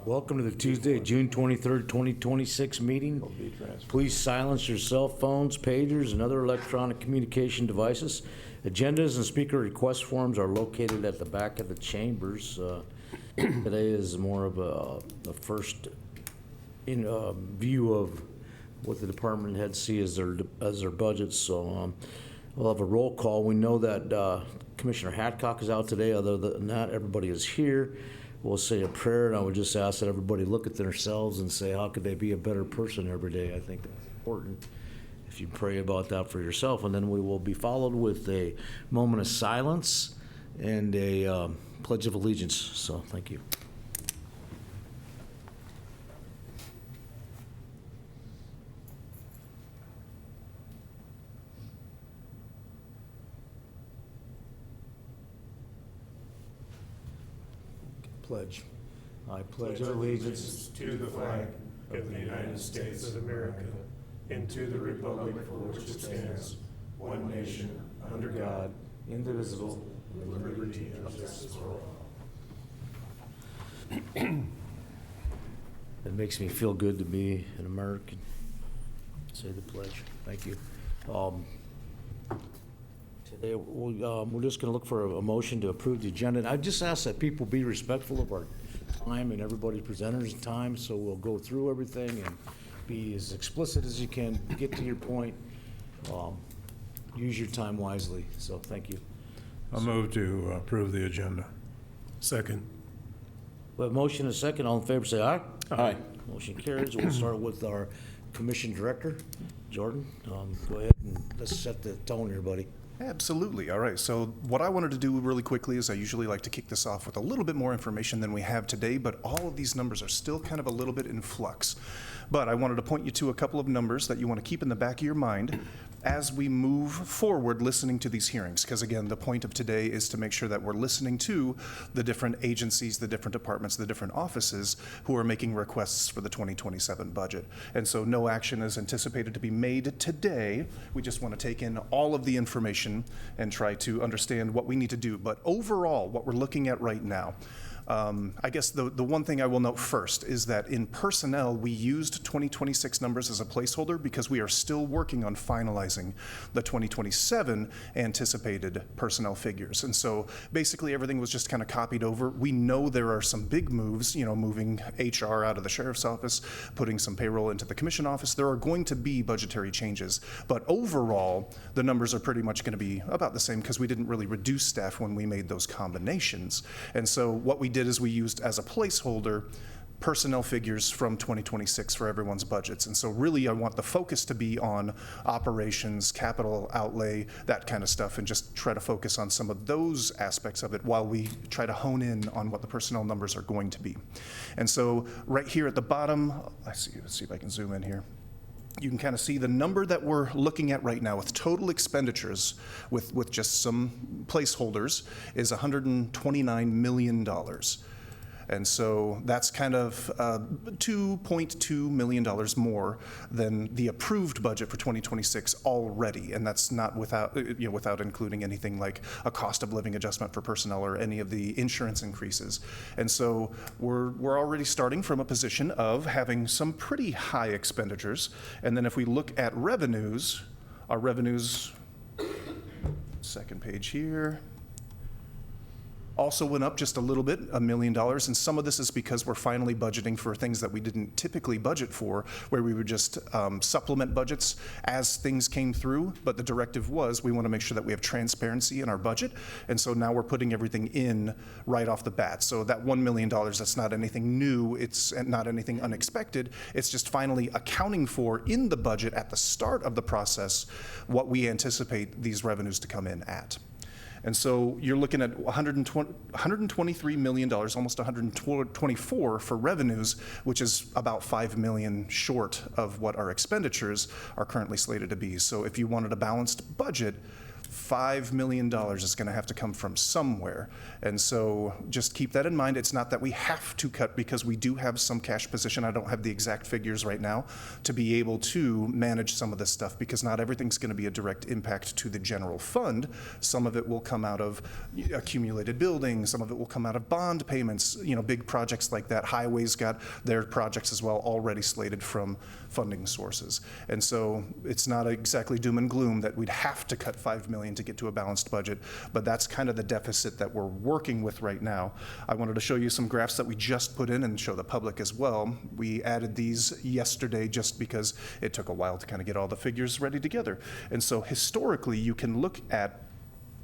Welcome to the Tuesday, June 23rd, 2026 meeting. Please silence your cell phones, pagers, and other electronic communication devices. Agendas and speaker request forms are located at the back of the chambers. Today is more of a first view of what the department heads see as their budgets. So we'll have a roll call. We know that Commissioner Hadcock is out today. Other than that, everybody is here. We'll say a prayer, and I would just ask that everybody look at themselves and say, how could they be a better person every day? I think that's important if you pray about that for yourself. And then we will be followed with a moment of silence and a pledge of allegiance. So thank you. Pledge. I pledge allegiance to the flag of the United States of America and to the republic for which it stands, one nation, under God, indivisible, with liberty and justice for all. It makes me feel good to be an American. Say the pledge. Thank you. Today, we're just going to look for a motion to approve the agenda. And I just ask that people be respectful of our time and everybody's presenter's time, so we'll go through everything and be as explicit as you can, get to your point, use your time wisely. So thank you. I'll move to approve the agenda. Second. We have a motion and a second. All in favor, say aye. Aye. Motion carries. We'll start with our commission director, Jordan. Go ahead and let's set the tone here, buddy. Absolutely. All right. So what I wanted to do really quickly is I usually like to kick this off with a little bit more information than we have today, but all of these numbers are still kind of a little bit in flux. But I wanted to point you to a couple of numbers that you want to keep in the back of your mind as we move forward listening to these hearings. Because again, the point of today is to make sure that we're listening to the different agencies, the different departments, the different offices who are making requests for the 2027 budget. And so no action is anticipated to be made today. We just want to take in all of the information and try to understand what we need to do. But overall, what we're looking at right now, I guess the one thing I will note first is that in personnel, we used 2026 numbers as a placeholder because we are still working on finalizing the 2027 anticipated personnel figures. And so basically everything was just kind of copied over. We know there are some big moves, moving HR out of the sheriff's office, putting some payroll into the commission office. There are going to be budgetary changes. But overall, the numbers are pretty much going to be about the same because we didn't really reduce staff when we made those combinations. And so what we did is we used as a placeholder personnel figures from 2026 for everyone's budgets. And so really I want the focus to be on operations, capital outlay, that kind of stuff, and just try to focus on some of those aspects of it while we try to hone in on what the personnel numbers are going to be. And so right here at the bottom, let's see if I can zoom in here. You can kind of see the number that we're looking at right now with total expenditures with just some placeholders is $129 million. And so that's kind of $2.2 million more than the approved budget for 2026 already. And that's not without including anything like a cost of living adjustment for personnel or any of the insurance increases. And so we're already starting from a position of having some pretty high expenditures. And then if we look at revenues, our revenues, second page here, also went up just a little bit, $1 million, and some of this is because we're finally budgeting for things that we didn't typically budget for, where we would just supplement budgets as things came through, but the directive was we want to make sure that we have transparency in our budget, and so now we're putting everything in right off the bat. So that $1 million, that's not anything new, it's not anything unexpected, it's just finally accounting for in the budget at the start of the process what we anticipate these revenues to come in at. And so you're looking at $123 million, almost $124 for revenues, which is about $5 million short of what our expenditures are currently slated to be. So if you wanted a balanced budget, $5 million is going to have to come from somewhere. And so just keep that in mind. It's not that we have to cut, because we do have some cash position. I don't have the exact figures right now to be able to manage some of this stuff, because not everything's going to be a direct impact to the general fund. Some of it will come out of accumulated buildings. Some of it will come out of bond payments, big projects like that. Highways got their projects as well already slated from funding sources. And so it's not exactly doom and gloom that we'd have to cut $5 million to get to a balanced budget, but that's kind of the deficit that we're working with right now. I wanted to show you some graphs that we just put in and show the public as well. We added these yesterday just because it took a while to kind of get all the figures ready together. And so historically, you can look at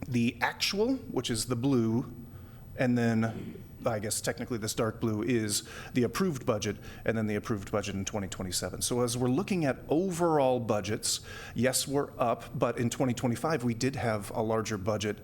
the actual, which is the blue, and then I guess technically this dark blue is the approved budget, and then the approved budget in 2027. So as we're looking at overall budgets, yes, we're up, but in 2025, we did have a larger budget,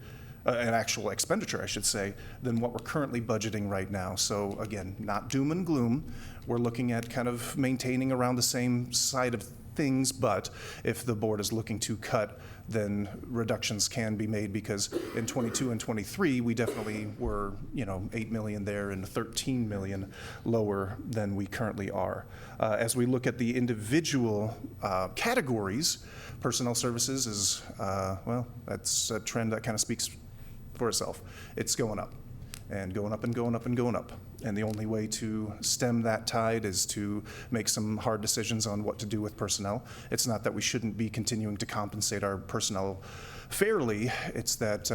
an actual expenditure, I should say, than what we're currently budgeting right now. So again, not doom and gloom. We're looking at kind of maintaining around the same side of things, but if the board is looking to cut, then reductions can be made, because in 22 and 23, we definitely were, 8 million there and 13 million lower than we currently are. As we look at the individual categories, personnel services is, that's a trend that kind of speaks for itself. It's going up and going up and going up and going up. And the only way to stem that tide is to make some hard decisions on what to do with personnel. It's not that we shouldn't be continuing to compensate our personnel fairly. It's that,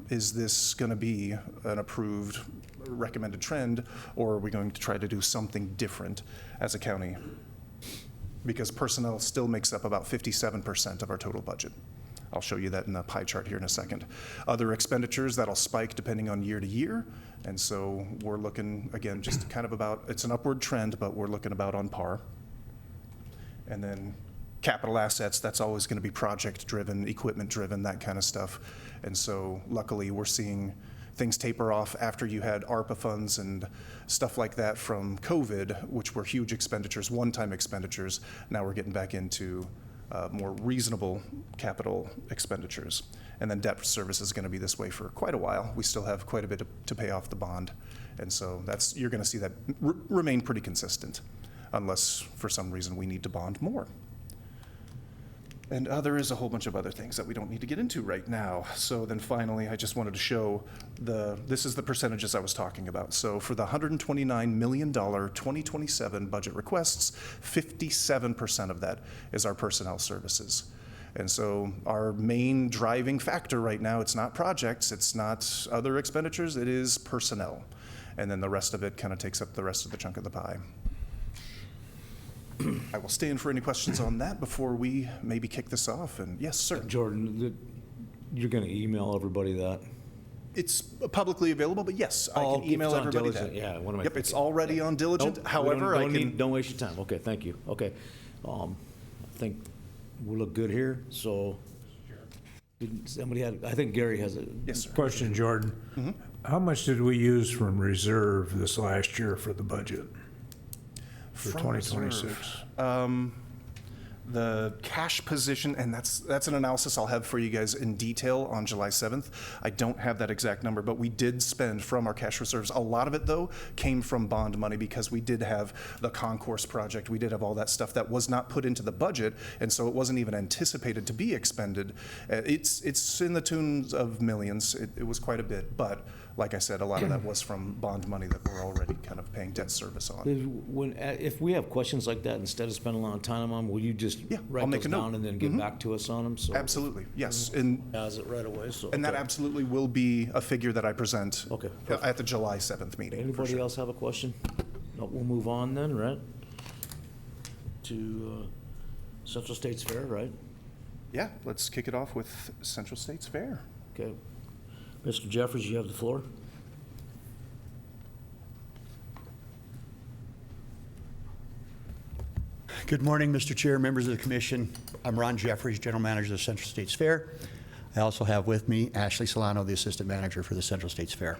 is this going to be an approved recommended trend, or are we going to try to do something different as a county? Because personnel still makes up about 57% of our total budget. I'll show you that in the pie chart here in a second. Other expenditures, that'll spike depending on year to year. And so we're looking, again, just kind of about, it's an upward trend, but we're looking about on par. And then capital assets, that's always going to be project-driven, equipment-driven, that kind of stuff. And so luckily, we're seeing things taper off after you had ARPA funds and stuff like that from COVID, which were huge expenditures, one-time expenditures. Now we're getting back into more reasonable capital expenditures. And then debt service is going to be this way for quite a while. We still have quite a bit to pay off the bond. And so you're going to see that remain pretty consistent, unless for some reason we need to bond more. And there is a whole bunch of other things that we don't need to get into right now. So then finally, I just wanted to show this is the percentages I was talking about. So for the $129 million 2027 budget requests, 57% of that is our personnel services. And so our main driving factor right now, it's not projects, it's not other expenditures, it is personnel. And then the rest of it kind of takes up the rest of the chunk of the pie. I will stay in for any questions on that before we maybe kick this off. And yes, sir. Jordan, you're going to email everybody that? It's publicly available, but yes, I can if email it's on everybody Diligent, that. yeah, what am I Yep, it's thinking? already on Diligent. Nope, However, don't waste your time. Okay, thank you. Okay. I think we look good here, so. I think Gary has a. Yes, sir. Question, Jordan. Mm-hmm. How much did we use from reserve this last year for the budget? For From 2026? reserve. The cash position, and that's an analysis I'll have for you guys in detail on July 7th. I don't have that exact number, but we did spend from our cash reserves. A lot of it, though, came from bond money, because we did have the concourse project. We did have all that stuff that was not put into the budget, and so it wasn't even anticipated to be expended. It's in the tunes of millions. It was quite a bit, but like I said, a lot of that was from bond money that we're already kind of paying debt service on. If we have questions like that, instead of spending a lot of time on them, will you just Yeah, I'll write make those a note. down and then get back to us on them? So Absolutely, yes. And has it right away, so. that okay. absolutely will be a figure that I present Okay, at the July 7th meeting. for Anybody sure. else have a question? No, we'll move on then, right? To Central States Fair, right? Yeah, let's kick it off with Central States Fair. Okay. Mr. Jeffries, you have the floor. Good morning, Mr. Chair, members of the commission. I'm Ron Jeffries, General Manager of the Central States Fair. I also have with me Ashley Solano, the Assistant Manager for the Central States Fair.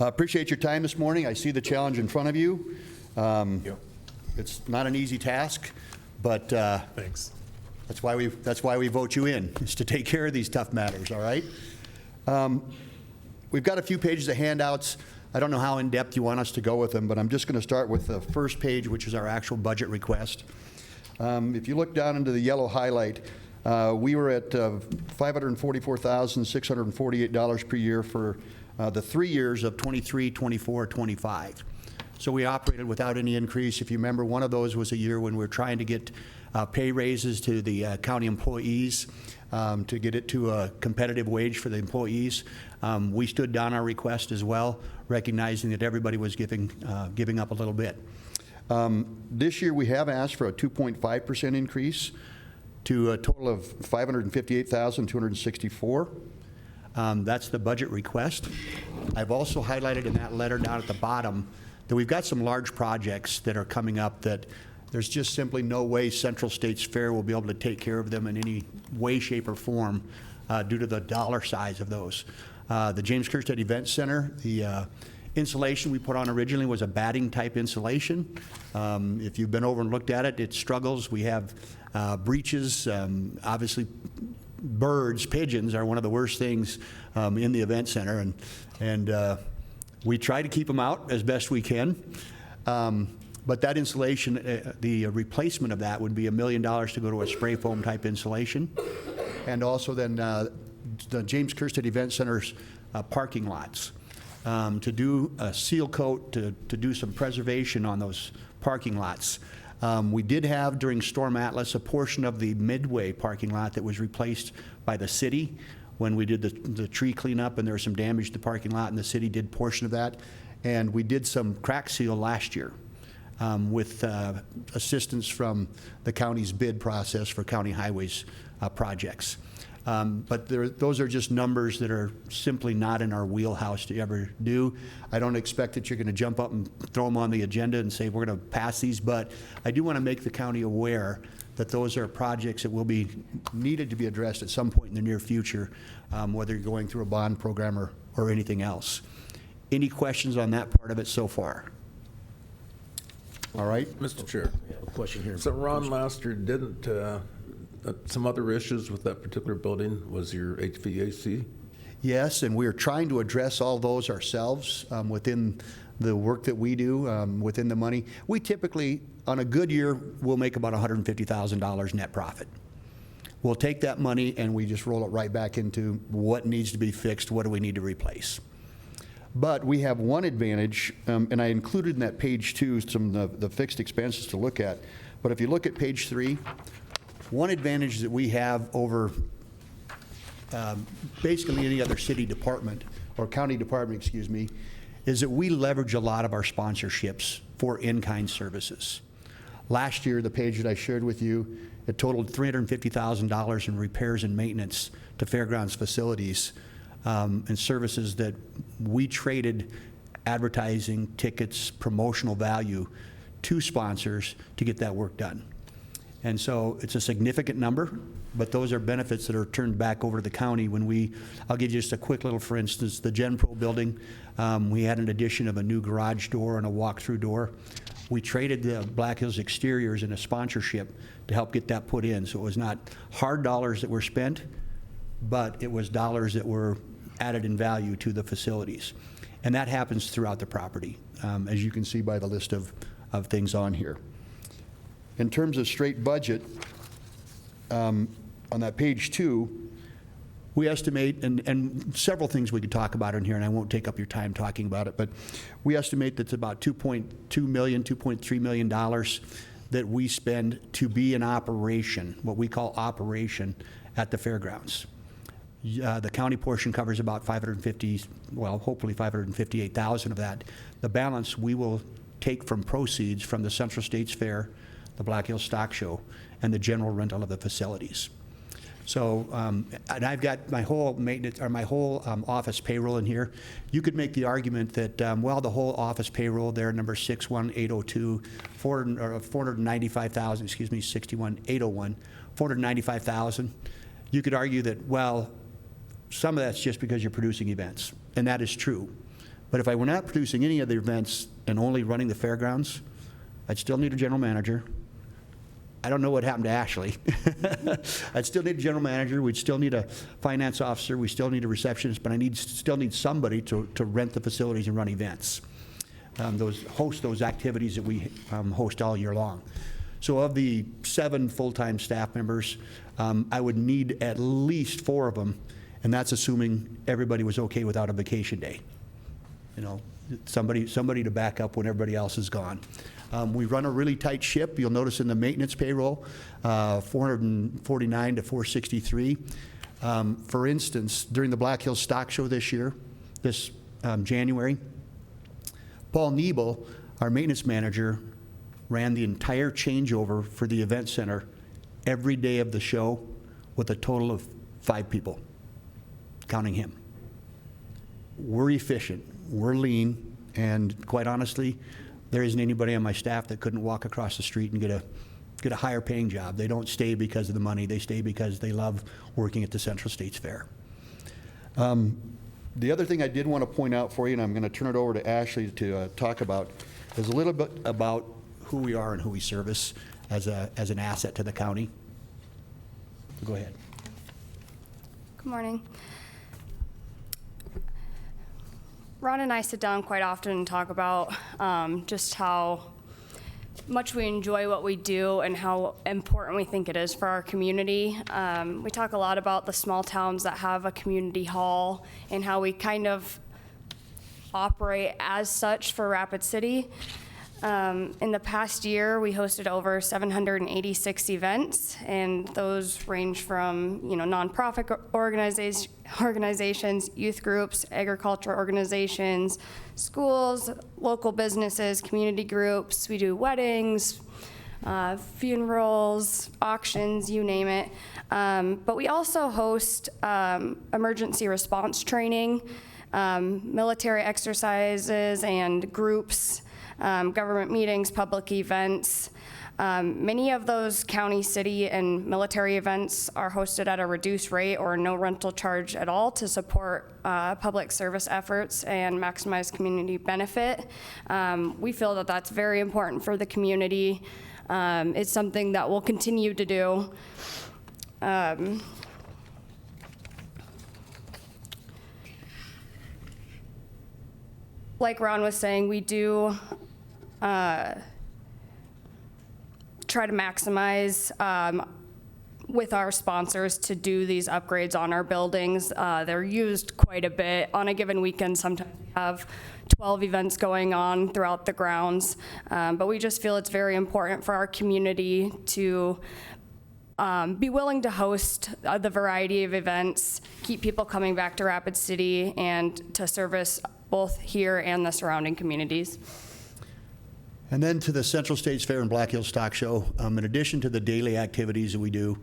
Appreciate your time this morning. I see the challenge in front of you. It's not an easy task, but Thanks. That's why we vote you in, is to take care of these tough matters, all right? We've got a few pages of handouts. I don't know how in-depth you want us to go with them, but I'm just going to start with the first page, which is our actual budget request. If you look down into the yellow highlight, we were at $544,648 per year for the 3 years of 23, 24, 25. So we operated without any increase. If you remember, one of those was a year when we were trying to get pay raises to the county employees to get it to a competitive wage for the employees. We stood down our request as well, recognizing that everybody was giving up a little bit. This year we have asked for a 2.5% increase to a total of $558,264. That's the budget request. I've also highlighted in that letter down at the bottom that we've got some large projects that are coming up that there's just simply no way Central States Fair will be able to take care of them in any way, shape, or form due to the dollar size of those. The James Kirstead Event Center, the insulation we put on originally was a batting type insulation. If you've been over and looked at it, it struggles. We have breaches, obviously birds, pigeons are one of the worst things in the event center, and we try to keep them out as best we can. But that insulation, the replacement of that would be $1 million to go to a spray foam type insulation. And also then the James Kirstead Event Center's parking lots. To do a seal coat, to do some preservation on those parking lots. We did have, during Storm Atlas, a portion of the Midway parking lot that was replaced by the city when we did the tree cleanup, and there was some damage to the parking lot, and the city did portion of that. And we did some crack seal last year with assistance from the county's bid process for county highways projects. But those are just numbers that are simply not in our wheelhouse to ever do. I don't expect that you're going to jump up and throw them on the agenda and say we're going to pass these, but I do want to make the county aware that those are projects that will be needed to be addressed at some point in the near future, whether you're going through a bond program or anything else. Any questions on that part of it so far? All right. Mr. Chair, I have a question here. so Ron last year didn't, some other issues with that particular building was your HVAC? Yes, and we are trying to address all those ourselves within the work that we do, within the money. We typically, on a good year, will make about $150,000 net profit. We'll take that money and we just roll it right back into what needs to be fixed, what do we need to replace. But we have one advantage, and I included in that page 2 some of the fixed expenses to look at. But if you look at page 3, one advantage that we have over basically any other city department, or county department, excuse me, is that we leverage a lot of our sponsorships for in-kind services. Last year, the page that I shared with you, it totaled $350,000 in repairs and maintenance to fairgrounds facilities and services that we traded advertising, tickets, promotional value to sponsors to get that work done. And so it's a significant number, but those are benefits that are turned back over to the county when I'll give you just a quick little, for instance, the Gen Pro building, we had an addition of a new garage door and a walk-through door. We traded the Black Hills exteriors in a sponsorship to help get that put in. So it was not hard dollars that were spent, but it was dollars that were added in value to the facilities. And that happens throughout the property, as you can see by the list of things on here. In terms of straight budget, on that page 2, we estimate, and several things we could talk about in here, and I won't take up your time talking about it, but we estimate that's about $2.2 million, $2.3 million that we spend to be in operation, what we call operation, at the fairgrounds. The county portion covers about hopefully $558,000 of that. The balance we will take from proceeds from the Central States Fair, the Black Hills Stock Show, and the general rental of the facilities. So, and I've got my whole maintenance, or my whole office payroll in here. You could make the argument that, well, the whole office payroll there, number 61802, 495,000, excuse me, 61801, 495,000. You could argue that, well, some of that's just because you're producing events, and that is true. But if I were not producing any of the events and only running the fairgrounds, I'd still need a general manager. I don't know what happened to Ashley. I'd still need a general manager, we'd still need a finance officer, we still need a receptionist, but still need somebody to rent the facilities and run events. Host those activities that we host all year long. So of the 7 full-time staff members, I would need at least 4 of them, and that's assuming everybody was okay without a vacation day. You know, somebody to back up when everybody else is gone. We run a really tight ship. You'll notice in the maintenance payroll, 449 to 463. For instance, during the Black Hills Stock Show this January, Paul Neeb, our maintenance manager, ran the entire changeover for the event center every day of the show with a total of 5 people, counting him. We're efficient, we're lean, and quite honestly, there isn't anybody on my staff that couldn't walk across the street and get a higher paying job. They don't stay because of the money, they stay because they love working at the Central States Fair. The other thing I did want to point out for you, and I'm going to turn it over to Ashley to talk about, is a little bit about who we are and who we service as an asset to the county. Go ahead. Good morning. Ron and I sit down quite often and talk about just how much we enjoy what we do and how important we think it is for our community. We talk a lot about the small towns that have a community hall and how we kind of operate as such for Rapid City. In the past year, we hosted over 786 events, and those range from, nonprofit organizations, youth groups, agriculture organizations, schools, local businesses, community groups. We do weddings, funerals, auctions, you name it. But we also host emergency response training, military exercises and groups, government meetings, public events. Many of those county, city, and military events are hosted at a reduced rate or no rental charge at all to support public service efforts and maximize community benefit. We feel that that's very important for the community. It's something that we'll continue to do. Like Ron was saying, we do try to maximize with our sponsors to do these upgrades on our buildings. They're used quite a bit. On a given weekend, sometimes we have 12 events going on throughout the grounds. But we just feel it's very important for our community to be willing to host the variety of events, keep people coming back to Rapid City, and to service both here and the surrounding communities. And then to the Central States Fair and Black Hills Stock Show, in addition to the daily activities that we do,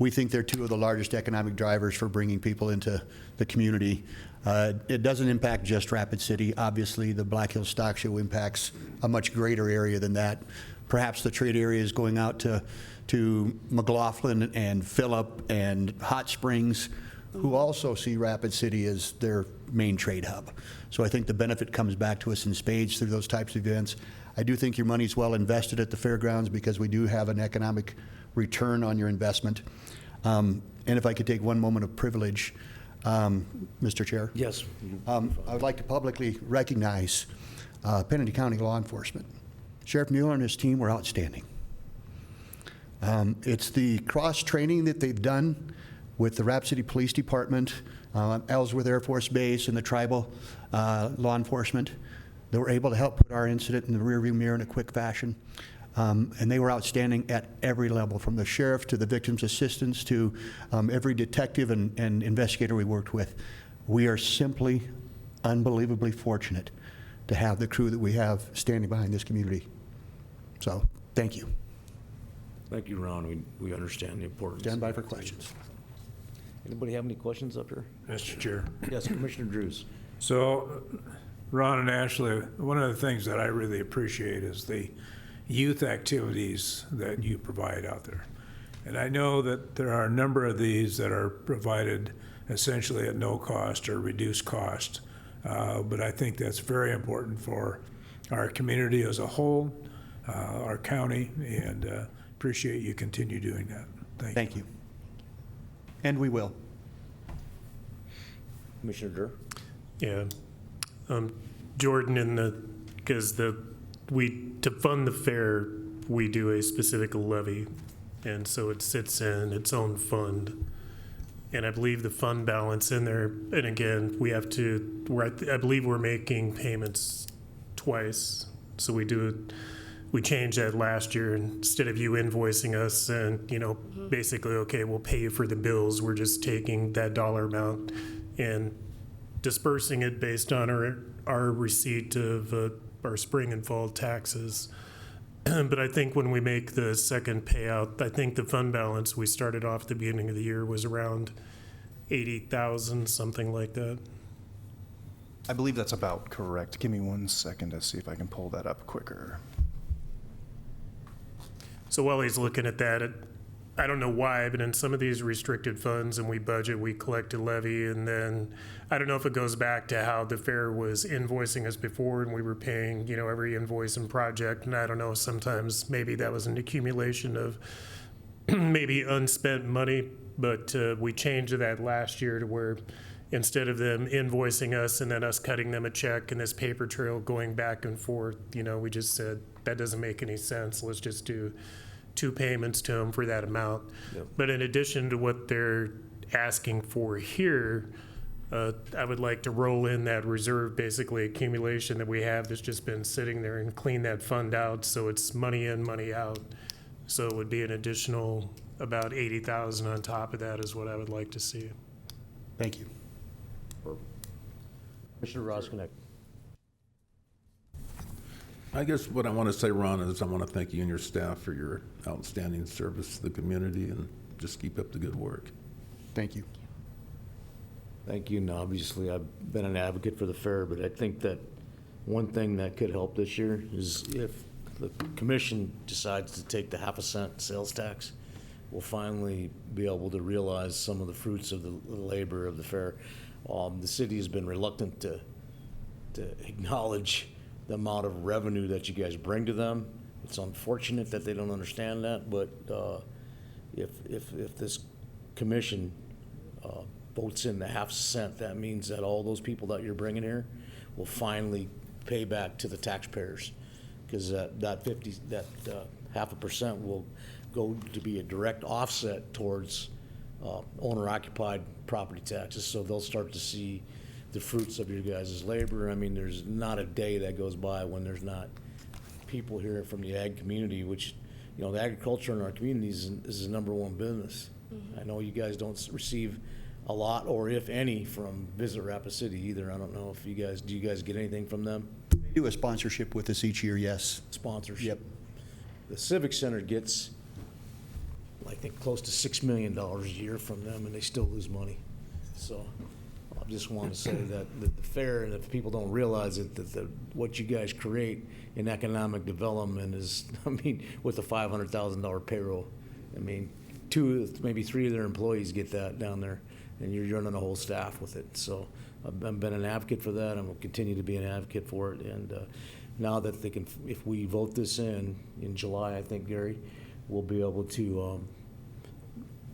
we think they're 2 of the largest economic drivers for bringing people into the community. It doesn't impact just Rapid City. Obviously, the Black Hills Stock Show impacts a much greater area than that. Perhaps the trade area is going out to McLaughlin and Phillip and Hot Springs, who also see Rapid City as their main trade hub. So I think the benefit comes back to us in spades through those types of events. I do think your money's well invested at the fairgrounds because we do have an economic return on your investment. And if I could take one moment of privilege, Mr. Chair. Yes. I would like to publicly recognize Pennington County law enforcement. Sheriff Mueller and his team were outstanding. It's the cross-training that they've done with the Rapid City Police Department, Ellsworth Air Force Base, and the tribal law enforcement that were able to help put our incident in the rearview mirror in a quick fashion. And they were outstanding at every level, from the sheriff to the victim's assistants to every detective and investigator we worked with. We are simply unbelievably fortunate to have the crew that we have standing behind this community. So, thank you. Thank you, Ron. We understand the importance. Stand by for questions. Anybody have any questions up here? Mr. Chair. Yes, Commissioner Drews. So, Ron and Ashley, one of the things that I really appreciate is the youth activities that you provide out there. And I know that there are a number of these that are provided essentially at no cost or reduced cost. But I think that's very important for our community as a whole, our county, and appreciate you continue doing that. Thank you. And we will. Commissioner Durr? Yeah. Jordan, because to fund the fair, we do a specific levy, and so it sits in its own fund. And I believe the fund balance in there, and again, I believe we're making payments twice. So we changed that last year. Instead of you invoicing us and, basically, okay, we'll pay you for the bills, we're just taking that dollar amount and dispersing it based on our receipt of our spring and fall taxes. But I think when we make the second payout, I think the fund balance we started off at the beginning of the year was around 80,000, something like that. I believe that's about correct. Give me 1 second to see if I can pull that up quicker. So while he's looking at that, I don't know why, but in some of these restricted funds and we budget, we collect a levy, and then I don't know if it goes back to how the fair was invoicing us before and we were paying, every invoice and project. And I don't know, sometimes maybe that was an accumulation of maybe unspent money, but we changed that last year to where instead of them invoicing us and then us cutting them a check and this paper trail going back and forth, we just said, that doesn't make any sense. Let's just do 2 payments to them for that amount. Yep. But in addition to what they're asking for here, I would like to roll in that reserve, basically accumulation that we have that's just been sitting there, and clean that fund out so it's money in, money out. So it would be an additional about 80,000 on top of that is what I would like to see. Thank you. Commissioner Roskinek? I guess what I want to say, Ron, is I want to thank you and your staff for your outstanding service to the community, and just keep up the good work. Thank you. Thank you. And obviously, I've been an advocate for the fair, but I think that one thing that could help this year is if the commission decides to take the 0.5 cent sales tax, we'll finally be able to realize some of the fruits of the labor of the fair. The city has been reluctant to acknowledge the amount of revenue that you guys bring to them. It's unfortunate that they don't understand that, but if this commission votes in the 0.5 cent, that means that all those people that you're bringing here will finally pay back to the taxpayers, because that 0.5% will go to be a direct offset towards owner-occupied property taxes. So they'll start to see the fruits of your guys' labor. I mean, there's not a day that goes by when there's not people here from the ag community, which, the agriculture in our communities is the #1 business. Mm-hmm. I know you guys don't receive a lot, or if any, from Visit Rapid City either. I don't know if do you guys get anything from them? We do a sponsorship with us each year, yes. Sponsorship. Yep. The Civic Center gets, I think, close to $6 million a year from them, and they still lose money. So I just want to say that the fair, and if people don't realize it, that what you guys create in economic development is, with a $500,000 payroll, 2, maybe 3 of their employees get that down there, and you're running a whole staff with it. So I've been an advocate for that, and will continue to be an advocate for it. And now that they can, if we vote this in July, I think, Gary, we'll be able to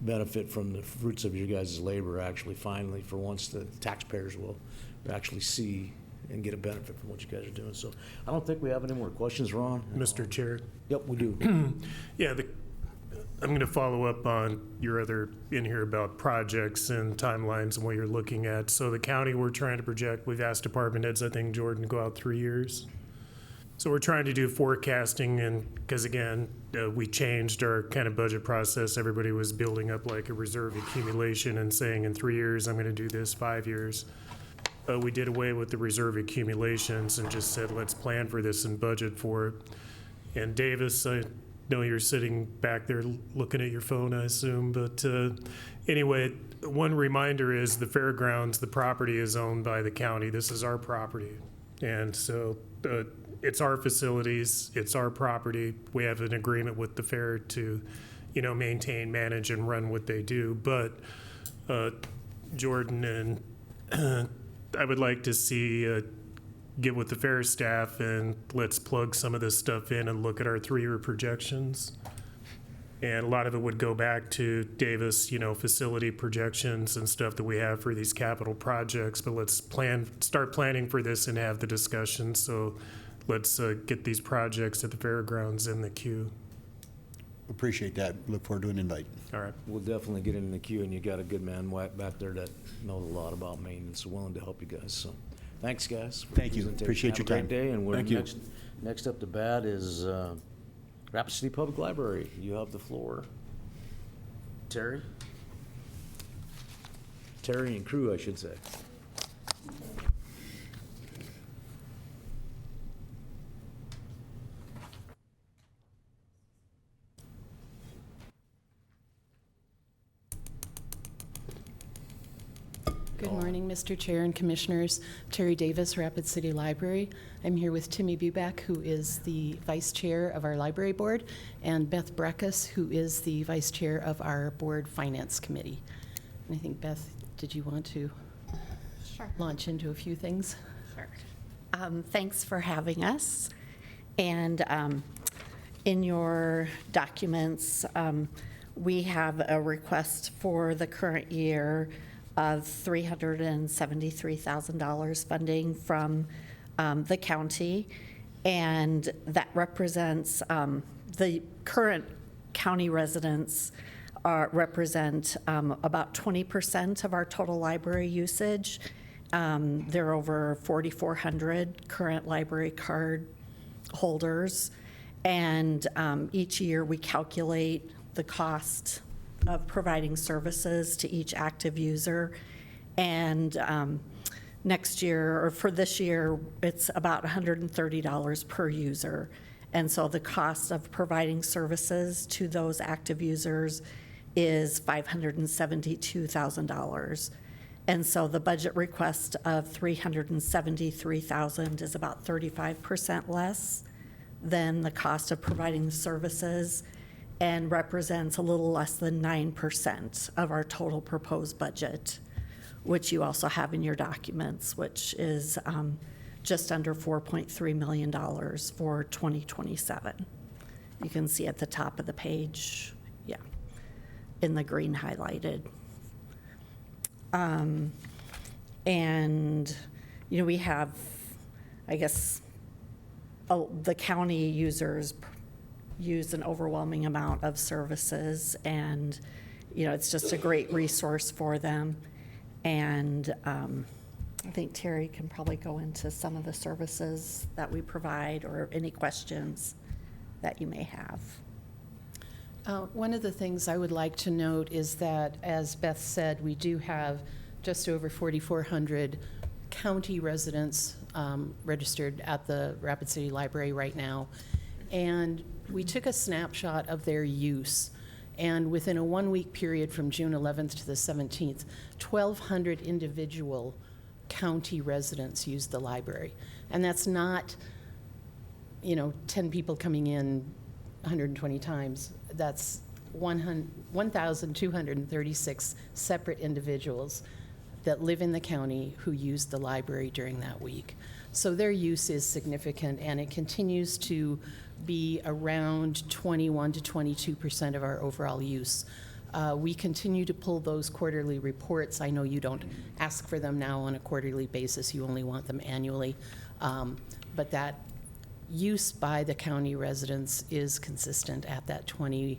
benefit from the fruits of your guys' labor, actually, finally, for once. The taxpayers will actually see and get a benefit from what you guys are doing. So I don't think we have any more questions, Ron. Mr. Chair? Yep, we do. Yeah, I'm going to follow up on your other in here about projects and timelines and what you're looking at. So the county, we're trying to project, we've asked department heads, I think, Jordan, to go out 3 years. So we're trying to do forecasting, and because again, we changed our kind of budget process. Everybody was building up like a reserve accumulation and saying in 3 years, I'm going to do this, 5 years. We did away with the reserve accumulations and just said, let's plan for this and budget for it. And Davis, I know you're sitting back there looking at your phone, I assume, but anyway, one reminder is the fairgrounds, the property is owned by the county. This is our property. And so it's our facilities, it's our property. We have an agreement with the fair to, maintain, manage, and run what they do. But Jordan, and I would like to see get with the fair staff and let's plug some of this stuff in and look at our 3-year projections. And a lot of it would go back to Davis, facility projections and stuff that we have for these capital projects. But let's start planning for this and have the discussion. So let's get these projects at the fairgrounds in the queue. Appreciate that. Look forward to an invite. All right. We'll definitely get in the queue, and you got a good man back there that knows a lot about maintenance, willing to help you guys. So, thanks, guys. for Thank you. presentation. Appreciate your Have a time. great day, and we're Thank you. next up to bat is Rapid City Public Library. You have the floor. Terry? Terry and crew, I should say. Good morning, Mr. Chair and Commissioners. Terry Davis, Rapid City Library. I'm here with Timmy Buback, who is the Vice Chair of our Library Board, and Beth Breckus, who is the Vice Chair of our Board Finance Committee. And I think, Beth, did you want to launch into a few things? Sure. Thanks for having us. And in your documents, we have a request for the current year of $373,000 funding from the county. And that represents the current county residents represent about 20% of our total library usage. There are over 4,400 current library card holders. And each year we calculate the cost of providing services to each active user. And next year, or for this year, it's about $130 per user. And so the cost of providing services to those active users is $572,000. And so the budget request of $373,000 is about 35% less than the cost of providing the services, and represents a little less than 9% of our total proposed budget, which you also have in your documents, which is just under $4.3 million for 2027. You can see at the top of the page, yeah, in the green highlighted. And, we have, I guess, the county users use an overwhelming amount of services, and it's just a great resource for them. And I think Terry can probably go into some of the services that we provide or any questions that you may have. One of the things I would like to note is that, as Beth said, we do have just over 4,400 county residents registered at the Rapid City Library right now. And we took a snapshot of their use, and within a 1-week period from June 11th to the 17th, 1,200 individual county residents used the library. And that's not, 10 people coming in 120 times. That's 1,236 separate individuals that live in the county who used the library during that week. So their use is significant, and it continues to be around 21 to 22% of our overall use. We continue to pull those quarterly reports. I know you don't ask for them now on a quarterly basis, you only want them annually. But that use by the county residents is consistent at that 20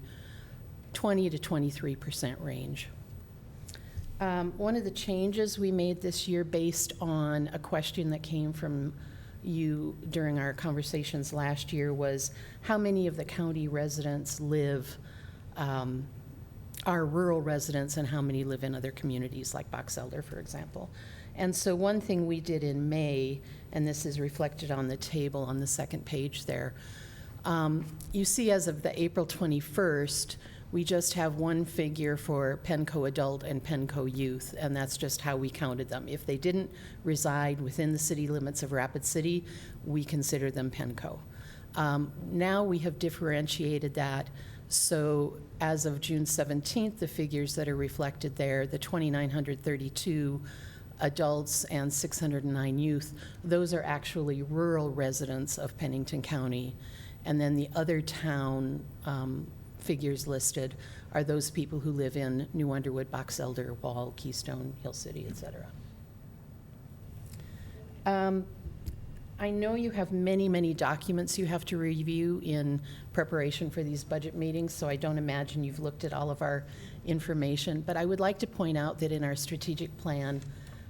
to 23% range. One of the changes we made this year, based on a question that came from you during our conversations last year, was how many of the county residents are rural residents, and how many live in other communities like Box Elder, for example. And so one thing we did in May, and this is reflected on the table on the second page there, you see as of the April 21st, we just have one figure for Penco Adult and Penco Youth, and that's just how we counted them. If they didn't reside within the city limits of Rapid City, we consider them Penco. Now we have differentiated that, so as of June 17th, the figures that are reflected there, the 2,932 adults and 609 youth, those are actually rural residents of Pennington County. And then the other town figures listed are those people who live in New Underwood, Box Elder, Wall, Keystone, Hill City, et cetera. I know you have many, many documents you have to review in preparation for these budget meetings, so I don't imagine you've looked at all of our information. But I would like to point out that in our strategic plan,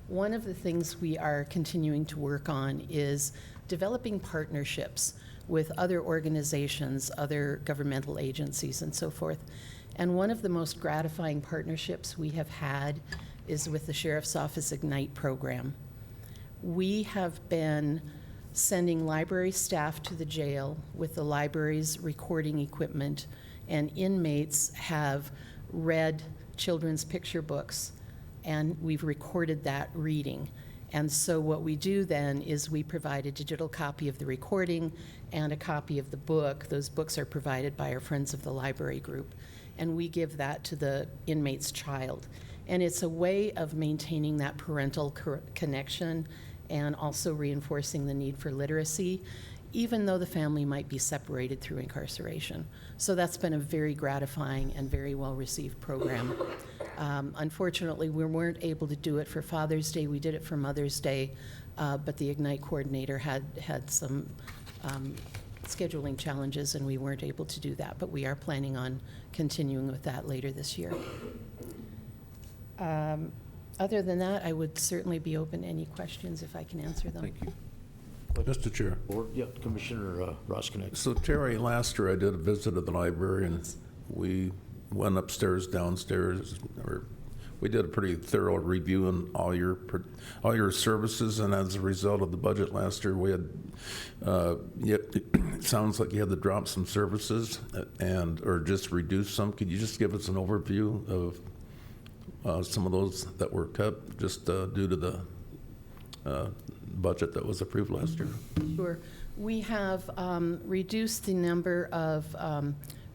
one of the things we are continuing to work on is developing partnerships with other organizations, other governmental agencies, and so forth. And one of the most gratifying partnerships we have had is with the Sheriff's Office Ignite program. We have been sending library staff to the jail with the library's recording equipment, and inmates have read children's picture books, and we've recorded that reading. And so what we do then is we provide a digital copy of the recording and a copy of the book. Those books are provided by our Friends of the Library group, and we give that to the inmate's child. And it's a way of maintaining that parental connection and also reinforcing the need for literacy, even though the family might be separated through incarceration. So that's been a very gratifying and very well-received program. Unfortunately, we weren't able to do it for Father's Day. We did it for Mother's Day, but the Ignite coordinator had some scheduling challenges, and we weren't able to do that. But we are planning on continuing with that later this year. Other than that, I would certainly be open to any questions if I can answer them. Thank you. Mr. Chair. Or, yeah, Commissioner Roskinek. So Terry, last year I did a visit at the library, and we went upstairs, downstairs, or we did a pretty thorough review on all your services, and as a result of the budget last year, we had, it sounds like you had to drop some services or just reduce some. Could you just give us an overview of some of those that were cut just due to the budget that was approved last year? Sure. We have reduced the number of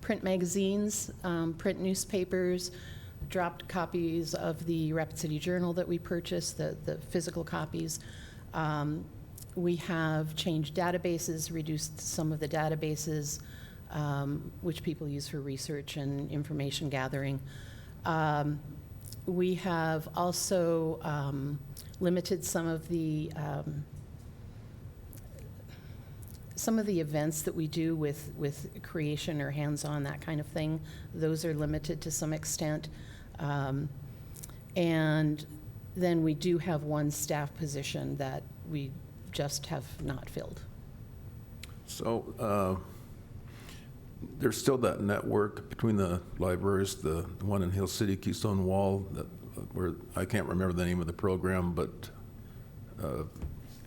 print magazines, print newspapers, dropped copies of the Rapid City Journal that we purchased, the physical copies. We have changed databases, reduced some of the databases which people use for research and information gathering. We have also limited some of the events that we do with creation or hands-on, that kind of thing. Those are limited to some extent. And then we do have one staff position that we just have not filled. So there's still that network between the libraries, the one in Hill City, Keystone Wall, where I can't remember the name of the program, but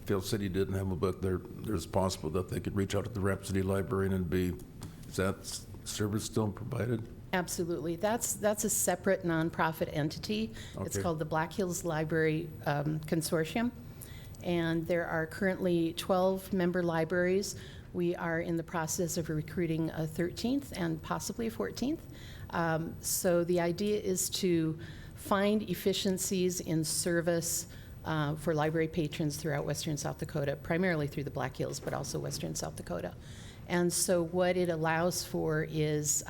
Hill City didn't have a book. There's possible that they could reach out to the Rapid City Library and is that service still provided? Absolutely. That's a separate nonprofit entity. Okay. It's called the Black Hills Library Consortium. And there are currently 12 member libraries. We are in the process of recruiting a 13th and possibly a 14th. So the idea is to find efficiencies in service for library patrons throughout Western South Dakota, primarily through the Black Hills, but also Western South Dakota. And so what it allows for is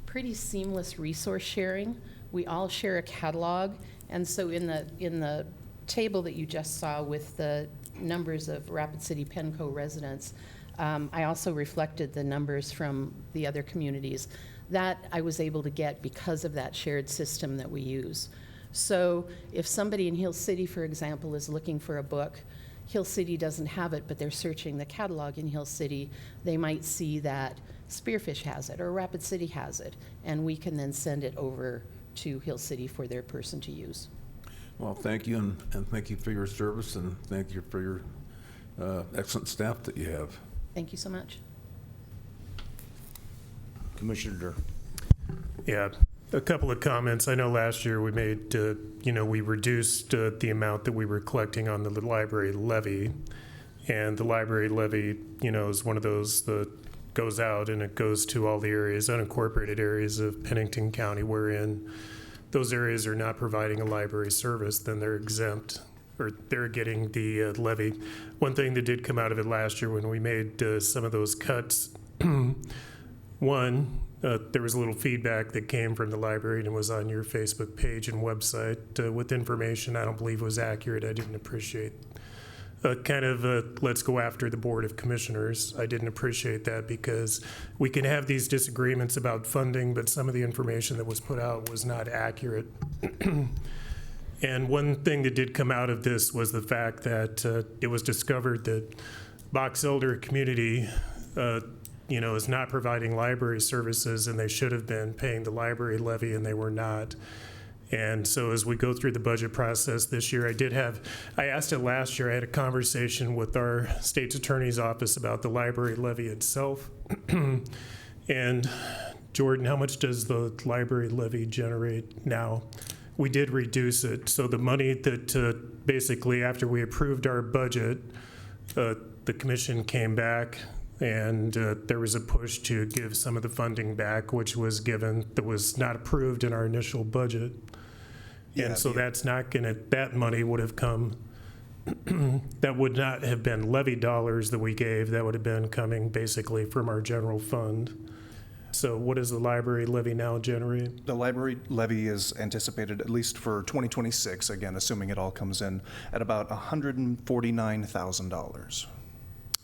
pretty seamless resource sharing. We all share a catalog, and so in the table that you just saw with the numbers of Rapid City Penco residents, I also reflected the numbers from the other communities. That I was able to get because of that shared system that we use. So if somebody in Hill City, for example, is looking for a book, Hill City doesn't have it, but they're searching the catalog in Hill City, they might see that Spearfish has it or Rapid City has it, and we can then send it over to Hill City for their person to use. Well, thank you, and thank you for your service, and thank you for your excellent staff that you have. Thank you so much. Commissioner Durr. Yeah, a couple of comments. I know last year we made, we reduced the amount that we were collecting on the library levy. And the library levy, is one of those that goes out and it goes to all the areas, unincorporated areas of Pennington County, wherein those areas are not providing a library service, then they're exempt or they're getting the levy. One thing that did come out of it last year when we made some of those cuts One, there was a little feedback that came from the library and was on your Facebook page and website with information I don't believe was accurate. I didn't appreciate let's go after the Board of Commissioners. I didn't appreciate that because we can have these disagreements about funding, but some of the information that was put out was not accurate. And one thing that did come out of this was the fact that it was discovered that Box Elder community is not providing library services, and they should have been paying the library levy, and they were not. And so as we go through the budget process this year, I asked it last year, I had a conversation with our state's attorney's office about the library levy itself. And Jordan, how much does the library levy generate now? We did reduce it. So the money that basically after we approved our budget, the commission came back and there was a push to give some of the funding back, which was given, that was not approved in our initial budget. And so that's not gonna, that money would have come, that would not have been levy dollars that we gave, that would have been coming basically from our general fund. So what does the library levy now generate? The library levy is anticipated, at least for 2026, again, assuming it all comes in, at about $149,000.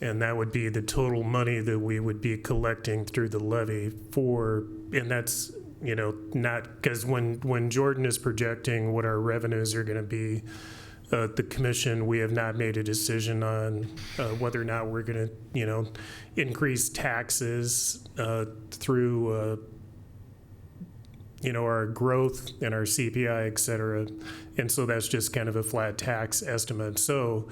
And that would be the total money that we would be collecting through the levy for, and that's, not, because when Jordan is projecting what our revenues are going to be, the commission, we have not made a decision on whether or not we're going to, increase taxes through, our growth and our CPI, et cetera. And so that's just kind of a flat tax estimate. So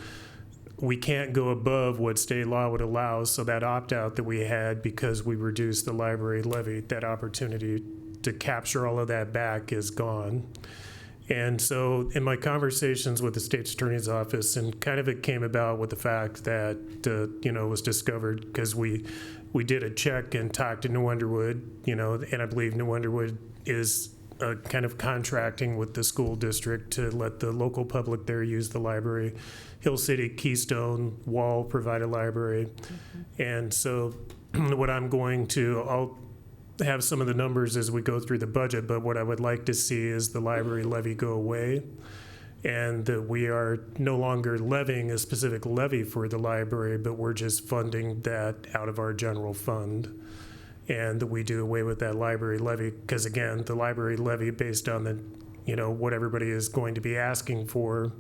we can't go above what state law would allow. So that opt-out that we had because we reduced the library levy, that opportunity to capture all of that back is gone. And so in my conversations with the state's attorney's office, and kind of it came about with the fact that, it was discovered because we did a check and talked to New Underwood, and I believe New Underwood is kind of contracting with the school district to let the local public there use the library. Hill City, Keystone, Wall provide a library. Mm-hmm. And so what I'll have some of the numbers as we go through the budget, but what I would like to see is the library levy go away, and that we are no longer levying a specific levy for the library, but we're just funding that out of our general fund, and that we do away with that library levy, because again, the library levy based on the, what everybody is going to be asking for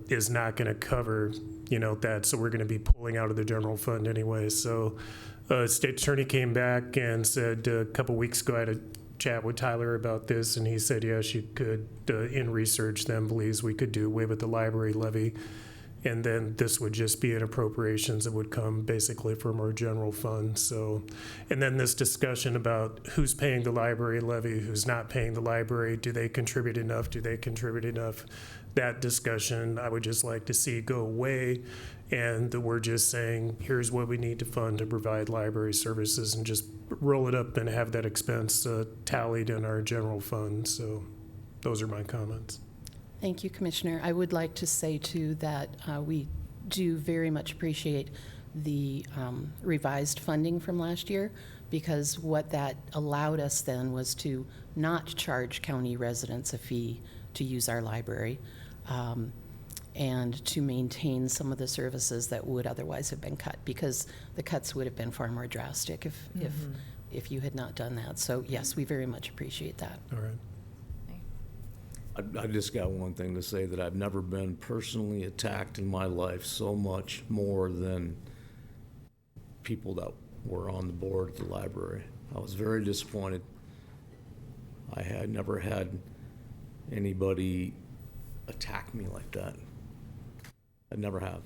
is not going to cover, that, so we're going to be pulling out of the general fund anyway. So state attorney came back and said a couple weeks ago, I had a chat with Tyler about this, and he said, yes, you could, in research, then believes we could do away with the library levy. And then this would just be an appropriations that would come basically from our general fund. So, and then this discussion about who's paying the library levy, who's not paying the library, do they contribute enough, do they contribute enough? That discussion I would just like to see go away, and that we're just saying, here's what we need to fund to provide library services, and just roll it up and have that expense tallied in our general fund. So those are my comments. Thank you, Commissioner. I would like to say, too, that we do very much appreciate the revised funding from last year, because what that allowed us then was to not charge county residents a fee to use our library, and to maintain some of the services that would otherwise have been cut, because the cuts would have been far more drastic if you had not done that. So yes, we very much appreciate that. All right. I just got one thing to say, that I've never been personally attacked in my life so much more than people that were on the board at the library. I was very disappointed. I had never had anybody attack me like that. I never have.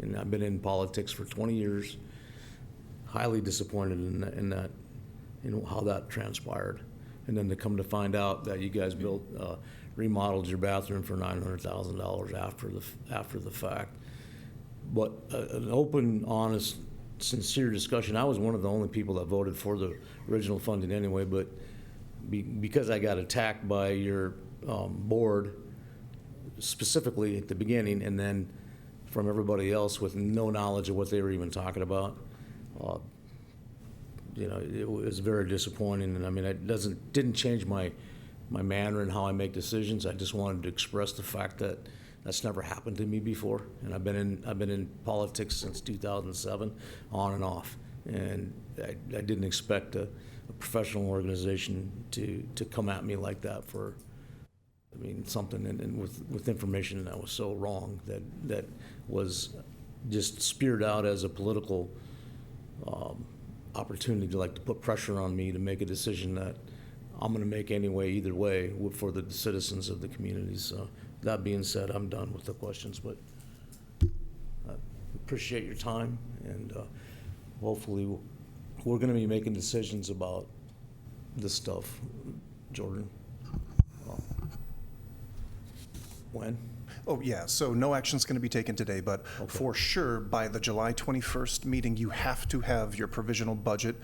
And I've been in politics for 20 years, highly disappointed in how that transpired. And then to come to find out that you guys remodeled your bathroom for $900,000 after the fact. But an open, honest, sincere discussion. I was one of the only people that voted for the original funding anyway, but because I got attacked by your board specifically at the beginning, and then from everybody else with no knowledge of what they were even talking about, you know, it was very disappointing, and I mean, it didn't change my manner and how I make decisions. I just wanted to express the fact that that's never happened to me before, and I've been in politics since 2007, on and off, and I didn't expect a professional organization to come at me like that for, I mean, something and with information that was so wrong, that was just speared out as a political opportunity to put pressure on me to make a decision that I'm going to make anyway, either way, for the citizens of the community. So that being said, I'm done with the questions, but I appreciate your time, and hopefully we're going to be making decisions about this stuff, Jordan. When? Oh, yeah, so no action's going to be taken today, but for sure, by the July 21st meeting, you have to have your provisional budget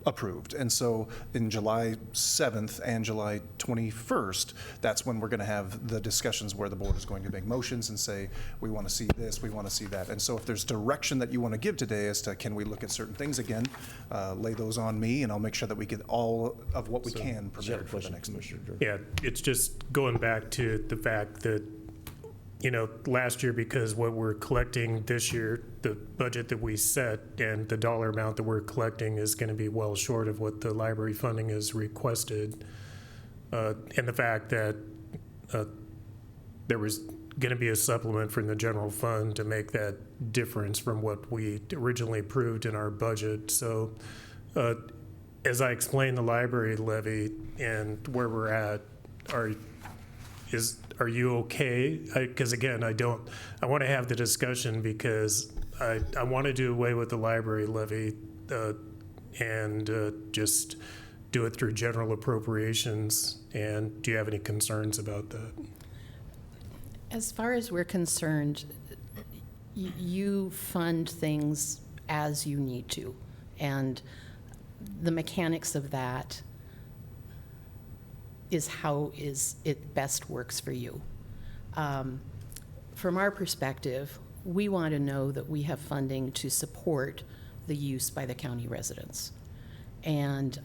approved. And so in July 7th and July 21st, that's when we're going to have the discussions where the board is going to make motions and say, we want to see this, we want to see that. And so if there's direction that you want to give today as to can we look at certain things again, lay those on me, and I'll make sure that we get all of what we can prepared for the next meeting. Yeah, it's just going back to the fact that, you know, last year, because what we're collecting this year, the budget that we set and the dollar amount that we're collecting is going to be well short of what the library funding is requested. And the fact that there was going to be a supplement from the general fund to make that difference from what we originally approved in our budget. So as I explained the library levy and where we're at, are you okay? Because again, I want to have the discussion because I want to do away with the library levy and just do it through general appropriations. And do you have any concerns about that? As far as we're concerned, you fund things as you need to. And the mechanics of that is how it best works for you. From our perspective, we want to know that we have funding to support the use by the county residents. And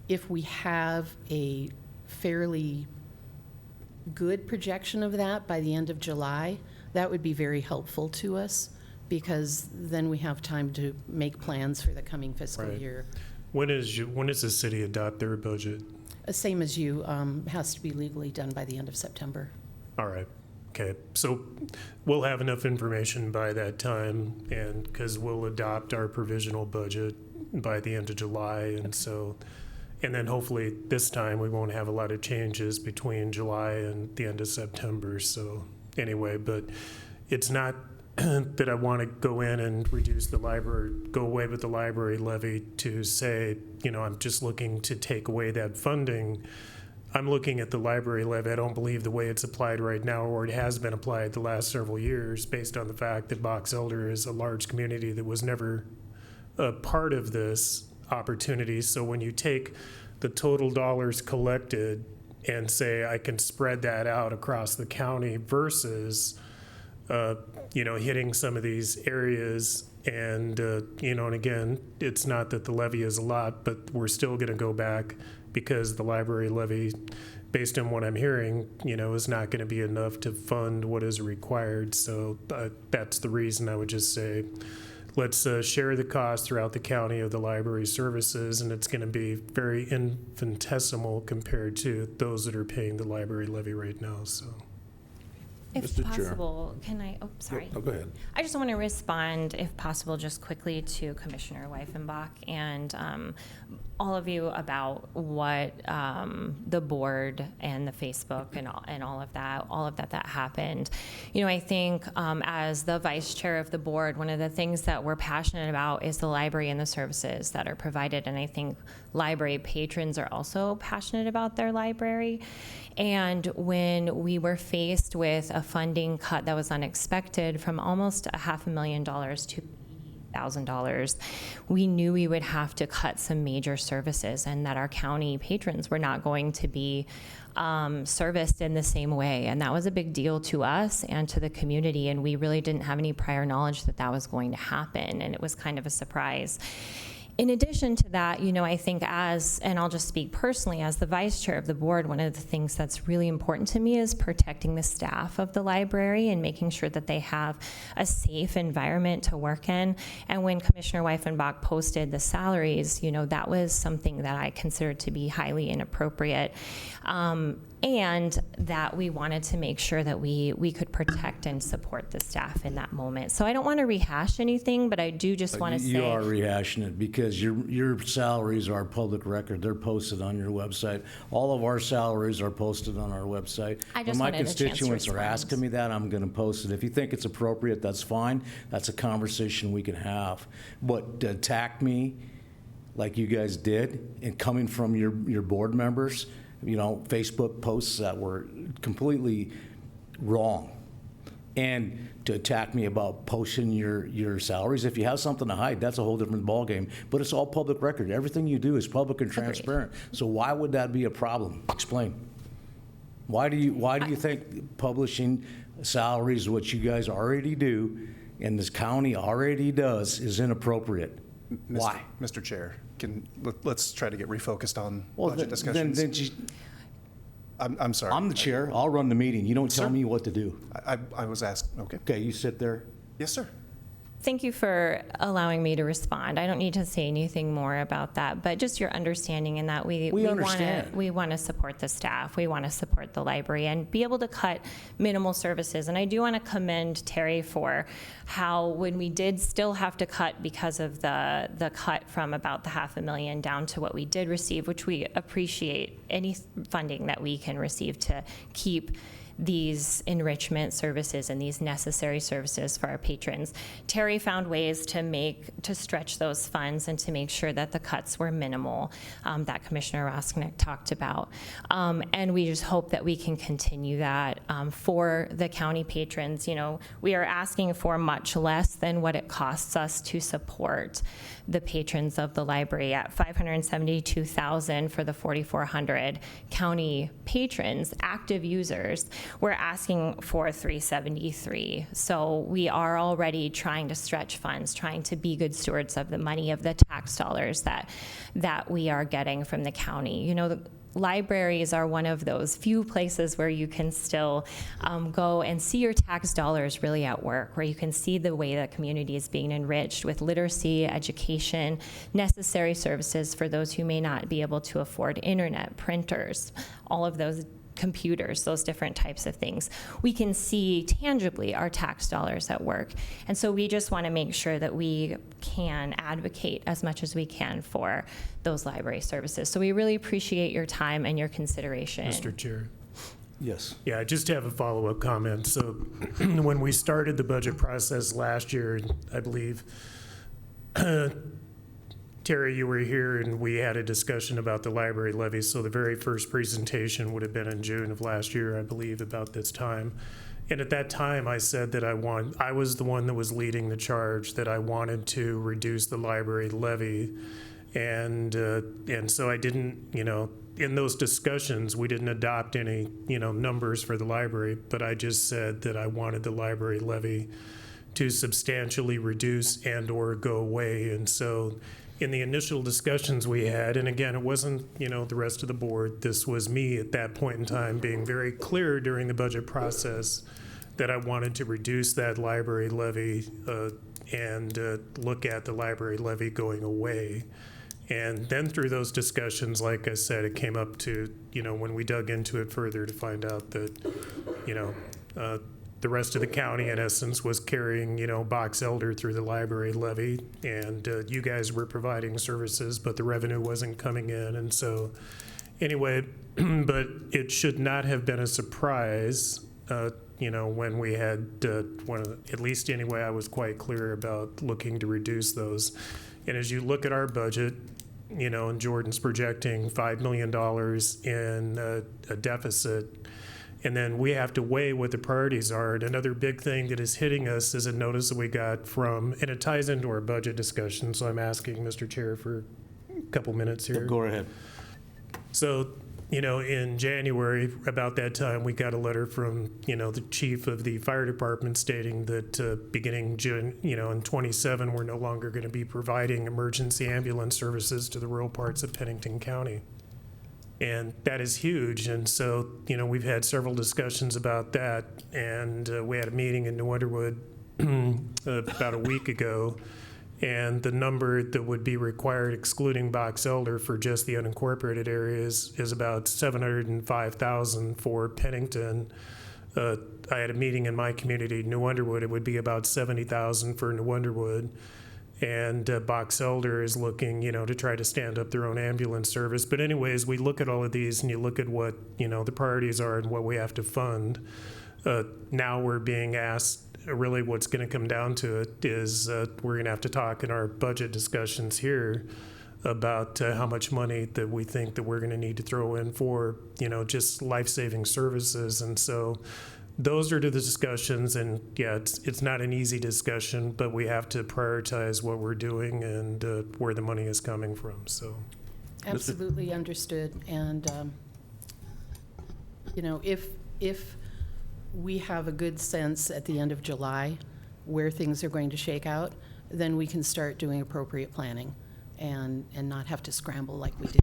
if we have a fairly good projection of that by the end of July, that would be very helpful to us, because then we have time to make plans for the coming fiscal year. When does the city adopt their budget? Same as you, has to be legally done by the end of September. All right. Okay. So we'll have enough information by that time, and because we'll adopt our provisional budget by the end of July. And so, and then hopefully this time we won't have a lot of changes between July and the end of September. So anyway, but it's not that I want to go in and reduce the library, go away with the library levy to say, you know, I'm just looking to take away that funding. I'm looking at the library levy. I don't believe the way it's applied right now, or it has been applied the last several years, based on the fact that Box Elder is a large community that was never a part of this opportunity. So when you take the total dollars collected and say, I can spread that out across the county versus you know, hitting some of these areas, and you know, and again, it's not that the levy is a lot, but we're still going to go back because the library levy, based on what I'm hearing, you know, is not going to be enough to fund what is required. So that's the reason I would just say, let's share the cost throughout the county of the library services, and it's going to be very infinitesimal compared to those that are paying the library levy right now. So. If Mr. Chair. possible, can I, oh, sorry. Oh, go ahead. I just want to respond, if possible, just quickly to Commissioner Weifenbach and all of you about what the board and the Facebook and all of that happened. You know, I think as the vice chair of the board, one of the things that we're passionate about is the library and the services that are provided. And I think library patrons are also passionate about their library. And when we were faced with a funding cut that was unexpected from almost $500,000 to $80,000, we knew we would have to cut some major services, and that our county patrons were not going to be serviced in the same way. And that was a big deal to us and to the community, and we really didn't have any prior knowledge that that was going to happen, and it was kind of a surprise. In addition to that, I think and I'll just speak personally, as the vice chair of the board, one of the things that's really important to me is protecting the staff of the library and making sure that they have a safe environment to work in. And when Commissioner Weifenbach posted the salaries, that was something that I considered to be highly inappropriate. And that we wanted to make sure that we could protect and support the staff in that moment. So I don't want to rehash anything, but I do just want to say. You are rehashing it because your salaries are public record. They're posted on your website. All of our salaries are posted on our website. I just When my wanted a chance to constituents are respond. asking me that, I'm going to post it. If you think it's appropriate, that's fine. That's a conversation we can have. But to attack me like you guys did, and coming from your board members, Facebook posts that were completely wrong. And to attack me about posting your salaries, if you have something to hide, that's a whole different ballgame. But it's all public record. Everything you do is public and transparent. So why would that be a problem? Explain. Why do you think publishing salaries, what you guys already do, and this county already does, is inappropriate? Why? Mr. Chair, let's try to get refocused on Well, budget then discussions. I'm sorry. I'm the chair. I'll run the meeting. You don't tell Sir? me what to do. I was asked, okay. Okay, you sit there. Yes, sir. Thank you for allowing me to respond. I don't need to say anything more about that, but just your understanding in that we understand. want to support the staff, we want to support the library, and be able to cut minimal services. And I do want to commend Terry for how, when we did still have to cut because of the cut from about the $500,000 down to what we did receive, which we appreciate any funding that we can receive to keep these enrichment services and these necessary services for our patrons. Terry found ways to stretch those funds and to make sure that the cuts were minimal, that Commissioner Rosknick talked about. And we just hope that we can continue that for the county patrons. We are asking for much less than what it costs us to support the patrons of the library at $572,000 for the 4,400 county patrons, active users. We're asking for $373,000. So we are already trying to stretch funds, trying to be good stewards of the money, of the tax dollars that we are getting from the county. The libraries are one of those few places where you can still go and see your tax dollars really at work, where you can see the way the community is being enriched with literacy, education, necessary services for those who may not be able to afford internet, printers, all of those computers, those different types of things. We can see tangibly our tax dollars at work. And so we just want to make sure that we can advocate as much as we can for those library services. So we really appreciate your time and your consideration. Mr. Chair. Yes. Yeah, just to have a follow-up comment. So when we started the budget process last year, I believe, Terry, you were here and we had a discussion about the library levy. So the very first presentation would have been in June of last year, I believe, about this time. And at that time, I said that I was the one that was leading the charge, that I wanted to reduce the library levy. And so I didn't, in those discussions, we didn't adopt any, numbers for the library, but I just said that I wanted the library levy to substantially reduce and or go away. And so in the initial discussions we had, and again, it wasn't, the rest of the board, this was me at that point in time being very clear during the budget process that I wanted to reduce that library levy and look at the library levy going away. And then through those discussions, like I said, it came up to, when we dug into it further to find out that, the rest of the county, in essence, was carrying, box elder through the library levy, and you guys were providing services, but the revenue wasn't coming in. And so, anyway, but it should not have been a surprise, when we had, at least anyway, I was quite clear about looking to reduce those. And as you look at our budget, and Jordan's projecting $5 million in a deficit, and then we have to weigh what the priorities are. And another big thing that is hitting us is a notice that we got from, and it ties into our budget discussion, so I'm asking Mr. Chair for a couple minutes here. Go ahead. So in January, about that time, we got a letter from, the chief of the fire department stating that beginning June, in 27, we're no longer going to be providing emergency ambulance services to the rural parts of Pennington County. And that is huge. And so, we've had several discussions about that. And we had a meeting in New Underwood about a week ago. And the number that would be required, excluding Box Elder, for just the unincorporated areas is about $705,000 for Pennington. I had a meeting in my community, New Underwood. It would be about $70,000 for New Underwood. And Box Elder is looking, to try to stand up their own ambulance service. But anyways, we look at all of these and you look at what, the priorities are and what we have to fund. Now we're being asked, really what's going to come down to it is we're going to have to talk in our budget discussions here about how much money that we think that we're going to need to throw in for, just life-saving services. And so those are the discussions, and yeah, it's not an easy discussion, but we have to prioritize what we're doing and where the money is coming from. So Absolutely understood. And, if we have a good sense at the end of July where things are going to shake out, then we can start doing appropriate planning and not have to scramble like we did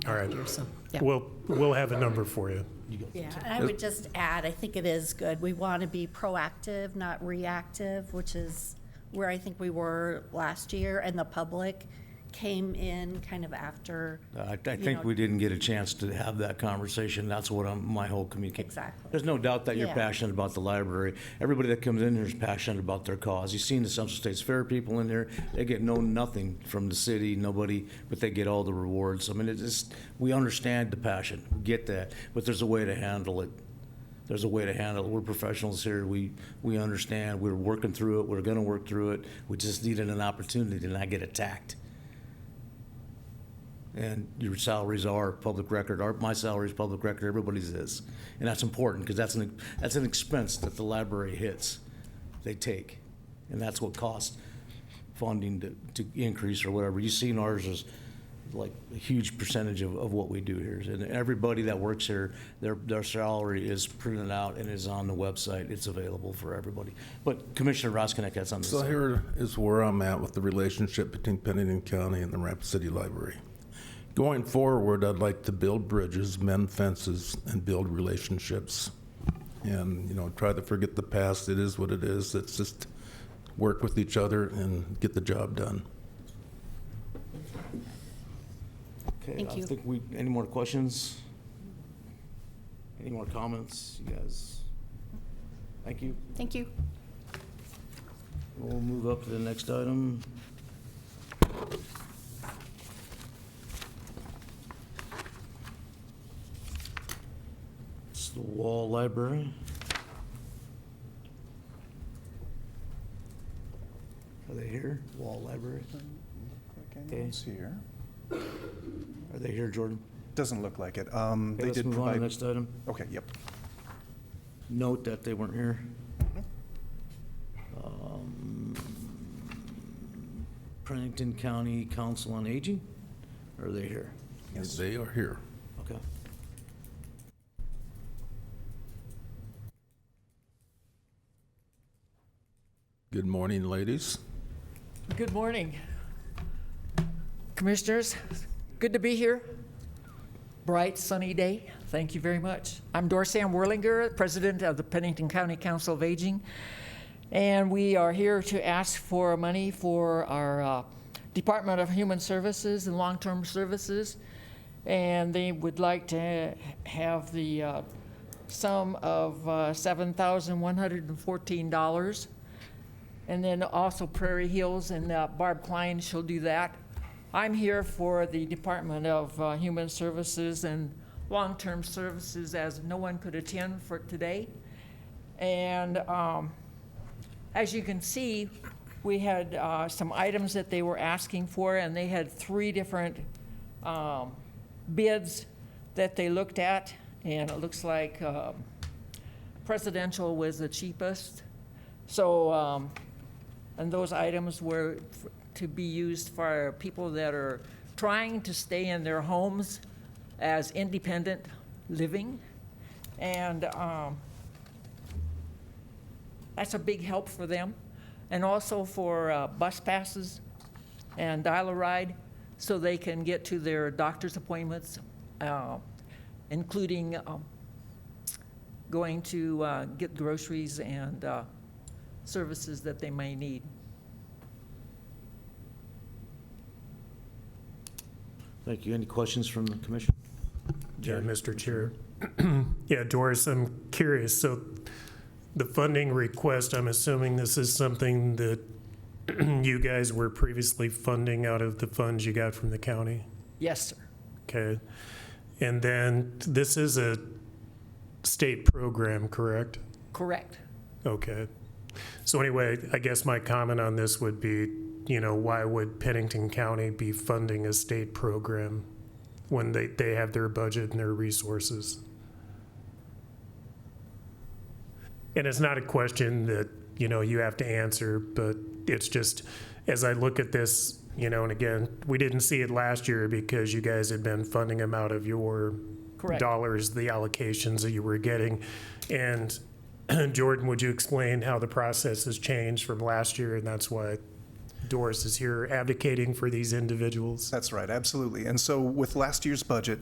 all right, last year. So, yeah. we'll have a number for you. Yeah, and I would just add, I think it is good. We want to be proactive, not reactive, which is where I think we were last year, and the public came in kind of after. I think we didn't get a chance to have that conversation. That's what my whole communication. Exactly. There's no doubt that you're Yeah. passionate about the library. Everybody that comes in here is passionate about their cause. You've seen the Central States Fair people in here. They get nothing from the city, nobody, but they get all the rewards. I mean, it's just, we understand the passion. We get that, but there's a way to handle it. There's a way to handle it. We're professionals here. We understand. We're working through it. We're going to work through it. We just needed an opportunity to not get attacked. And your salaries are public record. My salary is public record. Everybody's is, and that's important because that's an expense that the library hits. They take, and that's what costs funding to increase or whatever. You've seen ours is like a huge percentage of what we do here. And everybody that works here, their salary is printed out and is on the website. It's available for everybody. But Commissioner Roskinek had something to So say. here is where I'm at with the relationship between Pennington County and the Rapid City Library. Going forward, I'd like to build bridges, mend fences, and build relationships. And, try to forget the past. It is what it is. Let's just work with each other and get the job done. Okay, Thank you. I think any more questions? Any more comments, you guys? Thank you. Thank you. We'll move up to the next item. It's the Wall Library. Are they here? Wall Library? Anyone's here? Are they here, Jordan? Doesn't look like it. Okay, They let's did move on to the provide. next item. Okay, yep. Note that they weren't here. Pennington County Council on Aging, are they here? Yes. They are here. Okay. Good morning, ladies. Good morning. Commissioners, good to be here. Bright, sunny day. Thank you very much. I'm Dorsan Werlinger, President of the Pennington County Council of Aging, and we are here to ask for money for our Department of Human Services and Long-Term Services, and they would like to have the sum of $7,114. And then also Prairie Hills, and Barb Klein, she'll do that. I'm here for the Department of Human Services and Long-Term Services, as no one could attend for today. And as you can see, we had some items that they were asking for, and they had 3 different bids that they looked at, and it looks like Presidential was the cheapest. So, and those items were to be used for people that are trying to stay in their homes as independent living. And that's a big help for them. And also for bus passes and dial-a-ride, so they can get to their doctor's appointments, including going to get groceries and services that they may need. Thank you. Any questions from the commission? Yeah, Mr. Chair. Yeah, Doris, I'm curious. So the funding request, I'm assuming this is something that you guys were previously funding out of the funds you got from the county? Yes, sir. Okay. And then this is a state program, correct? Correct. Okay. So anyway, I guess my comment on this would be, why would Pennington County be funding a state program when they have their budget and their resources? And it's not a question that, you have to answer, but it's just, as I look at this, and again, we didn't see it last year because you guys had been funding them out of your Correct. dollars, the allocations that you were getting. And Jordan, would you explain how the process has changed from last year? And that's why Doris is here advocating for these individuals. That's right, absolutely. And so with last year's budget,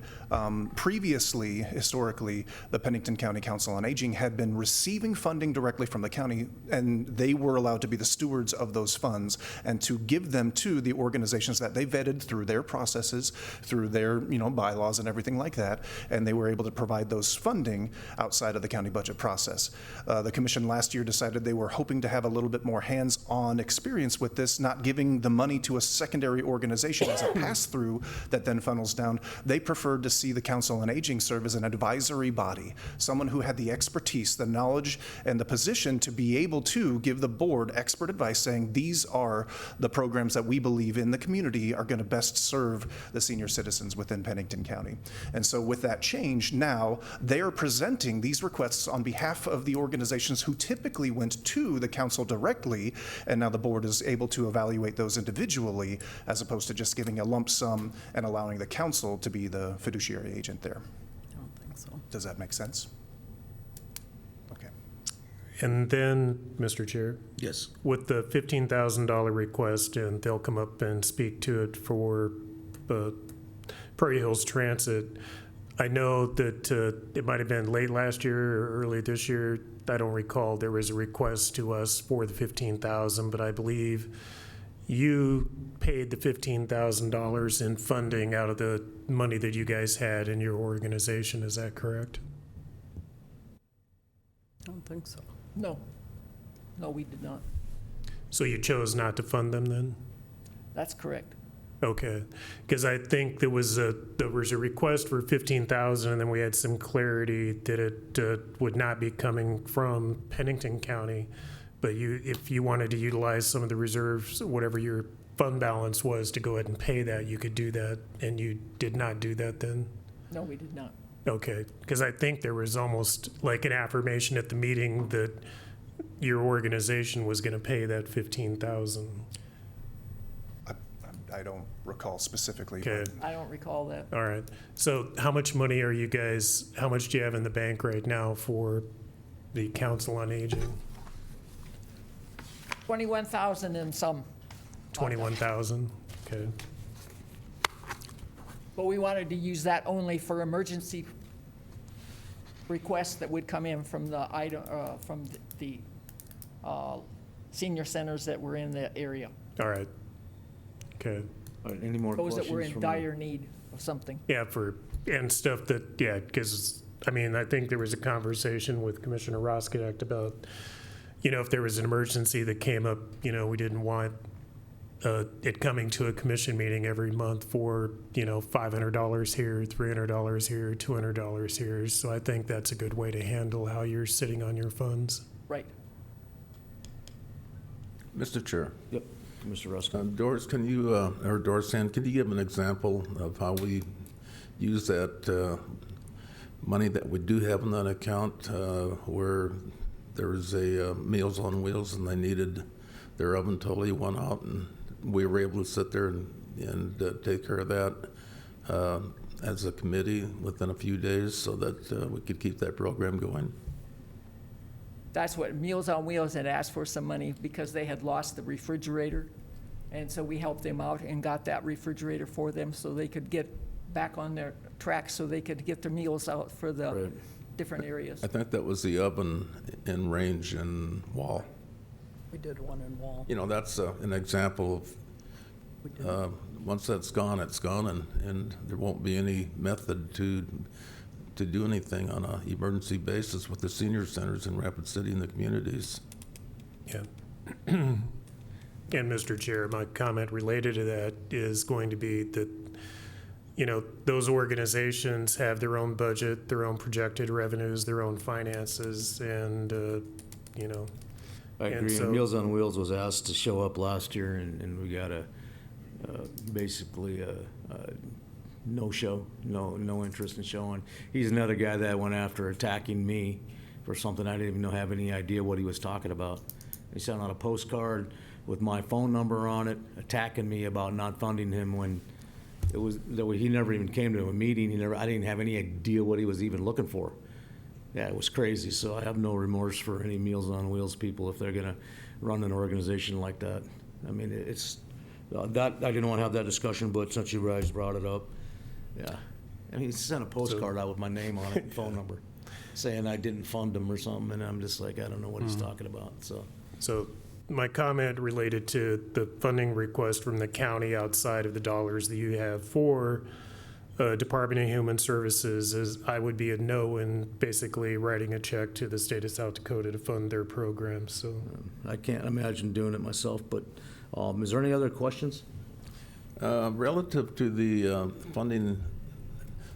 previously, historically, the Pennington County Council on Aging had been receiving funding directly from the county, and they were allowed to be the stewards of those funds and to give them to the organizations that they vetted through their processes, through their bylaws and everything like that, and they were able to provide those funding outside of the county budget process. The commission last year decided they were hoping to have a little bit more hands-on experience with this, not giving the money to a secondary organization as a pass-through that then funnels down. They preferred to see the Council on Aging serve as an advisory body, someone who had the expertise, the knowledge, and the position to be able to give the board expert advice saying these are the programs that we believe in the community are going to best serve the senior citizens within Pennington County. And so with that change, now they are presenting these requests on behalf of the organizations who typically went to the council directly, and now the board is able to evaluate those individually as opposed to just giving a lump sum and allowing the council to be the fiduciary agent there. I don't think so. Does that make sense? Okay. And then, Mr. Chair, Yes. with the $15,000 request, and they'll come up and speak to it for Prairie Hills Transit, I know that it might have been late last year or early this year. I don't recall. There was a request to us for the $15,000, but I believe you paid the $15,000 in funding out of the money that you guys had in your organization. Is that correct? I don't think so. No. No, we did not. So you chose not to fund them then? That's correct. Okay, because I think there was a request for $15,000, and then we had some clarity that it would not be coming from Pennington County, but if you wanted to utilize some of the reserves, whatever your fund balance was, to go ahead and pay that, you could do that, and you did not do that then? No, we did not. Okay, because I think there was almost like an affirmation at the meeting that your organization was going to pay that $15,000. I don't recall specifically. Okay. I don't recall that. All right. So how much money how much do you have in the bank right now for the Council on Aging? 21,000 and some. 21,000? Okay. But we wanted to use that only for emergency requests that would come in from the senior centers that were in the area. All right. Okay. All right, any more Those questions? that were in from dire need of something. Yeah, and stuff that, because, I think there was a conversation with Commissioner Roskidak about, if there was an emergency that came up, we didn't want it coming to a commission meeting every month for, $500 here, $300 here, $200 here. So I think that's a good way to handle how you're sitting on your funds. Right. Mr. Chair. Yep, Mr. Ruska. Doris, can you, or Doris Ann, can you give an example of how we use that money that we do have in that account where there was a Meals on Wheels and they needed their oven totally went out and we were able to sit there and take care of that. as a committee within a few days so that we could keep that program going. That's what Meals on Wheels had asked for some money because they had lost the refrigerator. And so we helped them out and got that refrigerator for them so they could get back on their tracks so they could get their meals out for the Right. different areas. I think that was the oven in range and wall. We did one in Wall. You know, that's an example of, once that's gone, it's gone, and there won't be any method to do anything on an emergency basis with the senior centers in Rapid City and the communities. Yeah. And Mr. Chair, my comment related to that is going to be that, you know, those organizations have their own budget, their own projected revenues, their own finances, and, you know. I and agree. so- Meals on Wheels was asked to show up last year, and we got basically a no-show, no interest in showing. He's another guy that went after attacking me for something I didn't even have any idea what he was talking about. He sent out a postcard with my phone number on it, attacking me about not funding him when it was, he never even came to a meeting. I didn't have any idea what he was even looking for. Yeah, it was crazy. So I have no remorse for any Meals on Wheels people if they're gonna run an organization like that. I mean, it's, that, I didn't want to have that discussion, but since you guys brought it up, yeah. I mean, he sent a postcard out with my name on it and phone number, saying I didn't fund him or something, and I'm just like, I don't know what he's talking about, so. So my comment related to the funding request from the county outside of the dollars that you have for Department of Human Services is I would be a no in basically writing a check to the state of South Dakota to fund their program, so. I can't imagine doing it myself, but is there any other questions? Relative to the funding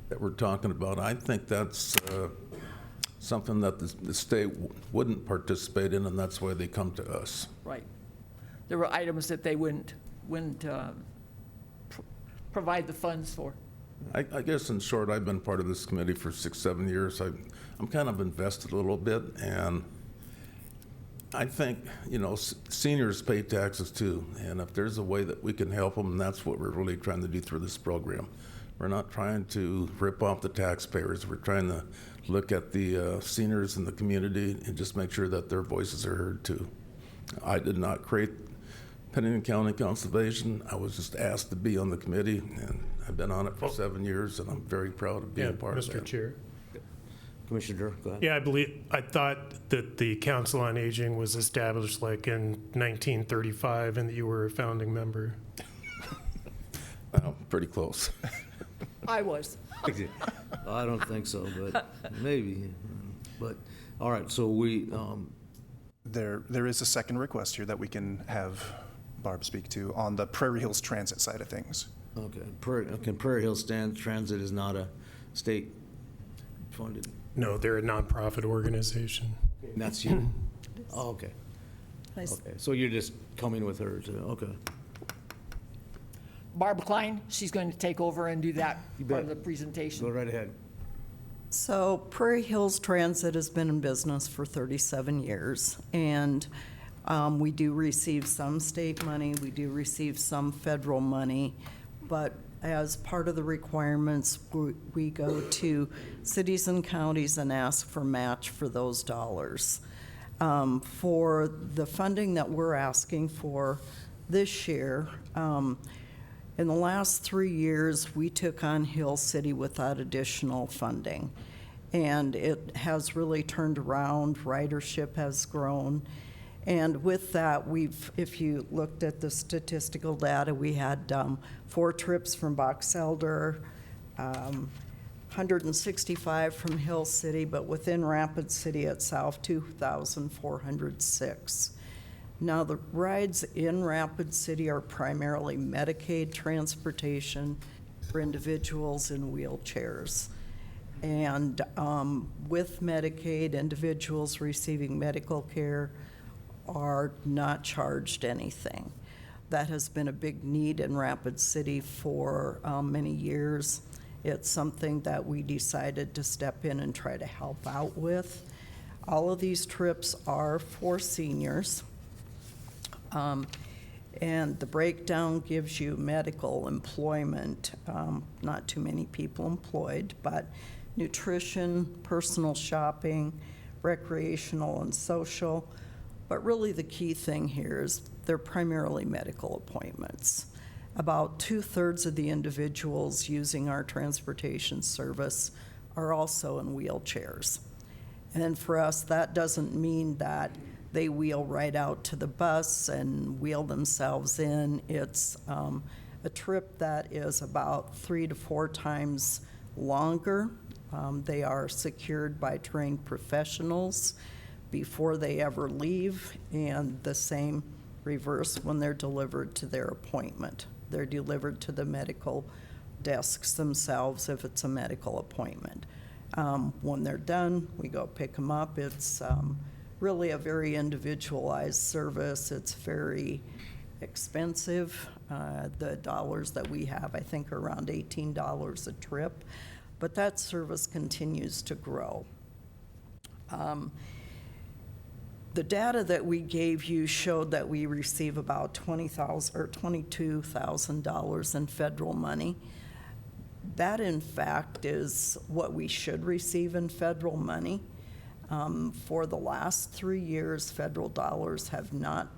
that we're talking about, I think that's something that the state wouldn't participate in, and that's why they come to us. Right. There were items that they wouldn't provide the funds for. I guess in short, I've been part of this committee for 6-7 years. I'm kind of invested a little bit, and I think, you know, seniors pay taxes too, and if there's a way that we can help them, that's what we're really trying to do through this program. We're not trying to rip off the taxpayers. We're trying to look at the seniors in the community and just make sure that their voices are heard too. I did not create Pennington County Conservation. I was just asked to be on the committee, and I've been on it for 7 years, and I'm very proud of being part of that. Mr. Chair. Commissioner Durr, go ahead. Yeah, I thought that the Council on Aging was established like in 1935 and that you were a founding member. Well, pretty close. I was. I don't think so, but maybe. But, all right, so we, There is a second request here that we can have Barb speak to on the Prairie Hills Transit side of things. okay, Prairie Hills Transit is not a state funded, No, they're a nonprofit organization. and that's you? Oh, okay, Nice. okay, so you're just coming with her to, okay. Barb Klein, she's going to take over and do that You part of bet. the presentation. Go right ahead. So Prairie Hills Transit has been in business for 37 years, and we do receive some state money, we do receive some federal money, but as part of the requirements, we go to cities and counties and ask for match for those dollars. For the funding that we're asking for this year, in the last 3 years, we took on Hill City without additional funding, and it has really turned around. Ridership has grown, and with that, if you looked at the statistical data, we had 4 trips from Box Elder, 165 from Hill City, but within Rapid City itself, 2,406. Now, the rides in Rapid City are primarily Medicaid transportation for individuals in wheelchairs. And with Medicaid, individuals receiving medical care are not charged anything. That has been a big need in Rapid City for many years. It's something that we decided to step in and try to help out with. All of these trips are for seniors. And the breakdown gives you medical, employment, not too many people employed, but nutrition, personal shopping, recreational and social. But really the key thing here is they're primarily medical appointments. About 2/3 of the individuals using our transportation service are also in wheelchairs. And for us, that doesn't mean that they wheel right out to the bus and wheel themselves in. It's a trip that is about 3 to 4 times longer. They are secured by trained professionals before they ever leave, and the same reverse when they're delivered to their appointment. They're delivered to the medical desks themselves if it's a medical appointment. When they're done, we go pick them up. It's really a very individualized service. It's very expensive. The dollars that we have, I think, are around $18 a trip, but that service continues to grow. The data that we gave you showed that we receive about $22,000 in federal money. That, in fact, is what we should receive in federal money. For the last 3 years, federal dollars have not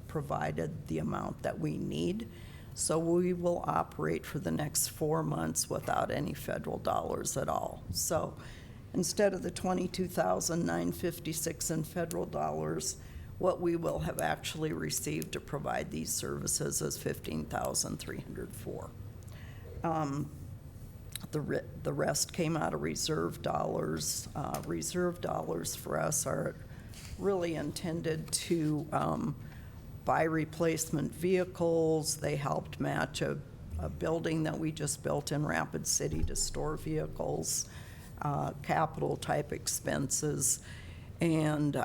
provided the amount that we need, so we will operate for the next 4 months without any federal dollars at all. So instead of the $22,956 in federal dollars, what we will have actually received to provide these services is $15,304. The rest came out of reserve dollars. Reserve dollars for us are really intended to buy replacement vehicles. They helped match a building that we just built in Rapid City to store vehicles, capital type expenses. And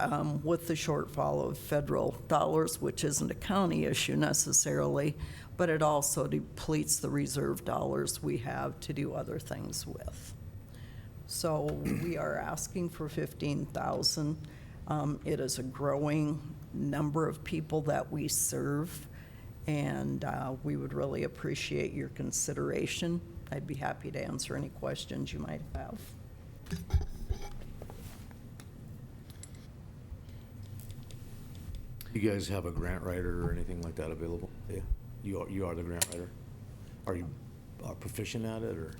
with the shortfall of federal dollars, which isn't a county issue necessarily, but it also depletes the reserve dollars we have to do other things with. So we are asking for $15,000. It is a growing number of people that we serve, and we would really appreciate your consideration. I'd be happy to answer any questions you might have. You guys have a grant writer or anything like that available? Yeah, you are the grant writer. Are you proficient at it, or?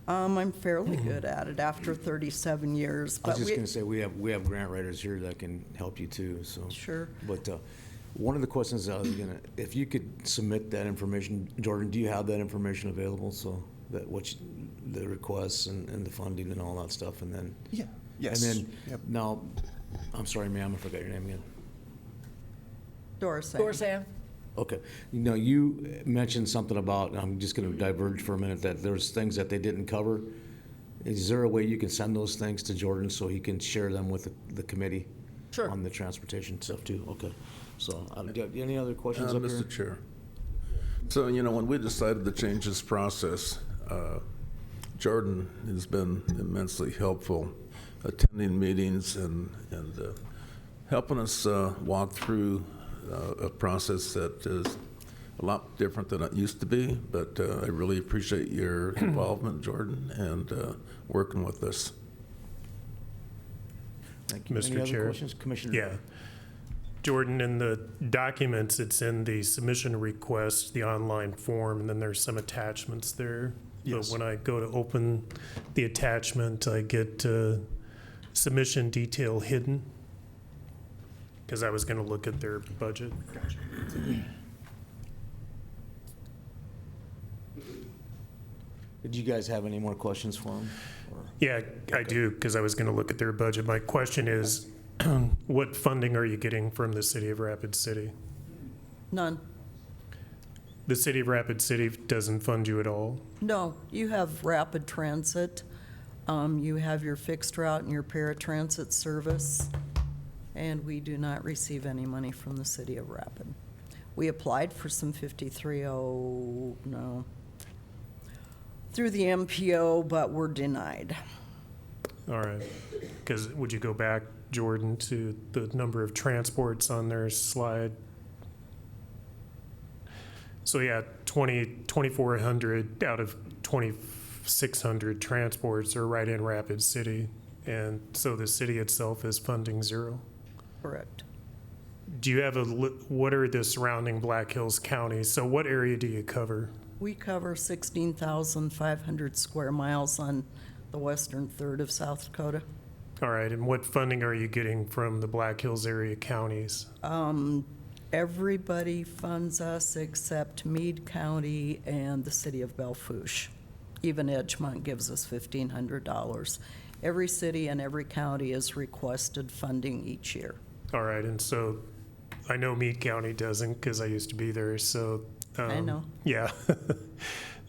I'm fairly good at it after 37 years. I was but just gonna say, we have grant writers here that can help you too, so. Sure. But one of the questions I was gonna, if you could submit that information, Jordan, do you have that information available, so that the requests and the funding and all that stuff, and then? Yeah, yes. And then, Yep. now, I'm sorry, ma'am, I forgot your name again. Doris. Okay. You know, you mentioned something about, I'm just going to diverge for a minute, that there's things that they didn't cover. Is there a way you can send those things to Jordan so he can share them with the committee? Sure. On the transportation stuff too? Okay. So, got any other questions up here? Mr. Chair. So, when we decided to change this process, Jordan has been immensely helpful, attending meetings and helping us walk through a process that is a lot different than it used to be, but I really appreciate your involvement, Jordan, and working with us. Thank you. Mr. Any other Chair. questions? Commissioner? Yeah. Jordan, in the documents, it's in the submission request, the online form, and then there's some attachments there. Yes. But when I go to open the attachment, I get submission detail hidden, because I was going to look at their budget. Did you guys have any more questions for him? Or- Yeah, I do, because I was going to look at their budget. My question is, what funding are you getting from the city of Rapid City? None. The city of Rapid City doesn't fund you at all? No, you have rapid transit. You have your fixed route and your paratransit service, and we do not receive any money from the city of Rapid. We applied for some 5309 through the MPO, but were denied. All right, because would you go back, Jordan, to the number of transports on their slide? So yeah, 2,400 out of 2,600 transports are right in Rapid City. And so the city itself is funding zero. Correct. Do you have what are the surrounding Black Hills counties? So what area do you cover? We cover 16,500 square miles on the western third of South Dakota. All right, and what funding are you getting from the Black Hills area counties? Everybody funds us except Meade County and the city of Belfouche. Even Edgemont gives us $1,500. Every city and every county is requested funding each year. All right, and so I know Meade County doesn't because I used to be there, so. I know. Yeah.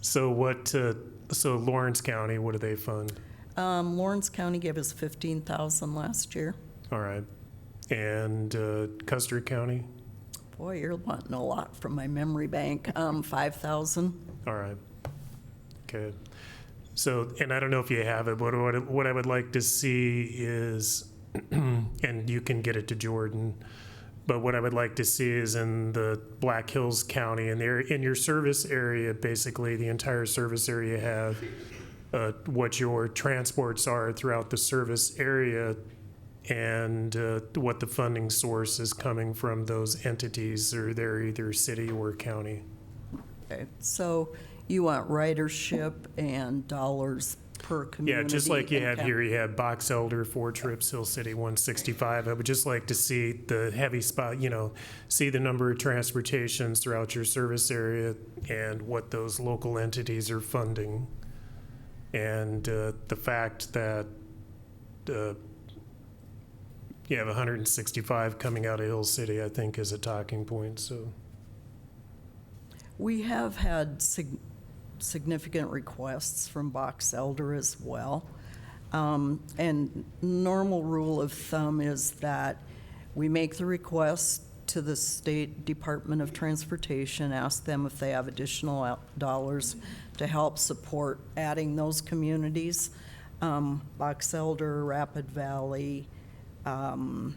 So so Lawrence County, what do they fund? Lawrence County gave us $15,000 last year. All right. And Custer County? Boy, you're wanting a lot from my memory bank. $5,000. All right. Okay. So, and I don't know if you have it, but what I would like to see is, and you can get it to Jordan, but what I would like to see is in the Black Hills County, and in your service area, basically the entire service area have what your transports are throughout the service area and what the funding source is coming from those entities, or they're either city or county. Okay, so you want ridership and dollars per community? Yeah, just like you and have here, you have Box Elder, 4 trips, Hill City, 165. I would just like to see the heavy spot, see the number of transportations throughout your service area and what those local entities are funding. And the fact that you have 165 coming out of Hill City, I think, is a talking point, so. We have had significant requests from Box Elder as well. And normal rule of thumb is that we make the request to the State Department of Transportation, ask them if they have additional dollars to help support adding those communities. Box Elder, Rapid Valley, New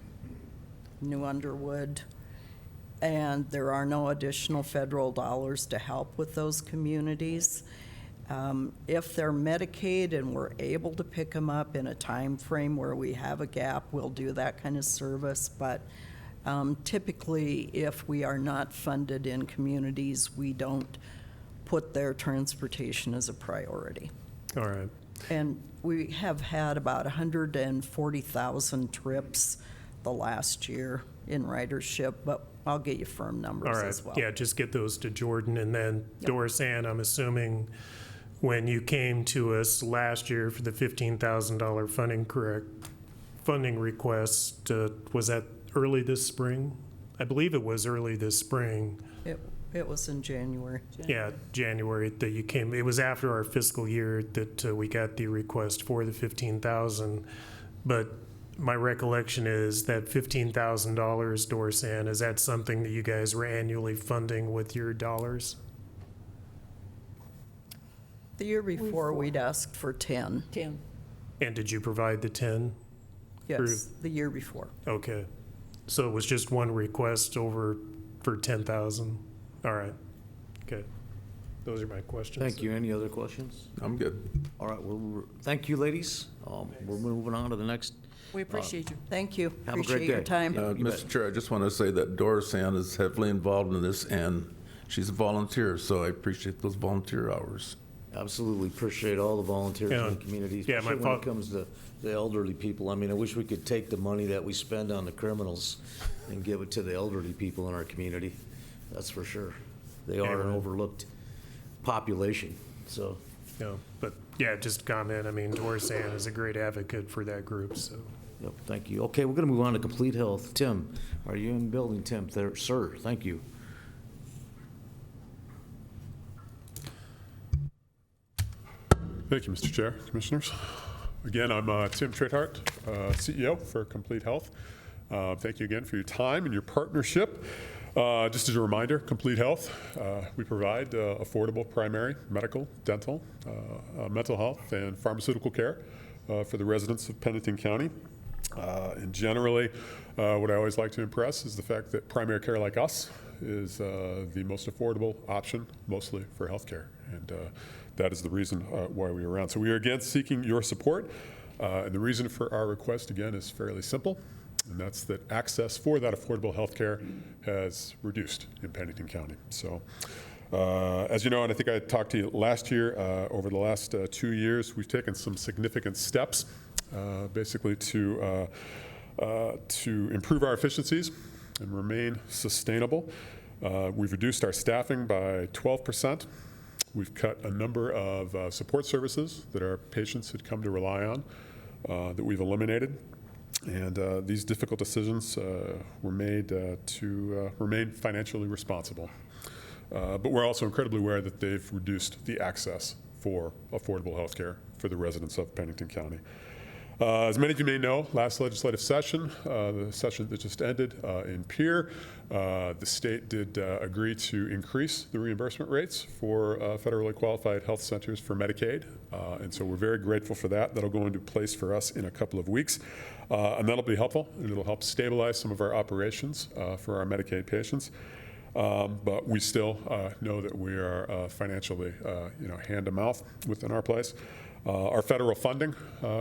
Underwood, and there are no additional federal dollars to help with those communities. If they're Medicaid and we're able to pick them up in a time frame where we have a gap, we'll do that kind of service. But typically, if we are not funded in communities, we don't put their transportation as a priority. All right. And we have had about 140,000 trips the last year in ridership, but I'll get you firm numbers All right. as well. Yeah, just get those to Jordan. And then Doris Ann, I'm assuming when you came to us last year for the $15,000 funding request, was that early this spring? I believe it was early this spring. It was in January. Yeah, January that you came. It was after our fiscal year that we got the request for the $15,000. But my recollection is that $15,000, Doris Ann, is that something that you guys were annually funding with your dollars? The year before, we'd asked for 10. 10. And did you provide the 10? Yes, the year before. Okay. So it was just one request for 10,000? All right. Okay. Those are my questions. Thank you. Any other questions? I'm good. All right, well, thank you, ladies. We're moving on to the next. We appreciate you. Thank you. Have a great Appreciate your day. time. You bet. Mr. Chair, I just want to say that Doris Ann is heavily involved in this, and she's a volunteer, so I appreciate those volunteer hours. Absolutely appreciate all the volunteers Yeah. in the community, Yeah, my especially when it fault. comes to the elderly people. I mean, I wish we could take the money that we spend on the criminals and give it to the elderly people in our community. That's for sure. They are an Yeah. overlooked population, so. No, but yeah, just comment. I mean, Doris Ann is a great advocate for that group, so. Yep, thank you. Okay, we're gonna move on to Complete Health. Tim, are you in building, Tim? There, sir, thank you. Thank you, Mr. Chair, Commissioners. Again, I'm Tim Trethart, CEO for Complete Health. Thank you again for your time and your partnership. Just as a reminder, Complete Health, we provide affordable primary, medical, dental, mental health, and pharmaceutical care for the residents of Pennington County. And generally, what I always like to impress is the fact that primary care like us is the most affordable option, mostly for healthcare. And that is the reason why we are around. So we are again seeking your support. And the reason for our request, again, is fairly simple. And that's that access for that affordable healthcare has reduced in Pennington County. So as you know, and I think I talked to you last year, over the last 2 years, we've taken some significant steps basically to improve our efficiencies and remain sustainable. We've reduced our staffing by 12%. We've cut a number of support services that our patients had come to rely on that we've eliminated. And these difficult decisions were made to remain financially responsible. But we're also incredibly aware that they've reduced the access for affordable health care for the residents of Pennington County. As many of you may know, last legislative session, the session that just ended in Pierre, the state did agree to increase the reimbursement rates for federally qualified health centers for Medicaid. And so we're very grateful for that. That'll go into place for us in a couple of weeks. And that'll be helpful, and it'll help stabilize some of our operations for our Medicaid patients. But we still know that we are financially, hand to mouth within our place. Our federal funding,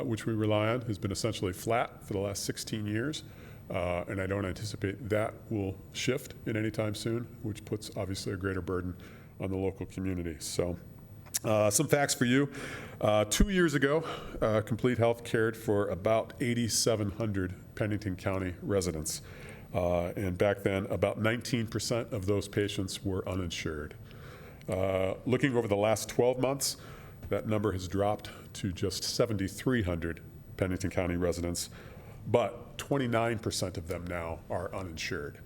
which we rely on, has been essentially flat for the last 16 years. And I don't anticipate that will shift in any time soon, which puts obviously a greater burden on the local community. So some facts for you. 2 years ago, Complete Health cared for about 8,700 Pennington County residents. And back then, about 19% of those patients were uninsured. Looking over the last 12 months, that number has dropped to just 7,300 Pennington County residents, but 29% of them now are uninsured.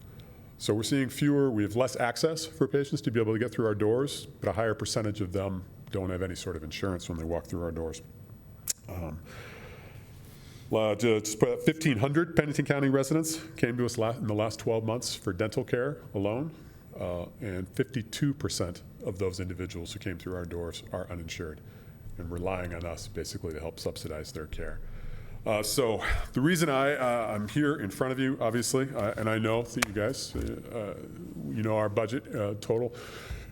So we're seeing we have less access for patients to be able to get through our doors, but a higher percentage of them don't have any sort of insurance when they walk through our doors. Just 1,500 Pennington County residents came to us in the last 12 months for dental care alone, and 52% of those individuals who came through our doors are uninsured and relying on us basically to help subsidize their care. So the reason I'm here in front of you, obviously, and I know that you guys, our budget total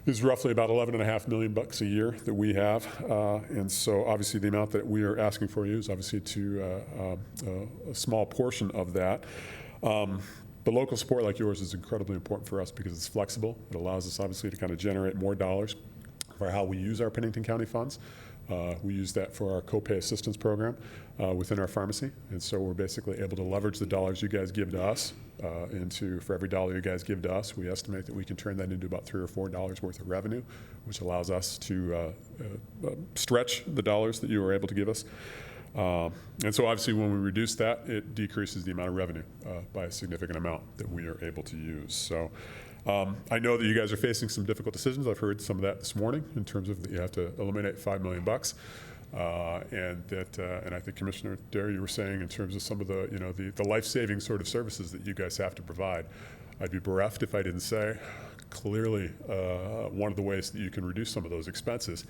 is roughly about $11.5 million a year that we have. And so obviously the amount that we are asking for you is obviously a small portion of that. But local support like yours is incredibly important for us because it's flexible. It allows us obviously to kind of generate more dollars for how we use our Pennington County funds. We use that for our copay assistance program within our pharmacy. And so we're basically able to leverage the dollars you guys give to us for every dollar you guys give to us, we estimate that we can turn that into about $3 or $4 worth of revenue, which allows us to stretch the dollars that you were able to give us. And so obviously when we reduce that, it decreases the amount of revenue by a significant amount that we are able to use. So I know that you guys are facing some difficult decisions. I've heard some of that this morning in terms of that you have to eliminate $5 million. And I think Commissioner Derry, you were saying in terms of some of the life-saving sort of services that you guys have to provide. I'd be bereft if I didn't say clearly one of the ways that you can reduce some of those expenses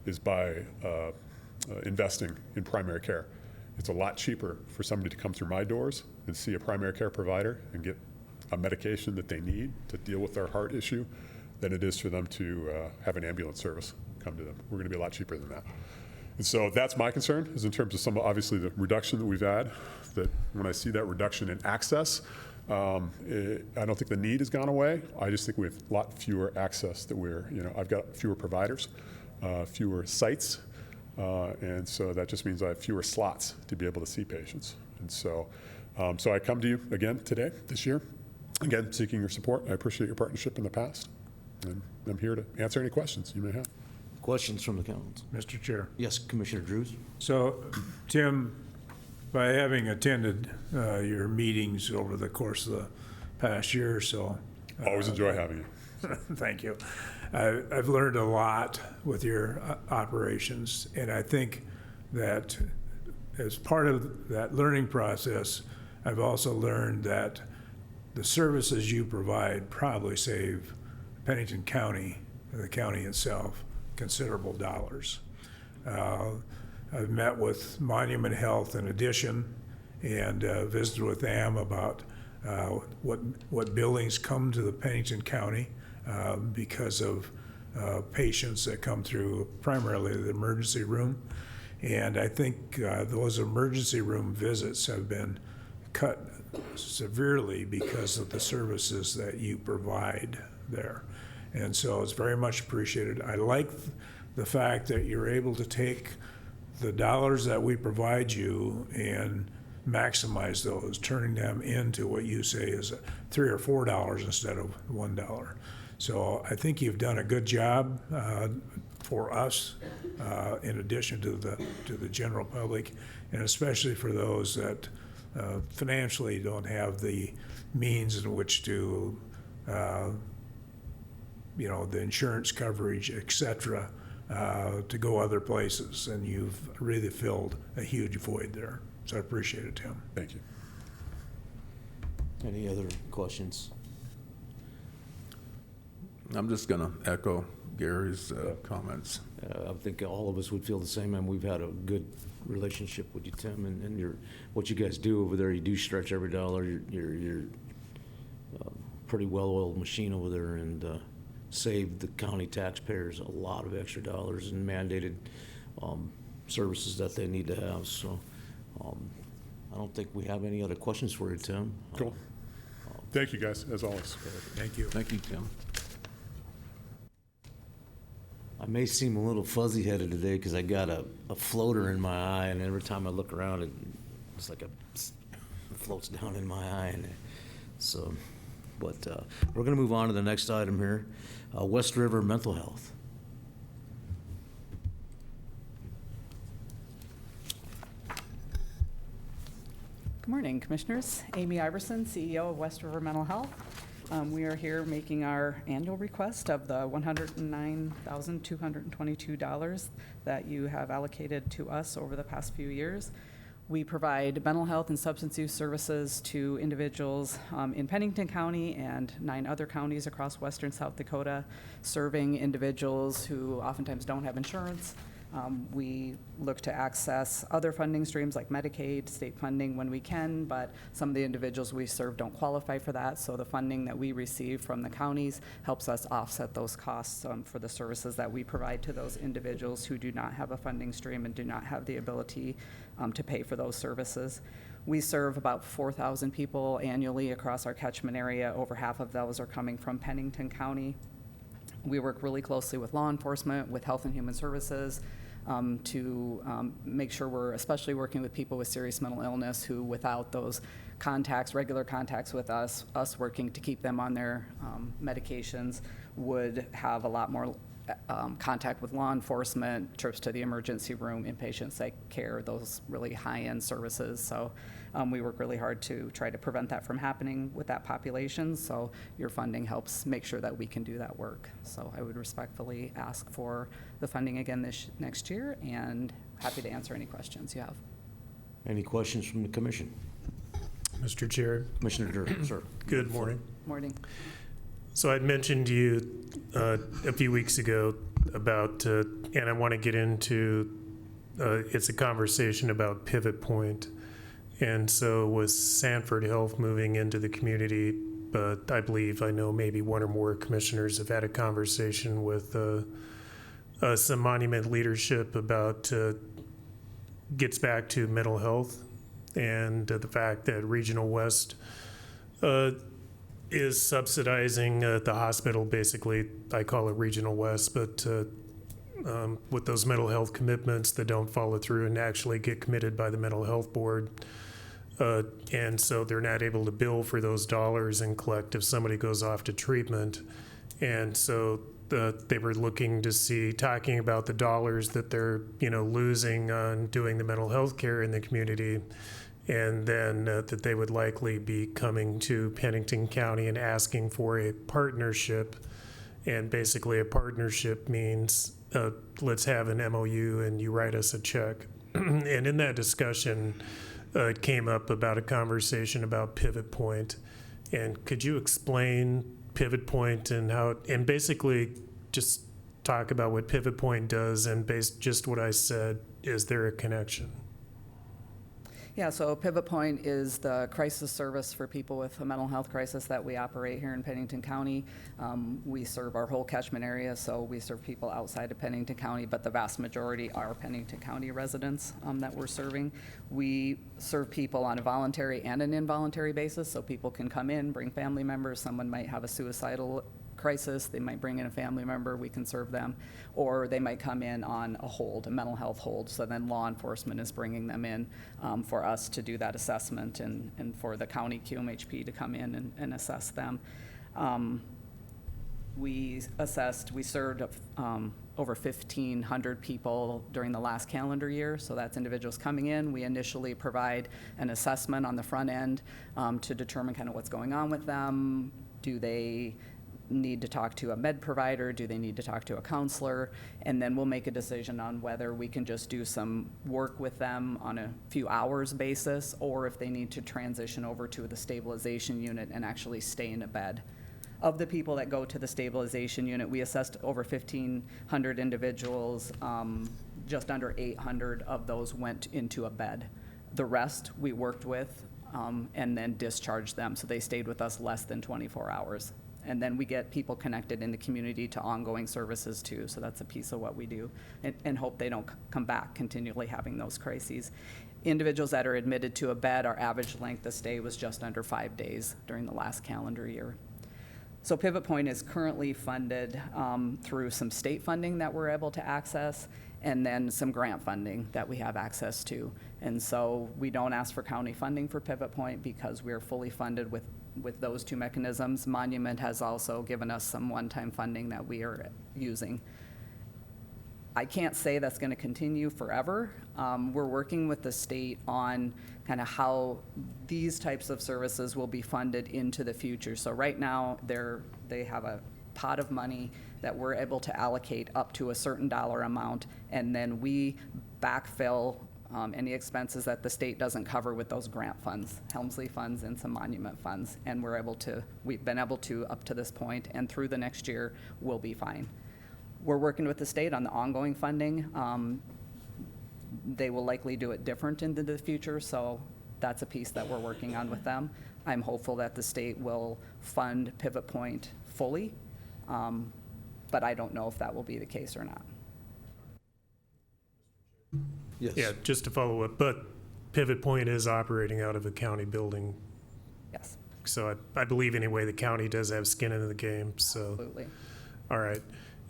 is by investing in primary care. It's a lot cheaper for somebody to come through my doors and see a primary care provider and get a medication that they need to deal with their heart issue than it is for them to have an ambulance service come to them. We're going to be a lot cheaper than that. And so that's my concern, is in terms of obviously the reduction that we've had, that when I see that reduction in access, I don't think the need has gone away. I just think we have a lot fewer access that I've got fewer providers, fewer sites, and so that just means I have fewer slots to be able to see patients. And so I come to you again today, this year, again, seeking your support. I appreciate your partnership in the past, and I'm here to answer any questions you may have. Questions from the council? Mr. Chair. Yes, Commissioner Drews. So, Tim, by having attended your meetings over the course of the past year or so. Always enjoy having you. Thank you. I've learned a lot with your operations, and I think that as part of that learning process, I've also learned that the services you provide probably save Pennington County, the county itself, considerable dollars. I've met with Monument Health in addition, and visited with them about what buildings come to the Pennington County because of patients that come through primarily the emergency room. And I think those emergency room visits have been cut severely because of the services that you provide there. And so it's very much appreciated. I like the fact that you're able to take the dollars that we provide you and maximize those, turning them into what you say is $3 or $4 instead of $1. So I think you've done a good job for us, in addition to the general public, and especially for those that financially don't have the means in which to, the insurance coverage, et cetera, to go other places. And you've really filled a huge void there. So I appreciate it, Tim. Thank you. Any other questions? I'm just going to echo Gary's comments. I think all of us would feel the same, and we've had a good relationship with you, Tim, and what you guys do over there. You do stretch every dollar. You're pretty well-oiled machine over there, and save the county taxpayers a lot of extra dollars and mandated services that they need to have. So I don't think we have any other questions for you, Tim. Cool. Thank you, guys, as always. Thank you. Thank you, Tim. I may seem a little fuzzy-headed today because I got a floater in my eye, and every time I look around, it's like it floats down in my eye. And so, but we're going to move on to the next item here, West River Mental Health. Good morning, Commissioners. Amy Iverson, CEO of West River Mental Health. We are here making our annual request of the $109,222 that you have allocated to us over the past few years. We provide mental health and substance use services to individuals in Pennington County and 9 other counties across western South Dakota, serving individuals who oftentimes don't have insurance. We look to access other funding streams like Medicaid, state funding when we can, but some of the individuals we serve don't qualify for that, so the funding that we receive from the counties helps us offset those costs for the services that we provide to those individuals who do not have a funding stream and do not have the ability to pay for those services. We serve about 4,000 people annually across our catchment area. Over half of those are coming from Pennington County. We work really closely with law enforcement, with Health and Human Services, to make sure we're especially working with people with serious mental illness who, without those contacts, regular contacts with us working to keep them on their medications, would have a lot more contact with law enforcement, trips to the emergency room, inpatient psych care, those really high-end services. So we work really hard to try to prevent that from happening with that population. So your funding helps make sure that we can do that work. So I would respectfully ask for the funding again next year, and happy to answer any questions you have. Any questions from the commission? Mr. Chair. Commissioner Durr, sir. Good morning. Morning. So I'd mentioned to you a few weeks ago about, and I want to get into, it's a conversation about pivot point. And so with Sanford Health moving into the community, but I believe I know maybe one or more commissioners have had a conversation with some Monument leadership about gets back to mental health and the fact that Regional West is subsidizing the hospital, basically. I call it Regional West, but with those mental health commitments that don't follow through and actually get committed by the mental health board. And so they're not able to bill for those dollars and collect if somebody goes off to treatment. And so they were looking to see, talking about the dollars that they're, losing on doing the mental health care in the community. And then that they would likely be coming to Pennington County and asking for a partnership. And basically a partnership means let's have an MOU and you write us a check. And in that discussion, it came up about a conversation about pivot point. And could you explain pivot point and how, and basically just talk about what pivot point does and just what I said, is there a connection? Yeah, so Pivot Point is the crisis service for people with a mental health crisis that we operate here in Pennington County. We serve our whole catchment area, so we serve people outside of Pennington County, but the vast majority are Pennington County residents that we're serving. We serve people on a voluntary and an involuntary basis, so people can come in, bring family members. Someone might have a suicidal crisis, they might bring in a family member, we can serve them, or they might come in on a hold, a mental health hold, so then law enforcement is bringing them in for us to do that assessment and for the county QMHP to come in and assess them. We served over 1,500 people during the last calendar year, so that's individuals coming in. We initially provide an assessment on the front end to determine kind of what's going on with them. Do they need to talk to a med provider? Do they need to talk to a counselor? And then we'll make a decision on whether we can just do some work with them on a few hours basis, or if they need to transition over to the stabilization unit and actually stay in a bed. Of the people that go to the stabilization unit, we assessed over 1,500 individuals. Just under 800 of those went into a bed. The rest we worked with and then discharged them, so they stayed with us less than 24 hours. And then we get people connected in the community to ongoing services too, so that's a piece of what we do, and hope they don't come back continually having those crises. Individuals that are admitted to a bed, our average length of stay was just under 5 days during the last calendar year. So Pivot Point is currently funded through some state funding that we're able to access, and then some grant funding that we have access to. And so we don't ask for county funding for Pivot Point because we're fully funded with those two mechanisms. Monument has also given us some one-time funding that we are using. I can't say that's going to continue forever. We're working with the state on kind of how these types of services will be funded into the future. So right now, they have a pot of money that we're able to allocate up to a certain dollar amount, and then we backfill any expenses that the state doesn't cover with those grant funds, Helmsley funds and some monument funds. And we've been able to up to this point, and through the next year, we'll be fine. We're working with the state on the ongoing funding. They will likely do it different into the future, so that's a piece that we're working on with them. I'm hopeful that the state will fund Pivot Point fully, but I don't know if that will be the case or not. Yes. Yeah, just to follow up, but Pivot Point is operating out of a county building. Yes. So I believe anyway, the county does have skin in the game, so. Absolutely. All right.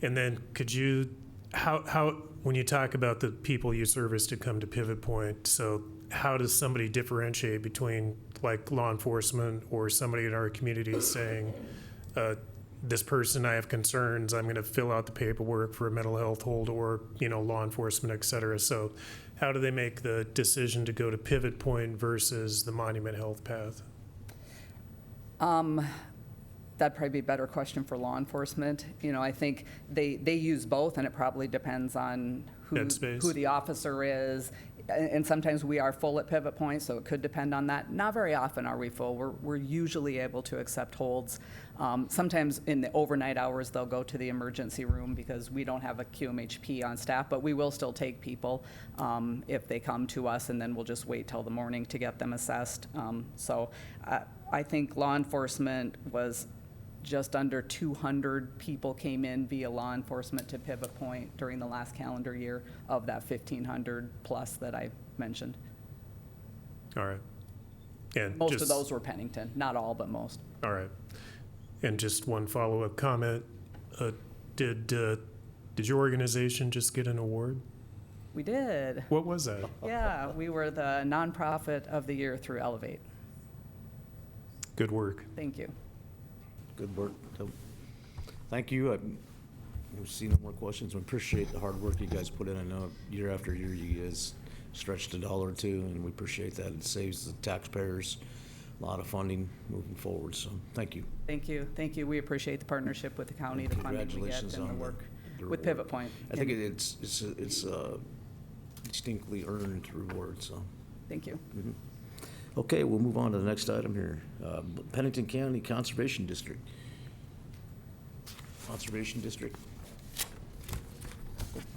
And then could you, how when you talk about the people you service to come to Pivot Point, so how does somebody differentiate between like law enforcement or somebody in our community saying, this person, I have concerns, I'm going to fill out the paperwork for a mental health hold, or, law enforcement, et cetera. So how do they make the decision to go to Pivot Point versus the Monument Health Path? That'd probably be a better question for law enforcement. I think they use both, and it probably depends on who the officer is. And sometimes we are full at Pivot Point, so it could depend on that. Not very often are we full. We're usually able to accept holds. Sometimes in the overnight hours, they'll go to the emergency room because we don't have a QMHP on staff, but we will still take people if they come to us, and then we'll just wait till the morning to get them assessed. So I think law enforcement was just under 200 people came in via law enforcement to Pivot Point during the last calendar year of that 1,500 plus that I mentioned. All right. And most of those were Pennington, not all, but most. All right. And just one follow-up comment. Did your organization just get an award? We did. What was that? Yeah, we were the nonprofit of the year through Elevate. Good work. Thank you. Good work. Thank you. We see no more questions. We appreciate the hard work you guys put in. I know year after year you guys stretched a dollar or two, and we appreciate that. It saves the taxpayers a lot of funding moving forward. So thank you. Thank you. Thank you. We appreciate the partnership with the county, the funding we get, and the work with Pivot Point. I think it's a distinctly earned reward. So thank you. Mm-hmm. Okay, we'll move on to the next item here. Pennington County Conservation District. Conservation District.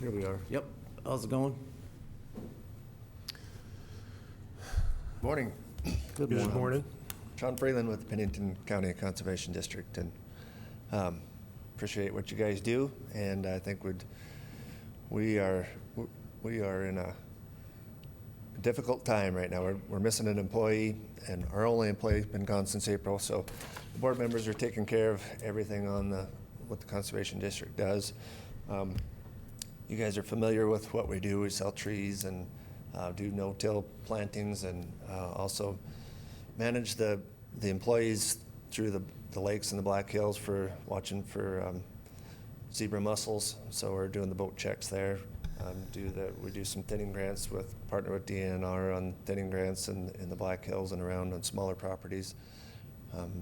Here we are. Yep. How's it going? Morning. Good Good morning. morning. Sean Freeland with the Pennington County Conservation District, and appreciate what you guys do. And I think we are in a difficult time right now. We're missing an employee, and our only employee's been gone since April. So the board members are taking care of everything on what the Conservation District does. You guys are familiar with what we do. We sell trees and do no-till plantings, and also manage the employees through the lakes and the Black Hills for watching for zebra mussels. So we're doing the boat checks there. We do some thinning grants partner with DNR on thinning grants in the Black Hills and around on smaller properties.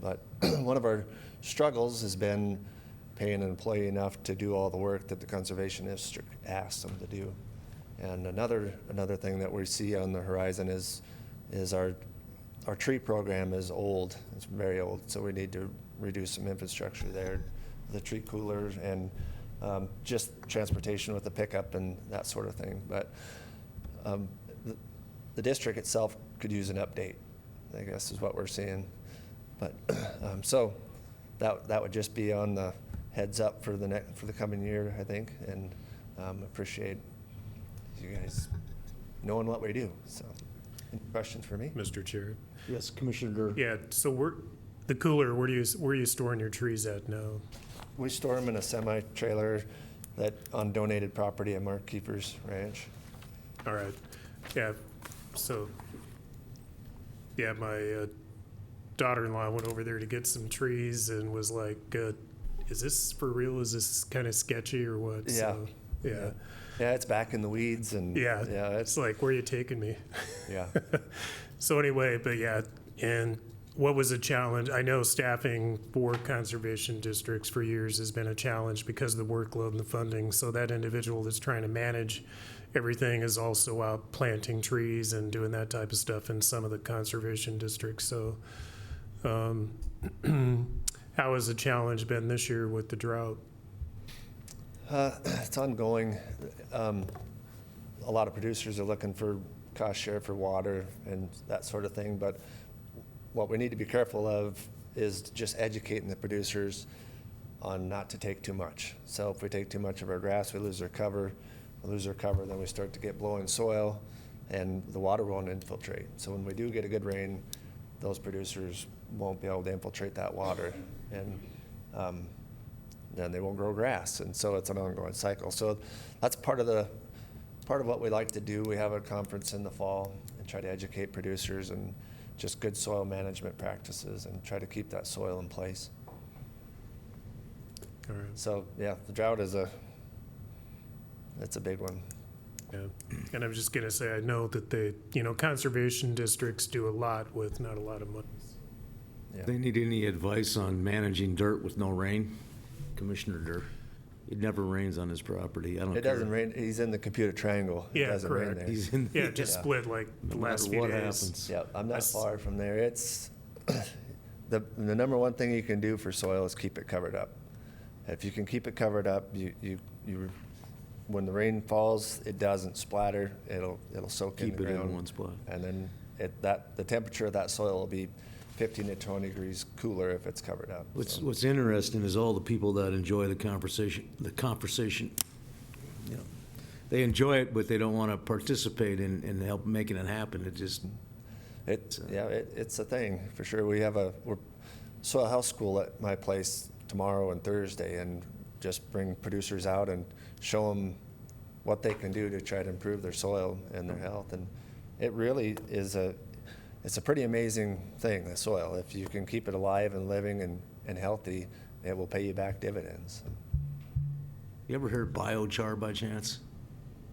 But one of our struggles has been paying an employee enough to do all the work that the Conservation District asks them to do. And another thing that we see on the horizon is our tree program is old. It's very old, so we need to reduce some infrastructure there, the tree cooler, and just transportation with the pickup and that sort of thing. But the district itself could use an update, I guess, is what we're seeing. But so that would just be on the heads up for the coming year, I think, and appreciate you guys knowing what we do. So, any questions for me? Mr. Chair. Yes, Commissioner. Yeah, so the cooler, where are you storing your trees at now? We store them in a semi-trailer on donated property at Mark Kiefer's ranch. All right. Yeah, so, yeah, my daughter-in-law went over there to get some trees and was like, is this for real? Is this kind of sketchy or what? Yeah. So, yeah. Yeah, it's back in the weeds, and Yeah, it's it's like, where are you taking me? yeah. So anyway, but yeah, and what was a challenge? I know staffing for conservation districts for years has been a challenge because of the workload and the funding. So that individual that's trying to manage everything is also out planting trees and doing that type of stuff in some of the conservation districts. So how has the challenge been this year with the drought? It's ongoing. A lot of producers are looking for cost share for water and that sort of thing, but what we need to be careful of is just educating the producers on not to take too much. So if we take too much of our grass, we lose our cover. We lose our cover, then we start to get blowing soil, and the water won't infiltrate. So when we do get a good rain, those producers won't be able to infiltrate that water, and then they won't grow grass, and so it's an ongoing cycle. So that's part of what we like to do. We have a conference in the fall and try to educate producers and just good soil management practices and try to keep that soil in place. All right. So yeah, the drought it's a big one. Yeah, and I was just gonna say, I know that conservation districts do a lot with not a lot of money. Yeah. They need any advice on managing dirt with no rain? Commissioner Dirt. It never rains on his property. I don't care. It doesn't rain. He's in the computer triangle. It Yeah, doesn't rain correct. there. He's in. Yeah, just split like the No last matter few what days. happens. Yeah, I'm not That's- far from there. It's the number one thing you can do for soil is keep it covered up. If you can keep it covered up, you when the rain falls, it doesn't splatter. It'll soak in Keep the it ground. in one spot. And then the temperature of that soil will be 15 to 20 degrees cooler if it's covered up. What's interesting is all the people that enjoy the conversation, they enjoy it, but they don't want to participate in help making it happen. It just, It's a thing, for sure. We're soil health school at my place tomorrow and Thursday, and just bring producers out and show them what they can do to try to improve their soil and their health. And it really is it's a pretty amazing thing, the soil. If you can keep it alive and living and healthy, it will pay you back dividends. you ever heard biochar by chance?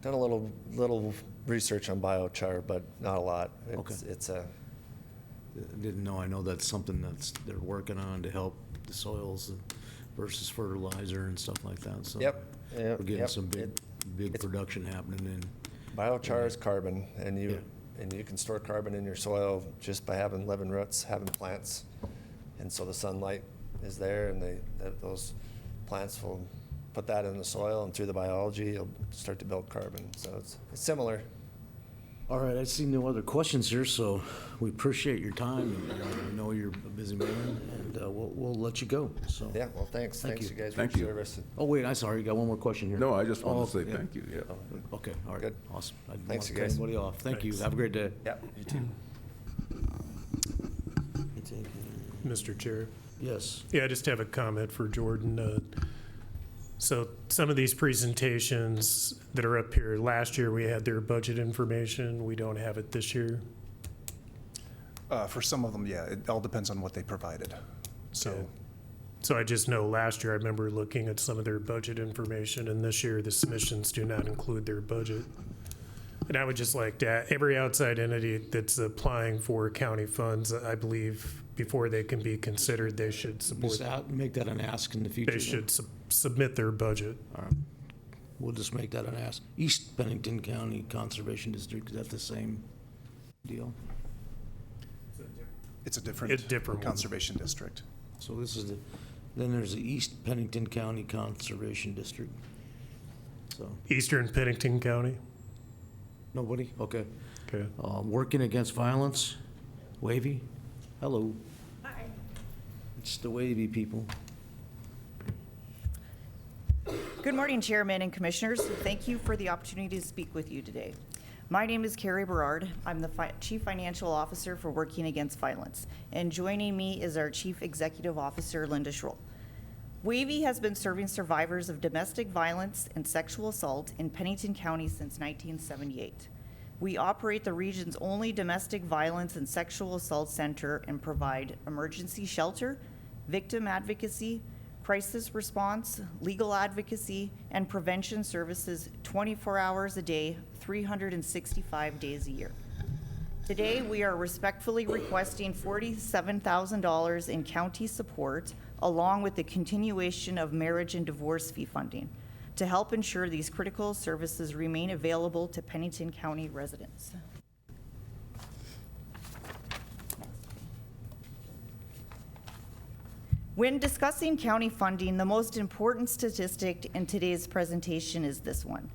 Done a little research on biochar, but not a lot. Okay. It's Didn't know. I know that's something they're working on to help the soils versus fertilizer and stuff like that. So Yep. we're getting Yep. some big It's- production happening in. Biochar is carbon, and Yeah. you can store carbon in your soil just by having living roots, having plants. And so the sunlight is there, and those plants will put that in the soil, and through the biology, you'll start to build carbon. So it's similar. All right, I see no other questions here, so we appreciate your time. And we know you're a busy man, and we'll let you go, so. Yeah, well, thanks. Thank Thanks, you. you guys, for Thank your you. service. Oh, wait, I'm sorry, you got one more question here. No, I just wanted to say yeah. thank you, yeah. Okay, all right. Good. Awesome. I didn't Thanks, want to you cut guys. anybody off. Thank you. Thanks. Have a great day. Yeah, you too. Mr. Chair. Yes. Yeah, I just have a comment for Jordan. So some of these presentations that are up here, last year we had their budget information. We don't have it this year. For some of them, yeah, it all depends on what they provided. So, Yeah. So I just know last year I remember looking at some of their budget information, and this year the submissions do not include their budget. And I would just like to, every outside entity that's applying for county funds, I believe before they can be considered, they should support, Just make that an ask in the future. they should submit their budget. All right. We'll just make that an ask. East Pennington County Conservation District, is that the same deal? it's a different Different one. conservation district. So this is then there's the East Pennington County Conservation District. So, Eastern Pennington County. nobody? Okay. Okay. Working Against Violence, Wavy, hello. Hi. It's the Wavy people. Good morning, Chairman and Commissioners. Thank you for the opportunity to speak with you today. My name is Carrie Berard. I'm the Chief Financial Officer for Working Against Violence, and joining me is our Chief Executive Officer, Linda Schroll. Wavy has been serving survivors of domestic violence and sexual assault in Pennington County since 1978. We operate the region's only domestic violence and sexual assault center and provide emergency shelter, victim advocacy, crisis response, legal advocacy, and prevention services 24 hours a day, 365 days a year. Today, we are respectfully requesting $47,000 in county support, along with the continuation of marriage and divorce fee funding, to help ensure these critical services remain available to Pennington County residents. When discussing county funding, the most important statistic in today's presentation is this one.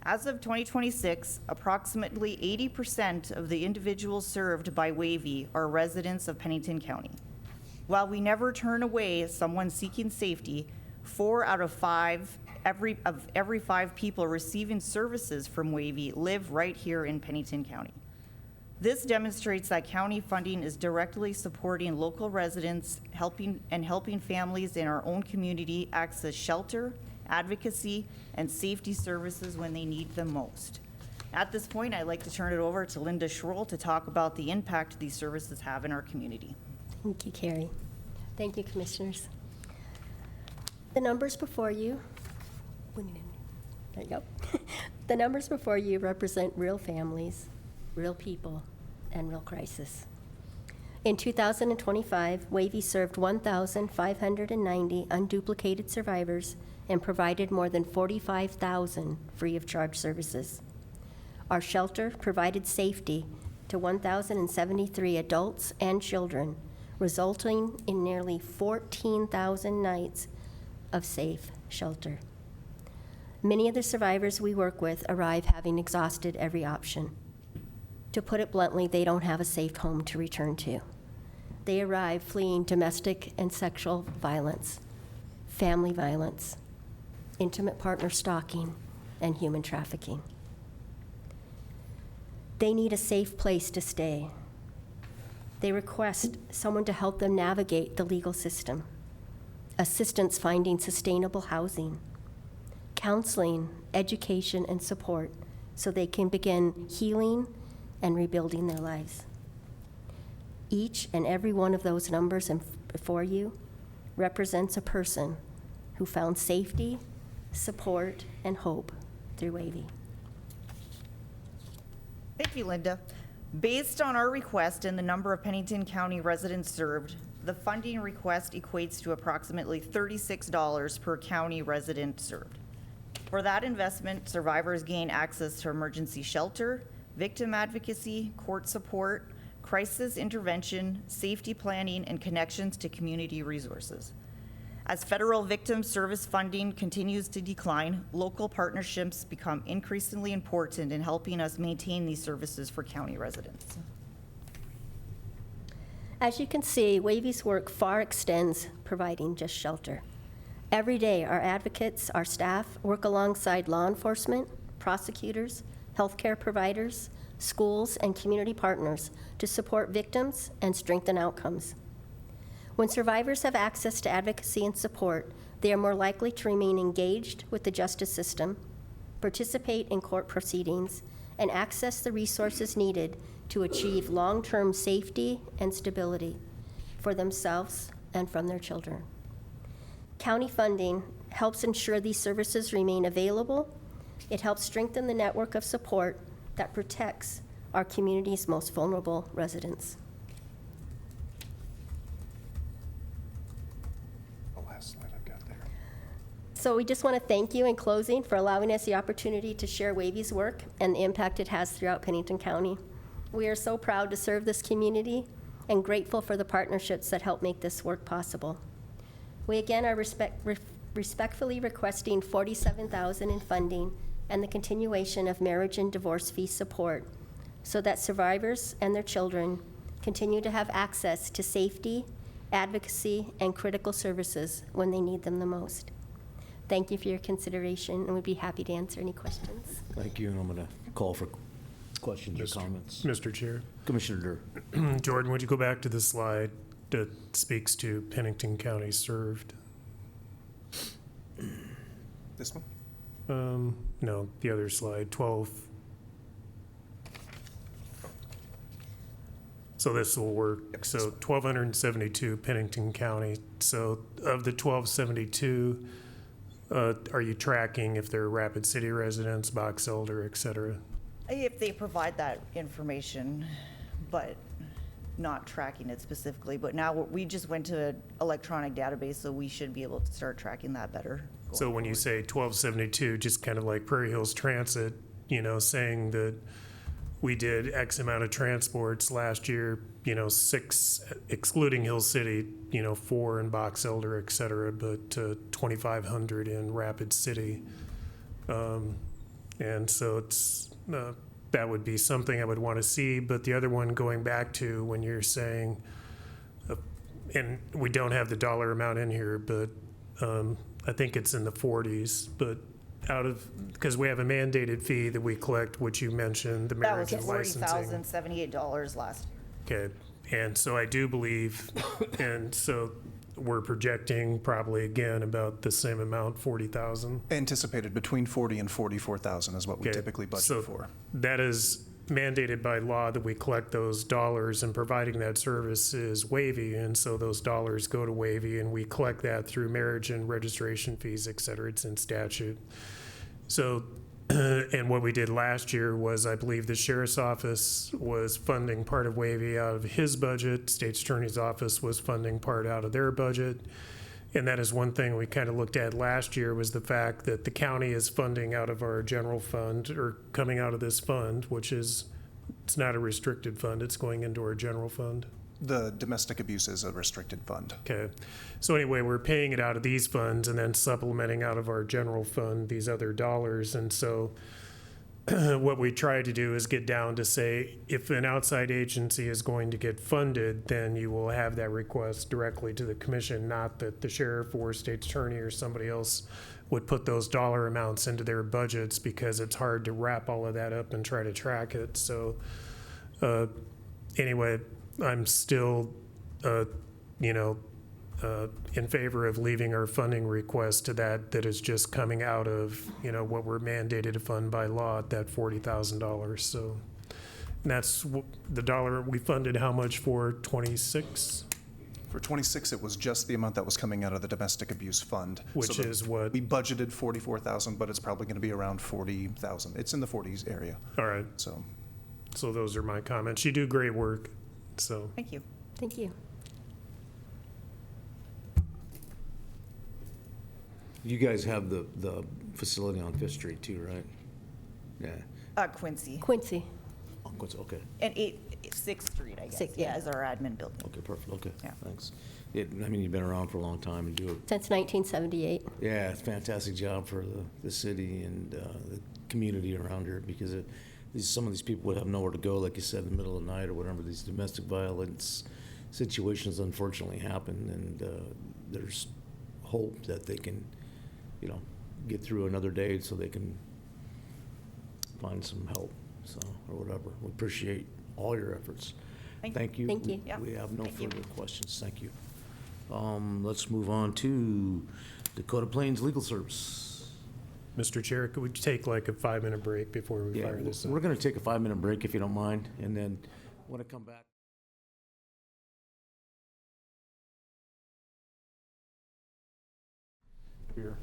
As of 2026, approximately 80% of the individuals served by Wavy are residents of Pennington County. While we never turn away someone seeking safety, 4 out of 5, every 5 people receiving services from Wavy live right here in Pennington County. This demonstrates that county funding is directly supporting local residents, helping families in our own community access shelter, advocacy, and safety services when they need them most. At this point, I'd like to turn it over to Linda Schroll to talk about the impact these services have in our community. Thank you, Carrie. Thank you, Commissioners. The numbers before you, there you go. The numbers before you represent real families, real people, and real crisis. In 2025, Wavy served 1,590 unduplicated survivors and provided more than 45,000 free of charge services. Our shelter provided safety to 1,073 adults and children, resulting in nearly 14,000 nights of safe shelter. Many of the survivors we work with arrive having exhausted every option. To put it bluntly, they don't have a safe home to return to. They arrive fleeing domestic and sexual violence, family violence, intimate partner stalking, and human trafficking. They need a safe place to stay. They request someone to help them navigate the legal system, assistance finding sustainable housing, counseling, education, and support so they can begin healing and rebuilding their lives. Each and every one of those numbers before you represents a person who found safety, support, and hope through Wavy. Thank you, Linda. Based on our request and the number of Pennington County residents served, the funding request equates to approximately $36 per county resident served. For that investment, survivors gain access to emergency shelter, victim advocacy, court support, crisis intervention, safety planning, and connections to community resources. As federal victim service funding continues to decline, local partnerships become increasingly important in helping us maintain these services for county residents. As you can see, Wavy's work far extends providing just shelter. Every day, our advocates, our staff, work alongside law enforcement, prosecutors, healthcare providers, schools, and community partners to support victims and strengthen outcomes. When survivors have access to advocacy and support, they are more likely to remain engaged with the justice system, participate in court proceedings, and access the resources needed to achieve long-term safety and stability for themselves and from their children. County funding helps ensure these services remain available. It helps strengthen the network of support that protects our community's most vulnerable residents. So we just want to thank you in closing for allowing us the opportunity to share Wavy's work and the impact it has throughout Pennington County. We are so proud to serve this community and grateful for the partnerships that help make this work possible. We again are respectfully requesting $47,000 in funding and the continuation of marriage and divorce fee support so that survivors and their children continue to have access to safety, advocacy, and critical services when they need them the most. Thank you for your consideration, and we'd be happy to answer any questions. Thank you, and I'm going to call for questions or comments. Mr. Chair. Commissioner Durr. Jordan, would you go back to the slide that speaks to Pennington County served? This one? No, the other slide, 12. So this will work. Yep. So 1,272 Pennington County. So of the 1,272, are you tracking if they're Rapid City residents, Box Elder, et cetera? If they provide that information, but not tracking it specifically. But now we just went to an electronic database, so we should be able to start tracking that better. So when you say 1,272, just kind of like Prairie Hills Transit, saying that we did X amount of transports last year, 6, excluding Hill City, 4 in Box Elder, et cetera, but 2,500 in Rapid City. And so it's, that would be something I would want to see. But the other one, going back to when you're saying, and we don't have the dollar amount in here, but I think it's in the 40s, but because we have a mandated fee that we collect, which you mentioned, the marriage and licensing. That was $40,078 last year. Okay, and so I do believe, and so we're projecting probably again about the same amount, 40,000. Anticipated between 40 and 44,000 is what we typically budget for. That is mandated by law that we collect those dollars, and providing that service is Wavy, and so those dollars go to Wavy, and we collect that through marriage and registration fees, et cetera. It's in statute. So, and what we did last year was, I believe the sheriff's office was funding part of Wavy out of his budget. State's attorney's office was funding part out of their budget. And that is one thing we kind of looked at last year, was the fact that the county is funding out of our general fund, or coming out of this fund, which is, it's not a restricted fund, it's going into our general fund. The domestic abuse is a restricted fund. Okay. So anyway, we're paying it out of these funds and then supplementing out of our general fund these other dollars. And so what we try to do is get down to say, if an outside agency is going to get funded, then you will have that request directly to the commission, not that the sheriff or state's attorney or somebody else would put those dollar amounts into their budgets, because it's hard to wrap all of that up and try to track it. So anyway, I'm still, in favor of leaving our funding request to that is just coming out of, what we're mandated to fund by law at that $40,000. So and that's the dollar we funded. How much for 26? For 26, it was just the amount that was coming out of the domestic abuse fund. Which is what? We budgeted 44,000, but it's probably going to be around 40,000. It's in the 40s area. All right. So those are my comments. You do great work. So thank you. Thank you. You guys have the facility on 5th Street too, right? Yeah. Quincy. Quincy. Okay. And 6th Street, I guess. Sixth, Yeah, yeah. is our admin building. Okay, perfect, okay, Yeah. thanks. I mean, you've been around for a long time and do it. Since 1978. Yeah, it's a fantastic job for the city and the community around here, because some of these people would have nowhere to go, like you said, in the middle of the night or whatever. These domestic violence situations unfortunately happen, and there's hope that they can, get through another day so they can find some help, or whatever. We appreciate all your efforts. Thank you. Thank you. Yeah, We have no thank you. further questions. Thank you. Let's move on to Dakota Plains Legal Service. Mr. Chair, could we take like a 5-minute break before we Yeah, fire this up? we're going to take a 5-minute break if you don't mind, and then when I come back. Here.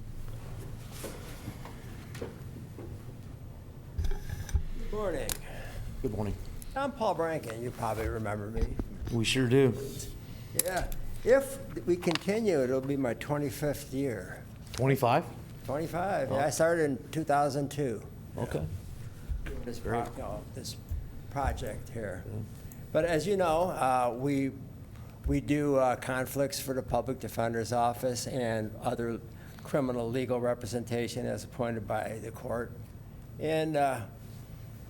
Good morning. Good morning. I'm Paul Brankin. You probably remember me. We sure do. Yeah. If we continue, it'll be my 25th year. 25? 25. Yeah, I started in 2002. Okay. This, this project here. But as you know, we do conflicts for the Public Defender's Office and other criminal legal representation as appointed by the court. And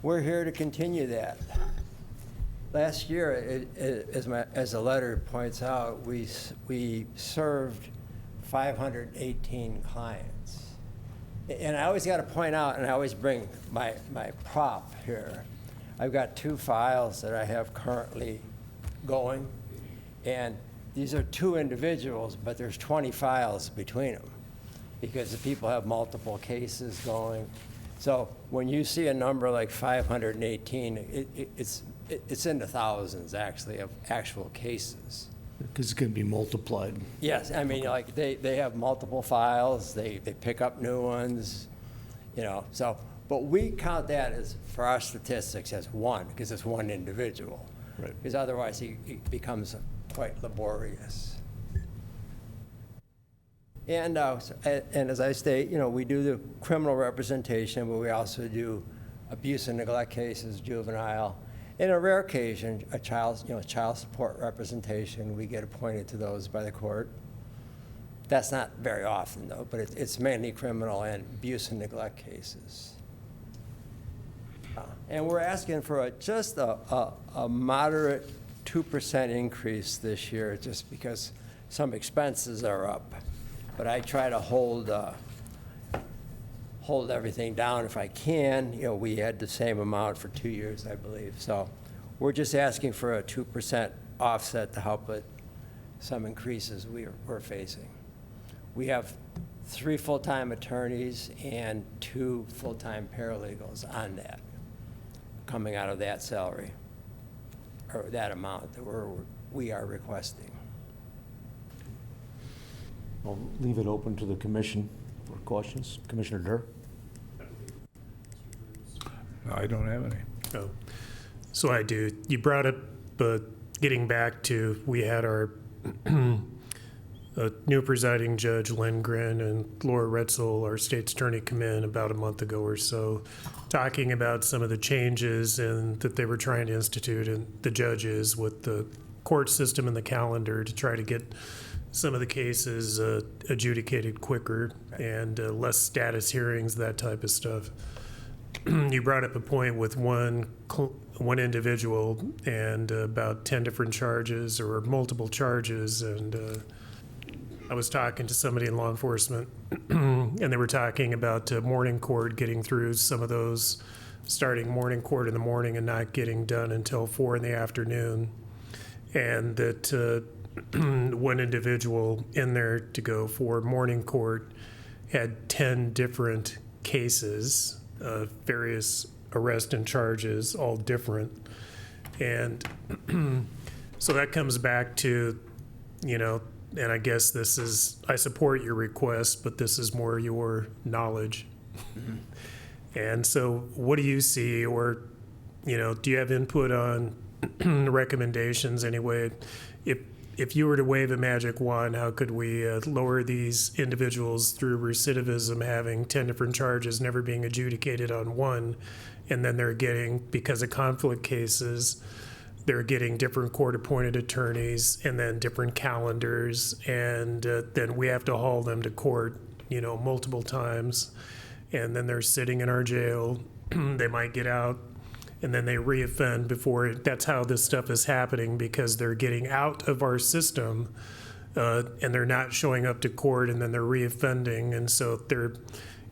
we're here to continue that. Last year, as the letter points out, we served 518 clients. And I always got to point out, and I always bring my prop here. I've got 2 files that I have currently going, and these are 2 individuals, but there's 20 files between them because the people have multiple cases going. So when you see a number like 518, it's in the thousands, actually, of actual cases. Because it's going to be multiplied. Yes, I mean, like, they have multiple files, they pick up new ones, so, but we count that as, for our statistics, as one, because it's one individual. Right. Because otherwise, he becomes quite laborious. And as I state, we do the criminal representation, but we also do abuse and neglect cases, juvenile. In a rare occasion, a child support representation, we get appointed to those by the court. That's not very often, though, but it's mainly criminal and abuse and neglect cases. And we're asking for just a moderate 2% increase this year, just because some expenses are up. But I try to hold everything down if I can. We had the same amount for 2 years, I believe. So we're just asking for a 2% offset to help with some increases we're facing. We have 3 full-time attorneys and 2 full-time paralegals on that, coming out of that salary, or that amount that we are requesting. I'll leave it open to the commission for questions. Commissioner Durr? I don't have any. Oh. So I do. You brought up, getting back to, we had our new presiding judge, Lindgren, and Laura Roetzel, our state's attorney, come in about a month ago or so, talking about some of the changes that they were trying to institute, and the judges with the court system and the calendar to try to get some of the cases adjudicated quicker and less status hearings, that type of stuff. You brought up a point with one individual and about 10 different charges or multiple charges, and I was talking to somebody in law enforcement and they were talking about morning court, getting through some of those, starting morning court in the morning and not getting done until 4 in the afternoon, and that one individual in there to go for morning court had 10 different cases, various arrests and charges, all different. And so that comes back to, and I guess I support your request, but this is more your knowledge. Mm-hmm. And so what do you see, or, do you have input on recommendations anyway? if you were to wave a magic wand, how could we lower these individuals through recidivism, having 10 different charges, never being adjudicated on one, and then they're getting, because of conflict cases, they're getting different court-appointed attorneys and then different calendars, and then we have to haul them to court, multiple times, and then they're sitting in our jail. They might get out, and then they reoffend before that's how this stuff is happening, because they're getting out of our system, and they're not showing up to court, and then they're reoffending, and so they're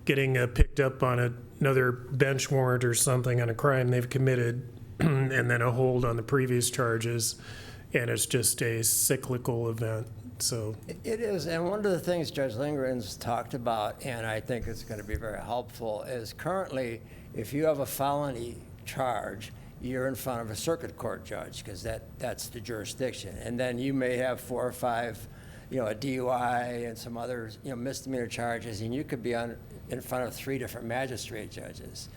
getting picked up on another bench warrant or something on a crime they've committed, and then a hold on the previous charges, and it's just a cyclical event. So it is, and one of the things Judge Lindgren's talked about, and I think it's going to be very helpful, is currently, if you have a felony charge, you're in front of a circuit court judge, because that's the jurisdiction. And then you may have 4 or 5, a DUI and some other, misdemeanor charges, and you could be in front of 3 different magistrate judges.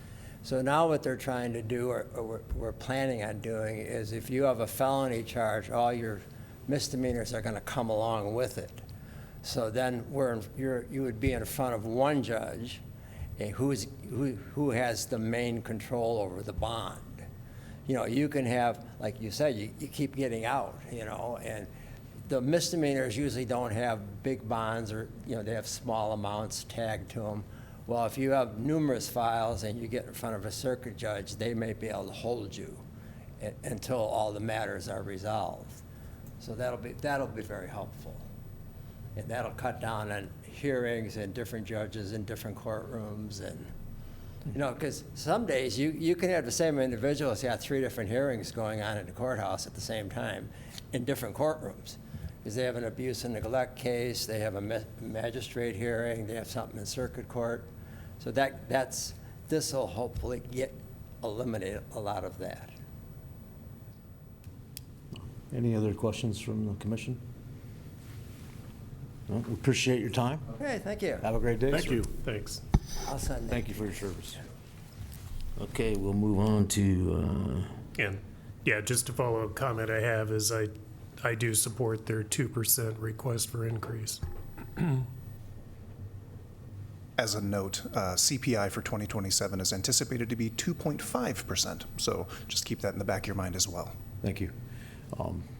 So now what they're trying to do, or we're planning on doing, is if you have a felony charge, all your misdemeanors are going to come along with it. So then you would be in front of one judge, who has the main control over the bond. You can have, like you said, you keep getting out, and the misdemeanors usually don't have big bonds, or, they have small amounts tagged to them. Well, if you have numerous files and you get in front of a circuit judge, they may be able to hold you until all the matters are resolved. So that'll be very helpful. And that'll cut down on hearings and different judges in different courtrooms, and because some days you can have the same individuals have 3 different hearings going on in the courthouse at the same time in different courtrooms, because they have an abuse and neglect case, they have a magistrate hearing, they have something in circuit court. So this will hopefully eliminate a lot of that. Any other questions from the commission? No, we appreciate your time. Okay, thank you. Have a great day. thank sir. you. Thanks. I'll send that. Thank you for your service. Okay, we'll move on to, And yeah, just a follow-up comment I have is I do support their 2% request for increase. As a note, CPI for 2027 is anticipated to be 2.5%. So just keep that in the back of your mind as well. thank you.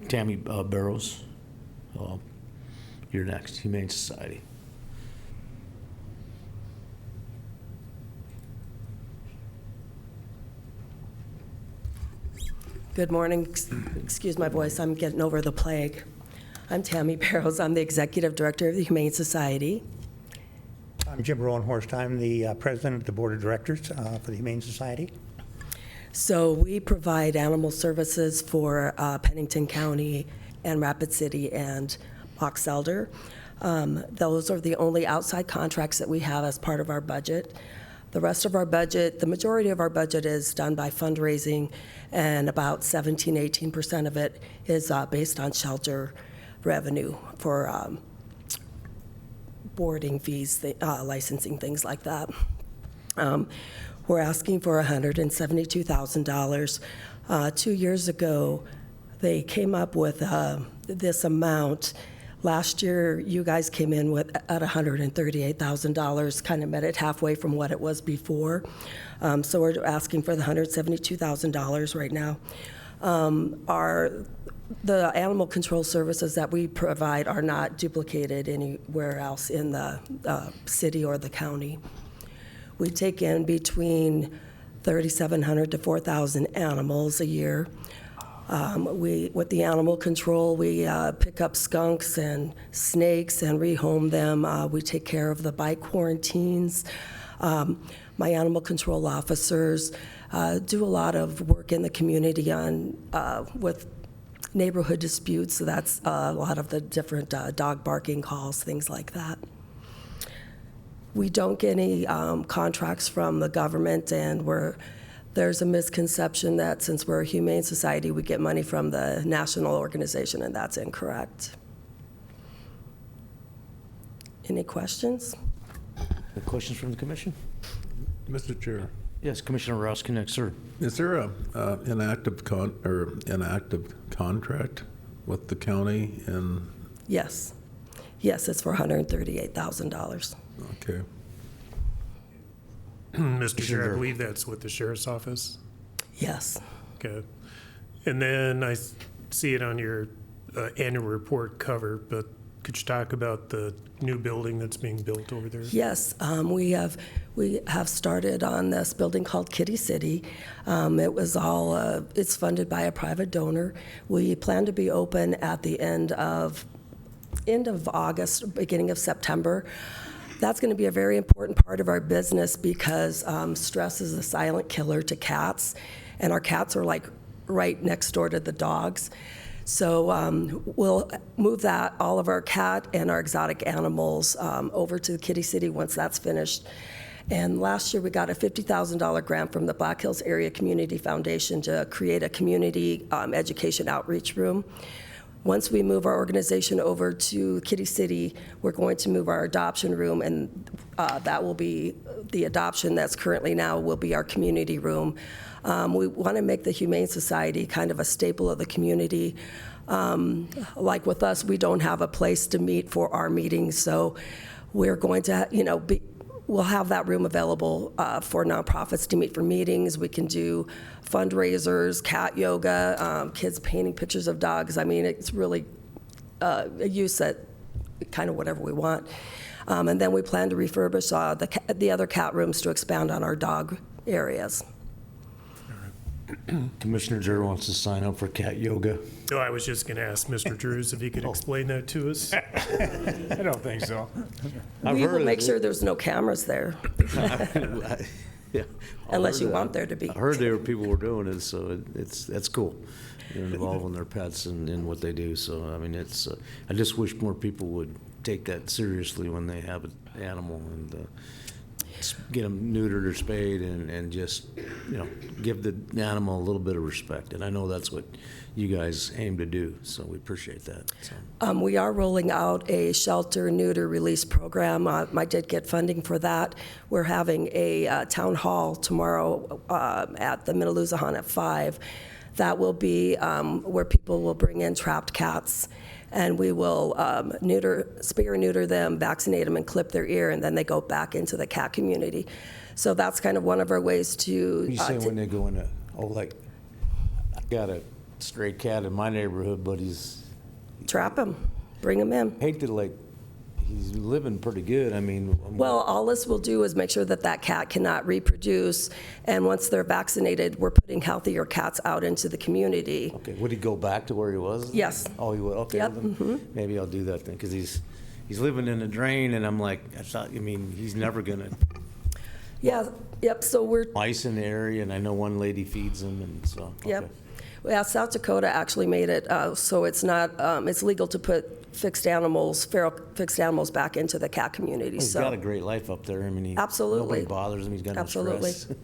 Tammy Barrows, you're next, Humane Society. Good morning. Excuse my voice, I'm getting over the plague. I'm Tammy Barrows. I'm the Executive Director of the Humane Society. I'm Jim Rowenhorst. I'm the President of the Board of Directors for the Humane Society. So we provide animal services for Pennington County and Rapid City and Box Elder. Those are the only outside contracts that we have as part of our budget. The rest of our budget, the majority of our budget is done by fundraising, and about 17–18% of it is based on shelter revenue for boarding fees, licensing, things like that. We're asking for $172,000. 2 years ago, they came up with this amount. Last year, you guys came in at $138,000, kind of met it halfway from what it was before. So we're asking for the $172,000 right now. The animal control services that we provide are not duplicated anywhere else in the city or the county. We take in between 3,700 to 4,000 animals a year. With the animal control, we pick up skunks and snakes and rehome them. We take care of the bike quarantines. My animal control officers do a lot of work in the community with neighborhood disputes. So that's a lot of the different dog barking calls, things like that. We don't get any contracts from the government, and there's a misconception that since we're a humane society, we get money from the national organization, and that's incorrect. Any questions? Any questions from the commission? Mr. Chair. Yes, Commissioner Roskinek, sir. Is there an active contract with the county and, Yes. Yes, it's for $138,000. okay. Mr. Chair, I believe that's with the sheriff's office. Yes. Okay. And then I see it on your annual report cover, but could you talk about the new building that's being built over there? Yes, we have started on this building called Kitty City. It was all it's funded by a private donor. We plan to be open at the end of August, beginning of September. That's going to be a very important part of our business because stress is a silent killer to cats, and our cats are like right next door to the dogs. So we'll move all of our cat and our exotic animals over to Kitty City once that's finished. And last year we got a $50,000 grant from the Black Hills Area Community Foundation to create a community education outreach room. Once we move our organization over to Kitty City, we're going to move our adoption room, and that will be the adoption that's currently now will be our community room. We want to make the Humane Society kind of a staple of the community. Like with us, we don't have a place to meet for our meetings, so we're going to, we'll have that room available for nonprofits to meet for meetings. We can do fundraisers, cat yoga, kids painting pictures of dogs. I mean, it's really a use that kind of whatever we want. And then we plan to refurbish the other cat rooms to expand on our dog areas. Commissioner Drew wants to sign up for cat yoga. Oh, I was just going to ask Mr. Drews if he could explain that to us. I don't think so. We will make sure there's no cameras there. Yeah, Unless you want there to be. I heard people were doing it, so that's cool. They're involving their pets in what they do. So I mean, I just wish more people would take that seriously when they have an animal and get them neutered or spayed and just give the animal a little bit of respect. And I know that's what you guys aim to do, so we appreciate that. So. We are rolling out a shelter neuter release program. I did get funding for that. We're having a town hall tomorrow at the Minnaloosahan at 5. That will be where people will bring in trapped cats, and we will spay or neuter them, vaccinate them, and clip their ear, and then they go back into the cat community. So that's kind of one of our ways to. You say when they go in I got a stray cat in my neighborhood, but trap him, bring him in. Hate to he's living pretty good. I mean. Well, all this will do is make sure that cat cannot reproduce, and once they're vaccinated, we're putting healthier cats out into the community. Okay, would he go back to where he was? Yes. Oh, he would, okay. Yep. Well, then maybe I'll do that then, because he's living in a drain, and I'm like, he's never gonna. Yeah, yep, so we're. Mice in the area, and I know one lady feeds them, and so. Okay. Yep. Yeah, South Dakota actually made it so it's not, it's legal to put feral fixed animals back into the cat community. Well, he's got a great life up there. I mean, absolutely. Nobody bothers him. He's got no absolutely. stress.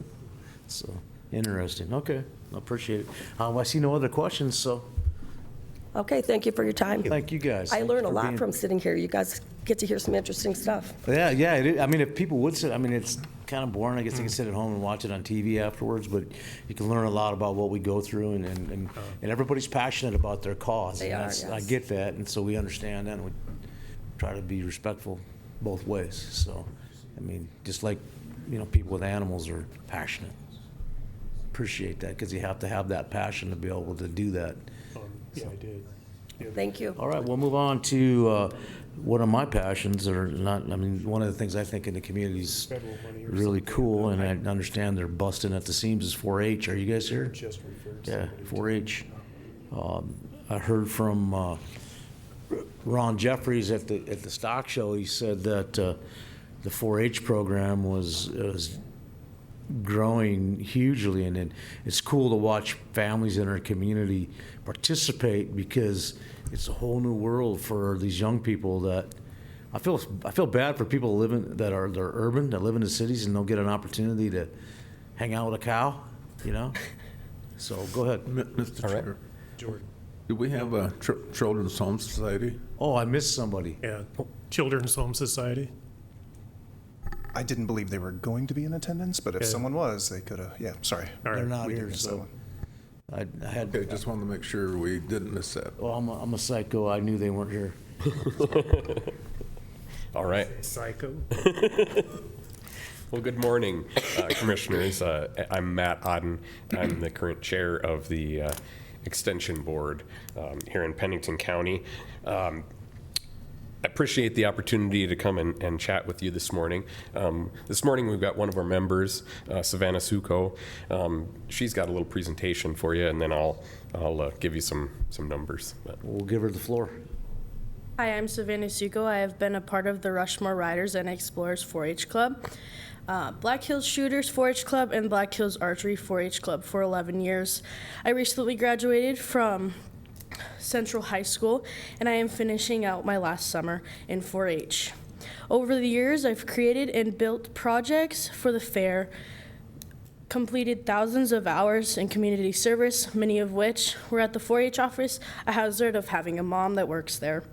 So, interesting. Okay, I appreciate it. I see no other questions, so. Okay, thank you for your time. Thank you guys. I learn a lot from sitting here. You guys get to hear some interesting stuff. Yeah. I mean, if people would sit, I mean, it's kind of boring. I guess they can sit at home and watch it on TV afterwards, but you can learn a lot about what we go through, and everybody's passionate about their cause. They are, yes. I get that, and so we understand that, and we try to be respectful both ways. So, I mean, just like, people with animals are passionate. Appreciate that, because you have to have that passion to be able to do that. Yeah, I did. Yeah. Thank you. All right, we'll move on to one of my passions, one of the things I think in the community is really cool, and I understand they're busting at the seams, is 4-H. Are you guys here? Just referred to. Yeah, 4-H. I heard from Ron Jeffries at the stock show. He said that the 4-H program was growing hugely, and it's cool to watch families in our community participate, because it's a whole new world for these young people that I feel bad for people they're urban, that live in the cities and don't get an opportunity to hang out with a cow, So go ahead. Mr. Chair. Jordan. Do we have a Children's Home Society? Oh, I missed somebody. Yeah, Children's Home Society. I didn't believe they were going to be in attendance, but if someone was, they could have. Yeah, sorry. They're not here, so. I had. Okay, just wanted to make sure we didn't miss that. Well, I'm a psycho. I knew they weren't here. All right. Psycho. Well, good morning, Commissioners. I'm Matt Odden. I'm the current chair of the Extension Board here in Pennington County. I appreciate the opportunity to come and chat with you this morning. This morning we've got one of our members, Savannah Suko. She's got a little presentation for you, and then I'll give you some numbers. We'll give her the floor. Hi, I'm Savannah Suko. I have been a part of the Rushmore Riders and Explorers 4-H Club, Black Hills Shooters 4-H Club, and Black Hills Archery 4-H Club for 11 years. I recently graduated from Central High School, and I am finishing out my last summer in 4-H. Over the years, I've created and built projects for the fair, completed thousands of hours in community service, many of which were at the 4-H office, a hazard of having a mom that works there.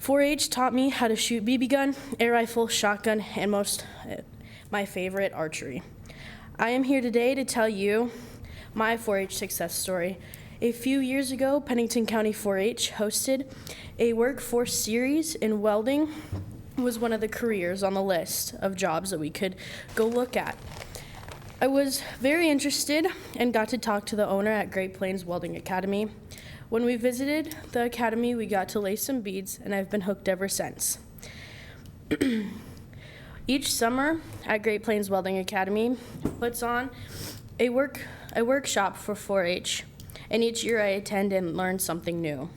4-H taught me how to shoot BB gun, air rifle, shotgun, and my favorite, archery. I am here today to tell you my 4-H success story. A few years ago, Pennington County 4-H hosted a workforce series, and welding was one of the careers on the list of jobs that we could go look at. I was very interested and got to talk to the owner at Great Plains Welding Academy. When we visited the academy, we got to lay some beads, and I've been hooked ever since. Each summer at Great Plains Welding Academy puts on a workshop for 4-H. And each year I attend and learn something new.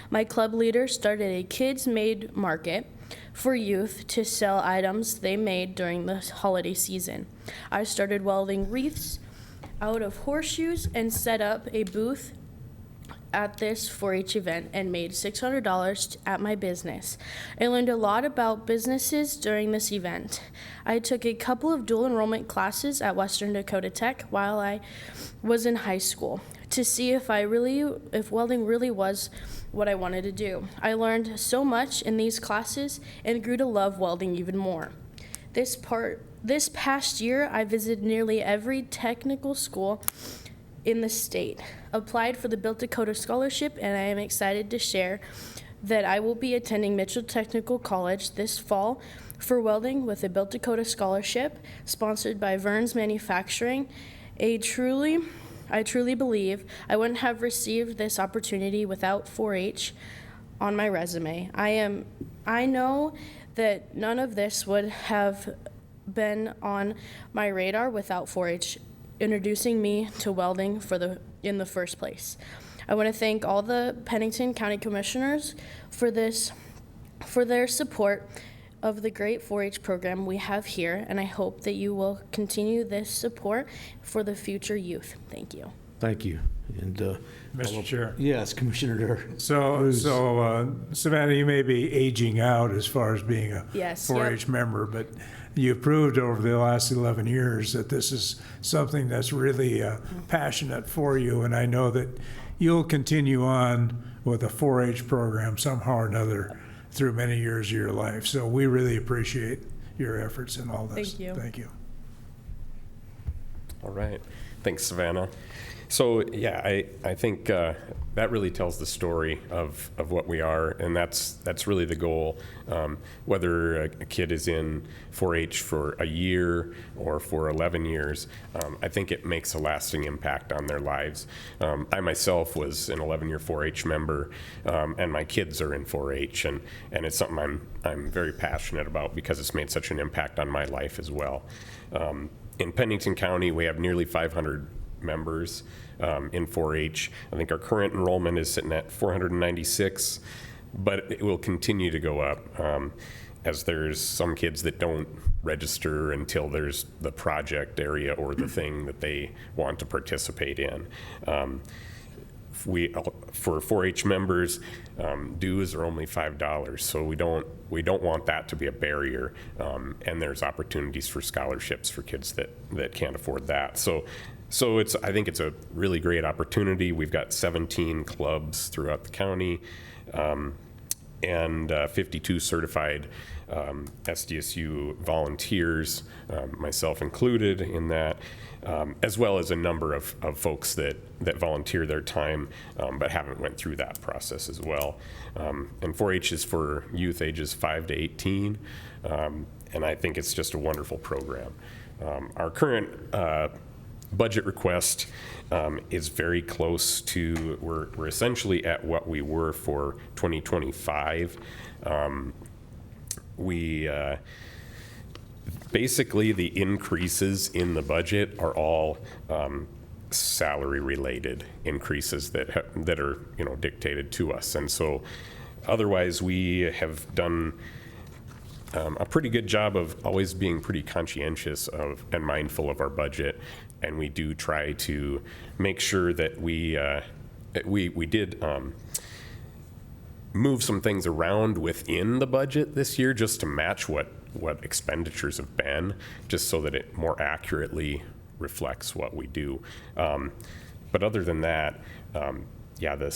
My club leader started a kids-made market for youth to sell items they made during the holiday season. I started welding wreaths out of horseshoes and set up a booth at this 4-H event and made $600 at my business. I learned a lot about businesses during this event. I took a couple of dual enrollment classes at Western Dakota Tech while I was in high school to see if welding really was what I wanted to do. I learned so much in these classes and grew to love welding even more. This past year, I visited nearly every technical school in the state, applied for the Built Dakota Scholarship, and I am excited to share that I will be attending Mitchell Technical College this fall for welding with a Built Dakota Scholarship sponsored by Vern's Manufacturing. I truly believe I wouldn't have received this opportunity without 4-H on my resume. I know that none of this would have been on my radar without 4-H introducing me to welding in the first place. I want to thank all the Pennington County Commissioners for their support of the great 4-H program we have here, and I hope that you will continue this support for the future youth. Thank you. Thank you. And Mr. Chair. Yes, Commissioner Durr. So Savannah, you may be aging out as far as being a Yes, 4-H yep. member, but you've proved over the last 11 years that this is something that's really passionate for you, and I know that you'll continue on with a 4-H program somehow or another through many years of your life. So we really appreciate your efforts in all this. Thank you. Thank you. All right. Thanks, Savannah. So yeah, I think that really tells the story of what we are, and that's really the goal. Whether a kid is in 4-H for a year or for 11 years, I think it makes a lasting impact on their lives. I myself was an 11-year 4-H member, and my kids are in 4-H, and it's something I'm very passionate about because it's made such an impact on my life as well. In Pennington County, we have nearly 500 members in 4-H. I think our current enrollment is sitting at 496, but it will continue to go up as there's some kids that don't register until there's the project area or the thing that they want to participate in. For 4-H members, dues are only $5, so we don't want that to be a barrier, and there's opportunities for scholarships for kids that can't afford that. So I think it's a really great opportunity. We've got 17 clubs throughout the county, and 52 certified SDSU volunteers, myself included in that, as well as a number of folks that volunteer their time but haven't went through that process as well. And 4-H is for youth ages 5 to 18, and I think it's just a wonderful program. Our current budget request is very close to, we're essentially at what we were for 2025. Basically the increases in the budget are all salary related increases that are, you know, dictated to us. And so otherwise we have done a pretty good job of always being pretty conscientious of and mindful of our budget, and we do try to make sure that we did move some things around within the budget this year just to match what expenditures have been, just so that it more accurately reflects what we do. But other than that, the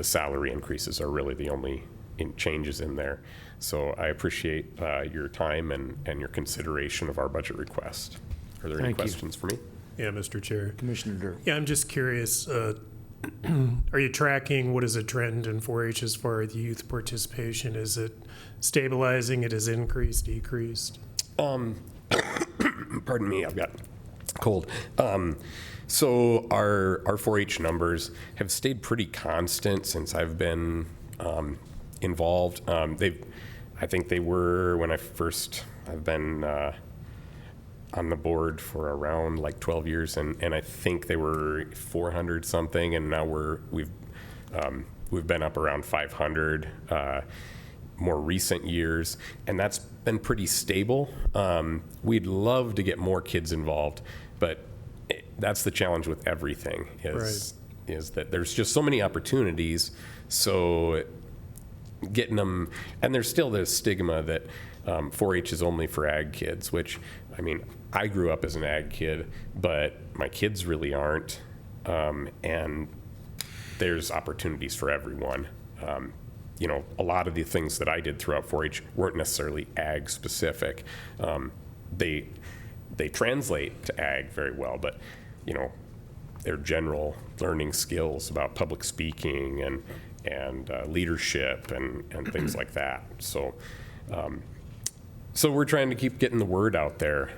salary increases are really the only changes in there. So I appreciate your time and your consideration of our budget request. Are there any questions for me? Yeah, Mr. Chair. Commissioner Dirk. Yeah, I'm just curious, are you tracking what is a trend in 4-H as far as youth participation? Is it stabilizing? It has increased, decreased? Pardon me, I've got cold. So our 4-H numbers have stayed pretty constant since I've been involved. I think they were when I've been on the board for around like 12 years, and I think they were 400 something, and now we've been up around 500 more recent years, and that's been pretty stable. We'd love to get more kids involved, but that's the challenge with everything is that there's just so many opportunities. So getting them, and there's still this stigma that 4-H is only for ag kids, which, I mean, I grew up as an ag kid, but my kids really aren't, and there's opportunities for everyone. You know, a lot of the things that I did throughout 4-H weren't necessarily ag specific. They translate to ag very well, but, you know, they're general learning skills about public speaking and leadership and things like that. So we're trying to keep getting the word out there.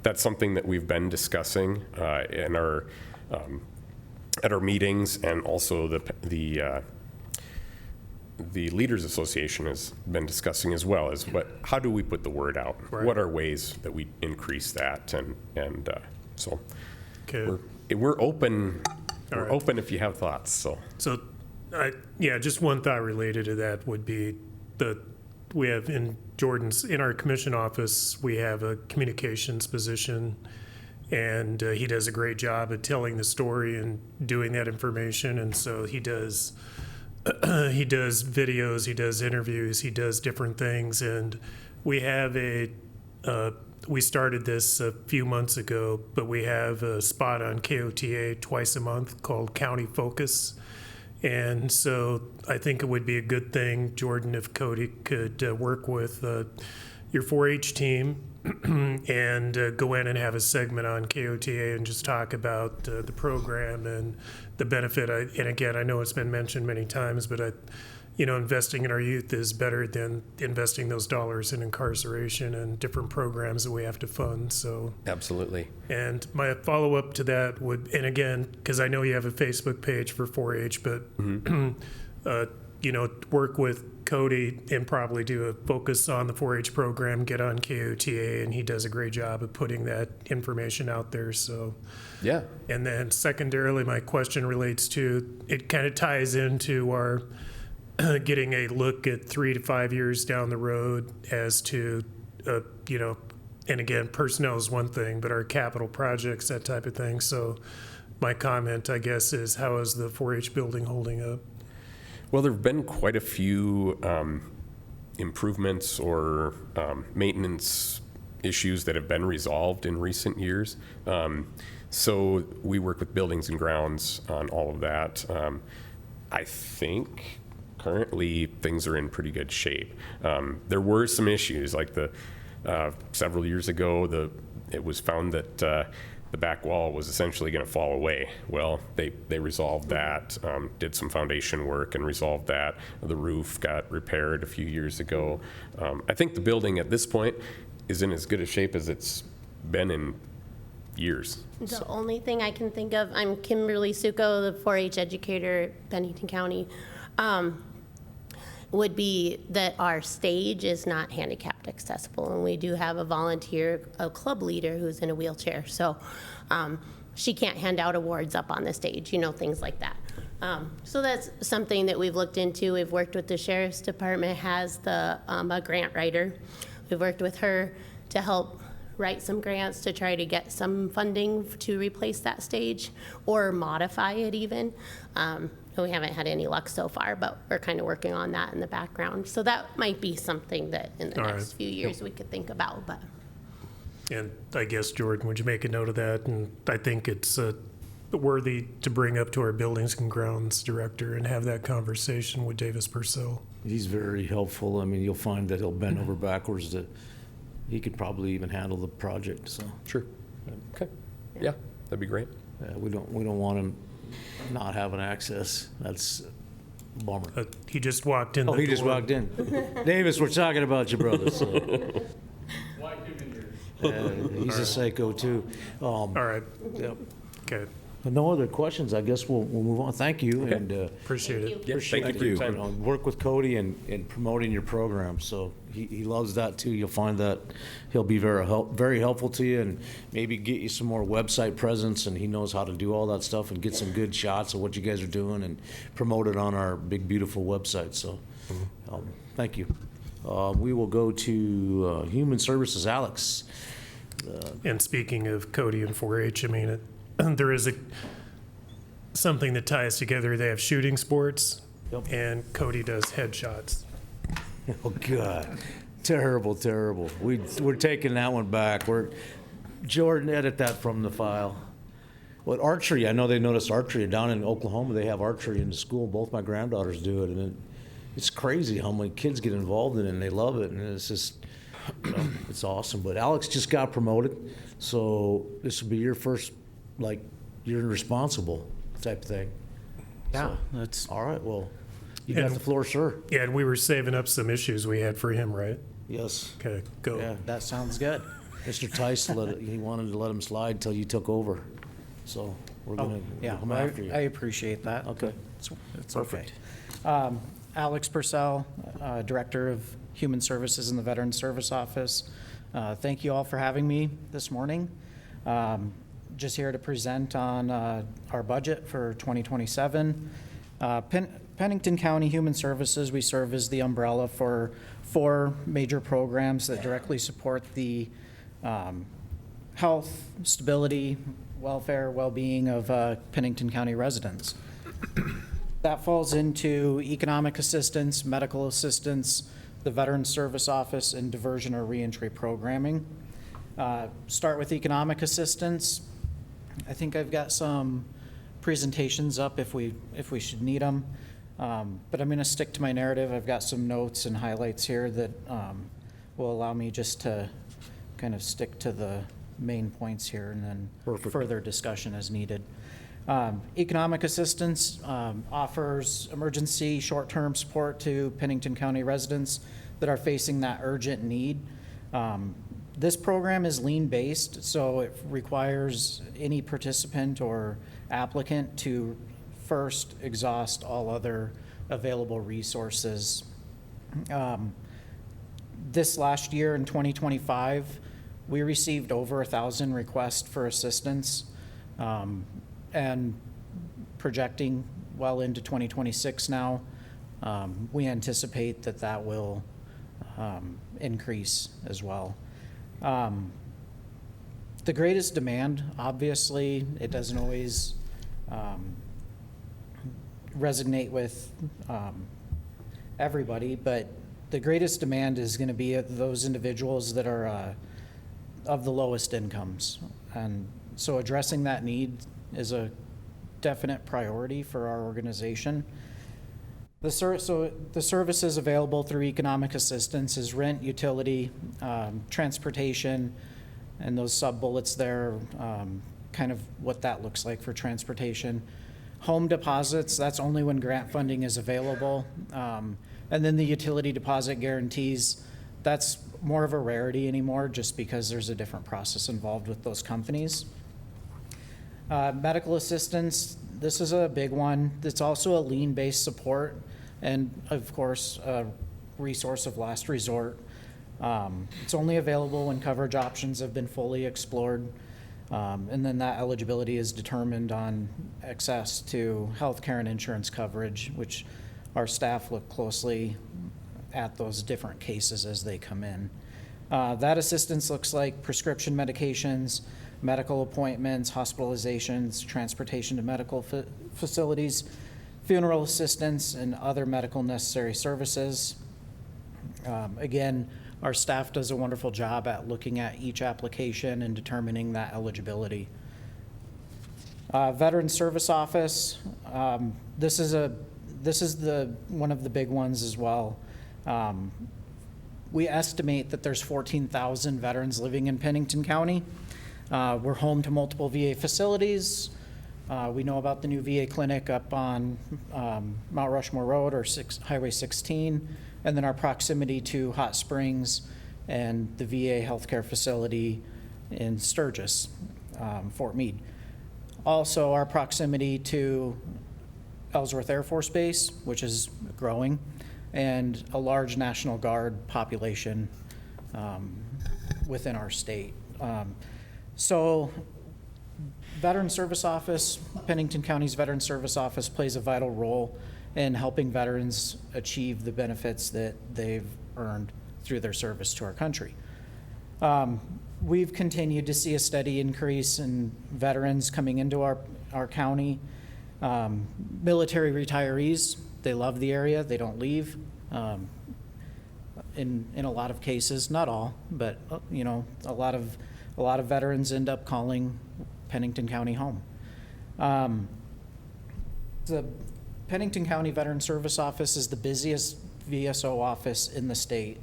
That's something that we've been discussing in our at our meetings, and also the Leaders Association has been discussing as well, is how do we put the word out? Right. What are ways that we increase that? And so Okay. we're open. All We're right. open if you have thoughts. So just one thought related to that would be that we have in our commission office, we have a communications position, and he does a great job at telling the story and doing that information. And so he does videos, he does interviews, he does different things. And we have we started this a few months ago, but we have a spot on KOTA twice a month called County Focus. And so I think it would be a good thing, Jordan, if Cody could work with your 4-H team and go in and have a segment on KOTA and just talk about the program and the benefit. And again, I know it's been mentioned many times, but investing in our youth is better than investing those dollars in incarceration and different programs that we have to fund. So absolutely. And my follow-up to that would, and again, because I know you have a Facebook page for 4-H, but work with Cody and probably do a focus on the 4-H program, get on KOTA, and he does a great job of putting that information out there. So yeah. And then secondarily, my question relates to, it kind of ties into our getting a look at 3 to 5 years down the road as to, and again, personnel is one thing, but our capital projects, that type of thing. So my comment, I guess, is how is the 4-H building holding up? Well, there have been quite a few improvements or maintenance issues that have been resolved in recent years. So we work with buildings and grounds on all of that. I think currently things are in pretty good shape. There were some issues, like several years ago, it was found that the back wall was essentially going to fall away. Well, they resolved that, did some foundation work and resolved that. The roof got repaired a few years ago. I think the building at this point is in as good a shape as it's been in years. The only thing I can think of, I'm Kimberly Succo, the 4-H educator at Pennington County, would be that our stage is not handicapped accessible, and we do have a club leader who's in a wheelchair, so she can't hand out awards up on the stage, things like that. So that's something that we've looked into. We've worked with the Sheriff's Department, has a grant writer. We've worked with her to help write some grants to try to get some funding to replace that stage or modify it even. We haven't had any luck so far, but we're kind of working on that in the background. So that might be something that in the next few years we could think about. But And I guess, Jordan, would you make a note of that? And I think it's worthy to bring up to our Buildings and Grounds director and have that conversation with Davis Purcell. He's very helpful. I mean, you'll find that he'll bend over backwards to, he could probably even handle the project, so. Sure. Okay. Yeah, that'd be great. We don't want him not having access. That's a bummer. He just walked in the door. He just walked in. Davis, we're talking about you, brother. So. He's a psycho too. All right. Yep. Okay. But no other questions. I guess we'll move on. Thank you. Okay. And appreciate it. Yeah, thank you for your time. Work with Cody in promoting your program. So he loves that too. You'll find that he'll be very helpful to you, and maybe get you some more website presence. And he knows how to do all that stuff and get some good shots of what you guys are doing and promote it on our big beautiful website. So thank you. We will go to Human Services, Alex. And speaking of Cody and 4-H, I mean, there is something that ties together. They have shooting sports, and Cody does headshots. Oh, God. Terrible, terrible. We're taking that one back. Jordan, edit that from the file. What archery, I know they noticed archery. Down in Oklahoma, they have archery in the school. Both my granddaughters do it, and it's crazy how many kids get involved in it, and they love it, and it's just, it's awesome. But Alex just got promoted, so this will be your first, you're responsible type thing. Yeah, so, that's all right. Well, you got the floor, sir. Yeah, and we were saving up some issues we had for him, right? Yes. Okay, go. Yeah. that sounds good. Mr. Tice, he wanted to let him slide until you took over. So we're going to come after you. I appreciate that. Okay. It's perfect. Alex Purcell, Director of Human Services in the Veterans Service Office. Thank you all for having me this morning. Just here to present on our budget for 2027. Pennington County Human Services, we serve as the umbrella for 4 major programs that directly support the health, stability, welfare, well-being of Pennington County residents. That falls into economic assistance, medical assistance, the Veterans Service Office, and diversion or reentry programming. Start with economic assistance. I think I've got some presentations up if we should need them, but I'm going to stick to my narrative. I've got some notes and highlights here that will allow me just to kind of stick to the main points here, and then further discussion as needed. Economic assistance offers emergency short-term support to Pennington County residents that are facing that urgent need. This program is lien-based, so it requires any participant or applicant to first exhaust all other available resources. This last year in 2025, we received over 1,000 requests for assistance, and projecting well into 2026 now, we anticipate that will increase as well. The greatest demand, obviously, it doesn't always resonate with everybody, but the greatest demand is going to be those individuals that are of the lowest incomes. And so addressing that need is a definite priority for our organization. So the services available through economic assistance is rent, utility, transportation, and those sub-bullets there, kind of what that looks like for transportation. Home deposits, that's only when grant funding is available. And then the utility deposit guarantees, that's more of a rarity anymore just because there's a different process involved with those companies. Medical assistance, this is a big one. It's also a lien-based support and, of course, a resource of last resort. It's only available when coverage options have been fully explored, and then that eligibility is determined on access to healthcare and insurance coverage, which our staff look closely at those different cases as they come in. That assistance looks like prescription medications, medical appointments, hospitalizations, transportation to medical facilities, funeral assistance, and other medical necessary services. Again, our staff does a wonderful job at looking at each application and determining that eligibility. Veteran Service Office, this is one of the big ones as well. We estimate that there's 14,000 veterans living in Pennington County. We're home to multiple VA facilities. We know about the new VA clinic up on Mount Rushmore Road or Highway 16, and then our proximity to Hot Springs and the VA healthcare facility in Sturgis, Fort Meade. Also, our proximity to Ellsworth Air Force Base, which is growing, and a large National Guard population within our state. So Veteran Service Office, Pennington County's Veteran Service Office plays a vital role in helping veterans achieve the benefits that they've earned through their service to our country. We've continued to see a steady increase in veterans coming into our county. Military retirees, they love the area, they don't leave. In a lot of cases, not all, but you know, a lot of veterans end up calling Pennington County home. The Pennington County Veteran Service Office is the busiest VSO office in the state.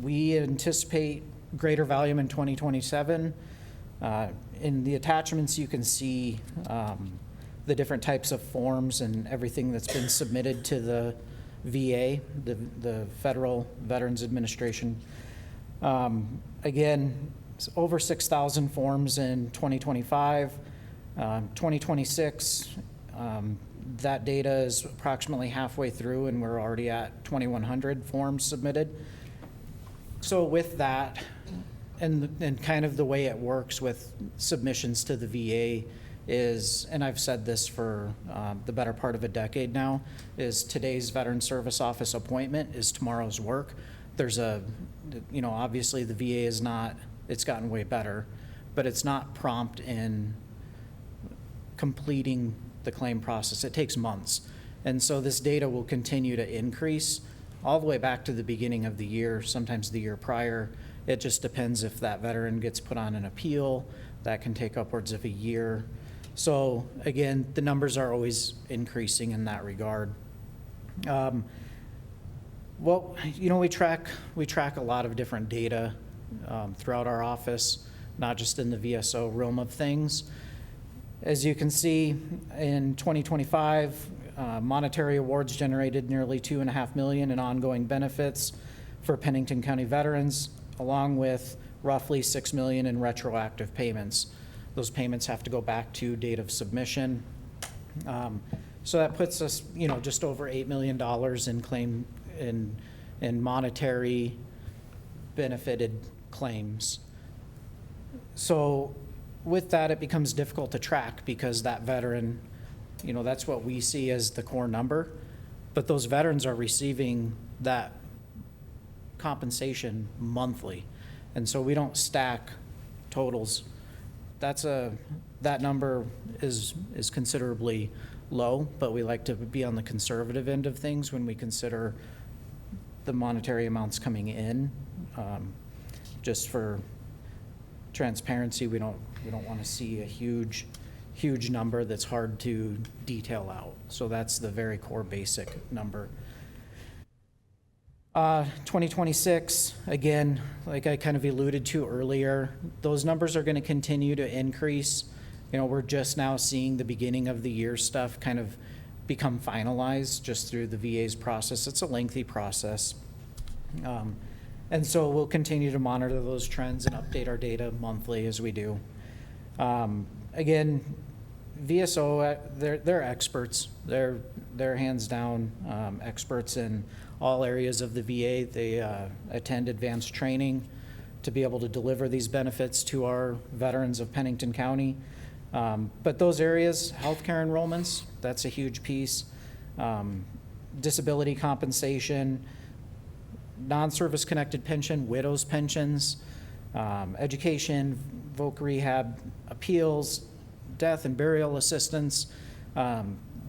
We anticipate greater volume in 2027. In the attachments, you can see the different types of forms and everything that's been submitted to the VA, the Federal Veterans Administration. Again, it's over 6,000 forms in 2025. 2026, that data is approximately halfway through, and we're already at 2,100 forms submitted. So with that, and kind of the way it works with submissions to the VA is, and I've said this for the better part of a decade now, is today's Veteran Service Office appointment is tomorrow's work. There's obviously the VA is not, it's gotten way better, but it's not prompt in completing the claim process. It takes months. And so this data will continue to increase all the way back to the beginning of the year, sometimes the year prior. It just depends if that veteran gets put on an appeal. That can take upwards of a year. So again, the numbers are always increasing in that regard. Well, you know, we track a lot of different data throughout our office, not just in the VSO realm of things. As you can see, in 2025, monetary awards generated nearly $2.5 million in ongoing benefits for Pennington County veterans, along with roughly $6 million in retroactive payments. Those payments have to go back to date of submission. So that puts us, you know, just over $8 million in claim in monetary benefited claims. So with that, it becomes difficult to track because that veteran, you know, that's what we see as the core number, but those veterans are receiving that compensation monthly. And so we don't stack totals. That number is considerably low, but we like to be on the conservative end of things when we consider the monetary amounts coming in. Just for transparency, we don't want to see a huge huge number that's hard to detail out. So that's the very core basic number. 2026, again, like I kind of alluded to earlier, those numbers are going to continue to increase. You know, we're just now seeing the beginning of the year stuff kind of become finalized just through the VA's process. It's a lengthy process. And so we'll continue to monitor those trends and update our data monthly as we do. Again, VSO, they're experts. They're hands down experts in all areas of the VA. They attend advanced training to be able to deliver these benefits to our veterans of Pennington County. But those areas, healthcare enrollments, that's a huge piece. Disability compensation, non-service connected pension, widows pensions, education, voc rehab, appeals, death and burial assistance.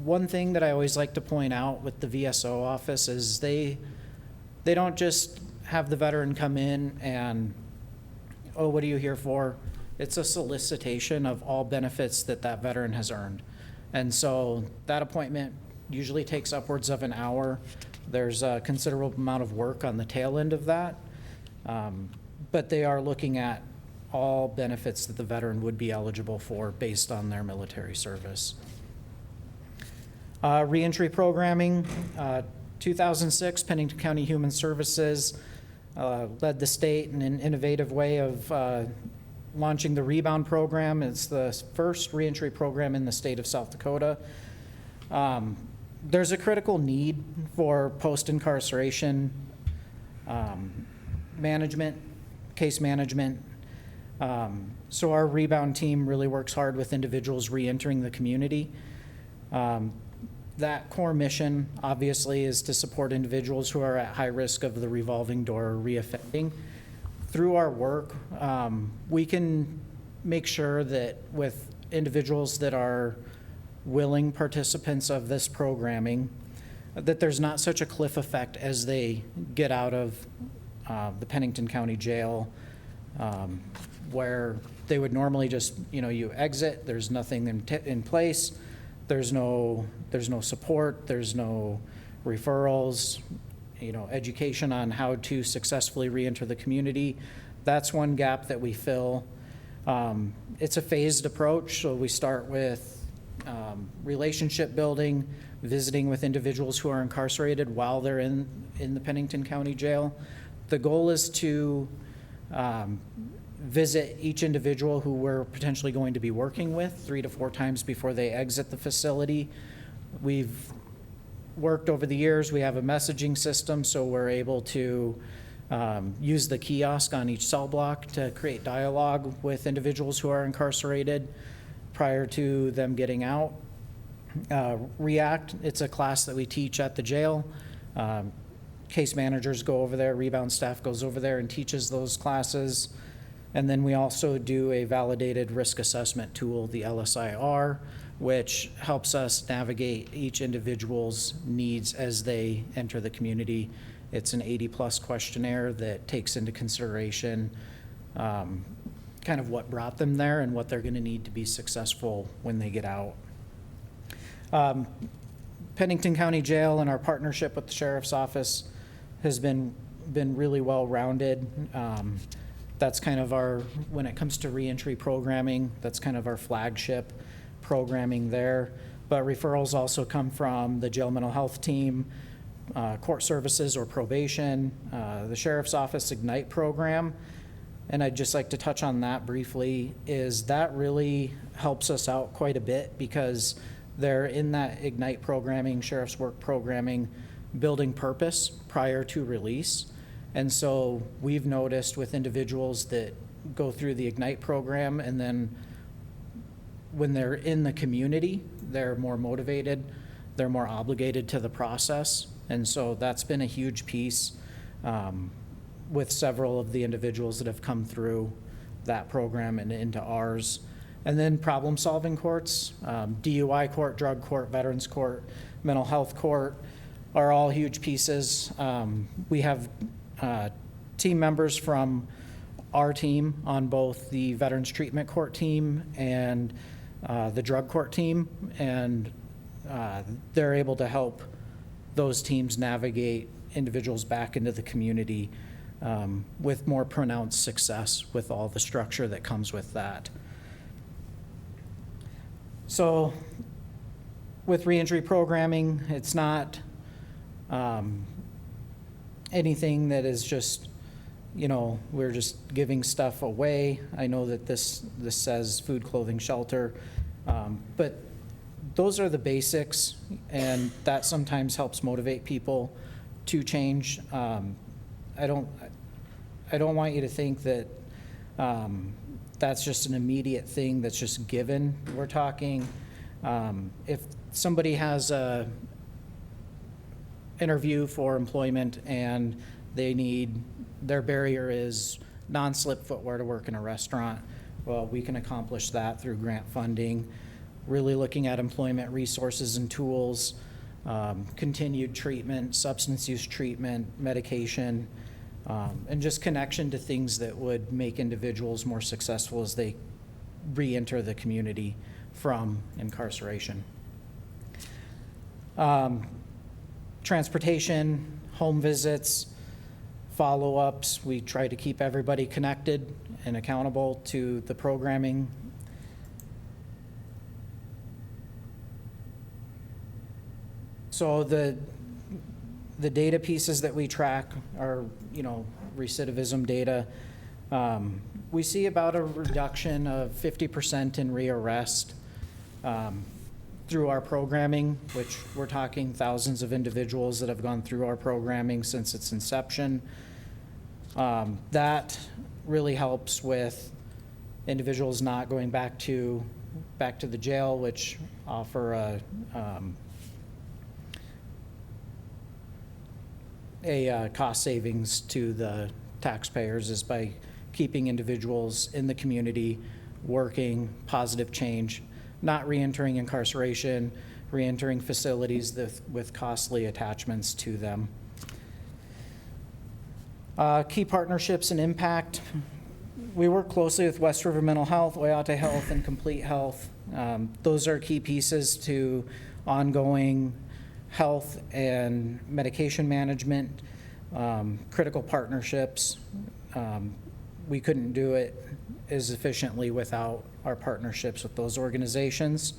One thing that I always like to point out with the VSO office is they don't just have the veteran come in and, oh, what are you here for? It's a solicitation of all benefits that that veteran has earned. And so that appointment usually takes upwards of an hour. There's a considerable amount of work on the tail end of that. But they are looking at all benefits that the veteran would be eligible for based on their military service. Reentry programming, 2006, Pennington County Human Services led the state in an innovative way of launching the Rebound program. It's the first reentry program in the state of South Dakota. There's a critical need for post-incarceration management, case management. So our Rebound team really works hard with individuals reentering the community. That core mission, obviously, is to support individuals who are at high risk of the revolving door reoffending. Through our work, we can make sure that with individuals that are willing participants of this programming, that there's not such a cliff effect as they get out of the Pennington County Jail, where they would normally just, you exit, there's nothing in place, there's no support, there's no referrals, education on how to successfully reenter the community. That's one gap that we fill. It's a phased approach, so we start with relationship building, visiting with individuals who are incarcerated while they're in the Pennington County Jail. The goal is to visit each individual who we're potentially going to be working with 3 to 4 times before they exit the facility. We've worked over the years, we have a messaging system, so we're able to use the kiosk on each cell block to create dialogue with individuals who are incarcerated prior to them getting out. React, it's a class that we teach at the jail. Case managers go over there, Rebound staff goes over there and teaches those classes. And then we also do a validated risk assessment tool, the LSIR, which helps us navigate each individual's needs as they enter the community. It's an 80-plus questionnaire that takes into consideration kind of what brought them there and what they're going to need to be successful when they get out. Pennington County Jail and our partnership with the Sheriff's Office has been really well-rounded. That's kind of when it comes to reentry programming, that's kind of our flagship programming there. But referrals also come from the jail mental health team, court services or probation, the Sheriff's Office Ignite program. And I'd just like to touch on that briefly, is that really helps us out quite a bit because they're in that Ignite programming, Sheriff's Work programming, building purpose prior to release. And so we've noticed with individuals that go through the Ignite program and then when they're in the community, they're more motivated, they're more obligated to the process. And so that's been a huge piece with several of the individuals that have come through that program and into ours. And then problem-solving courts, DUI court, drug court, veterans court, mental health court are all huge pieces. We have team members from our team on both the Veterans Treatment Court team and the drug court team, and they're able to help those teams navigate individuals back into the community with more pronounced success with all the structure that comes with that. So with reentry programming, it's not anything that is just, you know, we're just giving stuff away. I know that this says food, clothing, shelter, but those are the basics, and that sometimes helps motivate people to change. I don't want you to think that that's just an immediate thing that's just given. We're talking, if somebody has a interview for employment and their barrier is non-slip footwear to work in a restaurant, well, we can accomplish that through grant funding, really looking at employment resources and tools, continued treatment, substance use treatment, medication, and just connection to things that would make individuals more successful as they re-enter the community from incarceration. Transportation, home visits, follow-ups. We try to keep everybody connected and accountable to the programming. So the data pieces that we track are, you know, recidivism data. We see about a reduction of 50% in rearrest through our programming, which we're talking thousands of individuals that have gone through our programming since its inception. That really helps with individuals not going back to the jail, which offer a cost savings to the taxpayers is by keeping individuals in the community, working, positive change, not re-entering incarceration, re-entering facilities with costly attachments to them. Key partnerships and impact. We work closely with West River Mental Health, Oyate Health, and Complete Health. Those are key pieces to ongoing health and medication management, critical partnerships. We couldn't do it as efficiently without our partnerships with those organizations.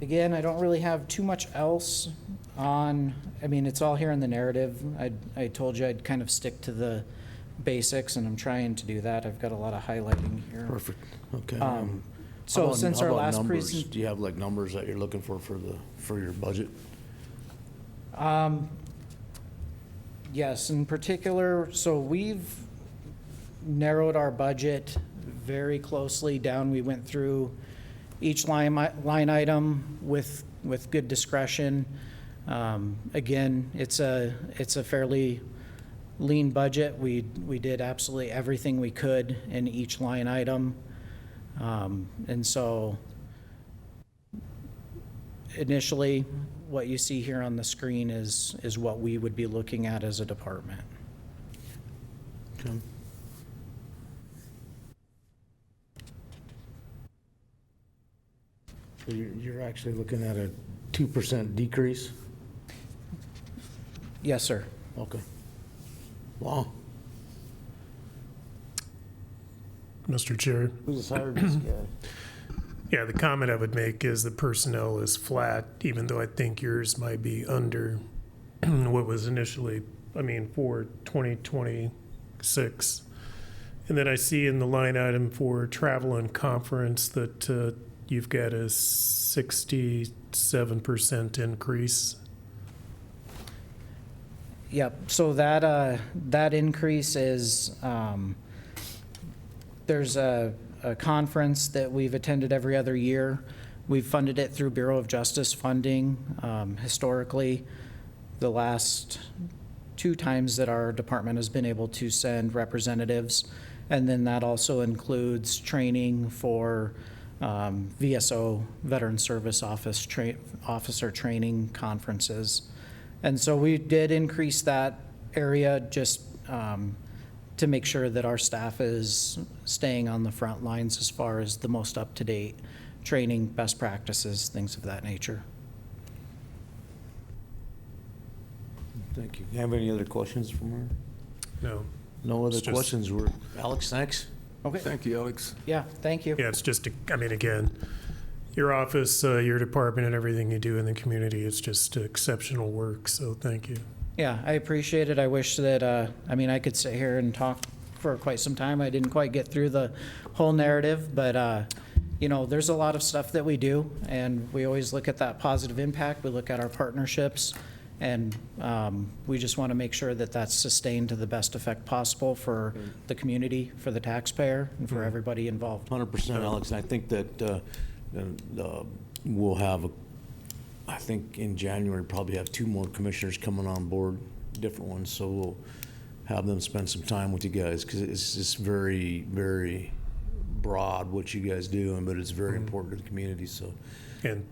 Again, I don't really have too much else on, I mean, it's all here in the narrative. I told you I'd kind of stick to the basics, and I'm trying to do that. I've got a lot of highlighting here. Perfect, okay. So since our last presentation. Do you have like numbers that you're looking for your budget? Yes, in particular, so we've narrowed our budget very closely down. We went through each line item with good discretion. Again, it's a fairly lean budget. We did absolutely everything we could in each line item. And so initially, what you see here on the screen is what we would be looking at as a department. Okay. So you're actually looking at a 2% decrease? Yes, sir. Okay. Wow. Mr. Chair. Who's hired this guy? Yeah, the comment I would make is the personnel is flat, even though I think yours might be under what was initially, for 2026. And then I see in the line item for travel and conference that you've got a 67% increase. Yep, so that increase is, there's a conference that we've attended every other year. We've funded it through Bureau of Justice funding. Historically, the last 2 times that our department has been able to send representatives, and then that also includes training for VSO, Veteran Service Officer Training Conferences. And so we did increase that area just to make sure that our staff is staying on the front lines as far as the most up-to-date training, best practices, things of that nature. Thank you. Have any other questions from her? No. No other It's just- questions? Alex, thanks. Okay. Thank you, Alex. Yeah, thank you. Yeah, it's just, I mean, again, your office, your department, and everything you do in the community, it's just exceptional work, so thank you. Yeah, I appreciate it. I wish that, I mean, I could sit here and talk for quite some time. I didn't quite get through the whole narrative, but, you know, there's a lot of stuff that we do, and we always look at that positive impact. We look at our partnerships, and we just want to make sure that that's sustained to the best effect possible for the community, for the taxpayer, and for everybody involved. 100%, Alex. And I think that we'll have, I think in January, probably have 2 more commissioners coming on board, different ones. So we'll have them spend some time with you guys, because it's just very, very broad what you guys do, but it's very important to the community. So, And,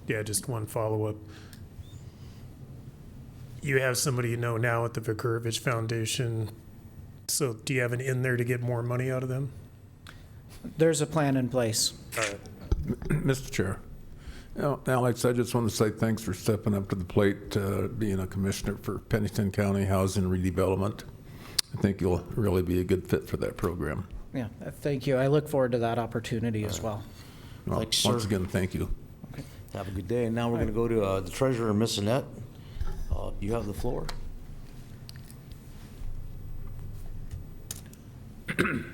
yeah, just one follow-up. You have somebody you know now at the Vicarovich Foundation, so do you have an in there to get more money out of them? There's a plan in place. All right. Mr. Chair. Alex, I just want to say thanks for stepping up to the plate, being a commissioner for Pennington County Housing Redevelopment. I think you'll really be a good fit for that program. Yeah, thank you. I look forward to that opportunity as well. Well, Thanks, once sir. again, thank you. okay. Have a good day. And now we're going to go to the treasurer, Miss Annette. You have the floor. Good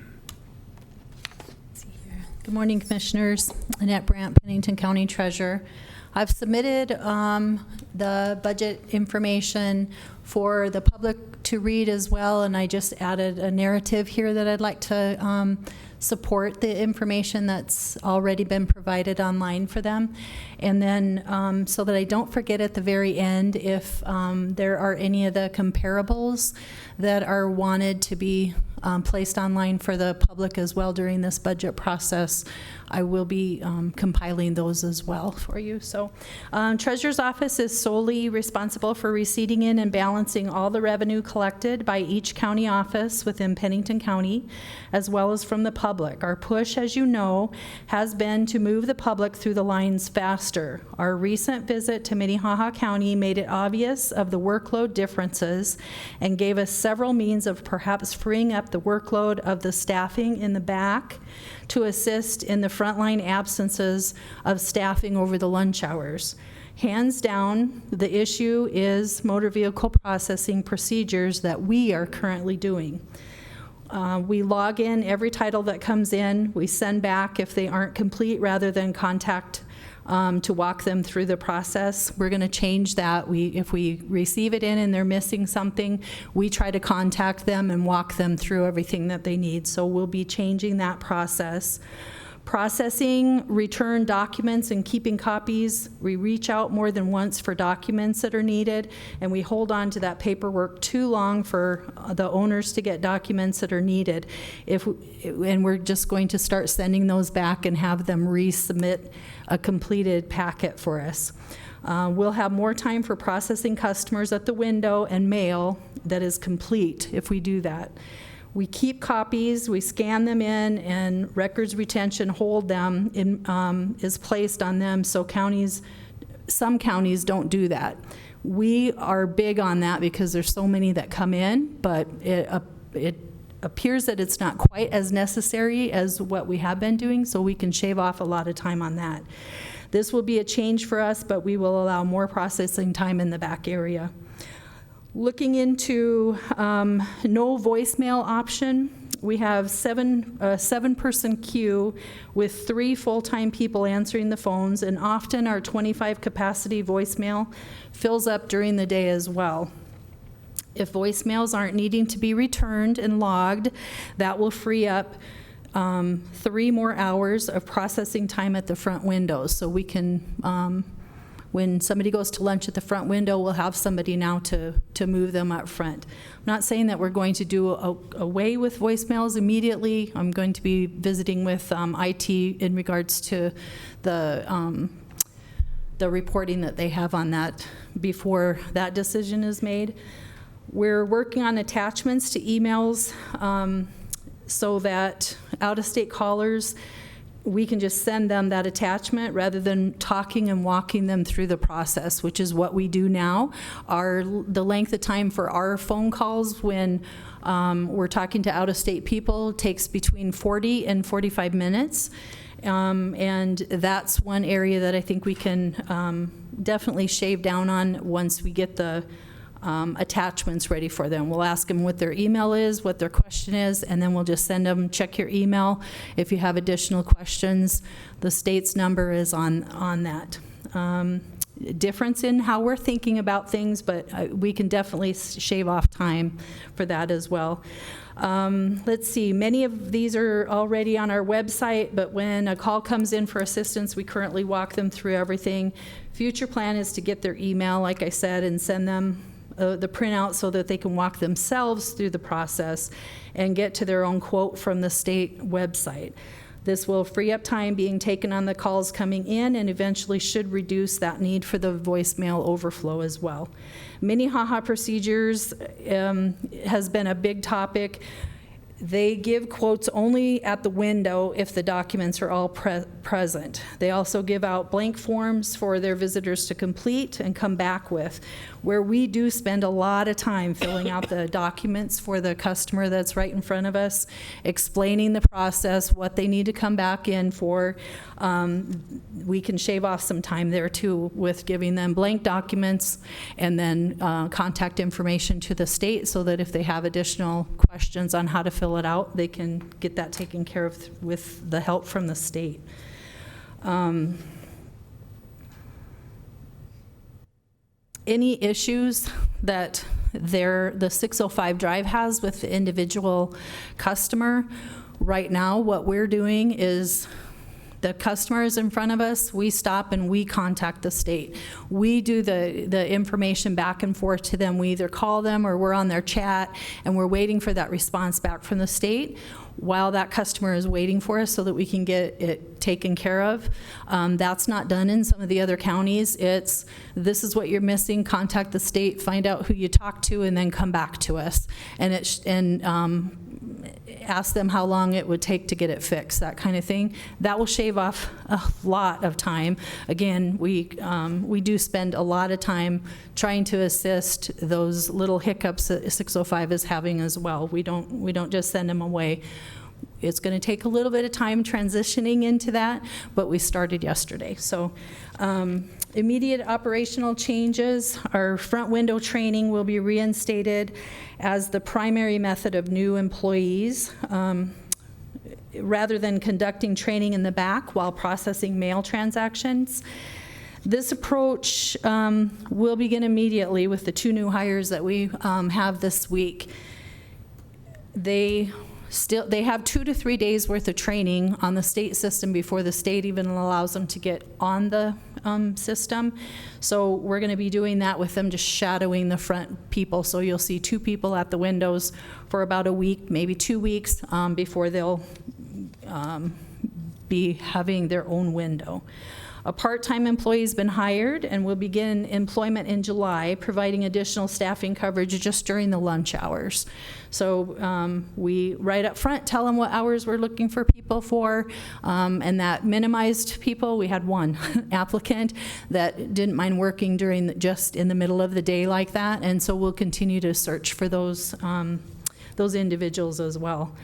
morning, Commissioners. Annette Brant, Pennington County Treasurer. I've submitted the budget information for the public to read as well, and I just added a narrative here that I'd like to support the information that's already been provided online for them. And then so that I don't forget at the very end, if there are any of the comparables that are wanted to be placed online for the public as well during this budget process, I will be compiling those as well for you. So Treasurer's Office is solely responsible for receiving in and balancing all the revenue collected by each county office within Pennington County, as well as from the public. Our push, as you know, has been to move the public through the lines faster. Our recent visit to Minnehaha County made it obvious of the workload differences and gave us several means of perhaps freeing up the workload of the staffing in the back to assist in the frontline absences of staffing over the lunch hours. Hands down, the issue is motor vehicle processing procedures that we are currently doing. We log in every title that comes in. We send back if they aren't complete rather than contact to walk them through the process. We're going to change that. If we receive it in and they're missing something, we try to contact them and walk them through everything that they need. So we'll be changing that process. Processing return documents and keeping copies. We reach out more than once for documents that are needed, and we hold on to that paperwork too long for the owners to get documents that are needed. And we're just going to start sending those back and have them resubmit a completed packet for us. We'll have more time for processing customers at the window and mail that is complete if we do that. We keep copies, we scan them in, and records retention hold them is placed on them, so some counties don't do that. We are big on that because there's so many that come in, but it appears that it's not quite as necessary as what we have been doing, so we can shave off a lot of time on that. This will be a change for us, but we will allow more processing time in the back area. Looking into no voicemail option, we have a seven-person queue with 3 full-time people answering the phones, and often our 25 capacity voicemail fills up during the day as well. If voicemails aren't needing to be returned and logged, that will free up 3 more hours of processing time at the front windows, so we can when somebody goes to lunch at the front window, we'll have somebody now to move them up front. I'm not saying that we're going to do away with voicemails immediately. I'm going to be visiting with IT in regards to the reporting that they have on that before that decision is made. We're working on attachments to emails so that out-of-state callers, we can just send them that attachment rather than talking and walking them through the process, which is what we do now. The length of time for our phone calls when we're talking to out-of-state people takes between 40 and 45 minutes. And that's one area that I think we can definitely shave down on once we get the attachments ready for them. We'll ask them what their email is, what their question is, and then we'll just send them, check your email. If you have additional questions, the state's number is on that. Difference in how we're thinking about things, but we can definitely shave off time for that as well. Let's see, many of these are already on our website, but when a call comes in for assistance, we currently walk them through everything. Future plan is to get their email, like I said, and send them the printout so that they can walk themselves through the process and get to their own quote from the state website. This will free up time being taken on the calls coming in and eventually should reduce that need for the voicemail overflow as well. Minnehaha procedures has been a big topic. They give quotes only at the window if the documents are all present. They also give out blank forms for their visitors to complete and come back with, where we do spend a lot of time filling out the documents for the customer that's right in front of us, explaining the process, what they need to come back in for. We can shave off some time there too with giving them blank documents and then contact information to the state so that if they have additional questions on how to fill it out, they can get that taken care of with the help from the state. Any issues that the 605 drive has with the individual customer, right now what we're doing is the customer is in front of us, we stop and we contact the state. We do the information back and forth to them. We either call them or we're on their chat and we're waiting for that response back from the state while that customer is waiting for us so that we can get it taken care of. That's not done in some of the other counties. It's, this is what you're missing, contact the state, find out who you talk to, and then come back to us. And ask them how long it would take to get it fixed, that kind of thing. That will shave off a lot of time. Again, we do spend a lot of time trying to assist those little hiccups that 605 is having as well. We don't just send them away. It's going to take a little bit of time transitioning into that, but we started yesterday. So immediate operational changes. Our front window training will be reinstated as the primary method of new employees, rather than conducting training in the back while processing mail transactions. This approach will begin immediately with the 2 new hires that we have this week. They have 2 to 3 days worth of training on the state system before the state even allows them to get on the system. So we're going to be doing that with them, just shadowing the front people. So you'll see 2 people at the windows for about a week, maybe 2 weeks, before they'll be having their own window. A part-time employee has been hired and will begin employment in July, providing additional staffing coverage just during the lunch hours. So we, right up front, tell them what hours we're looking for people for, and that minimized people. We had 1 applicant that didn't mind working during just in the middle of the day like that, and so we'll continue to search for those individuals as well.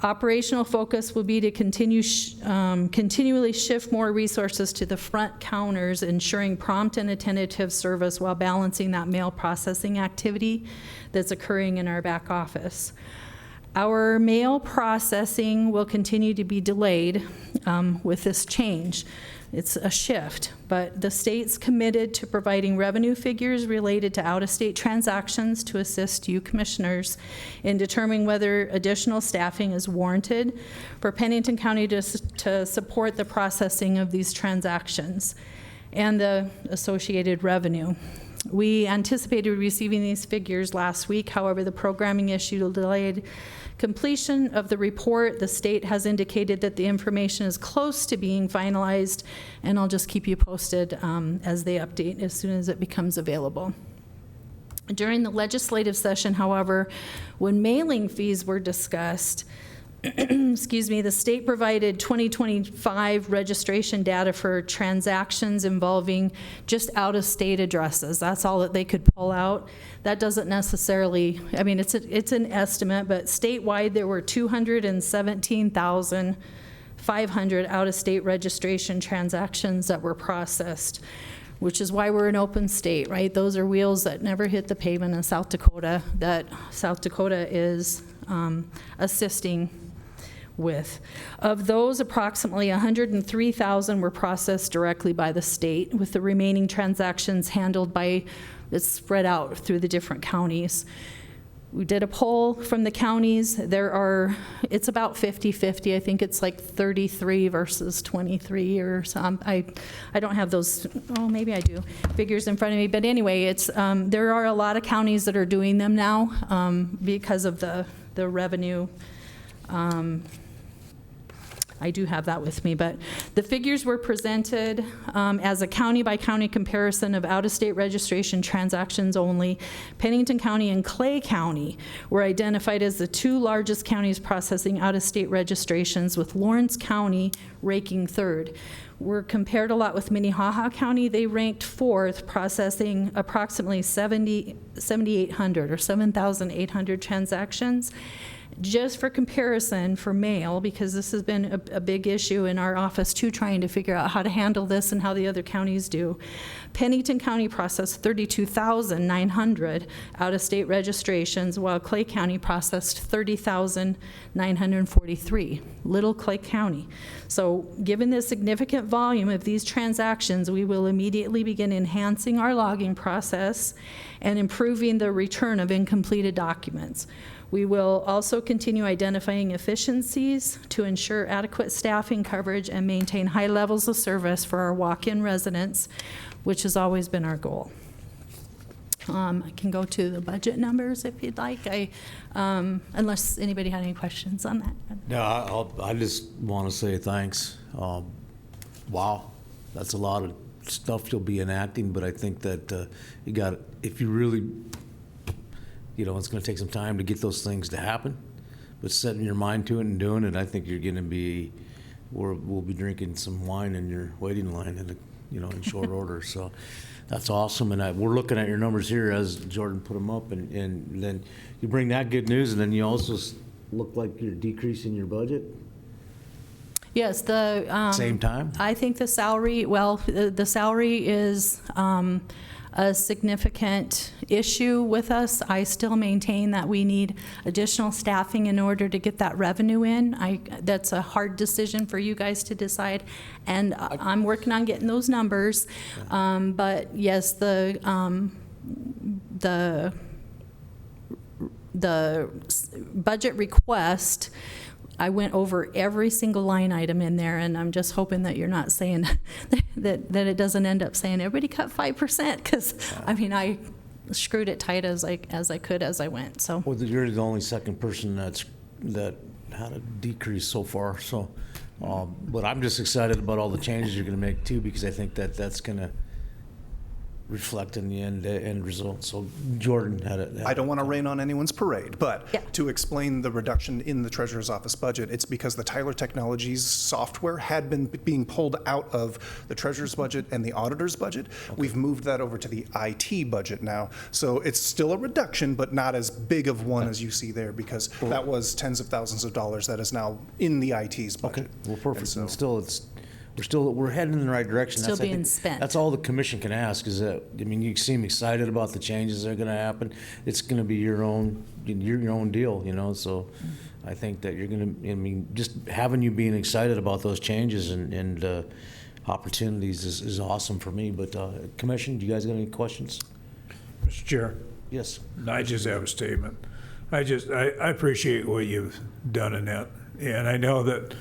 Operational focus will be to continually shift more resources to the front counters, ensuring prompt and attentive service while balancing that mail processing activity that's occurring in our back office. Our mail processing will continue to be delayed with this change. It's a shift, but the state's committed to providing revenue figures related to out-of-state transactions to assist you commissioners in determining whether additional staffing is warranted for Pennington County to support the processing of these transactions and the associated revenue. We anticipated receiving these figures last week. However, the programming issue delayed completion of the report. The state has indicated that the information is close to being finalized, and I'll just keep you posted as they update as soon as it becomes available. During the legislative session, however, when mailing fees were discussed, excuse me, the state provided 2025 registration data for transactions involving just out-of-state addresses. That's all that they could pull out. That doesn't necessarily, I mean, it's an estimate, but statewide there were 217,500 out-of-state registration transactions that were processed, which is why we're an open state, right? Those are wheels that never hit the pavement in South Dakota that South Dakota is assisting with. Of those, approximately 103,000 were processed directly by the state, with the remaining transactions handled by, it's spread out through the different counties. We did a poll from the counties. It's about 50-50. I think it's like 33 versus 23 or something. I don't have those, oh, maybe I do, figures in front of me. But anyway, there are a lot of counties that are doing them now because of the revenue. I do have that with me, but the figures were presented as a county-by-county comparison of out-of-state registration transactions only. Pennington County and Clay County were identified as the two largest counties processing out-of-state registrations, with Lawrence County ranking third. We're compared a lot with Minnehaha County. They ranked fourth, processing approximately 7,800 or 7,800 transactions. Just for comparison, for mail, because this has been a big issue in our office too, trying to figure out how to handle this and how the other counties do. Pennington County processed 32,900 out-of-state registrations, while Clay County processed 30,943. Little Clay County. So given the significant volume of these transactions, we will immediately begin enhancing our logging process and improving the return of incompleted documents. We will also continue identifying efficiencies to ensure adequate staffing coverage and maintain high levels of service for our walk-in residents, which has always been our goal. I can go to the budget numbers if you'd like, unless anybody had any questions on that. No, I just want to say thanks. Wow, that's a lot of stuff you'll be enacting, but I think that if you really, it's going to take some time to get those things to happen, but setting your mind to it and doing it, I think you're going to be, we'll be drinking some wine in your waiting line in short order. So that's awesome. And we're looking at your numbers here as Jordan put them up, and then you bring that good news, and then you also look like you're decreasing your budget. Yes, same time? I think the salary is a significant issue with us. I still maintain that we need additional staffing in order to get that revenue in. That's a hard decision for you guys to decide, and I'm working on getting those numbers. But yes, the budget request, I went over every single line item in there, and I'm just hoping that you're not saying that it doesn't end up saying everybody cut 5%, because I screwed it tight as I could as I went. So well, you're the only second person that had a decrease so far. So, but I'm just excited about all the changes you're going to make too, because I think that's going to reflect in the end result. So Jordan had it. I don't want to rain on anyone's parade, but to explain the reduction in the treasurer's office budget, it's because the Tyler Technologies software had been being pulled out of the treasurer's budget and the auditor's budget. Okay. We've moved that over to the IT budget now. So it's still a reduction, but not as big of one as you see there, because that was tens of thousands of dollars that is now in the IT's budget. Okay, well, perfect. And still, we're heading in the right direction. Still being spent. That's all the commission can ask, is that, you seem excited about the changes that are going to happen. It's going to be your own deal, so I think that you're going to, just having you being excited about those changes and opportunities is awesome for me. But commission, do you guys got any questions? Mr. Chair? Yes. I just have a statement. I appreciate what you've done, Annette, and I know that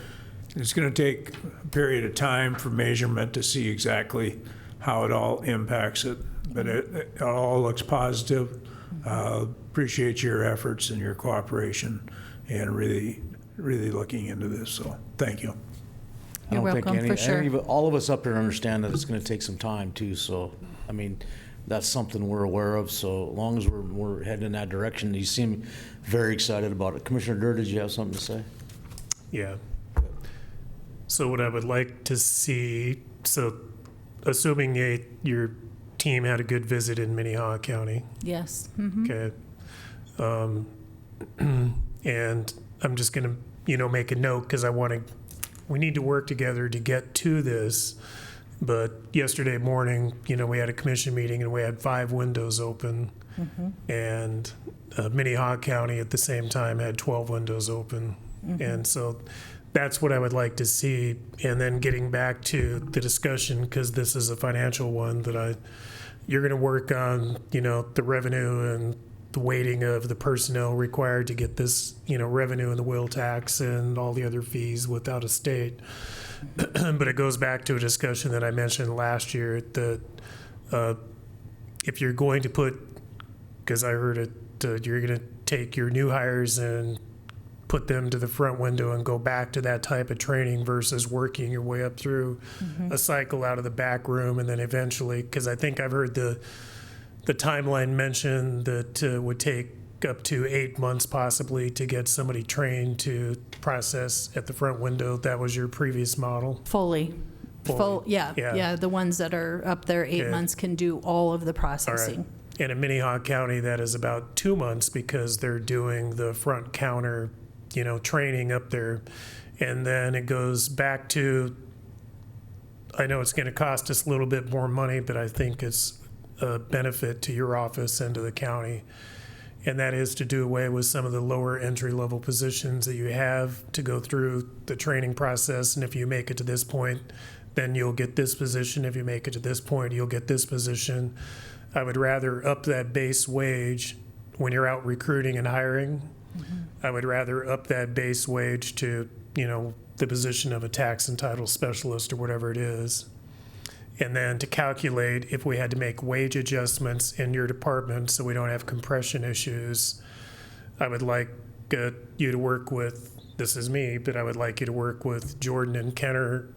it's going to take a period of time for measurement to see exactly how it all impacts it, but it all looks positive. Appreciate your efforts and your cooperation and really, really looking into this, so thank you. You're welcome, for sure. All of us up here understand that it's going to take some time too, so, that's something we're aware of. So as long as we're heading in that direction, you seem very excited about it. Commissioner Durr, did you have something to say? Yeah. So what I would like to see, so assuming your team had a good visit in Minnehaha County, Yes. Mhm. okay. And I'm just gonna, make a note because we need to work together to get to this. But yesterday morning, we had a commission meeting and we had 5 windows open. And Minnehaha County at the same time had 12 windows open. And so that's what I would like to see. And then getting back to the discussion, because this is a financial one, you're going to work on, the revenue and the weighting of the personnel required to get this, revenue and the wheel tax and all the other fees without a state. But it goes back to a discussion that I mentioned last year that if you're going to put, because I heard it, you're going to take your new hires and put them to the front window and go back to that type of training versus working your way up through a cycle out of the back room. And then eventually, because I think I've heard the timeline mentioned that would take up to 8 months possibly to get somebody trained to process at the front window. That was your previous model? Fully. Yeah. The ones that are up there 8 months can do all of the processing. All right. And in Minnehaha County, that is about 2 months because they're doing the front counter, training up there. And then it goes back to, I know it's going to cost us a little bit more money, but I think it's a benefit to your office and to the county. And that is to do away with some of the lower entry-level positions that you have to go through the training process. And if you make it to this point, then you'll get this position. If you make it to this point, you'll get this position. I would rather up that base wage when you're out recruiting and hiring. I would rather up that base wage to, the position of a tax and title specialist or whatever it is. And then to calculate if we had to make wage adjustments in your department so we don't have compression issues, I would like you to work with, this is me, but I would like you to work with Jordan and Kenner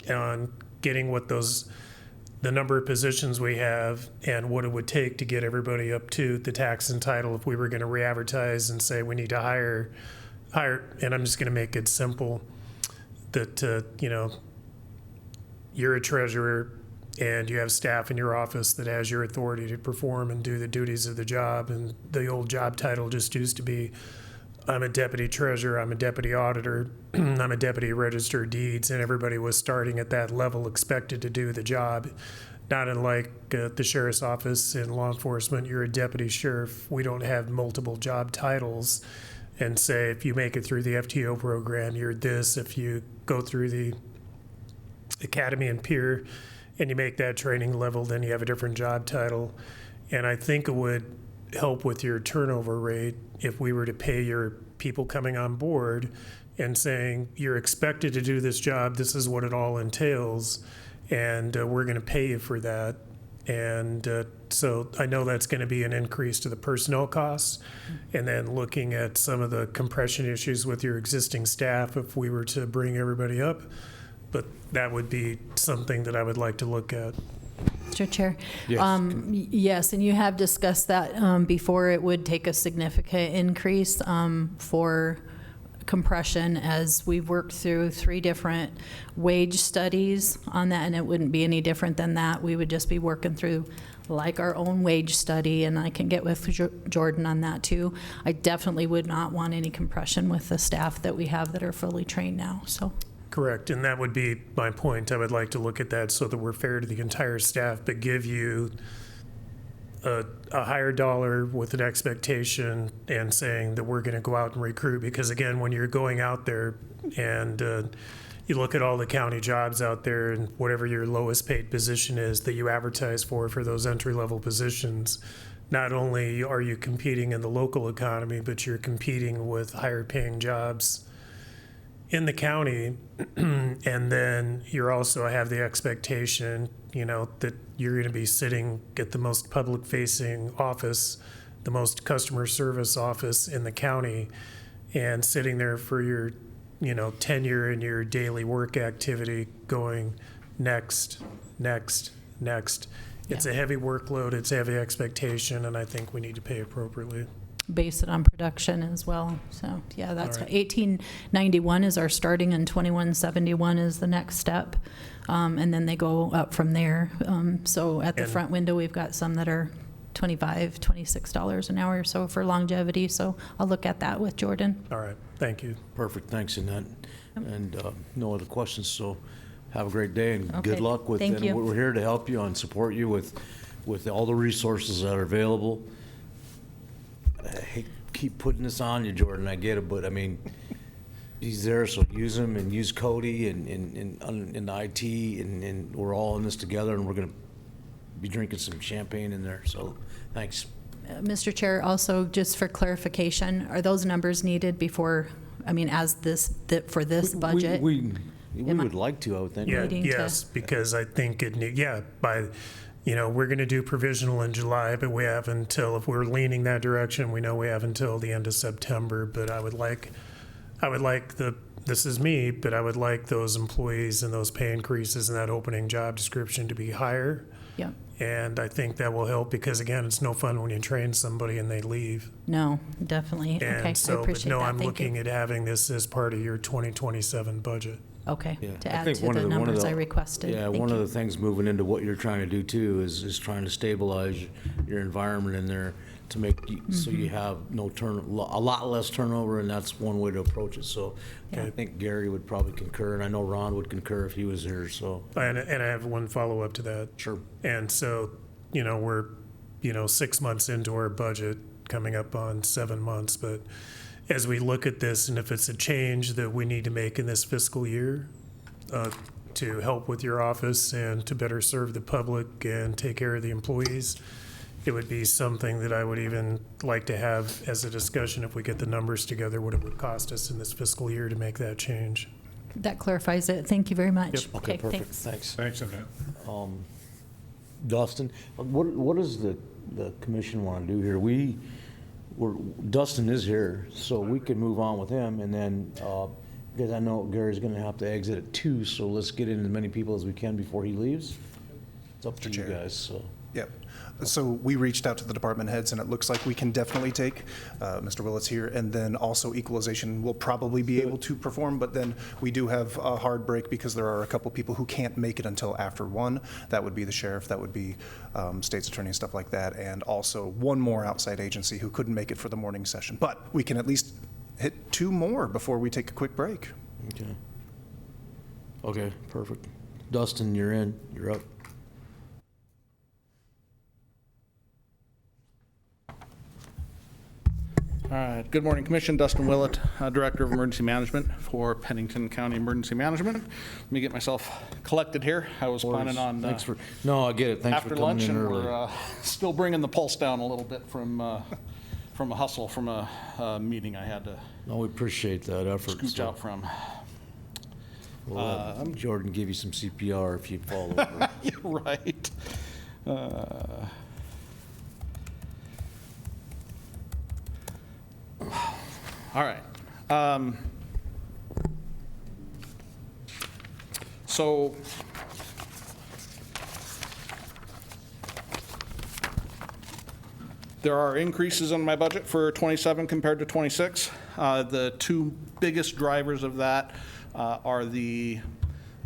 on getting what the number of positions we have and what it would take to get everybody up to the tax and title if we were going to re-advertise and say we need to hire, and I'm just going to make it simple, that, you're a treasurer and you have staff in your office that has your authority to perform and do the duties of the job. And the old job title just used to be, I'm a deputy treasurer, I'm a deputy auditor, I'm a deputy register of deeds, and everybody was starting at that level expected to do the job. Not unlike the sheriff's office in law enforcement, you're a deputy sheriff. We don't have multiple job titles and say if you make it through the FTO program, you're this. If you go through the academy and peer and you make that training level, then you have a different job title. And I think it would help with your turnover rate if we were to pay your people coming on board and saying you're expected to do this job, this is what it all entails, and we're going to pay you for that. And so I know that's going to be an increase to the personnel costs. And then looking at some of the compression issues with your existing staff if we were to bring everybody up. But that would be something that I would like to look at. Mr. Chair? Yes. Yes, and you have discussed that before. It would take a significant increase for compression as we've worked through 3 different wage studies on that, and it wouldn't be any different than that. We would just be working through like our own wage study, and I can get with Jordan on that too. I definitely would not want any compression with the staff that we have that are fully trained now, so. Correct, and that would be my point. I would like to look at that so that we're fair to the entire staff, but give you a higher dollar with an expectation and saying that we're going to go out and recruit. Because again, when you're going out there and you look at all the county jobs out there and whatever your lowest paid position is that you advertise for those entry-level positions, not only are you competing in the local economy, but you're competing with higher paying jobs in the county. And then you also have the expectation, that you're going to be sitting at the most public facing office, the most customer service office in the county, and sitting there for your, tenure and your daily work activity going next. It's a heavy workload, it's a heavy expectation, and I think we need to pay appropriately. Base it on production as well. So, yeah, that's All right. 1891 is our starting and 2171 is the next step. And then they go up from there. So at the And- front window, we've got some that are $25, $26 an hour or so for longevity. So I'll look at that with Jordan. All right, thank you. Perfect, thanks, Annette. And no other questions, so have a great day and good Okay, luck with it. thank you. We're here to help you and support you with all the resources that are available. I hate to keep putting this on you, Jordan, I get it, but I mean, he's there, so use him and use Cody and in IT, and we're all in this together, and we're gonna be drinking some champagne in there, so thanks. Mr. Chair, also just for clarification, are those numbers needed before, I mean, as this, for this budget? We Am I- would like to, I would think. Yeah, Needing to- yes, because I think we're going to do provisional in July, but we have until, if we're leaning that direction, we know we have until the end of September. But I would like this is me, but I would like those employees and those pay increases and that opening job description to be higher. Yeah. And I think that will help because, again, it's no fun when you train somebody and they leave. No, definitely. Okay, I And so, but appreciate no, that. I'm Thank you. looking at having this as part of your 2027 budget. Okay, Yeah, to I add think to one the of numbers I requested. Yeah, Thank one of you. the things moving into what you're trying to do too is trying to stabilize your environment in there to make, so Mm-hmm. you have a lot less turnover, and that's one way to approach it. So I think Gary would probably concur, and I know Ron would concur if he was here, so. And I have one follow-up to that. Sure. And so, we're, 6 months into our budget, coming up on 7 months, but as we look at this, and if it's a change that we need to make in this fiscal year to help with your office and to better serve the public and take care of the employees, it would be something that I would even like to have as a discussion if we get the numbers together, what it would cost us in this fiscal year to make that change. That clarifies it. Thank you very much. Yep. Okay, perfect, thanks. thanks. Thanks, Annette. Dustin, what does the commission want to do here? Dustin is here, so we can move on with him, and then, because I know Gary's gonna have to exit at 2, so let's get in as many people as we can before he leaves. It's up to you guys, so. Yep. So we reached out to the department heads, and it looks like we can definitely take, Mr. Willett's here, and then also Equalization will probably be able to perform, but then we do have a hard break because there are a couple people who can't make it until after 1. That would be the sheriff, that would be state's attorney and stuff like that, and also one more outside agency who couldn't make it for the morning session. But we can at least hit 2 more before we take a quick break. Okay, perfect. Dustin, you're in, you're up. Good morning, Commission. Dustin Willett, Director of Emergency Management for Pennington County Emergency Management. Let me get myself collected here. I was planning on No, I get it, thanks for after coming lunch, in and early. we're still bringing the pulse down a little bit from a hustle from a meeting I had to No, we appreciate that effort. scooch so out from. we'll let Jordan give you some CPR if you fall over. You're right. All right. So there are increases in my budget for 27 compared to 26. The 2 biggest drivers of that are the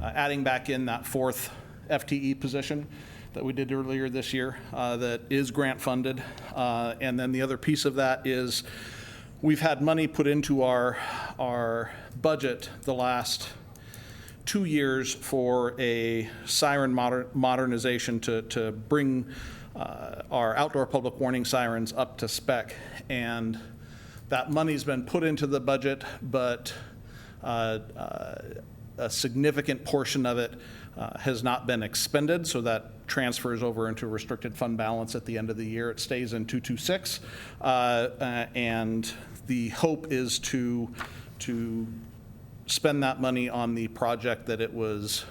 adding back in that 4th FTE position that we did earlier this year that is grant funded. And then the other piece of that is we've had money put into our budget the last 2 years for a siren modernization to bring our outdoor public warning sirens up to spec. And that money's been put into the budget, but a significant portion of it has not been expended, so that transfers over into restricted fund balance at the end of the year. It stays in 226, and the hope is to spend that money on the project that it was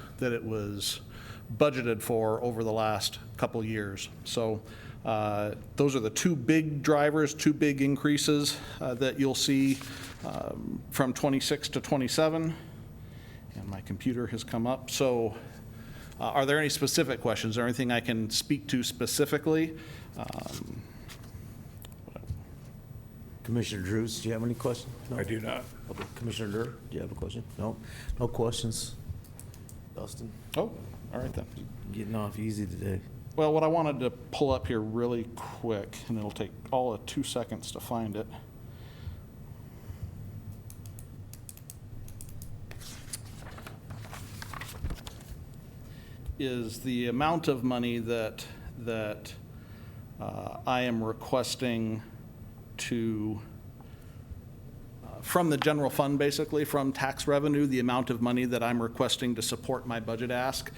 budgeted for over the last couple years. So those are the 2 big drivers, 2 big increases that you'll see from 26 to 27. And my computer has come up. So Are there any specific questions or anything I can speak to specifically? Commissioner Drews, do you have any questions? No? I do not. Okay. Commissioner Durr, do you have a question? No? No questions? Dustin? Oh, all right then. Getting off easy today. Well, what I wanted to pull up here really quick, and it'll take all of 2 seconds to find it. Is the amount of money that I am requesting to, from the general fund, basically, from tax revenue, the amount of money that I'm requesting to support my budget ask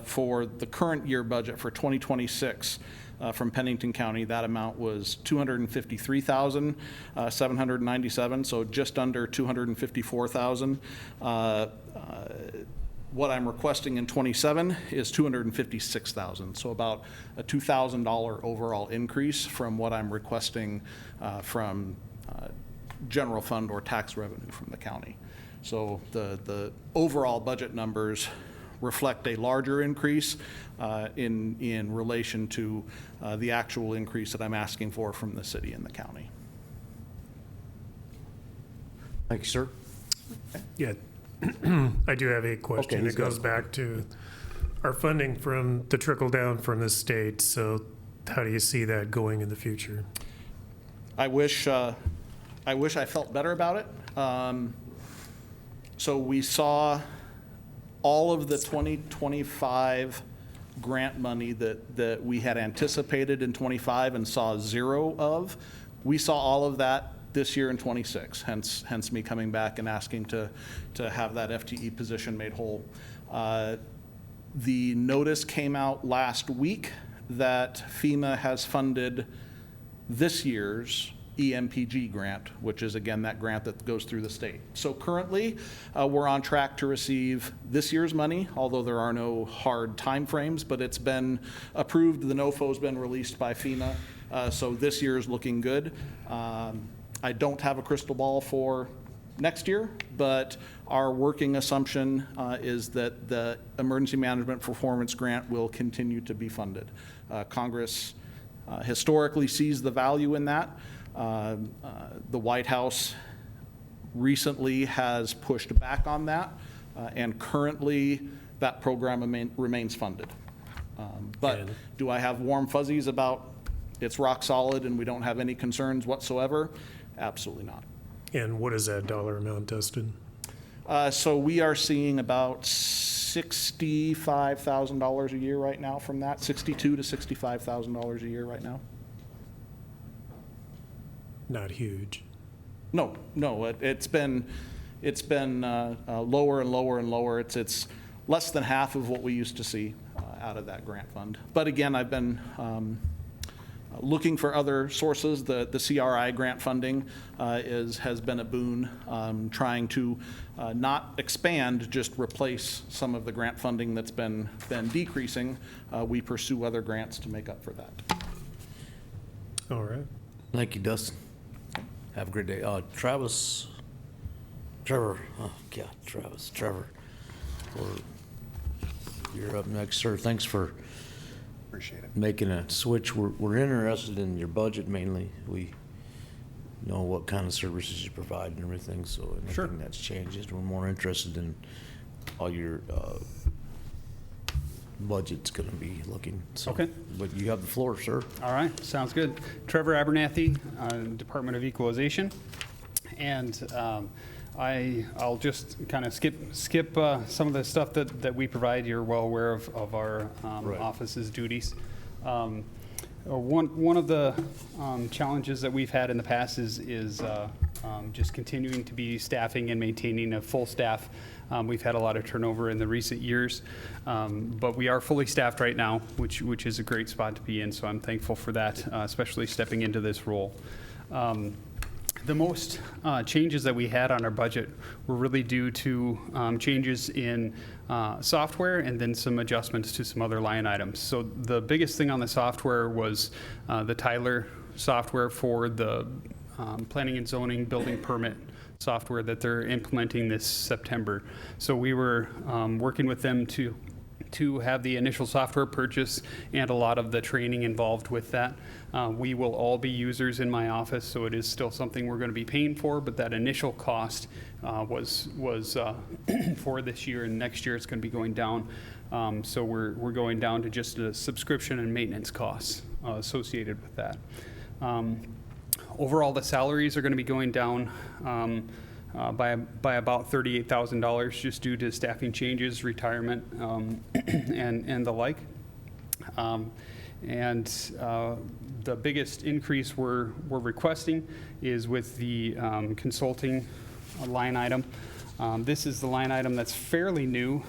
for the current year budget for 2026 from Pennington County. That amount was $253,797, so just under $254,000. What I'm requesting in 27 is $256,000, so about a $2,000 overall increase from what I'm requesting from general fund or tax revenue from the county. So the overall budget numbers reflect a larger increase in relation to the actual increase that I'm asking for from the city and the county. Thank you, sir. Yeah, I do have a question. Okay, It goes back to our funding from the trickle down from the state. So how do you see that going in the future? I wish I felt better about it. So we saw all of the 2025 grant money that we had anticipated in 25 and saw zero of. We saw all of that this year in 26, hence me coming back and asking to have that FTE position made whole. The notice came out last week that FEMA has funded this year's EMPG grant, which is again that grant that goes through the state. So currently we're on track to receive this year's money, although there are no hard time frames, but it's been approved. The NOFO's been released by FEMA, so this year is looking good. I don't have a crystal ball for next year, but our working assumption is that the Emergency Management Performance Grant will continue to be funded. Congress historically sees the value in that. The White House recently has pushed back on that, and currently that program remains funded. But do I have warm fuzzies about it's rock solid and we don't have any concerns whatsoever? Absolutely not. And what is that dollar amount, Dustin? So we are seeing about $65,000 a year right now from that, $62,000 to $65,000 a year right now. Not huge. No, it's been lower and lower and lower. It's less than half of what we used to see out of that grant fund. But again, I've been looking for other sources. The CRI grant funding has been a boon, trying to not expand, just replace some of the grant funding that's been decreasing. We pursue other grants to make up for that. All right. Thank you, Dustin. Have a great day. Trevor, oh God, Trevor, you're up next, sir. Thanks for Appreciate it. making a switch. We're interested in your budget mainly. We know what kind of services you provide and everything, so anything that's changes, we're more interested in all your budget's going to be looking. So, okay. But you have the floor, sir. All right, sounds good. Trevor Abernathie, Department of Equalization. And I'll just kind of skip some of the stuff that we provide. You're well aware of our office's duties. One of the challenges that we've had in the past is just continuing to be staffing and maintaining a full staff. We've had a lot of turnover in the recent years, but we are fully staffed right now, which is a great spot to be in, so I'm thankful for that, especially stepping into this role. The most changes that we had on our budget were really due to changes in software and then some adjustments to some other line items. So the biggest thing on the software was the Tyler software for the planning and zoning building permit software that they're implementing this September. So we were working with them to to have the initial software purchase and a lot of the training involved with that. We will all be users in my office, so it is still something we're going to be paying for, but that initial cost was for this year, and next year it's going to be going down. So we're going down to just a subscription and maintenance costs associated with that. Overall, the salaries are going to be going down by about $38,000 just due to staffing changes, retirement, and the like. The biggest increase we're requesting is with the consulting line item. This is the line item that's fairly new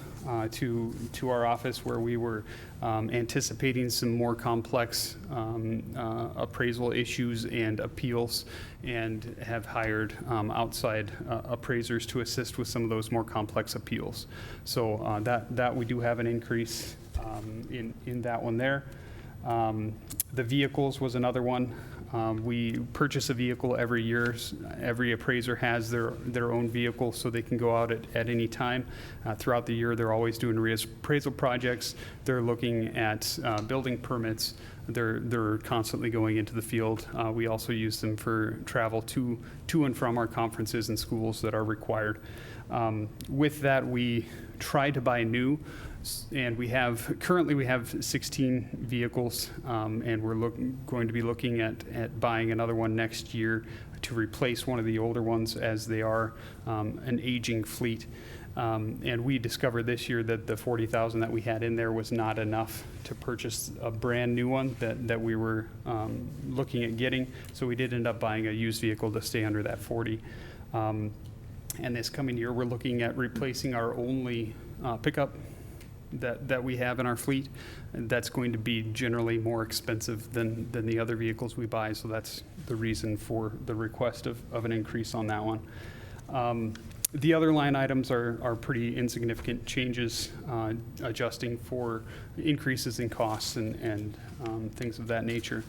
to our office, where we were anticipating some more complex appraisal issues and appeals, and have hired outside appraisers to assist with some of those more complex appeals. So that we do have an increase in that one there. The vehicles was another one. We purchase a vehicle every year. Every appraiser has their own vehicle, so they can go out at any time. Throughout the year, they're always doing reappraisal projects. They're looking at building permits. They're constantly going into the field. We also use them for travel to and from our conferences and schools that are required. With that, we try to buy new. And currently we have 16 vehicles, and we're going to be looking at buying another one next year to replace one of the older ones, as they are an aging fleet. And we discovered this year that the $40,000 that we had in there was not enough to purchase a brand new one that we were looking at getting. So we did end up buying a used vehicle to stay under that 40. And this coming year, we're looking at replacing our only pickup that we have in our fleet. And that's going to be generally more expensive than the other vehicles we buy, so that's the reason for the request of an increase on that one. The other line items are pretty insignificant changes, adjusting for increases in costs and things of that nature.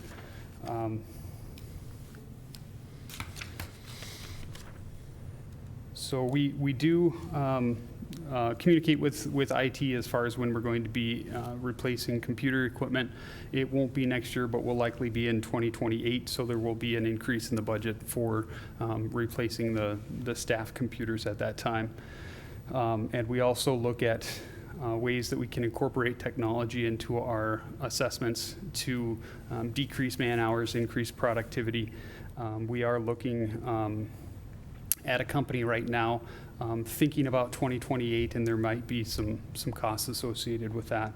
So we do communicate with IT as far as when we're going to be replacing computer equipment. It won't be next year, but will likely be in 2028, so there will be an increase in the budget for replacing the staff computers at that time. And we also look at ways that we can incorporate technology into our assessments to decrease man hours, increase productivity. We are looking at a company right now thinking about 2028, and there might be some costs associated with that.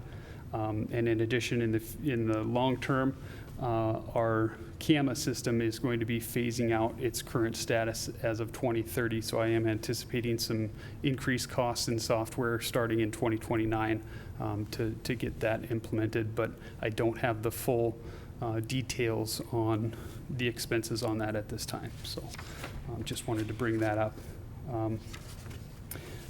And in addition, in the long term, our CAMA system is going to be phasing out its current status as of 2030. So I am anticipating some increased costs in software starting in 2029 to get that implemented. But I don't have the full details on the expenses on that at this time. So just wanted to bring that up.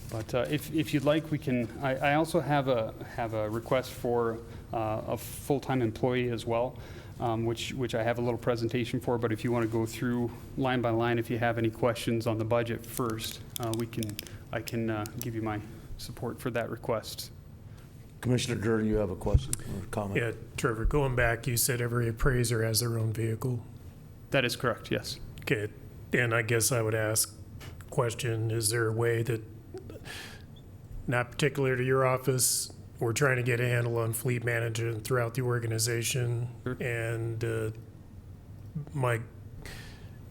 But if you'd like, we can. I also have a request for a full-time employee as well, which I have a little presentation for. But if you want to go through line by line, if you have any questions on the budget first, I can give you my support for that request. Commissioner Durden, you have a question or comment? Yeah, Trevor, going back, you said every appraiser has their own vehicle. That is correct, yes. Okay, and I guess I would ask question, is there a way that, not particular to your office, we're trying to get a handle on fleet management throughout the organization? Sure. And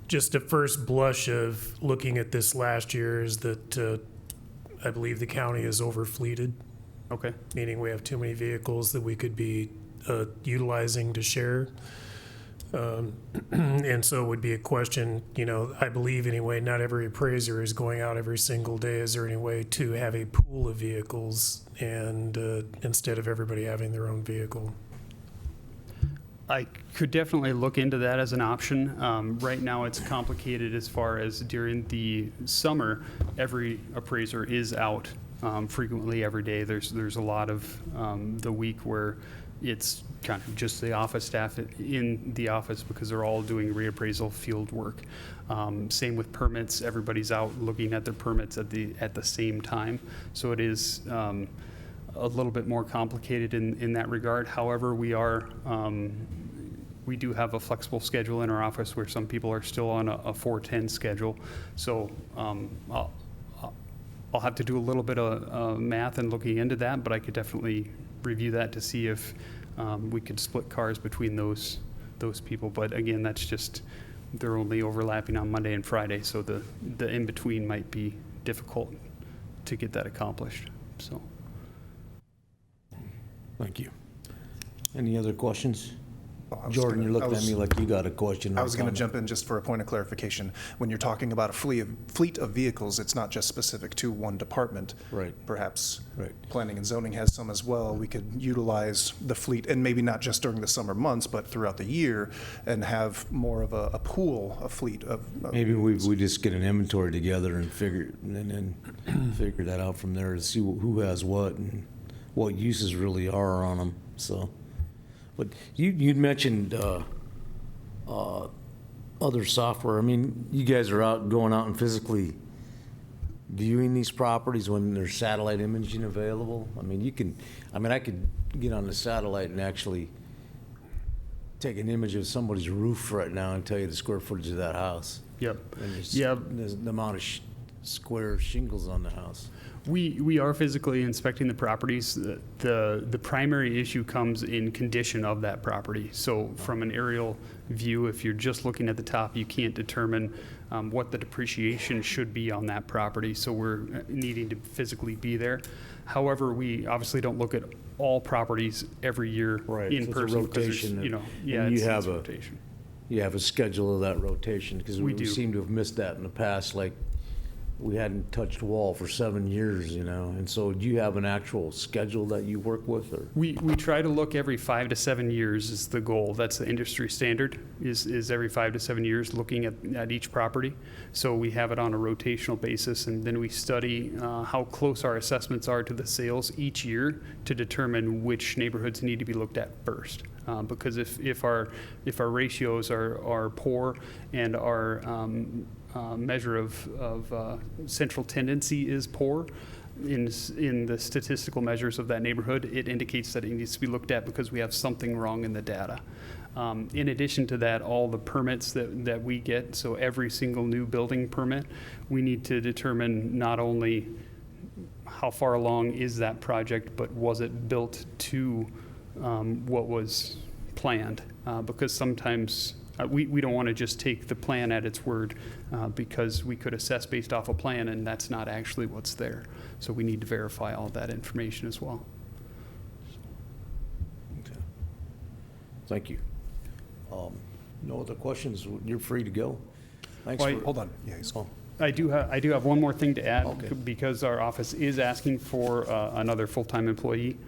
just a first blush of looking at this last year is that I believe the county is overfleeted. Okay. Meaning we have too many vehicles that we could be utilizing to share. And so it would be a question, I believe anyway, not every appraiser is going out every single day. Is there any way to have a pool of vehicles and instead of everybody having their own vehicle? I could definitely look into that as an option. Right now it's complicated as far as during the summer, every appraiser is out frequently every day. There's a lot of the week where it's kind of just the office staff in the office because they're all doing reappraisal field work. Same with permits. Everybody's out looking at their permits at the same time. So it is a little bit more complicated in that regard. However, we do have a flexible schedule in our office where some people are still on a 4-10 schedule. So I'll have to do a little bit of math and looking into that, but I could definitely review that to see if we could split cars between those people. But again, that's just, they're only overlapping on Monday and Friday, so the in-between might be difficult to get that accomplished, so. Thank you. Any other questions? Well, I was Jordan, gonna- you're looking I at was- me like you got a question. I or was going to comment. jump in just for a point of clarification. When you're talking about a fleet of vehicles, it's not just specific to one department. Right. Perhaps Right. planning and zoning has some as well. We could utilize the fleet, and maybe not just during the summer months, but throughout the year, and have more of a pool, a fleet of. Maybe we just get an inventory together and figure that out from there to see who has what and what uses really are on them, so. But you'd mentioned other software. I mean, you guys are going out and physically viewing these properties when there's satellite imaging available. I mean, I could get on the satellite and actually take an image of somebody's roof right now and tell you the square footage of that house. Yep. And Yep. the amount of square shingles on the house. We are physically inspecting the properties. The primary issue comes in condition of that property. So from an aerial view, if you're just looking at the top, you can't determine what the depreciation should be on that property. So we're needing to physically be there. However, we obviously don't look at all properties every year in So it's a person. 'cause there's, rotation. and You it's have rotation. You have a schedule of that rotation, because We we do. seem to have missed that in the past, like, we hadn't touched wall for 7 years, and so do you have an actual schedule that you work with, or? We try to look every 5 to 7 years is the goal. That's the industry standard, is every 5 to 7 years looking at each property. So we have it on a rotational basis, and then we study how close our assessments are to the sales each year to determine which neighborhoods need to be looked at first. Because if our ratios are poor and our measure of central tendency is poor in the statistical measures of that neighborhood, it indicates that it needs to be looked at because we have something wrong in the data. In addition to that, all the permits that we get, so every single new building permit, we need to determine not only how far along is that project, but was it built to what was planned? Because sometimes we don't want to just take the plan at its word, because we could assess based off a plan and that's not actually what's there. So we need to verify all that information as well. Okay. Thank you. No other questions? You're free to go. Thanks. Well, Hold on. Yeah, he's. I do have one more thing to add, Okay. because our office is asking for another full-time employee.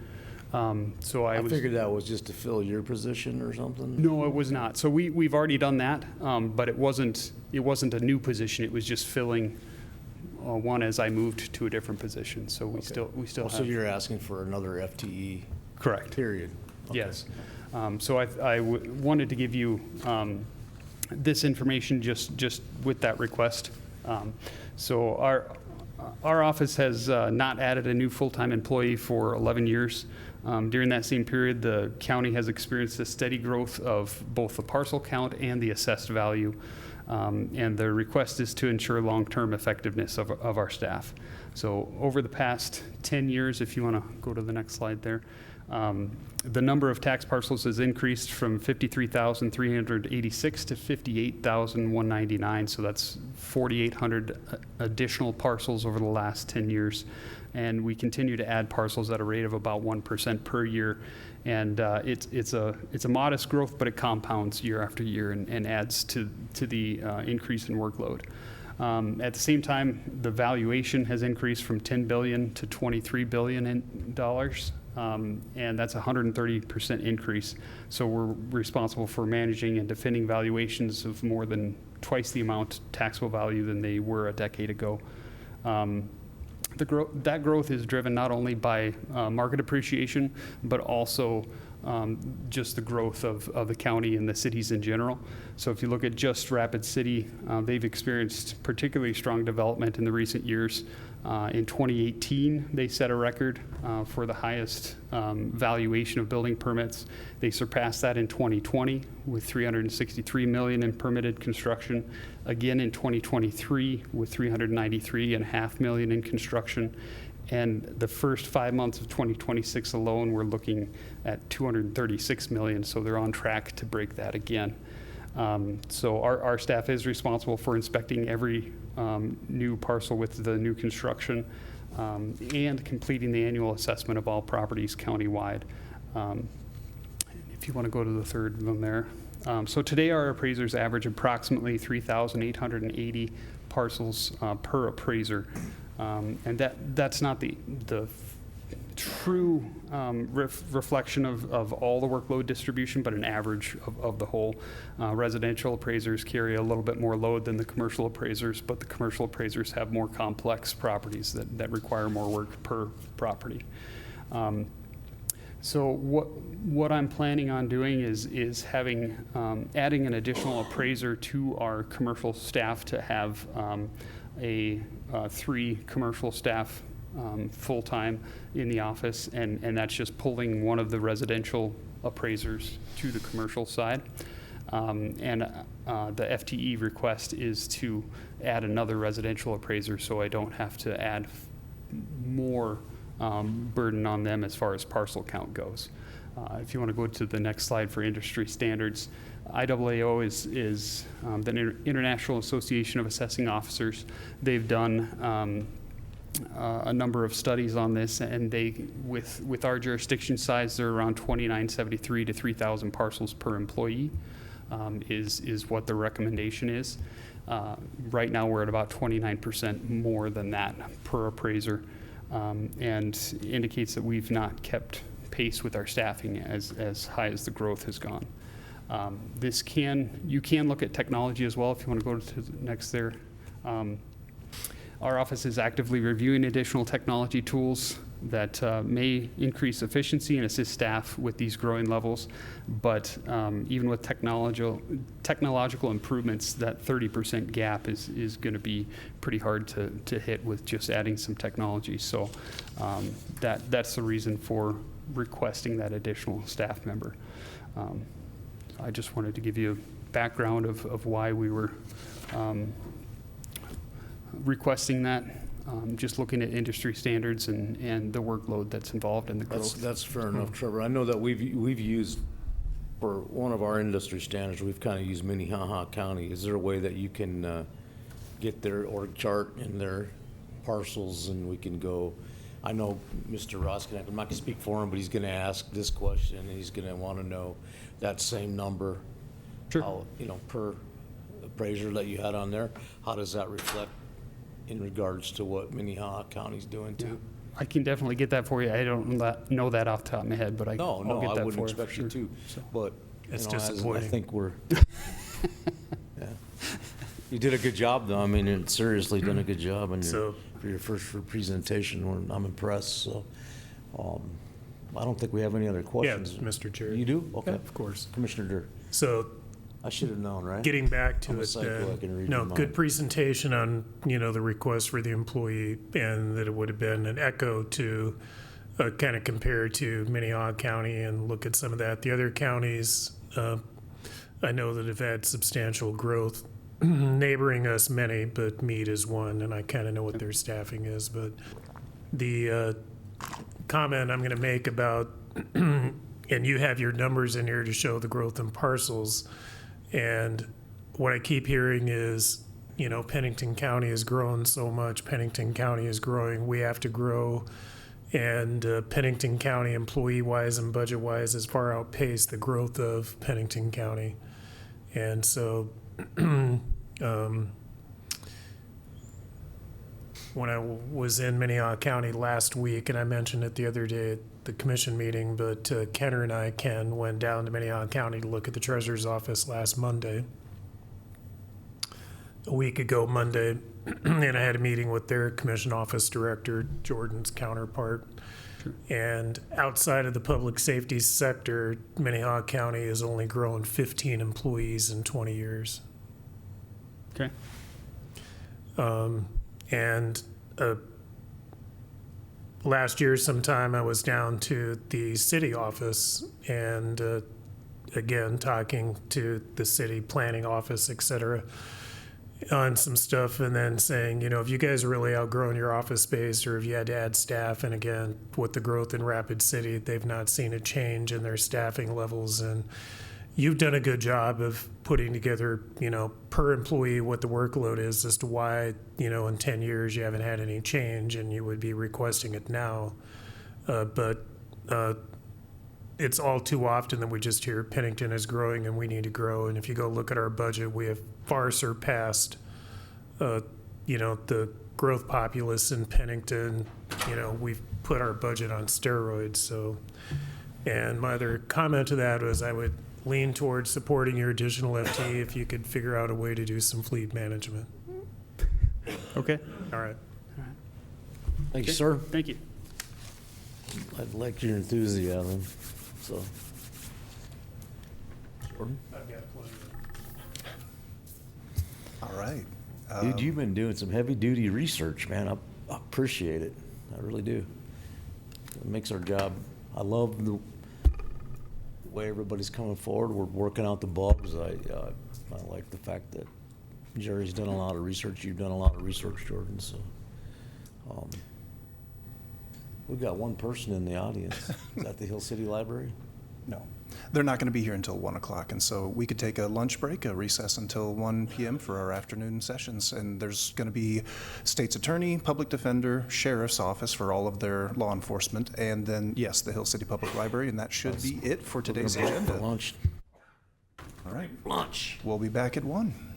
So I was. figured that was just to fill your position or something? No, it was not. So we've already done that, but it wasn't a new position. It was just filling one as I moved to a different position. So we still have. So you're asking for another FTE? Correct. Period? Okay. Yes. So I wanted to give you this information just with that request. So our office has not added a new full-time employee for 11 years. During that same period, the county has experienced a steady growth of both the parcel count and the assessed value. And the request is to ensure long-term effectiveness of our staff. So over the past 10 years, if you want to go to the next slide there, the number of tax parcels has increased from 53,386 to 58,199. So that's 4,800 additional parcels over the last 10 years. And we continue to add parcels at a rate of about 1% per year. And it's a modest growth, but it compounds year after year and adds to the increase in workload. At the same time, the valuation has increased from $10 billion to $23 billion in dollars. And that's a 130% increase. So we're responsible for managing and defending valuations of more than twice the amount taxable value than they were a decade ago. That growth is driven not only by market appreciation, but also just the growth of the county and the cities in general. So if you look at just Rapid City, they've experienced particularly strong development in the recent years. In 2018, they set a record for the highest valuation of building permits. They surpassed that in 2020 with $363 million in permitted construction. Again in 2023 with $393.5 million in construction. And the first 5 months of 2026 alone, we're looking at $236 million. So they're on track to break that again. So our staff is responsible for inspecting every new parcel with the new construction and completing the annual assessment of all properties countywide. If you want to go to the third one there. So today our appraisers average approximately 3,880 parcels per appraiser. And that's not the true reflection of all the workload distribution, but an average of the whole. Residential appraisers carry a little bit more load than the commercial appraisers, but the commercial appraisers have more complex properties that require more work per property. So what I'm planning on doing is having adding an additional appraiser to our commercial staff to have a 3 commercial staff full-time in the office, and that's just pulling one of the residential appraisers to the commercial side. The FTE request is to add another residential appraiser so I don't have to add more burden on them as far as parcel count goes. If you want to go to the next slide for industry standards, IAAO is the International Association of Assessing Officers. They've done a number of studies on this, and they, with our jurisdiction size, they're around 2,973 to 3,000 parcels per employee is what the recommendation is. Right now we're at about 29% more than that per appraiser, and indicates that we've not kept pace with our staffing as high as the growth has gone. You can look at technology as well if you want to go to the next there. Our office is actively reviewing additional technology tools that may increase efficiency and assist staff with these growing levels. But even with technological improvements, that 30% gap is going to be pretty hard to hit with just adding some technology. So that's the reason for requesting that additional staff member. I just wanted to give you a background of why we were requesting that, just looking at industry standards and the workload that's involved in the growth. That's fair enough, Trevor. I know that we've used, for one of our industry standards, we've kind of used Minnehaha County. Is there a way that you can get their org chart and their parcels, and we can go? I know Mr. Roskinek, I'm not going to speak for him, but he's going to ask this question, and he's going to want to know that same number. Sure. How, per appraiser that you had on there, how does that reflect in regards to what Minnehaha County's doing too? I can definitely get that for you. I don't know that off the top of my head, but I'll get that I wouldn't for expect you you to. But It's as disappointing. I think we're. Yeah. You did a good job, though. I mean, you seriously done a good job for your first presentation. I'm impressed. So, I don't think we have any other questions. Yeah, Mr. Chair. You do? Okay. Yeah, of course. Commissioner Durr. So, I should have known, right? getting back to I'm a it psycho, I can read no, your mind. good presentation on, the request for the employee, and that it would have been an echo to kind of compare to Minnehaha County and look at some of that. The other counties, I know that have had substantial growth. Neighboring us, many, but Meade is one, and I kind of know what their staffing is. But the comment I'm going to make about, and you have your numbers in here to show the growth in parcels, and what I keep hearing is, Pennington County has grown so much. Pennington County is growing. We have to grow. And Pennington County, employee-wise and budget-wise, has far outpaced the growth of Pennington County. And so when I was in Minnehaha County last week, and I mentioned it the other day at the commission meeting, but Ken went down to Minnehaha County to look at the treasurer's office last Monday, a week ago Monday, and I had a meeting with their commission office director, Jordan's counterpart. And outside of the public safety sector, Minnehaha County has only grown 15 employees in 20 years. Okay. And last year sometime I was down to the city office and again talking to the city planning office, et cetera, on some stuff, and then saying, you know, if you guys are really outgrowing your office space or if you had to add staff, and again, with the growth in Rapid City, they've not seen a change in their staffing levels. And you've done a good job of putting together, you know, per employee what the workload is as to why, you know, in 10 years you haven't had any change and you would be requesting it now. But it's all too often that we just hear Pennington is growing and we need to grow. And if you go look at our budget, we have far surpassed, you know, the growth populace in Pennington. You know, we've put our budget on steroids. So, and my other comment to that was I would lean towards supporting your additional FTE if you could figure out a way to do some fleet management. Okay. All right. Thank you, sir. Thank you. I like your enthusiasm, so. Jordan? I've got plenty of All right. Dude, you've been doing some heavy-duty research, man. I appreciate it. I really do. It makes our job, I love the way everybody's coming forward. We're working out the bugs. I like the fact that Jerry's done a lot of research. You've done a lot of research, Jordan, so. We've got one person in the audience. Is that the Hill City Library? No. They're not going to be here until 1 o'clock, and so we could take a lunch break, a recess until 1 p.m. for our afternoon sessions. And there's going to be state's attorney, public defender, sheriff's office for all of their law enforcement, and then, yes, the Hill City Public Library, and that should be it for today's agenda. Lunch. All right. Lunch. We'll be back at 1.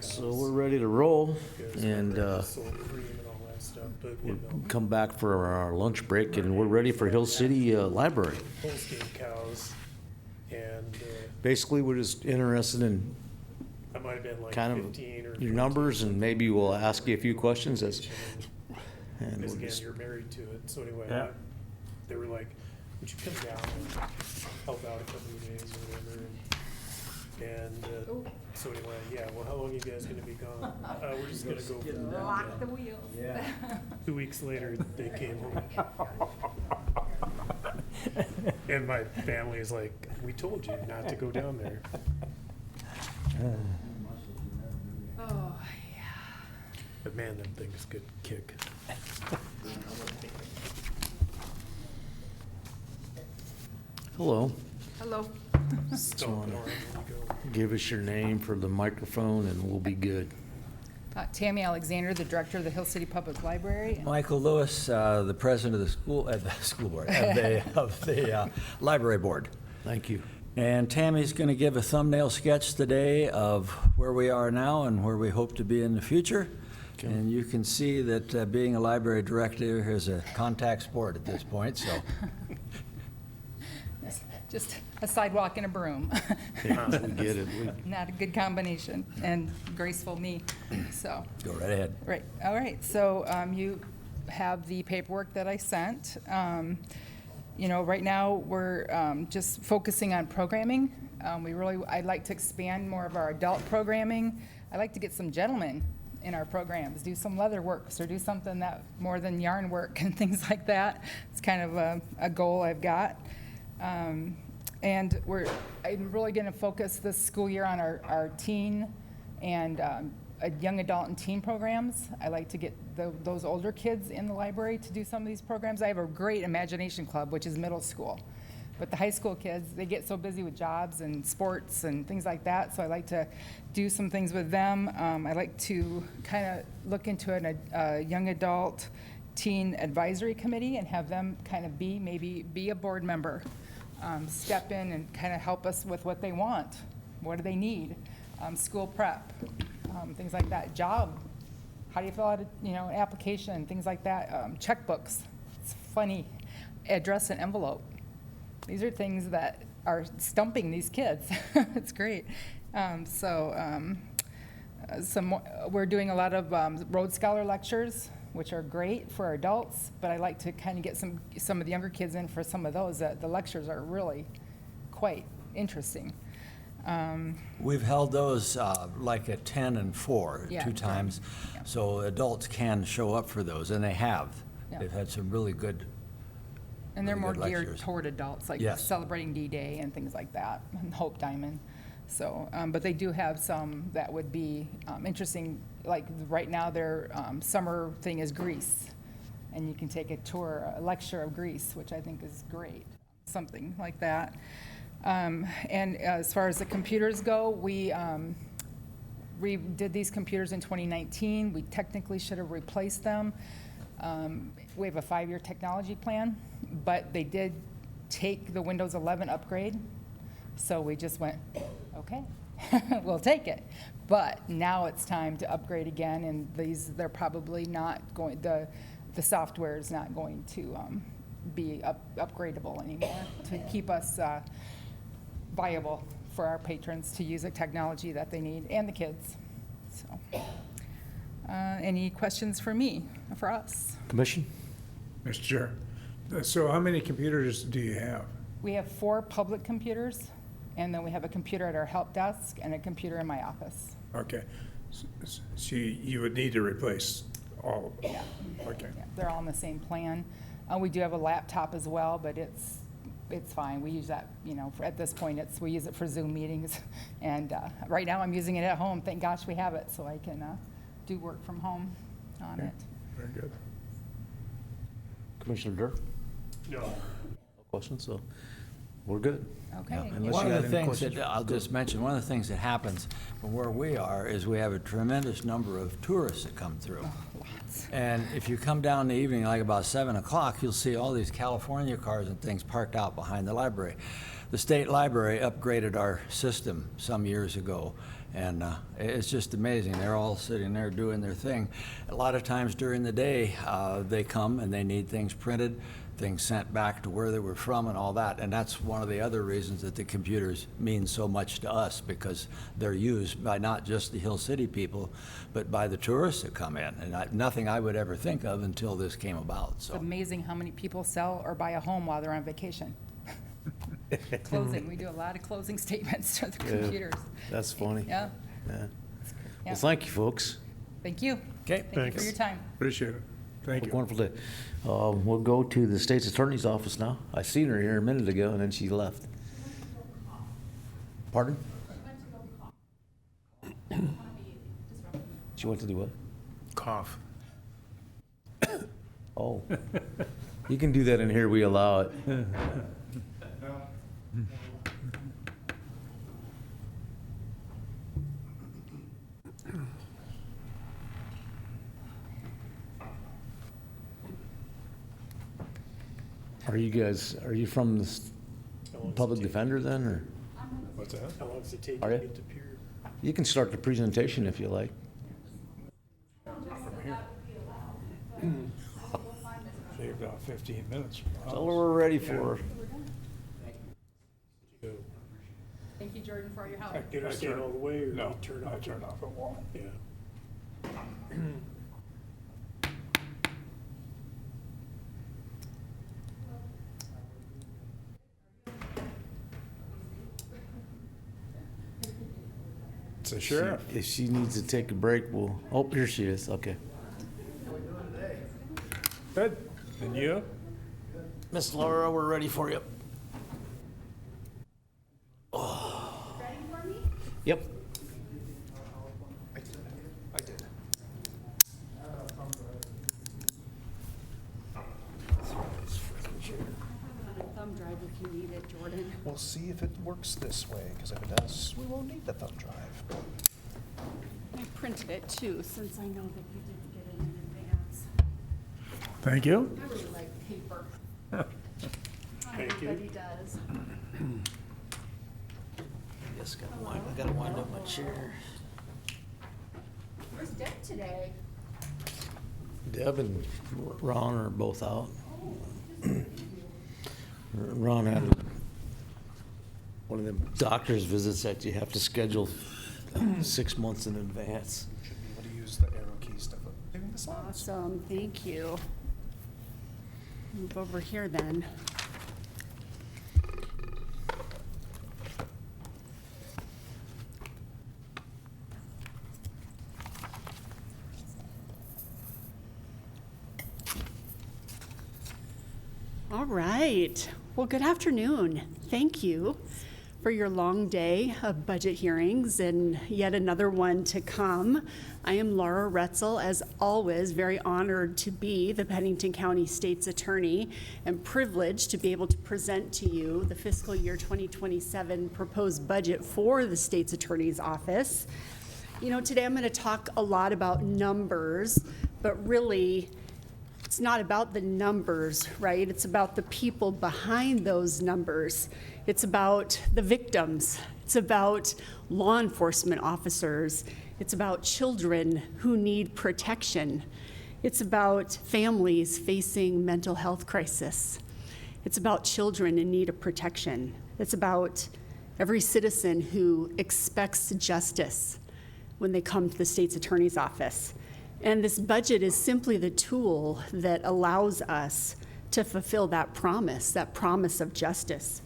So we're ready to roll, and we'll come back for our lunch break, and we're ready for Hill City Library. Holstein cows, and Basically, we're just interested in I might have been like kind 15 or of your numbers, and maybe we'll ask you a few questions as. And because we'll again, just, you're married to it. So anyway, Yeah. they were like, "Would you come down and help out a couple of days or whatever?" And so anyway, yeah. Well, how long are you guys going to be gone? We're just going to go. Lock the wheels. Yeah. 2 weeks later, they came home. And my family is like, "We told you not to go down there." Oh, But man, them things could kick. hello. hello. Stomp it on when you go. Give us your name for the microphone, and we'll be good. Tammy Alexander, the director of the Hill City Public Library. Michael Lewis, the president of the school board, of the library board. Thank you. And Tammy's going to give a thumbnail sketch today of where we are now and where we hope to be in the future. Okay. And you can see that being a library director is a contact sport at this point, so. Just a sidewalk and a broom. Yeah, we get it. Not a good combination, and graceful me, so. Go right ahead. Right, all right, so you have the paperwork that I sent. You know, right now, we're just focusing on programming. I'd like to expand more of our adult programming. I'd like to get some gentlemen in our programs, do some leather works, or do something that more than yarn work and things like that. It's kind of a goal I've got. And I'm really going to focus this school year on our teen and young adult and teen programs. I like to get those older kids in the library to do some of these programs. I have a great imagination club, which is middle school. But the high school kids, they get so busy with jobs and sports and things like that, so I like to do some things with them. I like to kind of look into a young adult teen advisory committee and have them kind of be a board member. Step in and kind of help us with what they want. What do they need? School prep, things like that. Job, how do you fill out an application, things like that. Checkbooks, it's funny. Address and envelope. These are things that are stumping these kids. It's great. We're doing a lot of Road Scholar lectures, which are great for adults, but I like to kind of get some of the younger kids in for some of those. The lectures are really quite interesting. We've held those like at 10 and 4, Yeah, 2 times, so adults can show up for those, and they have. Yeah. They've had some really good And they're really more good geared lectures. toward adults, like Yes. celebrating D-Day and things like that, and Hope Diamond. So, but they do have some that would be interesting, like right now their summer thing is Greece. And you can take a tour, a lecture of Greece, which I think is great, something like that. And as far as the computers go, we did these computers in 2019. We technically should have replaced them. We have a 5-year technology plan, but they did take the Windows 11 upgrade. So we just went, okay, we'll take it. But now it's time to upgrade again, and they're probably not going, the software is not going to be upgradable anymore to keep us viable for our patrons to use the technology that they need, and the kids. So, any questions for me, for us? Commission? Mr. Chair, so how many computers do you have? We have 4 public computers, and then we have a computer at our help desk and a computer in my office. Okay, so you would need to replace all of them? Yeah. Okay. Yeah, they're all on the same plan. We do have a laptop as well, but it's fine. We use that, at this point, we use it for Zoom meetings. And right now, I'm using it at home. Thank gosh we have it, so I can do work from home on it. Very good. Commissioner Durr? No. No questions, so we're good. Okay. Unless One you of got the any things questions. that I'll just mention, one of the things that happens from where we are is we have a tremendous number of tourists that come through. And if you come down in the evening, like about 7 o'clock, you'll see all these California cars and things parked out behind the library. The state library upgraded our system some years ago, and it's just amazing. They're all sitting there doing their thing. A lot of times during the day, they come and they need things printed, things sent back to where they were from and all that. And that's one of the other reasons that the computers mean so much to us, because they're used by not just the Hill City people, but by the tourists that come in. And nothing I would ever think of until this came about. It's So amazing how many people sell or buy a home while they're on vacation. Closing, we do a lot of closing statements to the computers. That's funny. Yeah. Yeah. Yeah. Well, thank you, folks. Thank you. Okay. Thank you for your time. Appreciate it. Thank Have a you. wonderful day. We'll go to the state's attorney's office now. I seen her here a minute ago, and then she left. Pardon? She went to do what? Cough. Oh. You can do that in here, we allow it. Are you from the public defender then, or? What's that? How long does it take Are you you? to get to Pier? You can start the presentation if you like. Shaved off 15 minutes from the That's house. all we're ready for. Thank you, Jordan, for all your help. You understand all the way, or No, you turn I off? turned off at 1. Yeah. It's a sheriff. If she needs to take a break, we'll, oh, here she is, okay. Good. And you? Miss Laura, we're ready for you. Ready for me? Yep. I did. Thumb drive if you need it, Jordan. We'll see if it works this way, because if it does, we won't need the thumb drive. I printed it too, since I know that you didn't get it in advance. Thank you. I really like paper. Thank you. Everybody does. I gotta wind up my chair. Where's Deb today? Deb and Ron are both out. Ron had one of them doctor's visits that you have to schedule 6 months in advance. Should be able to use the arrow keys to doing the slides. Awesome, thank you. Move over here then. All right. Well, good afternoon. Thank you for your long day of budget hearings and yet another one to come. I am Lara Roetzel, as always, very honored to be the Pennington County State's Attorney and privileged to be able to present to you the fiscal year 2027 proposed budget for the State's Attorney's Office. You know, today I'm going to talk a lot about numbers, but really, it's not about the numbers, right? It's about the people behind those numbers. It's about the victims. It's about law enforcement officers. It's about children who need protection. It's about families facing mental health crisis. It's about children in need of protection. It's about every citizen who expects justice when they come to the state's attorney's office. And this budget is simply the tool that allows us to fulfill that promise of justice.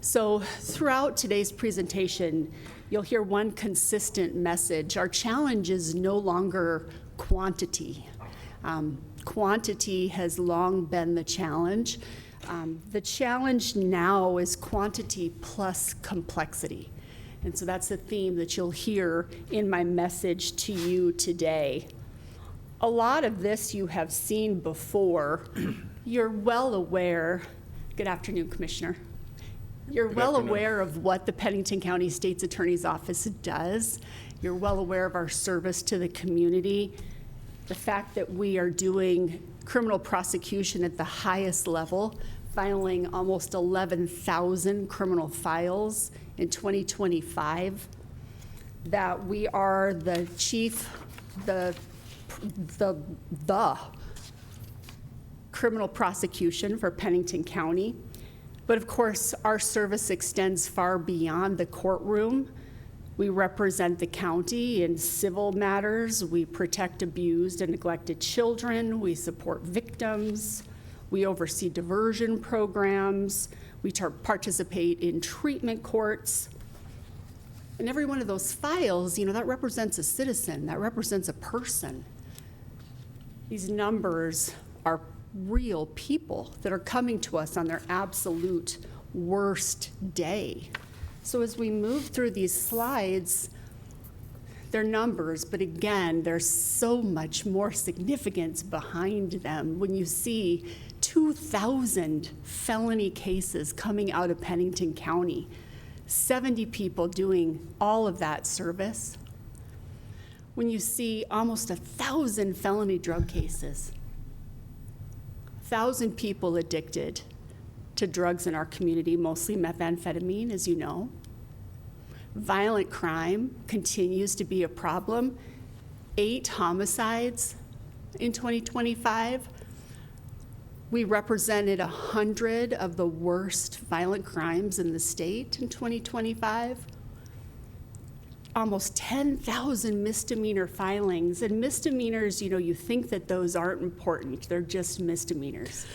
So throughout today's presentation, you'll hear one consistent message. Our challenge is no longer quantity. Quantity has long been the challenge. The challenge now is quantity plus complexity. And so that's the theme that you'll hear in my message to you today. A lot of this you have seen before. You're well aware, good afternoon, Commissioner. You're well aware of what the Pennington County State's Attorney's Office does. You're well aware of our service to the community. The fact that we are doing criminal prosecution at the highest level, filing almost 11,000 criminal files in 2025. That we are the criminal prosecution for Pennington County. But of course, our service extends far beyond the courtroom. We represent the county in civil matters. We protect abused and neglected children. We support victims. We oversee diversion programs. We participate in treatment courts. And every one of those files, you know, that represents a citizen, that represents a person. These numbers are real people that are coming to us on their absolute worst day. So as we move through these slides, they're numbers, but again, there's so much more significance behind them. When you see 2,000 felony cases coming out of Pennington County, 70 people doing all of that service. When you see almost 1,000 felony drug cases, 1,000 people addicted to drugs in our community, mostly methamphetamine, as you know. Violent crime continues to be a problem. 8 homicides in 2025. We represented 100 of the worst violent crimes in the state in 2025. Almost 10,000 misdemeanor filings. And misdemeanors, you know, you think that those aren't important. They're just misdemeanors.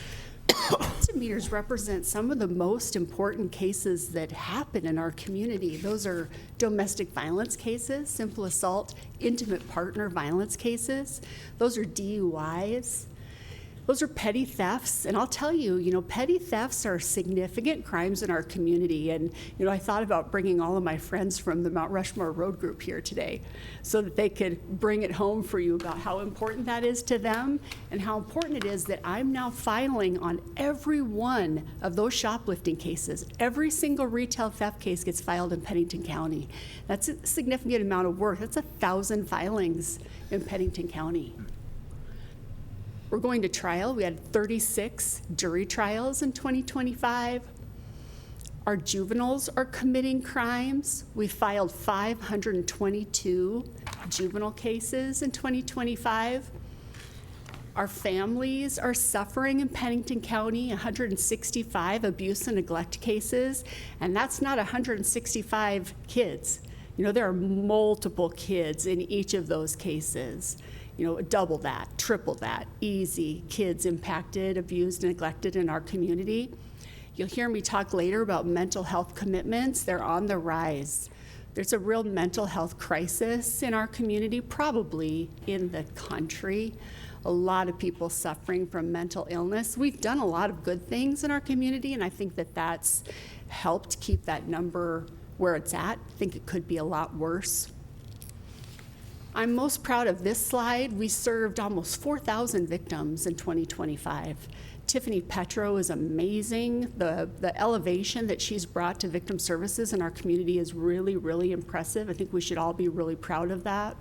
Misdemeanors represent some of the most important cases that happen in our community. Those are domestic violence cases, simple assault, intimate partner violence cases. Those are DUIs. Those are petty thefts, and I'll tell you, you know, petty thefts are significant crimes in our community, and, you know, I thought about bringing all of my friends from the Mount Rushmore Road Group here today so that they could bring it home for you about how important that is to them and how important it is that I'm now filing on every one of those shoplifting cases. Every single retail theft case gets filed in Pennington County. That's a significant amount of work. That's 1,000 filings in Pennington County. We're going to trial. We had 36 jury trials in 2025. Our juveniles are committing crimes. We filed 522 juvenile cases in 2025. Our families are suffering in Pennington County, 165 abuse and neglect cases, and that's not 165 kids. You know, there are multiple kids in each of those cases. You know, double that, triple that, easy kids impacted, abused, neglected in our community. You'll hear me talk later about mental health commitments. They're on the rise. There's a real mental health crisis in our community, probably in the country. A lot of people suffering from mental illness. We've done a lot of good things in our community, and I think that that's helped keep that number where it's at. I think it could be a lot worse. I'm most proud of this slide. We served almost 4,000 victims in 2025. Tiffany Petro is amazing. The elevation that she's brought to victim services in our community is really, really impressive. I think we should all be really proud of that.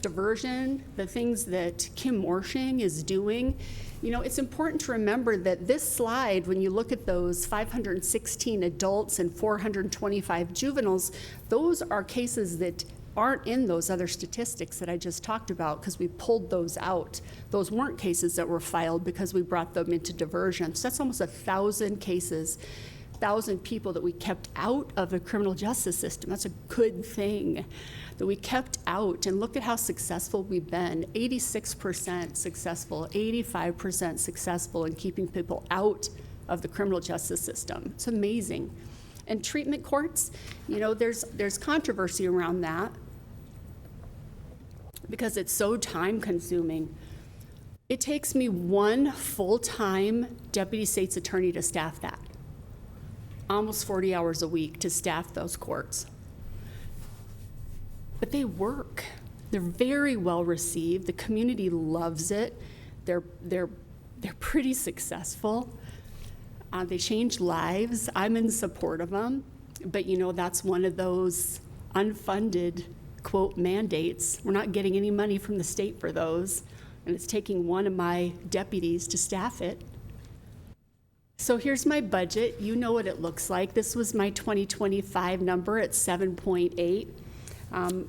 Diversion, the things that Kim Morshing is doing. You know, it's important to remember that this slide, when you look at those 516 adults and 425 juveniles, those are cases that aren't in those other statistics that I just talked about because we pulled those out. Those weren't cases that were filed because we brought them into diversion. So that's almost 1,000 cases, 1,000 people that we kept out of the criminal justice system. That's a good thing that we kept out. And look at how successful we've been. 86% successful, 85% successful in keeping people out of the criminal justice system. It's amazing. And treatment courts, you know, there's controversy around that because it's so time consuming. It takes me one full-time deputy state's attorney to staff that. Almost 40 hours a week to staff those courts. But they work. They're very well received. The community loves it. They're pretty successful. They change lives. I'm in support of them. But you know, that's one of those unfunded, quote, mandates. We're not getting any money from the state for those. And it's taking one of my deputies to staff it. So here's my budget. You know what it looks like. This was my 2025 number at 7.8.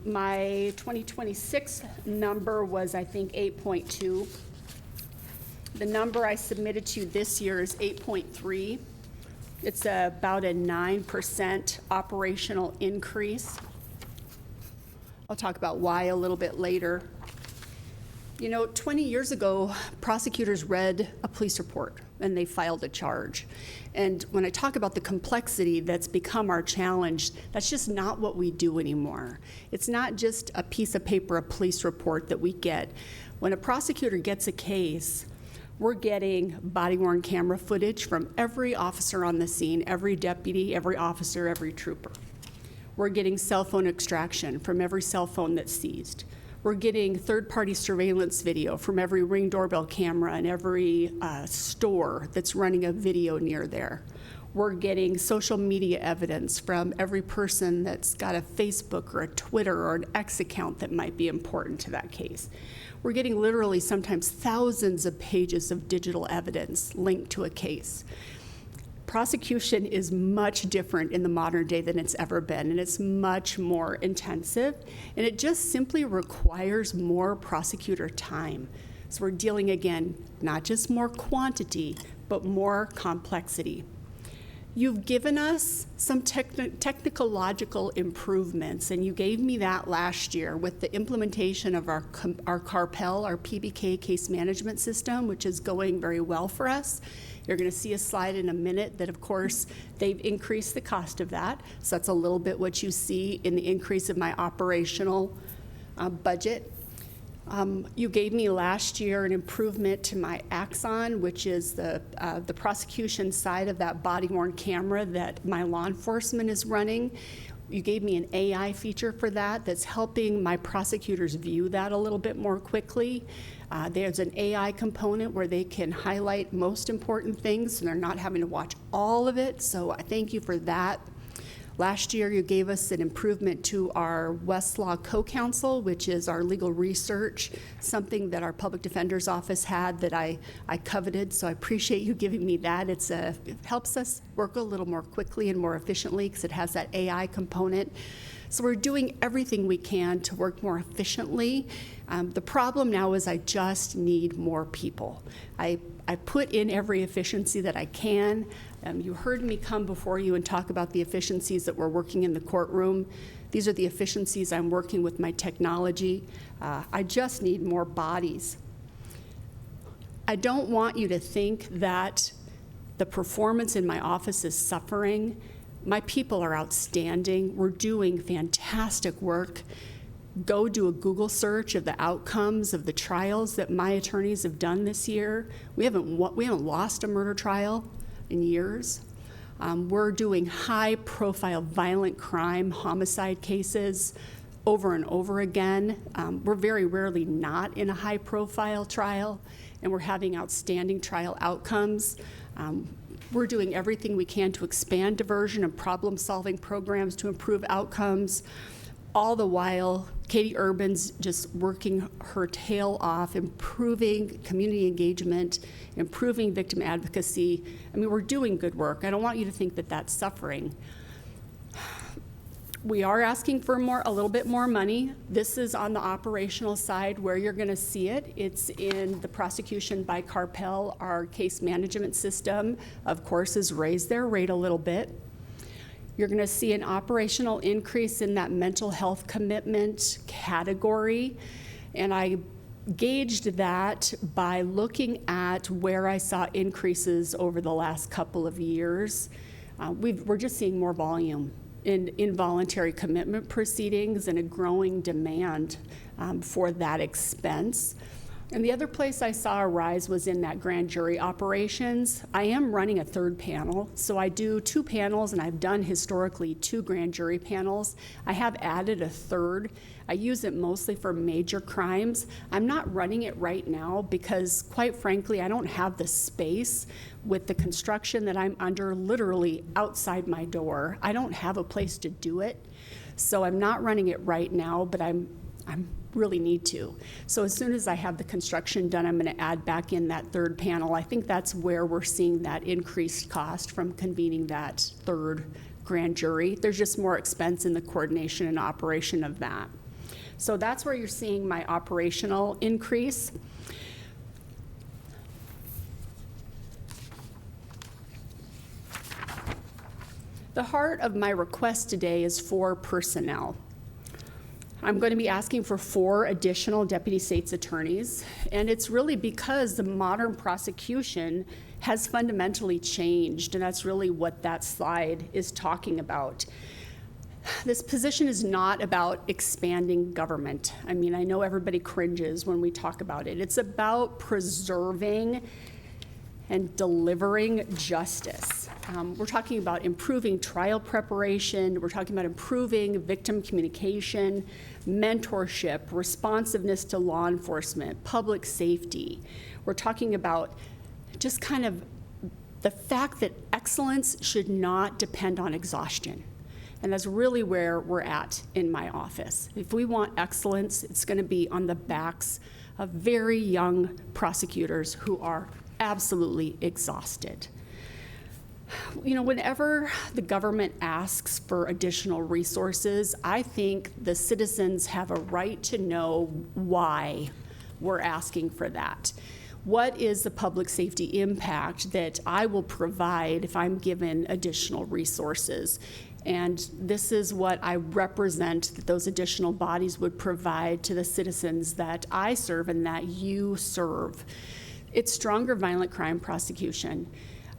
My 2026 number was, I think, 8.2. The number I submitted to you this year is 8.3. It's about a 9% operational increase. I'll talk about why a little bit later. You know, 20 years ago, prosecutors read a police report and they filed a charge. And when I talk about the complexity that's become our challenge, that's just not what we do anymore. It's not just a piece of paper, a police report that we get. When a prosecutor gets a case, we're getting body-worn camera footage from every officer on the scene, every deputy, every officer, every trooper. We're getting cell phone extraction from every cell phone that's seized. We're getting third-party surveillance video from every Ring doorbell camera and every store that's running a video near there. We're getting social media evidence from every person that's got a Facebook or a Twitter or an X account that might be important to that case. We're getting literally sometimes thousands of pages of digital evidence linked to a case. Prosecution is much different in the modern day than it's ever been, and it's much more intensive, and it just simply requires more prosecutor time. So we're dealing, again, not just more quantity, but more complexity. You've given us some technological improvements, and you gave me that last year with the implementation of our CARPEL, our PBK case management system, which is going very well for us. You're going to see a slide in a minute that, of course, they've increased the cost of that. So that's a little bit what you see in the increase of my operational budget. You gave me last year an improvement to my Axon, which is the prosecution side of that body-worn camera that my law enforcement is running. You gave me an AI feature for that that's helping my prosecutors view that a little bit more quickly. There's an AI component where they can highlight most important things and they're not having to watch all of it, so I thank you for that. Last year, you gave us an improvement to our Westlaw Co-Counsel, which is our legal research, something that our public defender's office had that I coveted, so I appreciate you giving me that. It helps us work a little more quickly and more efficiently because it has that AI component So we're doing everything we can to work more efficiently. The problem now is I just need more people. I put in every efficiency that I can. You heard me come before you and talk about the efficiencies that we're working in the courtroom. These are the efficiencies I'm working with my technology. I just need more bodies. I don't want you to think that the performance in my office is suffering. My people are outstanding. We're doing fantastic work. Go do a Google search of the outcomes of the trials that my attorneys have done this year. We haven't lost a murder trial in years. We're doing high-profile violent crime, homicide cases over and over again. We're very rarely not in a high-profile trial, and we're having outstanding trial outcomes. We're doing everything we can to expand diversion and problem-solving programs to improve outcomes. All the while, Katie Urban's just working her tail off, improving community engagement, improving victim advocacy. I mean, we're doing good work. I don't want you to think that that's suffering. We are asking for a little bit more money. This is on the operational side where you're gonna see it. It's in the prosecution by Carpel. Our case management system, of course, has raised their rate a little bit. You're gonna see an operational increase in that mental health commitment category. And I gauged that by looking at where I saw increases over the last couple of years. We're just seeing more volume in involuntary commitment proceedings and a growing demand for that expense. And the other place I saw a rise was in that grand jury operations. I am running a third panel, so I do 2 panels, and I've done historically 2 grand jury panels. I have added a third. I use it mostly for major crimes. I'm not running it right now because, quite frankly, I don't have the space with the construction that I'm under literally outside my door. I don't have a place to do it, so I'm not running it right now, but I'm really need to. So as soon as I have the construction done, I'm going to add back in that third panel. I think that's where we're seeing that increased cost from convening that third grand jury. There's just more expense in the coordination and operation of that. So that's where you're seeing my operational increase. The heart of my request today is for personnel. I'm going to be asking for 4 additional deputy state's attorneys, and it's really because the modern prosecution has fundamentally changed, and that's really what that slide is talking about. This position is not about expanding government. I mean, I know everybody cringes when we talk about it. It's about preserving and delivering justice. We're talking about improving trial preparation. We're talking about improving victim communication, mentorship, responsiveness to law enforcement, public safety. We're talking about just kind of the fact that excellence should not depend on exhaustion. And that's really where we're at in my office. If we want excellence, it's going to be on the backs of very young prosecutors who are absolutely exhausted. You know, whenever the government asks for additional resources, I think the citizens have a right to know why we're asking for that. What is the public safety impact that I will provide if I'm given additional resources? And this is what I represent that those additional bodies would provide to the citizens that I serve and that you serve. It's stronger violent crime prosecution.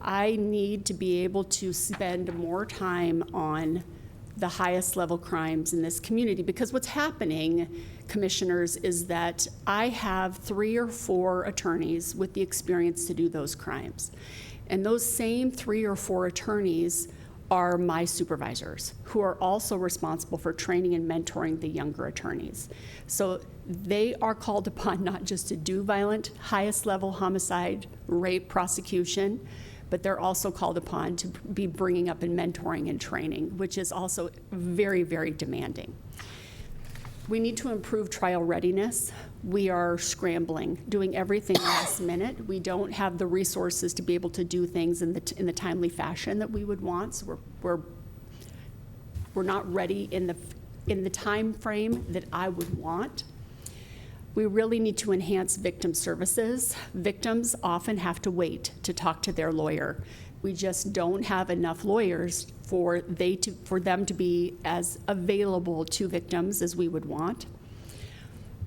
I need to be able to spend more time on the highest level crimes in this community, because what's happening, commissioners, is that I have 3 or 4 attorneys with the experience to do those crimes. And those same 3 or 4 attorneys are my supervisors, who are also responsible for training and mentoring the younger attorneys. So they are called upon not just to do violent, highest level homicide, rape prosecution, but they're also called upon to be bringing up and mentoring and training, which is also very, very demanding. We need to improve trial readiness. We are scrambling, doing everything last minute. We don't have the resources to be able to do things in the timely fashion that we would want. So we're not ready in in the time frame that I would want. We really need to enhance victim services. Victims often have to wait to talk to their lawyer. We just don't have enough lawyers for them to be as available to victims as we would want.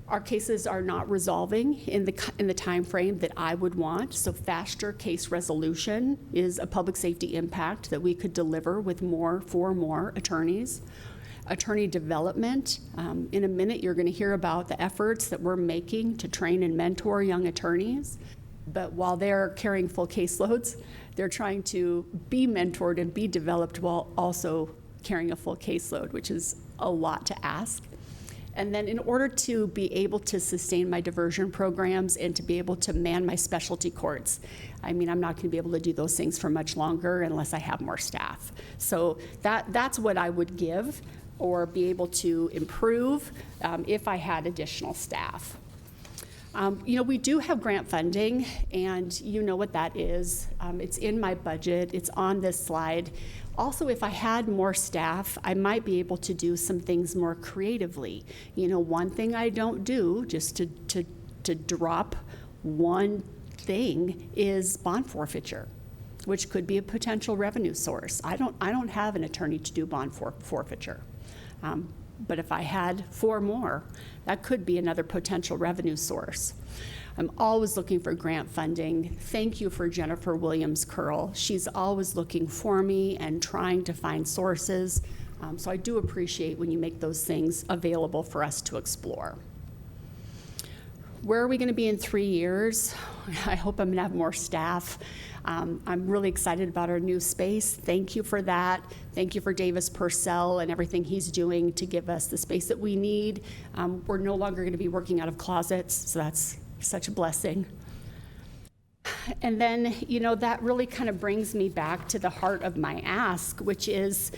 Our cases are not resolving in the time frame that I would want, so faster case resolution is a public safety impact that we could deliver with more attorneys. Attorney development, in a minute you're going to hear about the efforts that we're making to train and mentor young attorneys, but while they're carrying full caseloads, they're trying to be mentored and be developed while also carrying a full caseload, which is a lot to ask. And then in order to be able to sustain my diversion programs and to be able to man my specialty courts, I mean, I'm not going to be able to do those things for much longer unless I have more staff. So that's what I would give or be able to improve if I had additional staff. You know, we do have grant funding, and you know what that is. It's in my budget. It's on this slide. Also, if I had more staff, I might be able to do some things more creatively. You know, one thing I don't do, just to drop one thing, is bond forfeiture, which could be a potential revenue source. I don't have an attorney to do bond forfeiture. But if I had 4 more, that could be another potential revenue source. I'm always looking for grant funding. Thank you for Jennifer Williams-Curl. She's always looking for me and trying to find sources. So I do appreciate when you make those things available for us to explore. Where are we going to be in 3 years? I hope I'm going to have more staff. I'm really excited about our new space. Thank you for that. Thank you for Davis Purcell and everything he's doing to give us the space that we need. We're no longer going to be working out of closets, so that's such a blessing. And then, you know, that really kind of brings me back to the heart of my ask, which is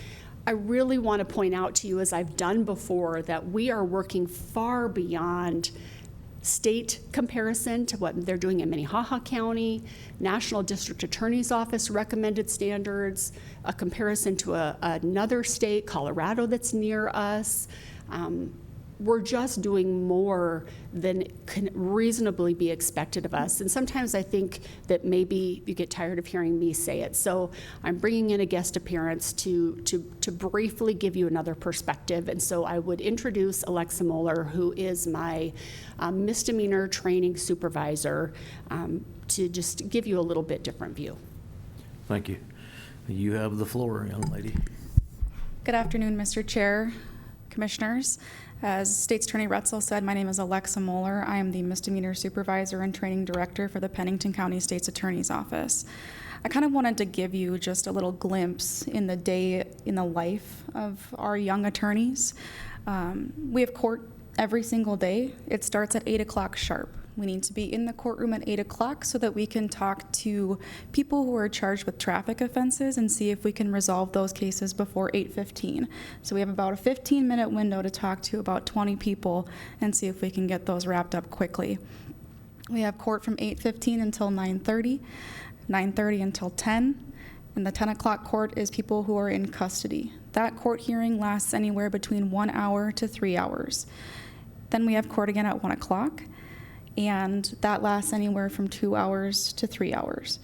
I really want to point out to you, as I've done before, that we are working far beyond state comparison to what they're doing in Minnehaha County, National District Attorney's Office recommended standards, a comparison to another state, Colorado, that's near us. We're just doing more than can reasonably be expected of us. And sometimes I think that maybe you get tired of hearing me say it. So I'm bringing in a guest appearance to briefly give you another perspective. And so I would introduce Alexa Mueller, who is my misdemeanor training supervisor, to just give you a little bit different view. Thank you. You have the floor, young lady. Good afternoon, Mr. Chair, Commissioners. As State's Attorney Roetzel said, my name is Alexa Mueller. I am the Misdemeanor Supervisor and Training Director for the Pennington County State's Attorney's Office. I kind of wanted to give you just a little glimpse in the day in the life of our young attorneys. We have court every single day. It starts at 8 o'clock sharp. We need to be in the courtroom at 8 o'clock so that we can talk to people who are charged with traffic offenses and see if we can resolve those cases before 8:15. So we have about a 15-minute window to talk to about 20 people and see if we can get those wrapped up quickly. We have court from 8:15 until 9:30, 9:30 until 10, and the 10 o'clock court is people who are in custody. That court hearing lasts anywhere between 1 hour to 3 hours. Then we have court again at 1 o'clock. And that lasts anywhere from 2 hours to 3 hours.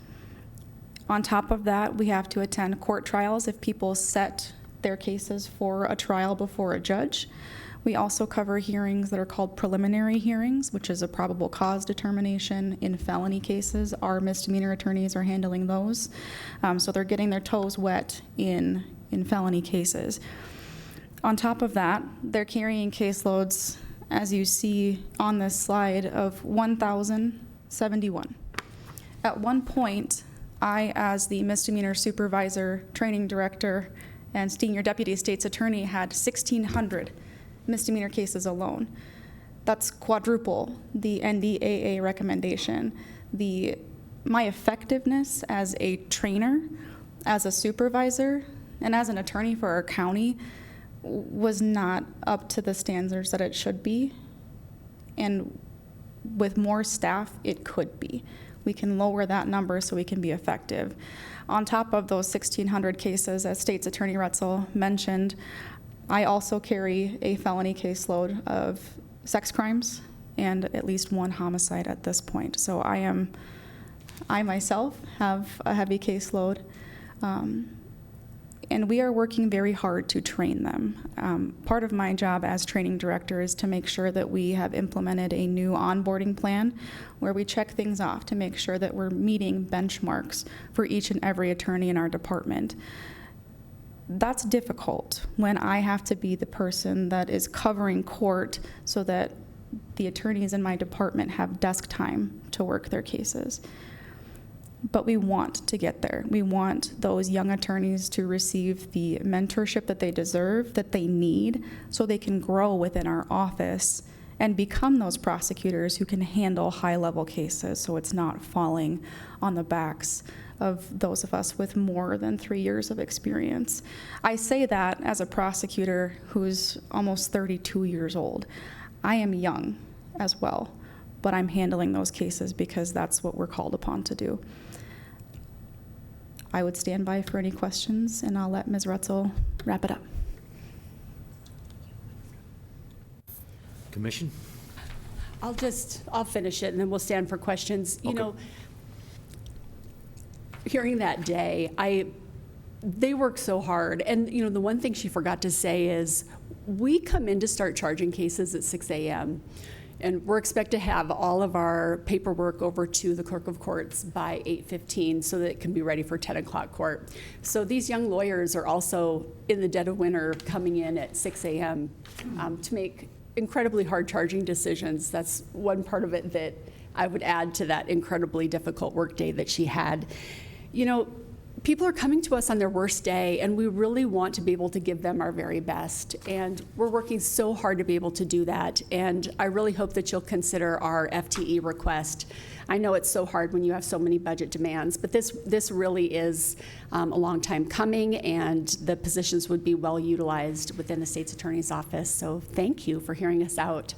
On top of that, we have to attend court trials if people set their cases for a trial before a judge. We also cover hearings that are called preliminary hearings, which is a probable cause determination in felony cases. Our misdemeanor attorneys are handling those. So they're getting their toes wet in felony cases. On top of that, they're carrying caseloads, as you see on this slide, of 1,071. At one point, I, as the misdemeanor supervisor, training director, and senior deputy state's attorney, had 1,600 misdemeanor cases alone. That's quadruple the NDAA recommendation. My effectiveness as a trainer, as a supervisor, and as an attorney for our county was not up to the standards that it should be, and with more staff, it could be. We can lower that number so we can be effective. On top of those 1,600 cases, as State's Attorney Roetzel mentioned, I also carry a felony caseload of sex crimes and at least one homicide at this point. So I myself have a heavy caseload, and we are working very hard to train them. Part of my job as training director is to make sure that we have implemented a new onboarding plan where we check things off to make sure that we're meeting benchmarks for each and every attorney in our department. That's difficult when I have to be the person that is covering court so that the attorneys in my department have desk time to work their cases. But we want to get there. We want those young attorneys to receive the mentorship that they deserve, that they need, so they can grow within our office and become those prosecutors who can handle high-level cases so it's not falling on the backs of those of us with more than 3 years of experience. I say that as a prosecutor who's almost 32 years old. I am young as well, but I'm handling those cases because that's what we're called upon to do. I would stand by for any questions, and I'll let Ms. Roetzel wrap it up. Commission? I'll finish it, and then we'll stand for questions. You know, hearing that day, they work so hard. And, you know, the one thing she forgot to say is we come in to start charging cases at 6 a.m., and we're expected to have all of our paperwork over to the clerk of courts by 8:15 so that it can be ready for 10 o'clock court. So these young lawyers are also in the dead of winter coming in at 6 a.m. To make incredibly hard charging decisions. That's one part of it that I would add to that incredibly difficult workday that she had. You know, people are coming to us on their worst day, and we really want to be able to give them our very best. And we're working so hard to be able to do that. And I really hope that you'll consider our FTE request. I know it's so hard when you have so many budget demands, but this really is a long time coming, and the positions would be well utilized within the state's attorney's office. So thank you for hearing us out.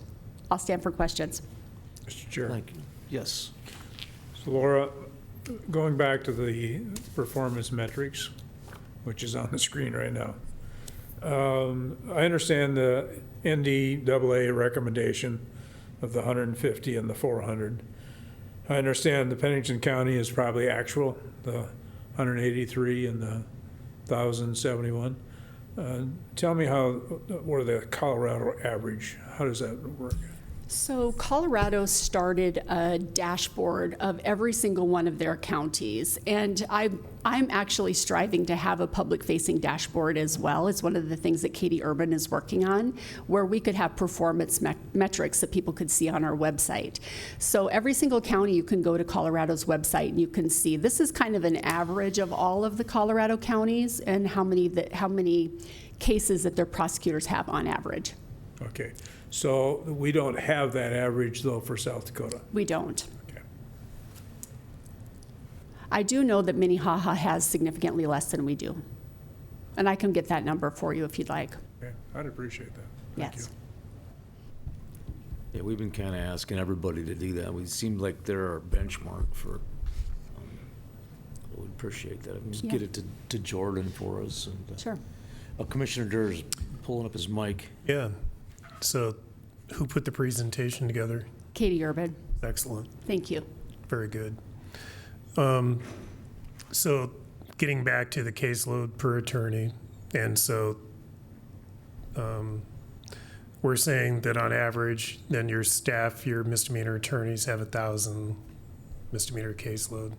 I'll stand for questions. Mr. Chair. Thank you. Yes. So Laura, going back to the performance metrics, which is on the screen right now. I understand the NDAA recommendation of the 150 and the 400. I understand the Pennington County is probably actual, the 183 and the 1,071. Tell me what the Colorado average, how does that work? So Colorado started a dashboard of every single one of their counties, and I'm actually striving to have a public-facing dashboard as well. It's one of the things that Katie Urban is working on, where we could have performance metrics that people could see on our website. So every single county, you can go to Colorado's website and you can see this is kind of an average of all of the Colorado counties and how many cases that their prosecutors have on average. Okay. So we don't have that average, though, for South Dakota? We don't. Okay. I do know that Minnehaha has significantly less than we do. And I can get that number for you if you'd like. Okay, I'd appreciate that. Thank Yes. Yeah, we've been kind of asking everybody to do that. We seem like they're our benchmark for, we appreciate that. Just get it to Jordan for us. And, Sure. Commissioner Durr's pulling up his mic. Yeah. So who put the presentation together? Katie Urban. Excellent. Thank you. Very good. So getting back to the caseload per attorney, and so we're saying that on average, then your staff, your misdemeanor attorneys have 1,000 misdemeanor caseload.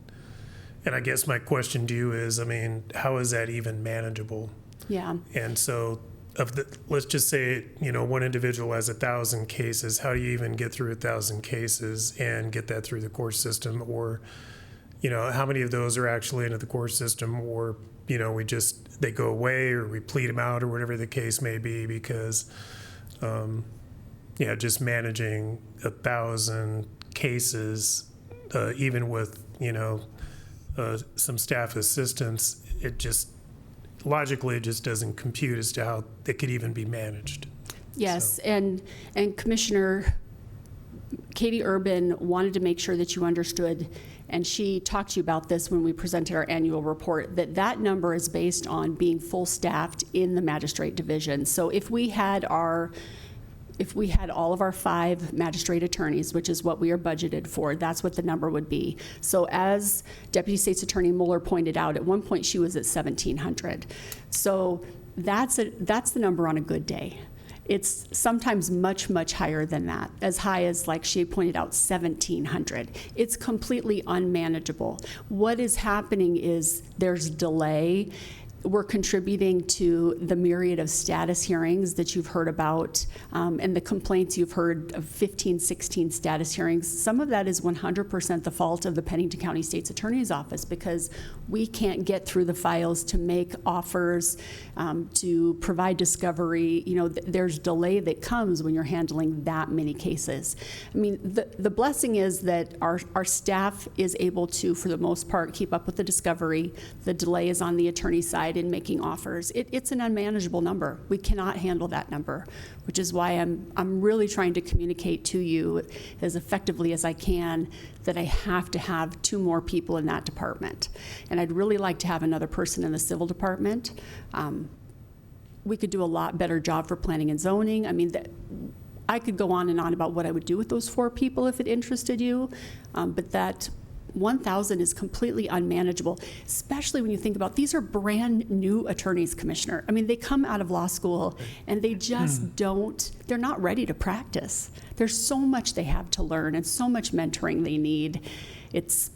And I guess my question to you is, I mean, how is that even manageable? Yeah. And so let's just say, you know, one individual has 1,000 cases. How do you even get through 1,000 cases and get that through the court system? Or, you know, how many of those are actually into the court system? Or, you know, they go away, or we plead them out, or whatever the case may be, because, just managing 1,000 cases, even with, you know, some staff assistance, logically, it just doesn't compute as to how it could even be managed. Yes, and Commissioner Katie Urban wanted to make sure that you understood and she talked to you about this when we presented our annual report, that number is based on being full staffed in the magistrate division. So if we had all of our 5 magistrate attorneys, which is what we are budgeted for, that's what the number would be. So as Deputy State's Attorney Mueller pointed out, at one point she was at 1,700. So that's the number on a good day. It's sometimes much, much higher than that, as high as, like she pointed out, 1,700. It's completely unmanageable. What is happening is there's delay. We're contributing to the myriad of status hearings that you've heard about, and the complaints you've heard of 15, 16 status hearings. Some of that is 100% the fault of the Pennington County State's Attorney's Office, because we can't get through the files to make offers, to provide discovery. You know, there's delay that comes when you're handling that many cases. I mean, the blessing is that our staff is able to, for the most part, keep up with the discovery. The delay is on the attorney's side in making offers. It's an unmanageable number. We cannot handle that number, which is why I'm really trying to communicate to you as effectively as I can that I have to have 2 more people in that department. And I'd really like to have another person in the civil department. We could do a lot better job for planning and zoning. I mean, I could go on and on about what I would do with those 4 people if it interested you, but that 1,000 is completely unmanageable, especially when you think about these are brand new attorneys, Commissioner. I mean, they come out of law school and they just they're not ready to practice. There's so much they have to learn and so much mentoring they need. It's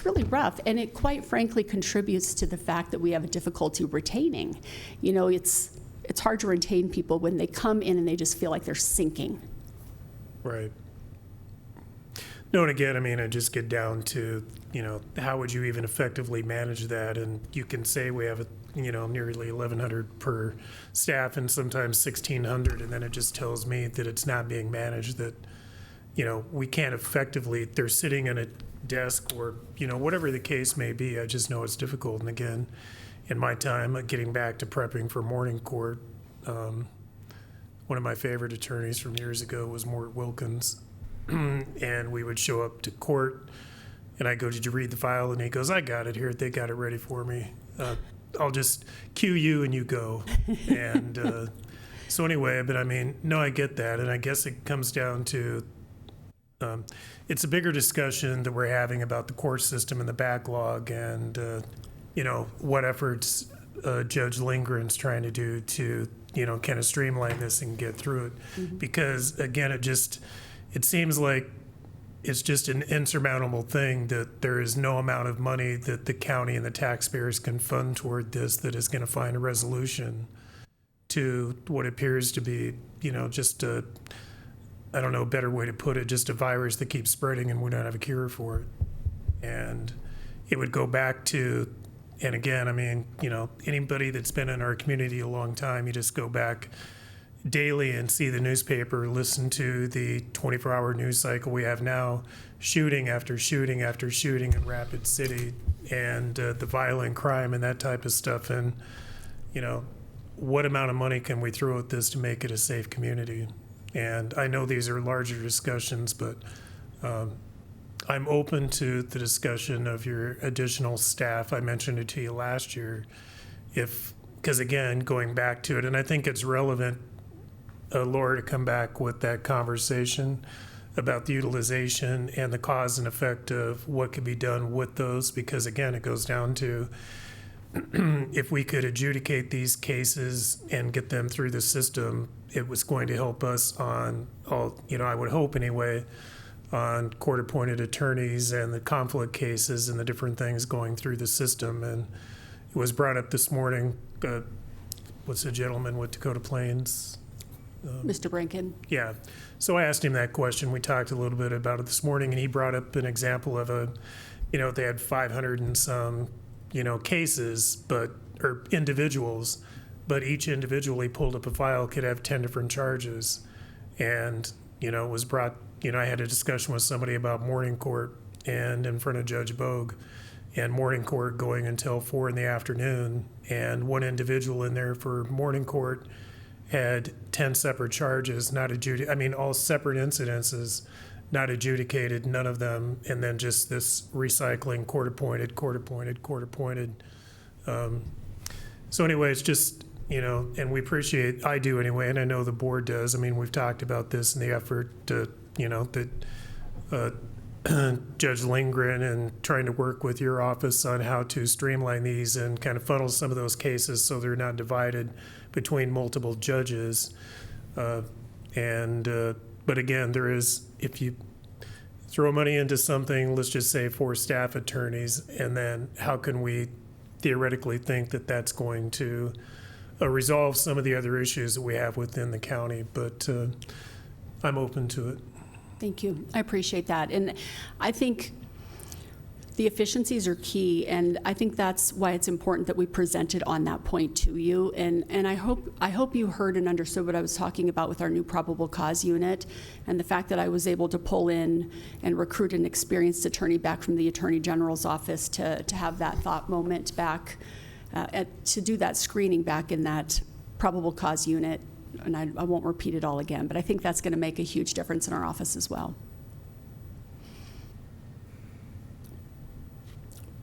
really rough, and it quite frankly contributes to the fact that we have a difficulty retaining. You know, it's hard to retain people when they come in and they just feel like they're sinking. Right. No, and again, I mean, I just get down to, you know, how would you even effectively manage that? And you can say we have, nearly 1,100 per staff and sometimes 1,600, and then it just tells me that it's not being managed, that, we can't effectively, they're sitting in a desk or, whatever the case may be. I just know it's difficult. And again, in my time, getting back to prepping for morning court, one of my favorite attorneys from years ago was Mort Wilkins. And we would show up to court, and I go, "Did you read the file?" And he goes, "I got it here. They got it ready for me. I'll just cue you and you go." And so anyway, but I mean, no, I get that. And I guess it comes down to, it's a bigger discussion that we're having about the court system and the backlog and, what efforts Judge Lindgren's trying to do to, kind of streamline this and get through it. Mm-hmm. Because again, it seems like it's just an insurmountable thing that there is no amount of money that the county and the taxpayers can fund toward this that is going to find a resolution to what appears to be, just a, I don't know, a better way to put it, just a virus that keeps spreading and we don't have a cure for it. And it would go back to, and again, I mean, anybody that's been in our community a long time, you just go back daily and see the newspaper, listen to the 24-hour news cycle we have now, shooting after shooting after shooting in Rapid City, and the violent crime and that type of stuff. And, what amount of money can we throw at this to make it a safe community? And I know these are larger discussions, but I'm open to the discussion of your additional staff. I mentioned it to you last year. Because again, going back to it, and I think it's relevant, Laura, to come back with that conversation about the utilization and the cause and effect of what could be done with those, because again, it goes down to if we could adjudicate these cases and get them through the system, it was going to help us on all, I would hope anyway, on court-appointed attorneys and the conflict cases and the different things going through the system. And it was brought up this morning, what's the gentleman with Dakota Plains? Mr. Brankin. Yeah. So I asked him that question. We talked a little bit about it this morning, and he brought up an example of they had 500 and some, cases, or individuals, but each individually pulled up a file could have 10 different charges. And, it was brought, I had a discussion with somebody about morning court and in front of Judge Bogue, and morning court going until 4 p.m. And one individual in there for morning court had 10 separate charges, not all separate incidences, not adjudicated, none of them, and then just this recycling, court-appointed, court-appointed, court-appointed. So anyway, it's just, you know, and we appreciate, I do anyway, and I know the board does. I mean, we've talked about this in the effort to, you know, that Judge Lindgren and trying to work with your office on how to streamline these and kind of funnel some of those cases so they're not divided between multiple judges. But again, there is, if you throw money into something, let's just say for staff attorneys, and then how can we theoretically think that that's going to resolve some of the other issues that we have within the county? But I'm open to it. Thank you. I appreciate that. And I think the efficiencies are key, and I think that's why it's important that we presented on that point to you. And I hope you heard and understood what I was talking about with our new probable cause unit, and the fact that I was able to pull in and recruit an experienced attorney back from the Attorney General's office to have that thought moment back, to do that screening back in that probable cause unit. And I won't repeat it all again, but I think that's going to make a huge difference in our office as well.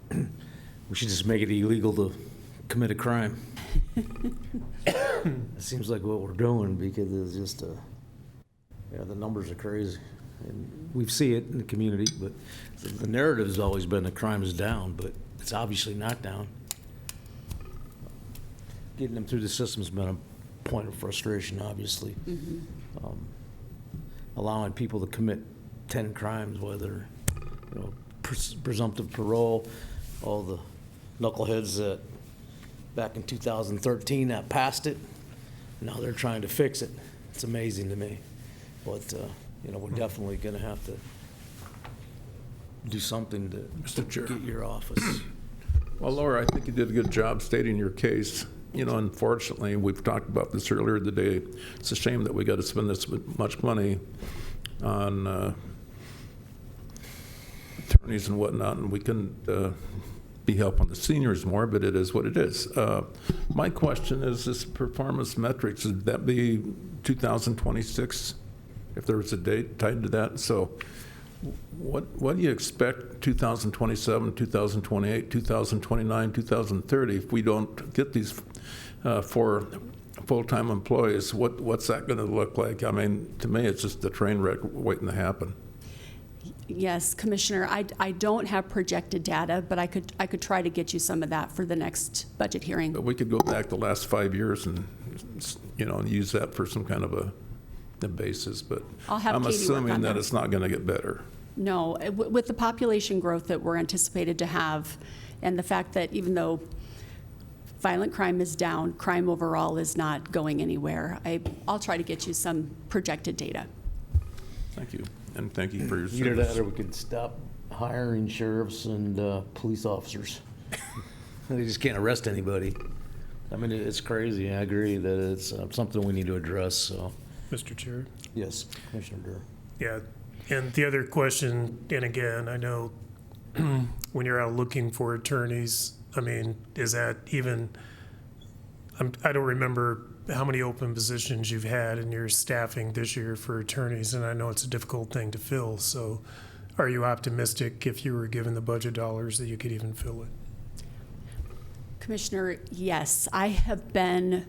We should just make it illegal to commit a crime. It seems like what we're doing, because it's just the numbers are crazy. And we see it in the community, but the narrative has always been the crime is down, but it's obviously not down. Getting them through the system's been a point of frustration, obviously. Allowing people to commit 10 crimes, whether, you know, presumptive parole, all the knuckleheads that back in 2013 that passed it, now they're trying to fix it. It's amazing to me. But, you know, we're definitely going to have to do something to Mr. Chair. get your office. Well, Laura, I think you did a good job stating your case. You know, unfortunately, we've talked about this earlier today. It's a shame that we got to spend this much money on attorneys and whatnot, and we couldn't be helping the seniors more, but it is what it is. My question is, this performance metrics, would that be 2026, if there was a date tied to that? So what do you expect 2027, 2028, 2029, 2030 if we don't get these 4 full-time employees? What's that going to look like? I mean, to me, it's just a train wreck waiting to happen. Yes, Commissioner, I don't have projected data, but I could try to get you some of that for the next budget hearing. But we could go back the last 5 years and, you know, use that for some kind of a basis. But I'll have I'm Katie work assuming on that that. it's not going to get better. No, with the population growth that we're anticipated to have, and the fact that even though violent crime is down, crime overall is not going anywhere, I'll try to get you some projected data. Thank you, and thank you for your Either service. that or we could stop hiring sheriffs and police officers. They just can't arrest anybody. I mean, it's crazy. I agree that it's something we need to address, so. Mr. Chair? Yes, Commissioner Durr. Yeah, and the other question, and again, I know when you're out looking for attorneys, I mean, is that even, I don't remember how many open positions you've had in your staffing this year for attorneys, and I know it's a difficult thing to fill, so are you optimistic if you were given the budget dollars that you could even fill it? Commissioner, yes, I have been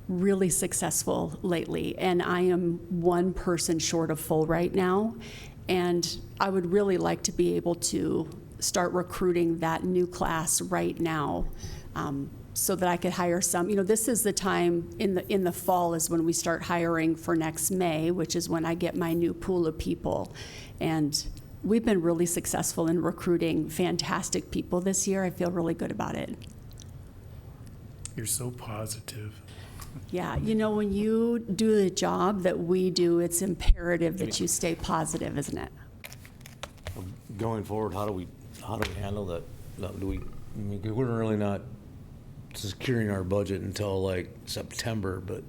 really successful lately, and I am one person short of full right now, and I would really like to be able to start recruiting that new class right now, so that I could hire some. You know, this is the time in the fall is when we start hiring for next May, which is when I get my new pool of people, and we've been really successful in recruiting fantastic people this year. I feel really good about it. You're so positive. Yeah, you know, when you do the job that we do, it's imperative that you stay positive, isn't it? Going forward, how do we handle that? We're really not securing our budget until like September, but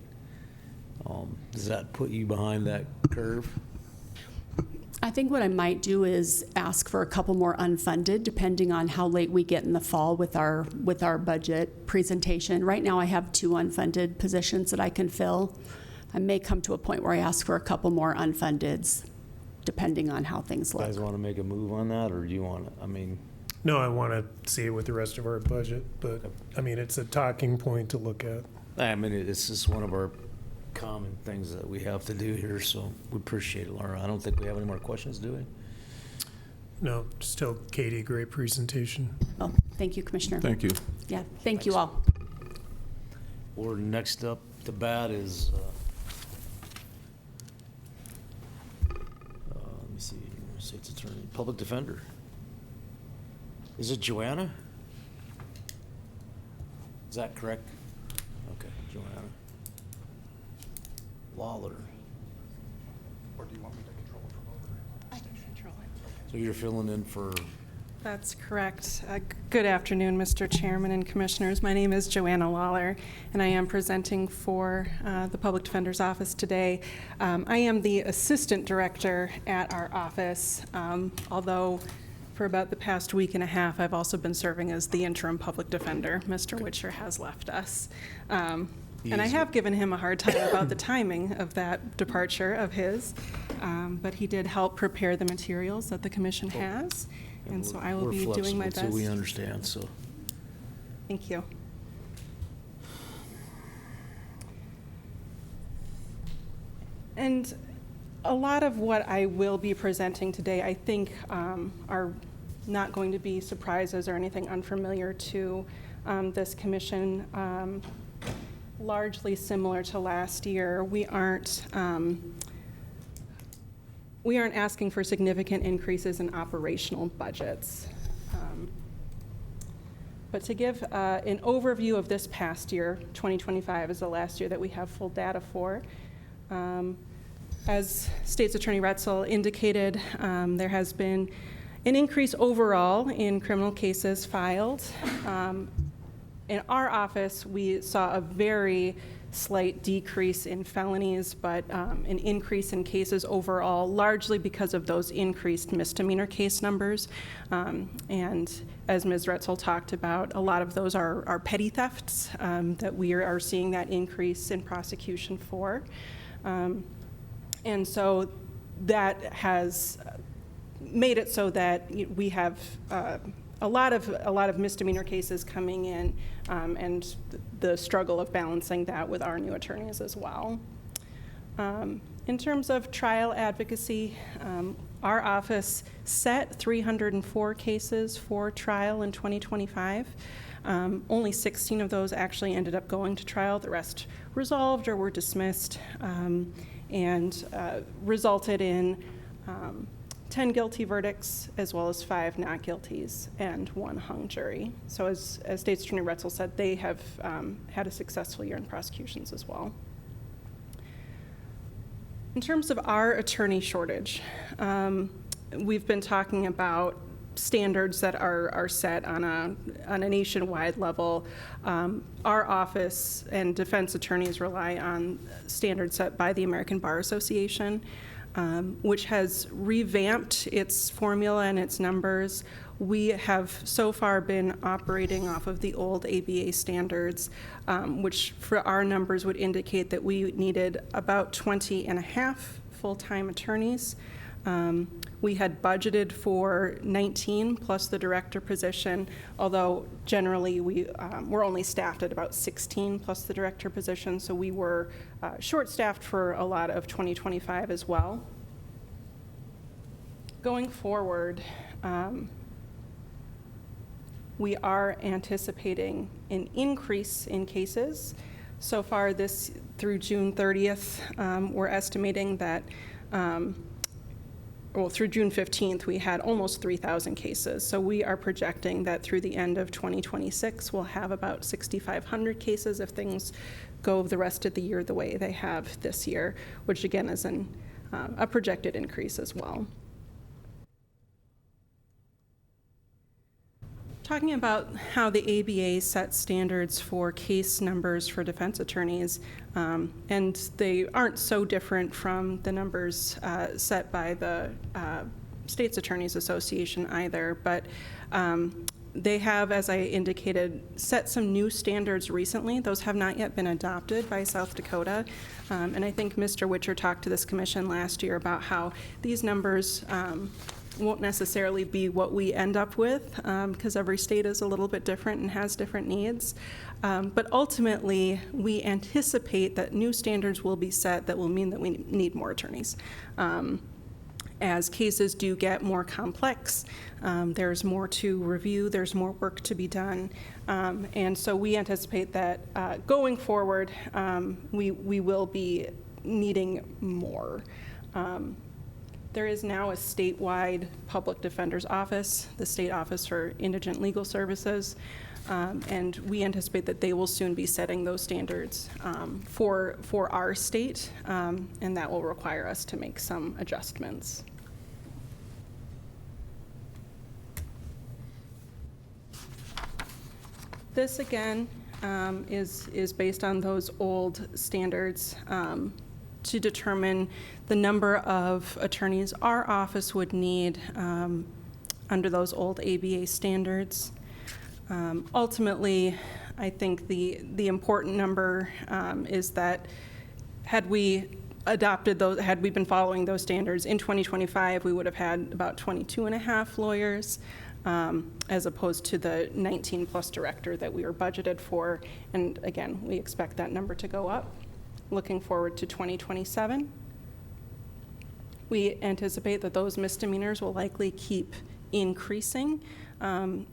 does that put you behind that curve? I think what I might do is ask for a couple more unfunded, depending on how late we get in the fall with our budget presentation. Right now I have 2 unfunded positions that I can fill. I may come to a point where I ask for a couple more unfundeds. depending on how things You look. guys want to make a move on that, or do you want to, I mean, No, I want to see it with the rest of our budget, but, I mean, it's a talking point to look at. it's just one of our common things that we have to do here, so we appreciate it, Laura. I don't think we have any more questions, do we? No, just tell Katie, great presentation. Oh, thank you, Commissioner. Thank you. Yeah, thank you all. Or next up to bat is, let me see, State's Attorney, Public Defender. Is it Joanna? Is that correct? Okay, Joanna. Lawler. Or do you want me to control it from over? I can control it. So you're filling in for, That's correct. Good afternoon, Mr. Chairman and Commissioners. My name is Joanna Lawler, and I am presenting for the Public Defender's Office today. I am the Assistant Director at our office, although for about the past week and a half, I've also been serving as the Interim Public Defender. Mr. Witcher has left us. And I have given him a hard time about the timing of that departure of his, but he did help prepare the materials that the Commission has. And so I will be doing my best. we're flexible too, we understand, so. Thank you. And a lot of what I will be presenting today, I think, are not going to be surprises or anything unfamiliar to this commission. Largely similar to last year, we aren't asking for significant increases in operational budgets. But to give an overview of this past year, 2025 is the last year that we have full data for. As State's Attorney Roetzel indicated, there has been an increase overall in criminal cases filed. In our office, we saw a very slight decrease in felonies, but an increase in cases overall, largely because of those increased misdemeanor case numbers. And as Ms. Roetzel talked about, a lot of those are petty thefts that we are seeing that increase in prosecution for. And so that has made it so that we have a lot of misdemeanor cases coming in, and the struggle of balancing that with our new attorneys as well. In terms of trial advocacy, our office set 304 cases for trial in 2025. Only 16 of those actually ended up going to trial. The rest resolved or were dismissed, and resulted in 10 guilty verdicts, as well as 5 not guilties and 1 hung jury. So as State's Attorney Roetzel said, they have had a successful year in prosecutions as well. In terms of our attorney shortage, we've been talking about standards that are set on a nationwide level. Our office and defense attorneys rely on standards set by the American Bar Association, which has revamped its formula and its numbers. We have so far been operating off of the old ABA standards, which for our numbers would indicate that we needed about 20 and a half full-time attorneys. We had budgeted for 19 plus the director position, although generally we're only staffed at about 16 plus the director position, so we were short-staffed for a lot of 2025 as well. Going forward, we are anticipating an increase in cases. So far through June 30th, we're estimating that through June 15th, we had almost 3,000 cases. So we are projecting that through the end of 2026, we'll have about 6,500 cases if things go the rest of the year the way they have this year, which again is a projected increase as well. Talking about how the ABA sets standards for case numbers for defense attorneys, and they aren't so different from the numbers set by the State's Attorneys Association either, but They have, as I indicated, set some new standards recently. Those have not yet been adopted by South Dakota. And I think Mr. Witcher talked to this commission last year about how these numbers won't necessarily be what we end up with, because every state is a little bit different and has different needs. But ultimately, we anticipate that new standards will be set that will mean that we need more attorneys. As cases do get more complex, there's more to review, there's more work to be done. And so we anticipate that going forward, we will be needing more. There is now a statewide public defender's office, the State Office for Indigent Legal Services, and we anticipate that they will soon be setting those standards for our state, and that will require us to make some adjustments. This again is based on those old standards to determine the number of attorneys our office would need under those old ABA standards. Ultimately, I think the important number is that had we been following those standards in 2025, we would have had about 22 and a half lawyers, as opposed to the 19 plus director that we were budgeted for. And again, we expect that number to go up. Looking forward to 2027, we anticipate that those misdemeanors will likely keep increasing.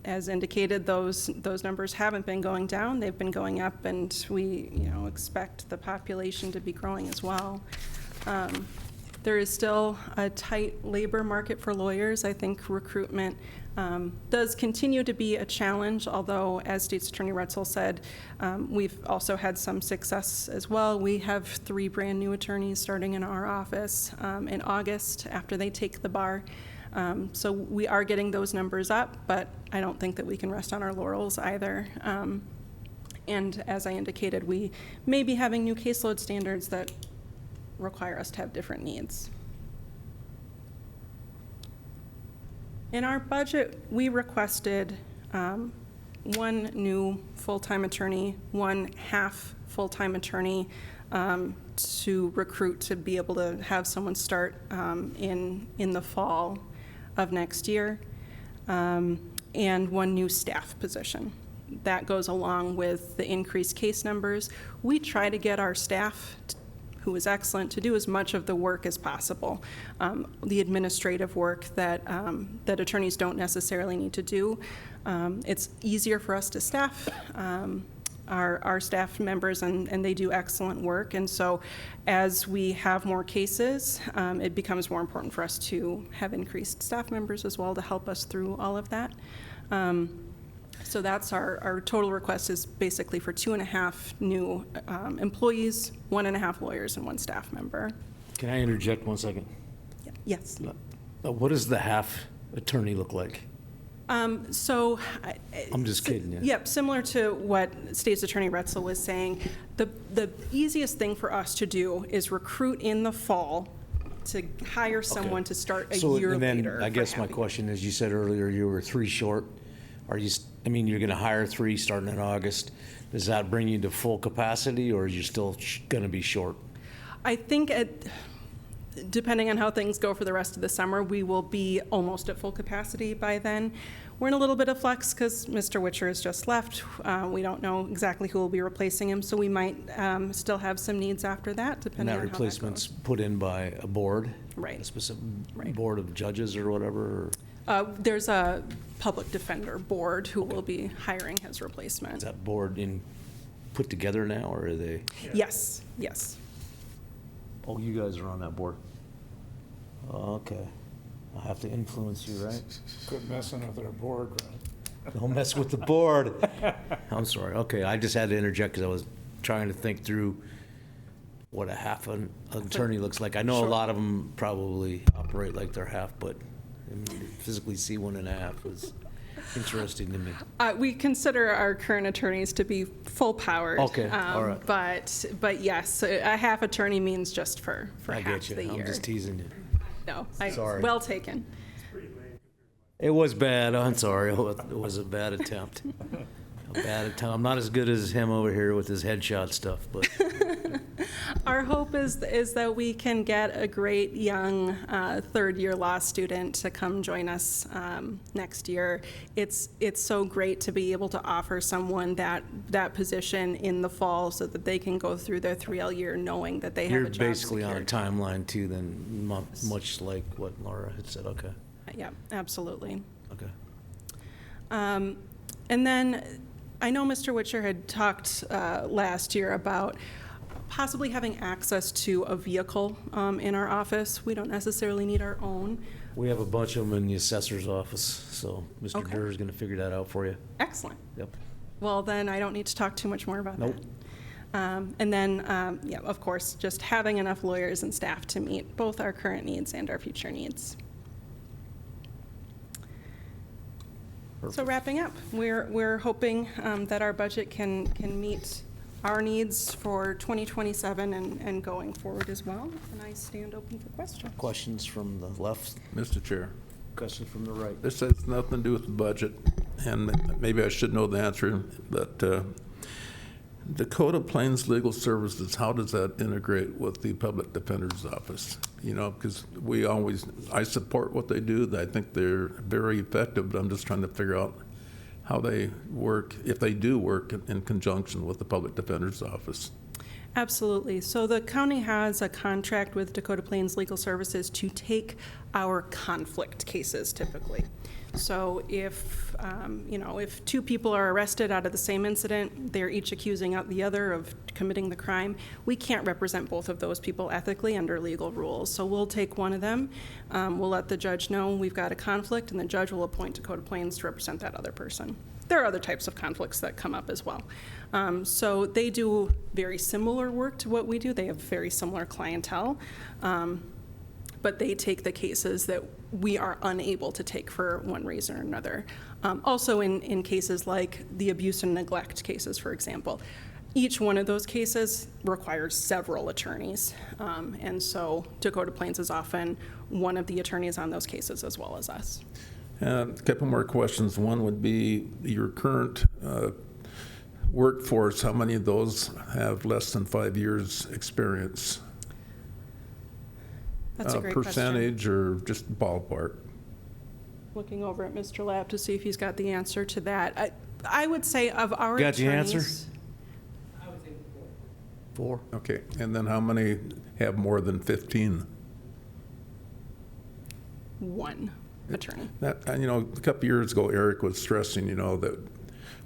As indicated, those numbers haven't been going down; they've been going up, and we expect the population to be growing as well. There is still a tight labor market for lawyers. I think recruitment does continue to be a challenge, although, as State's Attorney Roetzel said, we've also had some success as well. We have 3 brand new attorneys starting in our office in August after they take the bar. So we are getting those numbers up, but I don't think that we can rest on our laurels either. And as I indicated, we may be having new caseload standards that require us to have different needs. In our budget, we requested 1 new full-time attorney, 1 half full-time attorney to recruit to be able to have someone start in the fall of next year, and 1 new staff position. That goes along with the increased case numbers. We try to get our staff, who is excellent, to do as much of the work as possible, the administrative work that attorneys don't necessarily need to do. It's easier for us to staff our staff members, and they do excellent work. And so as we have more cases, it becomes more important for us to have increased staff members as well to help us through all of that. So that's our total request is basically for 2.5 new employees, 1.5 lawyers, and 1 staff member. Can I interject 1 second? Yes. What does the half attorney look like? So I'm just kidding. Yeah. Yep, similar to what State's Attorney Roetzel was saying, the easiest thing for us to do is recruit in the fall to hire someone to start a year and then later. I guess my question is, you said earlier you were 3 short. Are you? I mean, you're going to hire 3 starting in August. Does that bring you to full capacity, or are you still going to be short? I think depending on how things go for the rest of the summer, we will be almost at full capacity by then. We're in a little bit of flux because Mr. Witcher has just left. We don't know exactly who will be replacing him, so we might still have some needs after that, depending on how that goes. And that replacement's put in by a board? Right. A specific board of judges or whatever? There's a public defender board who will be hiring his replacement. Is that board put together now, or are they? Yes, yes. Oh, you guys are on that board. Oh, okay. I have to influence you, right? Quit messing with our board, right? Don't mess with the board. I'm sorry. Okay, I just had to interject because I was trying to think through what a half an attorney looks like. I know a lot of them probably operate like they're half, but to physically see 1.5 is interesting to me. We consider our current attorneys to be full powered. Okay, all right. But yes, a half attorney means just for I half get you. the year. I'm just teasing you. No, Sorry. well taken. It was bad. I'm sorry. It was a bad attempt. I'm not as good as him over here with his headshot stuff, but Our hope is that we can get a great young third-year law student to come join us next year. It's so great to be able to offer someone that position in the fall so that they can go through their 3L year knowing that they have you're a job basically on a secured. timeline too, then much like what Lara had said. Okay. Yeah, absolutely. Okay. And then I know Mr. Witcher had talked last year about possibly having access to a vehicle in our office. We don't necessarily need our own. We have a bunch of them in the assessor's office, so Mr. Okay. Durr is going to figure that out for you. Excellent. Yep. Well, then I don't need to talk too much more about Nope. that. And then, yeah, of course, just having enough lawyers and staff to meet both our current needs and our future needs. So wrapping up, we're hoping that our budget can meet our needs for 2027 and going forward as well. And I stand open for questions. Questions from the left, Mr. Chair, questions from the right. this has nothing to do with the budget, and maybe I should know the answer, but Dakota Plains Legal Services, how does that integrate with the Public Defender's Office? You know, because I support what they do. I think they're very effective, but I'm just trying to figure out how they work, if they do work in conjunction with the Public Defender's Office. Absolutely. So the county has a contract with Dakota Plains Legal Services to take our conflict cases typically. So if, if two people are arrested out of the same incident, they're each accusing the other of committing the crime, we can't represent both of those people ethically under legal rules. So we'll take one of them, we'll let the judge know we've got a conflict, and the judge will appoint Dakota Plains to represent that other person. There are other types of conflicts that come up as well. So they do very similar work to what we do. They have very similar clientele. But they take the cases that we are unable to take for one reason or another. Also in cases like the abuse and neglect cases, for example, each one of those cases requires several attorneys. And so Dakota Plains is often one of the attorneys on those cases as well as us. A couple more questions. One would be your current workforce, how many of those have less than 5 years experience? That's a great percentage question. or just ballpark? Looking over at Mr. Lapp to see if he's got the answer to that. I would say of our Got the attorneys. answer? Four. Okay, and then how many have more than 15? One attorney. That, and, a couple years ago, Eric was stressing, that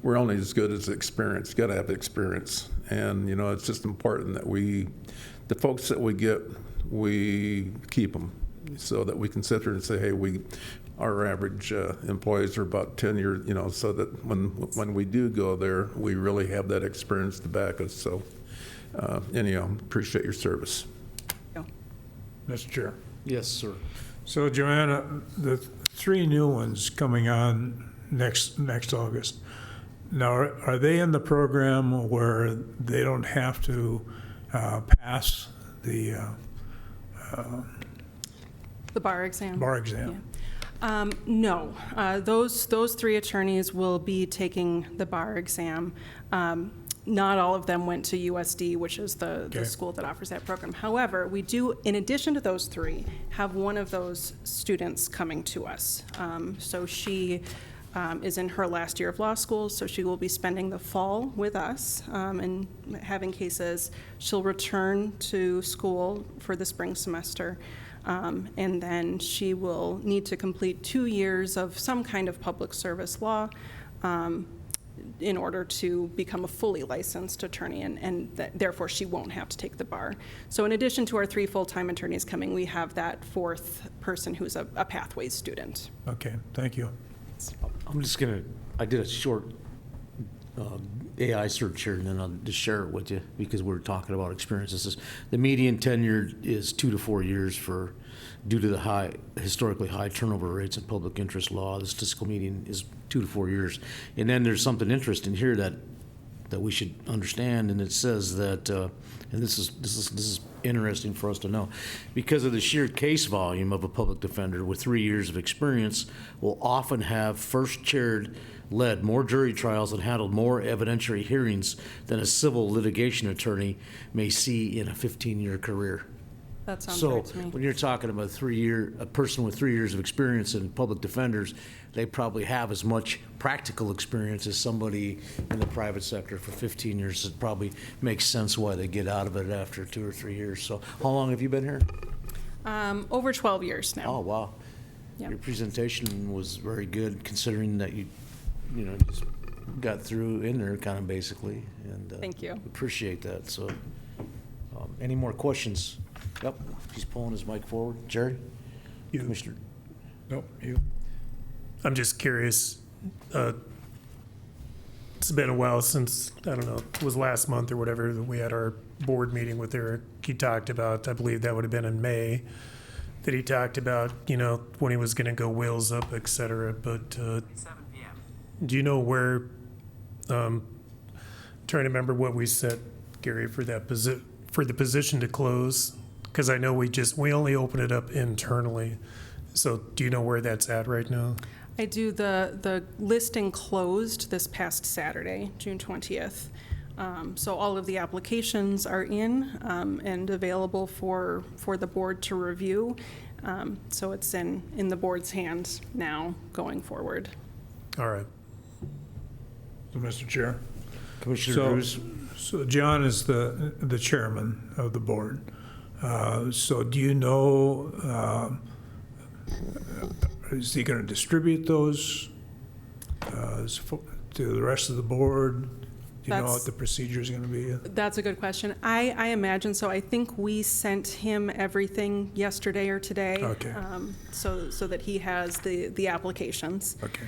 we're only as good as experience. You got to have experience. And, it's just important that the folks that we get, we keep them so that we can sit there and say, hey, our average employees are about 10 years, so that when we do go there, we really have that experience to back us. So anyhow, appreciate your service. Mr. Chair. Yes, sir. So Joanna, the 3 new ones coming on next August, now are they in the program where they don't have to pass the bar exam? Bar exam. Yeah. No, those 3 attorneys will be taking the bar exam. Not all of them went to USD, which is the school that offers that program. However, we do, in addition to those 3, have one of those students coming to us. So she is in her last year of law school, so she will be spending the fall with us and having cases. She'll return to school for the spring semester, and then she will need to complete 2 years of some kind of public service law in order to become a fully licensed attorney, and therefore she won't have to take the bar. So in addition to our 3 full-time attorneys coming, we have that 4th person who's a Pathways student. Okay, thank you. I'm just I did a short AI search here, and then I'll just share it with you because we're talking about experiences. The median tenure is 2 to 4 years due to the historically high turnover rates in public interest law. The statistical median is 2 to 4 years. And then there's something interesting here that that we should understand, and it says that, and this is interesting for us to know, because of the sheer case volume of a public defender with 3 years of experience will often have led more jury trials and handled more evidentiary hearings than a civil litigation attorney may see in a 15-year career. That sounds So right to me. when you're talking about a person with 3 years of experience in public defenders, they probably have as much practical experience as somebody in the private sector for 15 years. It probably makes sense why they get out of it after 2 or 3 years. So how long have you been here? Over 12 years now. Oh, wow. Yep. Your presentation was very good, considering that you just got through in there kind of basically. And Thank you. appreciate that. So any more questions? Yep, he's pulling his mic forward. Jerry? Commissioner? Nope, you. I'm just curious, it's been a while since, I don't know, it was last month or whatever, that we had our board meeting with Eric. He talked about, I believe that would have been in May, that he talked about, when he was going to go wheels up, et cetera. But 7 p.m. do you know where, trying to remember what we set, Gary, for that for the position to close? Because I know we only open it up internally. So do you know where that's at right now? I do. The listing closed this past Saturday, June 20th. So all of the applications are in and available for the board to review. So it's in the board's hands now going forward. All right. So, Mr. Chair. Commissioner Cruz? So John is the chairman of the board. So do you know, is he going to distribute those to the rest of the board? Do you know what the procedure is going to be? That's a good question. I imagine so. I think we sent him everything yesterday or today. Okay. So that he has the applications. Okay.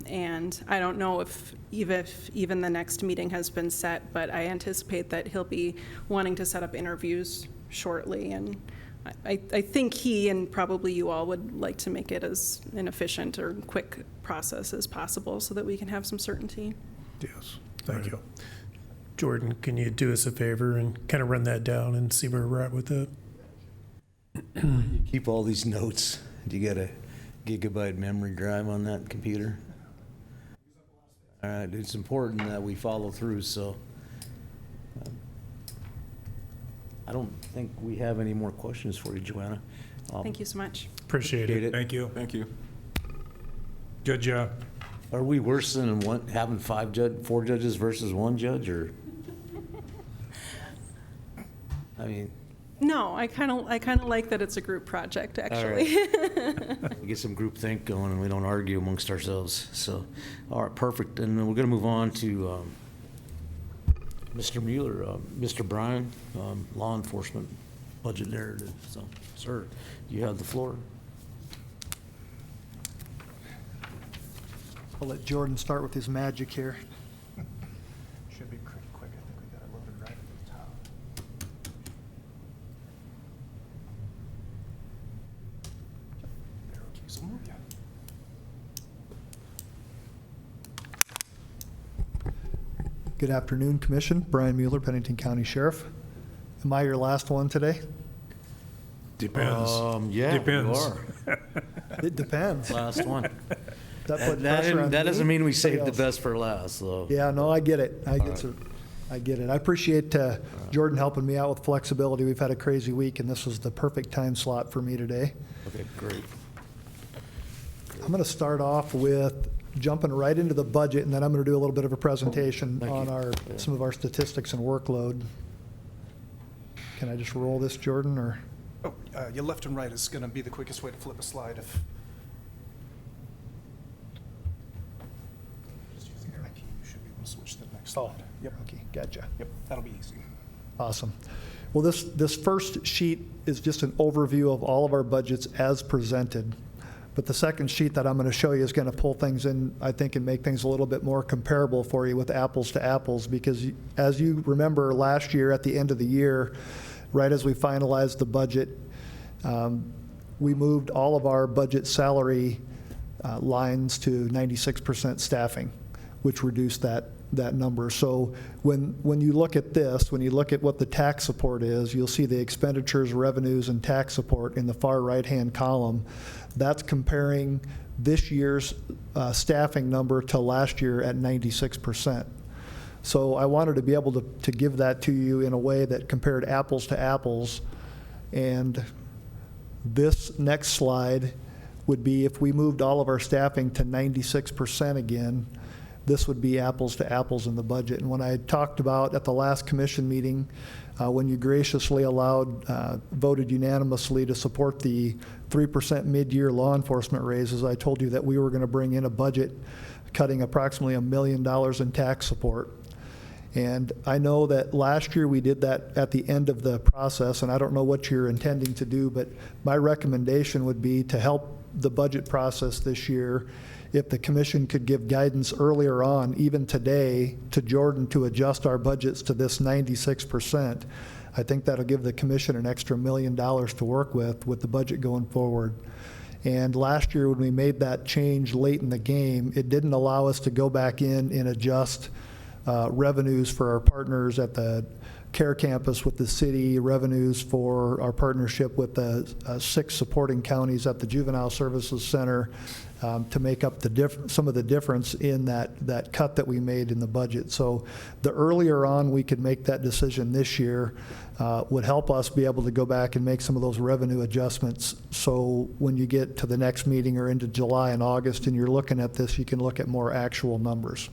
And I don't know if even the next meeting has been set, but I anticipate that he'll be wanting to set up interviews shortly. And I think he and probably you all would like to make it as an efficient or quick process as possible so that we can have some certainty. Yes. Thank you. Jordan, can you do us a favor and kind of run that down and see where we're at with it? You keep all these notes. Do you got a gigabyte memory drive on that computer? All right, it's important that we follow through, so I don't think we have any more questions for you, Joanna. Thank you so much. Appreciate it. Thank you. Thank you. Good job. Are we worse than having 4 judges versus 1 judge, or? I mean. No, I kind of like that it's a group project, actually. We get some group think going and we don't argue amongst ourselves. So, all right, perfect. And then we're going to move on to Mr. Mueller, Mr. Bryan, law enforcement budget narrative. So, sir, you have the floor. I'll let Jordan start with his magic here. Should be pretty quick. I think we got it loaded right at the top. Arrow keys will move you. Good afternoon, Commission. Brian Mueller, Pennington County Sheriff. Am I your last one today? Depends. Yeah, Depends. you are. It depends. Last one. That doesn't mean we saved the best for last, though. Yeah, no, I get it. I get it. I appreciate Jordan helping me out with flexibility. We've had a crazy week, and this was the perfect time slot for me today. Okay, great. I'm going to start off with jumping right into the budget, and then I'm going to do a little bit of a presentation on some of our statistics and workload. Can I just roll this, Jordan, or? Oh, your left and right is going to be the quickest way to flip a slide. If just using your key, you should be able to switch to the next slide. Yep. Okay, gotcha. Yep, that'll be easy. Awesome. Well, this first sheet is just an overview of all of our budgets as presented. But the second sheet that I'm going to show you is going to pull things in, I think, and make things a little bit more comparable for you with apples to apples. Because as you remember, last year at the end of the year, right as we finalized the budget, we moved all of our budget salary lines to 96% staffing, which reduced that that number. So when you look at this, when you look at what the tax support is, you'll see the expenditures, revenues, and tax support in the far right-hand column. That's comparing this year's staffing number to last year at 96%. So I wanted to be able to give that to you in a way that compared apples to apples. And this next slide would be if we moved all of our staffing to 96% again, this would be apples to apples in the budget. And when I talked about at the last commission meeting, when you graciously voted unanimously to support the 3% mid-year law enforcement raises, I told you that we were going to bring in a budget cutting approximately $1 million in tax support. And I know that last year we did that at the end of the process, and I don't know what you're intending to do, but my recommendation would be to help the budget process this year, if the commission could give guidance earlier on, even today, to Jordan to adjust our budgets to this 96%. I think that'll give the commission an extra $1 million to work with the budget going forward. And last year when we made that change late in the game, it didn't allow us to go back in and adjust revenues for our partners at the care campus with the city, revenues for our partnership with the 6 supporting counties at the Juvenile Services Center, to make up some of the difference in that cut that we made in the budget. So the earlier on we could make that decision this year would help us be able to go back and make some of those revenue adjustments. So when you get to the next meeting or into July and August and you're looking at this, you can look at more actual numbers.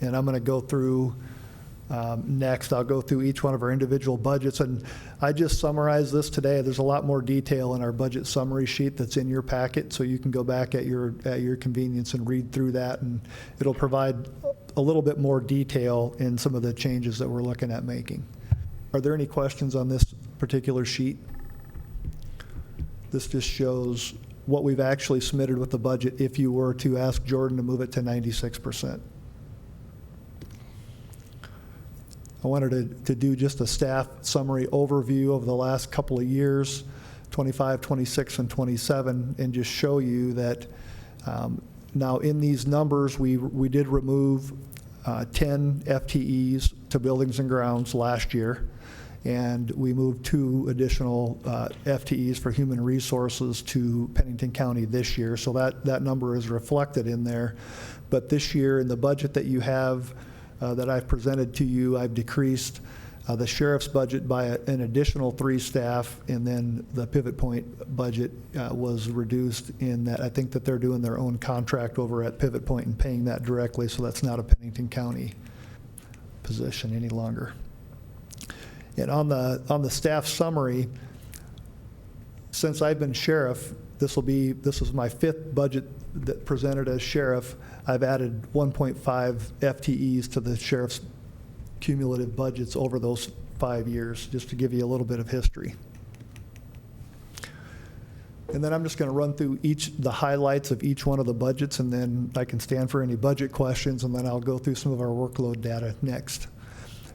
And I'm going to go through next. I'll go through each one of our individual budgets, and I just summarized this today. There's a lot more detail in our budget summary sheet that's in your packet, so you can go back at your convenience and read through that, and it'll provide a little bit more detail in some of the changes that we're looking at making. Are there any questions on this particular sheet? This just shows what we've actually submitted with the budget if you were to ask Jordan to move it to 96%. I wanted to do just a staff summary overview of the last couple of years, 25, 26, and 27, and just show you that now in these numbers, we did remove 10 FTEs to buildings and grounds last year, and we moved 2 additional FTEs for human resources to Pennington County this year, so that number is reflected in there. But this year, in the budget that you have that I've presented to you, I've decreased the sheriff's budget by an additional 3 staff, and then the Pivot Point budget was reduced in that I think that they're doing their own contract over at Pivot Point and paying that directly, so that's not a Pennington County position any longer. And on the staff summary, since I've been sheriff, this is my 5th budget that presented as sheriff. I've added 1.5 FTEs to the sheriff's cumulative budgets over those 5 years, just to give you a little bit of history. And then I'm just going to run through the highlights of each one of the budgets, and then I can stand for any budget questions, and then I'll go through some of our workload data next.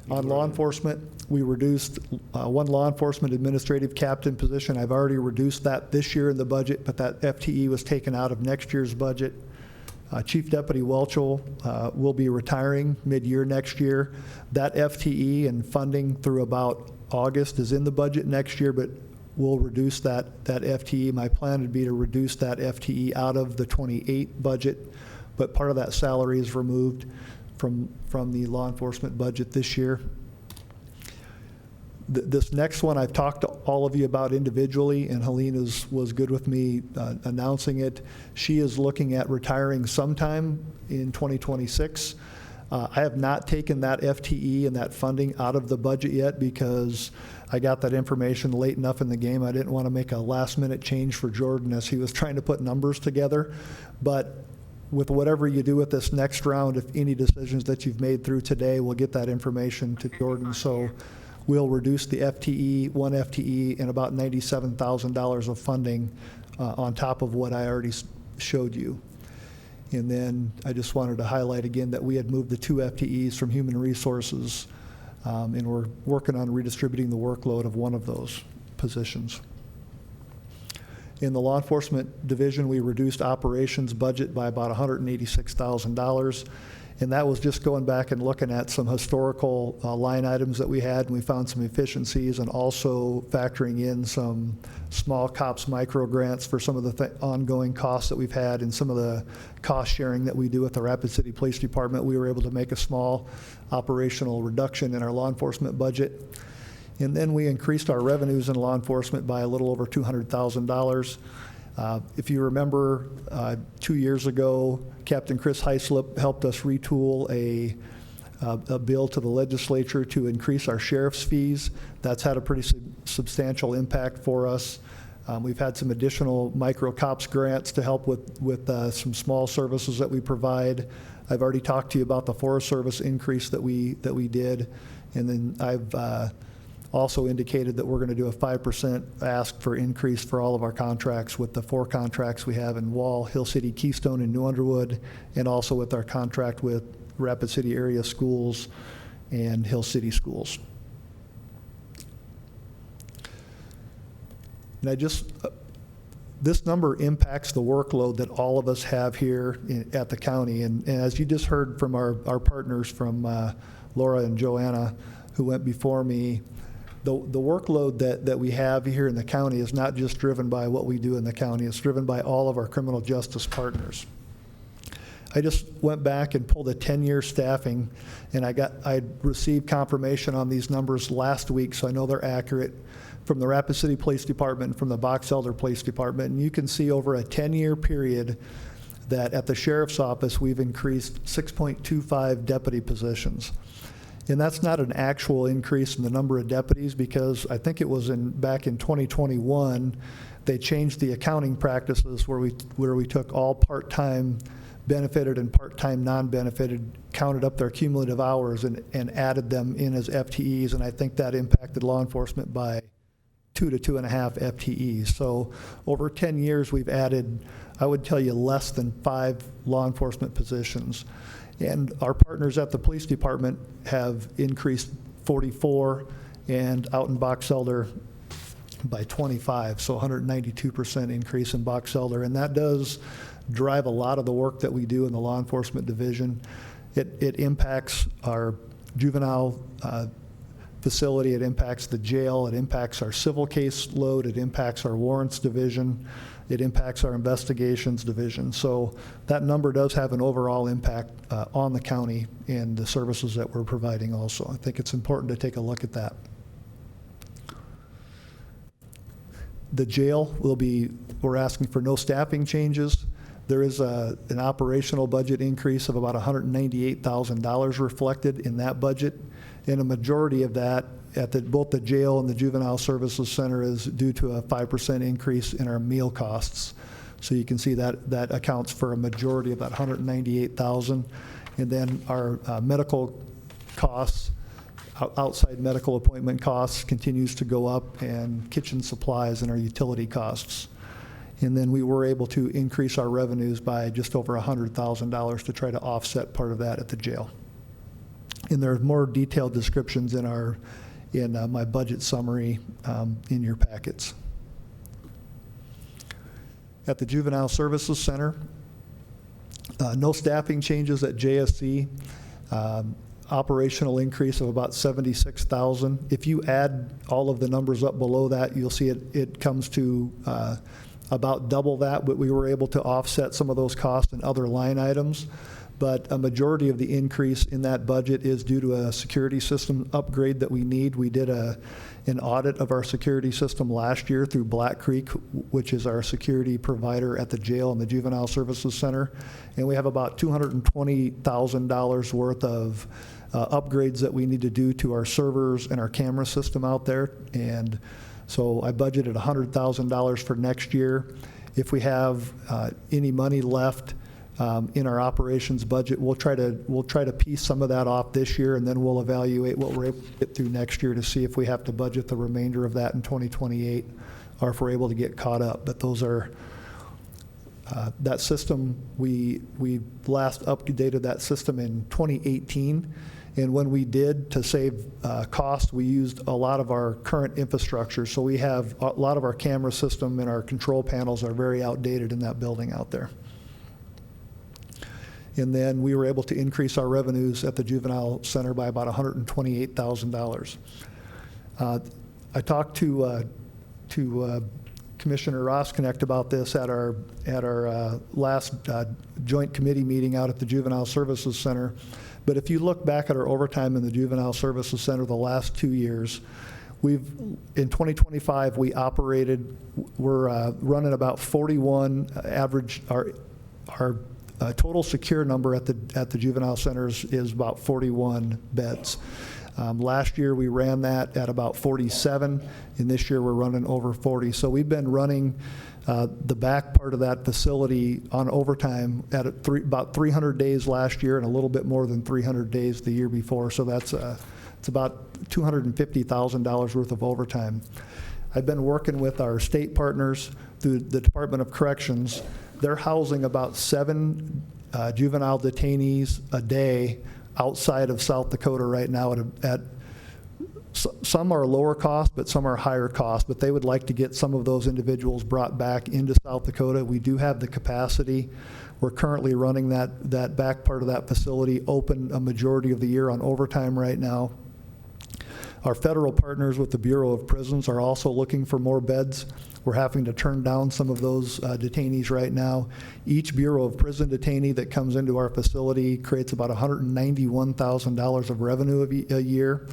On law enforcement, we reduced 1 law enforcement administrative captain position. I've already reduced that this year in the budget, but that FTE was taken out of next year's budget. Chief Deputy Welchel will be retiring mid-year next year. That FTE and funding through about August is in the budget next year, but we'll reduce that FTE. My plan would be to reduce that FTE out of the 28 budget, but part of that salary is removed from the law enforcement budget this year. This next one I've talked to all of you about individually, and Helene was good with me announcing it. She is looking at retiring sometime in 2026. I have not taken that FTE and that funding out of the budget yet because I got that information late enough in the game. I didn't want to make a last-minute change for Jordan as he was trying to put numbers together. But with whatever you do with this next round, if any decisions that you've made through today, we'll get that information to Jordan. So we'll reduce the FTE, 1 FTE, and about $97,000 of funding on top of what I already showed you. And then I just wanted to highlight again that we had moved the 2 FTEs from human resources, and we're working on redistributing the workload of one of those positions. In the law enforcement division, we reduced operations budget by about $186,000. And that was just going back and looking at some historical line items that we had, and we found some efficiencies, and also factoring in some small COPS micro grants for some of the ongoing costs that we've had and some of the cost sharing that we do with the Rapid City Police Department. We were able to make a small operational reduction in our law enforcement budget. And then we increased our revenues in law enforcement by a little over $200,000. If you remember, 2 years ago, Captain Chris Heislip helped us retool a bill to the legislature to increase our sheriff's fees. That's had a pretty substantial impact for us. We've had some additional micro COPS grants to help with some small services that we provide. I've already talked to you about the Forest Service increase that we did, and then I've also indicated that we're going to do a 5% ask for increase for all of our contracts with the 4 contracts we have in Wall, Hill City, Keystone, and New Underwood, and also with our contract with Rapid City Area Schools and Hill City Schools. And this number impacts the workload that all of us have here at the county. And as you just heard from our partners from Lara and Joanna, who went before me, the workload that we have here in the county is not just driven by what we do in the county, it's driven by all of our criminal justice partners. I just went back and pulled a 10-year staffing, and I received confirmation on these numbers last week, so I know they're accurate, from the Rapid City Police Department and from the Box Elder Police Department. And you can see over a 10-year period that at the Sheriff's Office, we've increased 6.25 deputy positions. And that's not an actual increase in the number of deputies, because I think it was back in 2021, they changed the accounting practices where we took all part-time benefited and part-time non-benefited, counted up their cumulative hours and added them in as FTEs, and I think that impacted law enforcement by 2 to 2.5 FTEs. So over 10 years, we've added, I would tell you, less than 5 law enforcement positions. And our partners at the police department have increased 44, and out in Box Elder by 25, so 192% increase in Box Elder. And that does drive a lot of the work that we do in the law enforcement division. It impacts our juvenile facility, it impacts the jail, it impacts our civil case load, it impacts our warrants division, it impacts our investigations division. So that number does have an overall impact on the county and the services that we're providing also. I think it's important to take a look at that. The jail we're asking for no staffing changes. There is an operational budget increase of about $198,000 reflected in that budget, and a majority of that at both the jail and the Juvenile Services Center is due to a 5% increase in our meal costs. So you can see that accounts for a majority of that $198,000. And then our medical costs, outside medical appointment costs, continues to go up, and kitchen supplies and our utility costs. And then we were able to increase our revenues by just over $100,000 to try to offset part of that at the jail. And there are more detailed descriptions in my budget summary in your packets. At the Juvenile Services Center, no staffing changes at JSC. Operational increase of about $76,000. If you add all of the numbers up below that, you'll see it comes to about double that, but we were able to offset some of those costs in other line items. But a majority of the increase in that budget is due to a security system upgrade that we need. We did an audit of our security system last year through Black Creek, which is our security provider at the jail and the Juvenile Services Center. And we have about $220,000 worth of upgrades that we need to do to our servers and our camera system out there. And so I budgeted $100,000 for next year. If we have any money left in our operations budget, we'll try to piece some of that off this year, and then we'll evaluate what we're able to get through next year to see if we have to budget the remainder of that in 2028, or if we're able to get caught up. But those are that system. We last updated that system in 2018. And when we did, to save cost, we used a lot of our current infrastructure. So we have a lot of our camera system and our control panels are very outdated in that building out there. And then we were able to increase our revenues at the juvenile center by about $128,000. I talked to Commissioner Rosknecht about this at our last joint committee meeting out at the Juvenile Services Center. But if you look back at our overtime in the Juvenile Services Center the last 2 years, in 2025, we're running about 41 average. Our total secure number at the juvenile centers is about 41 beds. Last year we ran that at about 47, and this year we're running over 40. So we've been running the back part of that facility on overtime at about 300 days last year and a little bit more than 300 days the year before. So it's about $250,000 worth of overtime. I've been working with our state partners through the Department of Corrections. They're housing about 7 juvenile detainees a day outside of South Dakota right now at some are lower cost, but some are higher cost, but they would like to get some of those individuals brought back into South Dakota. We do have the capacity. We're currently running that back part of that facility open a majority of the year on overtime right now. Our federal partners with the Bureau of Prisons are also looking for more beds. We're having to turn down some of those detainees right now. Each Bureau of Prison detainee that comes into our facility creates about $191,000 of revenue a year.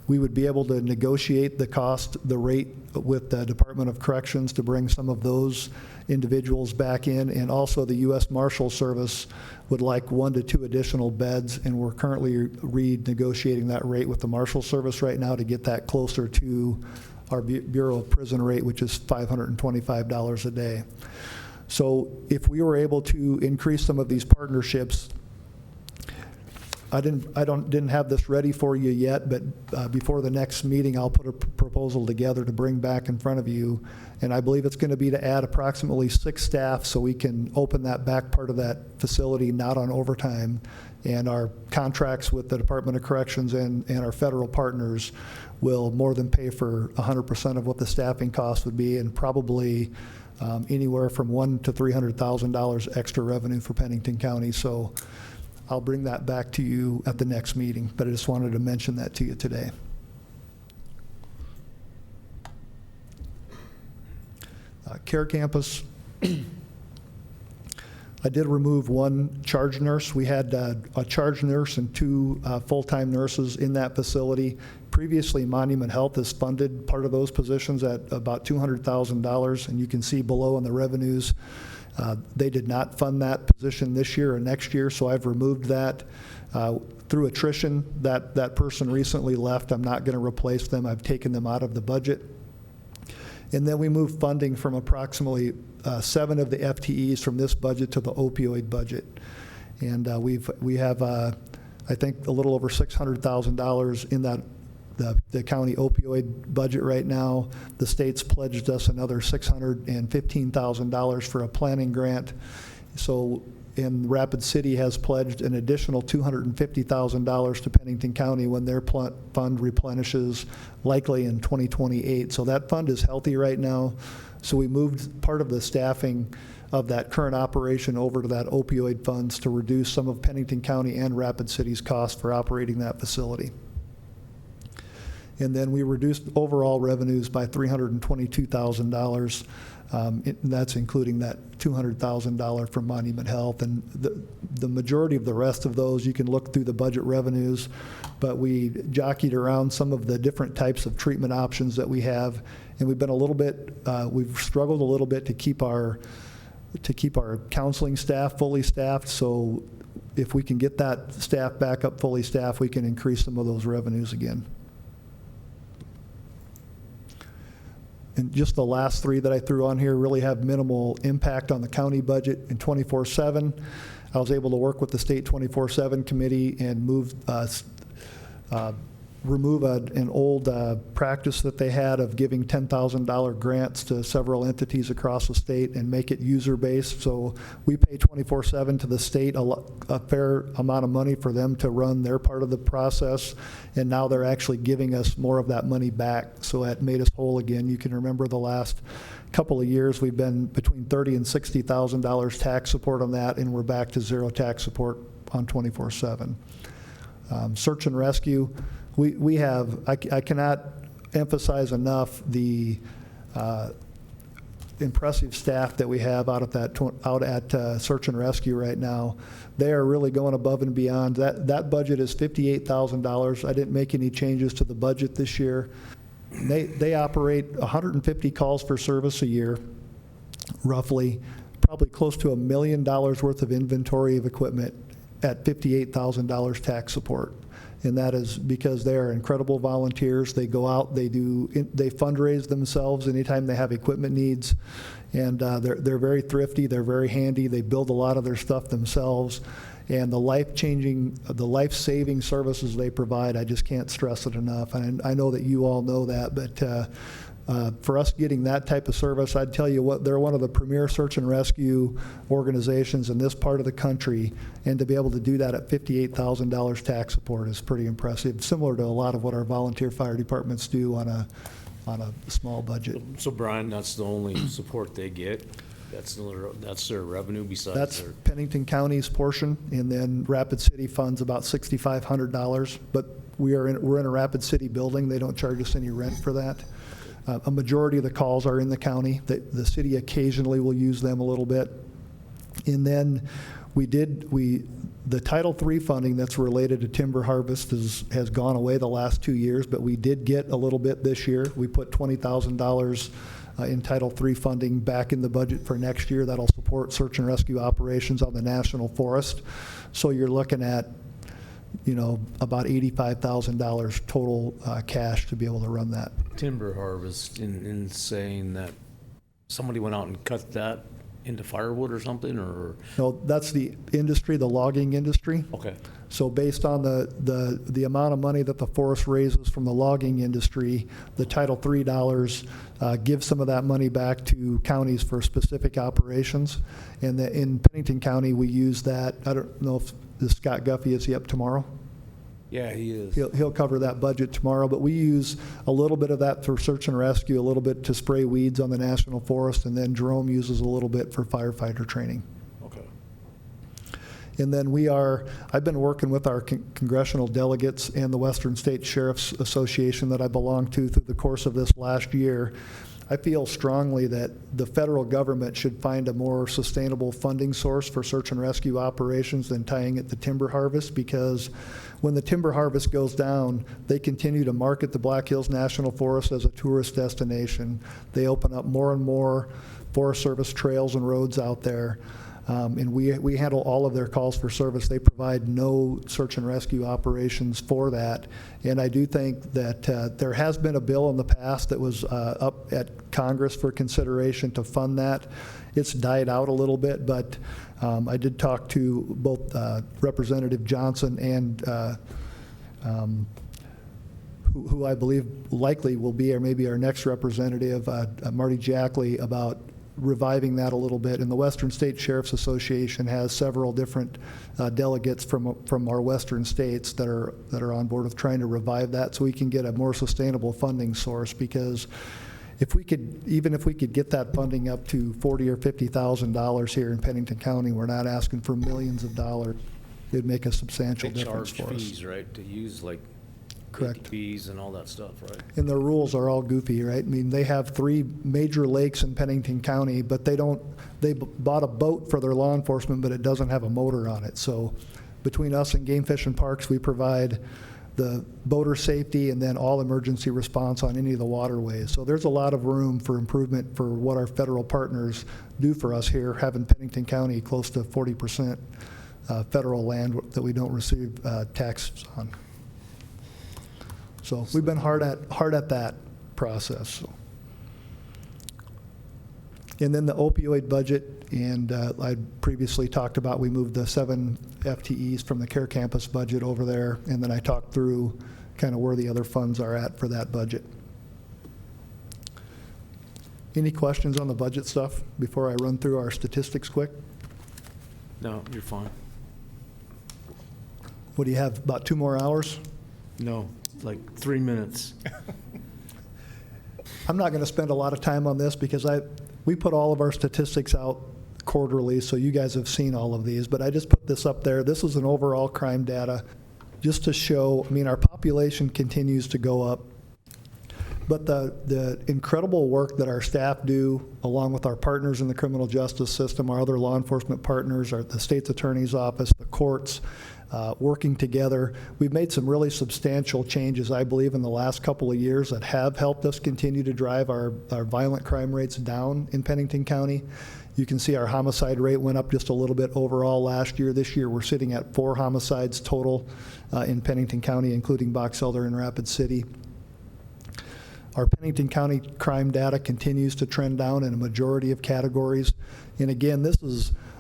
We would be able to negotiate the rate with the Department of Corrections to bring some of those individuals back in, and also the U.S. Marshal Service would like 1 to 2 additional beds, and we're currently renegotiating that rate with the Marshal Service right now to get that closer to our Bureau of Prison rate, which is $525 a day. So if we were able to increase some of these partnerships, I didn't have this ready for you yet, but before the next meeting, I'll put a proposal together to bring back in front of you. And I believe it's going to be to add approximately 6 staff so we can open that back part of that facility not on overtime. And our contracts with the Department of Corrections and our federal partners will more than pay for 100% of what the staffing cost would be, and probably anywhere from $100,000 to $300,000 extra revenue for Pennington County. So I'll bring that back to you at the next meeting, but I just wanted to mention that to you today. Care Campus, I did remove 1 charge nurse. We had a charge nurse and 2 full-time nurses in that facility. Previously, Monument Health has funded part of those positions at about $200,000, and you can see below in the revenues, they did not fund that position this year or next year, so I've removed that. Through attrition, that person recently left. I'm not going to replace them. I've taken them out of the budget. And then we moved funding from approximately 7 of the FTEs from this budget to the opioid budget. And we have, I think, a little over $600,000 in the county opioid budget right now. The state's pledged us another $615,000 for a planning grant. So, and Rapid City has pledged an additional $250,000 to Pennington County when their fund replenishes, likely in 2028. So that fund is healthy right now. So we moved part of the staffing of that current operation over to that opioid funds to reduce some of Pennington County and Rapid City's costs for operating that facility. And then we reduced overall revenues by $322,000. And that's including that $200,000 from Monument Health. And the majority of the rest of those, you can look through the budget revenues, but we jockeyed around some of the different types of treatment options that we have. And we've been we've struggled a little bit to keep our counseling staff fully staffed. So if we can get that staff back up fully staffed, we can increase some of those revenues again. And just the last 3 that I threw on here really have minimal impact on the county budget. In 24/7, I was able to work with the state 24/7 committee and move remove an old practice that they had of giving $10,000 grants to several entities across the state and make it user-based. So we pay 24/7 to the state, a fair amount of money for them to run their part of the process, and now they're actually giving us more of that money back. So that made us whole again. You can remember the last couple of years, we've been between $30,000 and $60,000 tax support on that, and we're back to zero tax support on 24/7. Search and rescue, we have, I cannot emphasize enough the impressive staff that we have out at Search and Rescue right now. They are really going above and beyond. That budget is $58,000. I didn't make any changes to the budget this year. They operate 150 calls for service a year, roughly, probably close to $1 million worth of inventory of equipment at $58,000 tax support. And that is because they are incredible volunteers. They go out, they fundraise themselves anytime they have equipment needs, and they're very thrifty, they're very handy, they build a lot of their stuff themselves, and the life-saving services they provide, I just can't stress it enough. And I know that you all know that, but for us getting that type of service, I'd tell you what, they're one of the premier search and rescue organizations in this part of the country, and to be able to do that at $58,000 tax support is pretty impressive, similar to a lot of what our volunteer fire departments do on a small budget. So Brian, that's the only support they get? That's their revenue besides That's their... Pennington County's portion, and then Rapid City funds about $6,500, but we're in a Rapid City building. They don't charge us any rent for that. A majority of the calls are in the county. The city occasionally will use them a little bit. And then the Title III funding that's related to timber harvest has gone away the last 2 years, but we did get a little bit this year. We put $20,000 in Title III funding back in the budget for next year. That'll support search and rescue operations on the National Forest. So you're looking at, about $85,000 total cash to be able to run that. Timber harvest, in saying that somebody went out and cut that into firewood or something, or? No, that's the industry, the logging industry. Okay. So based on the amount of money that the forest raises from the logging industry, the Title III dollars give some of that money back to counties for specific operations. And in Pennington County, we use that. I don't know if Scott Guffey, is he up tomorrow? Yeah, he is. He'll cover that budget tomorrow, but we use a little bit of that for search and rescue, a little bit to spray weeds on the National Forest, and then Jerome uses a little bit for firefighter training. Okay. And then I've been working with our congressional delegates and the Western State Sheriff's Association that I belong to through the course of this last year. I feel strongly that the federal government should find a more sustainable funding source for search and rescue operations than tying it to timber harvest, because when the timber harvest goes down, they continue to market the Black Hills National Forest as a tourist destination. They open up more and more Forest Service trails and roads out there. And we handle all of their calls for service. They provide no search and rescue operations for that. And I do think that there has been a bill in the past that was up at Congress for consideration to fund that. It's died out a little bit, but I did talk to both Representative Johnson and who I believe likely will be, or maybe our next representative, Marty Jackley, about reviving that a little bit. And the Western State Sheriff's Association has several different delegates from our western states that are on board with trying to revive that, so we can get a more sustainable funding source. Because even if we could get that funding up to $40,000 or $50,000 here in Pennington County, we're not asking for millions of dollars. It'd make a substantial difference for us. They charge fees, right, to use like correct fees and all that stuff, right? And the rules are all goofy, right? I mean, they have 3 major lakes in Pennington County, but they bought a boat for their law enforcement, but it doesn't have a motor on it. So between us and Game Fish and Parks, we provide the boater safety and then all emergency response on any of the waterways. So there's a lot of room for improvement for what our federal partners do for us here, having Pennington County close to 40% federal land that we don't receive taxes on. So we've been hard at that process. So. And then the opioid budget, and I previously talked about we moved the 7 FTEs from the Care Campus budget over there, and then I talked through kind of where the other funds are at for that budget. Any questions on the budget stuff before I run through our statistics quick? No, you're fine. What do you have, about 2 more hours? No, like 3 minutes. I'm not going to spend a lot of time on this because we put all of our statistics out quarterly, so you guys have seen all of these, but I just put this up there. This is an overall crime data just to show, I mean, our population continues to go up, but the incredible work that our staff do, along with our partners in the criminal justice system, our other law enforcement partners, the state's attorney's office, the courts, working together. We've made some really substantial changes, I believe, in the last couple of years that have helped us continue to drive our violent crime rates down in Pennington County. You can see our homicide rate went up just a little bit overall last year. This year, we're sitting at 4 homicides total in Pennington County, including Box Elder and Rapid City. Our Pennington County crime data continues to trend down in a majority of categories. And again,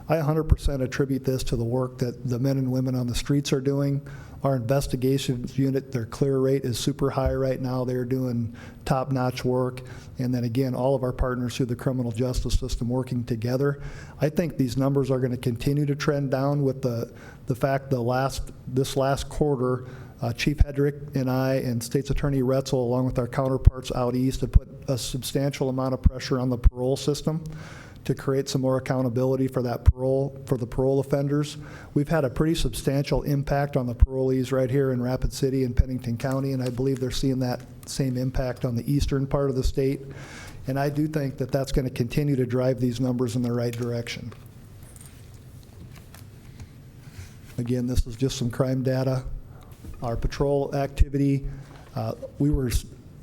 I 100% attribute this to the work that the men and women on the streets are doing. Our investigations unit, their clear rate is super high right now. They're doing top-notch work. And then again, all of our partners through the criminal justice system working together. I think these numbers are going to continue to trend down with the fact this last quarter, Chief Hedrick and I and State's Attorney Roetzel, along with our counterparts out east, have put a substantial amount of pressure on the parole system to create some more accountability for the parole offenders. We've had a pretty substantial impact on the parolees right here in Rapid City and Pennington County, and I believe they're seeing that same impact on the eastern part of the state. And I do think that that's going to continue to drive these numbers in the right direction. Again, this is just some crime data. Our patrol activity, we were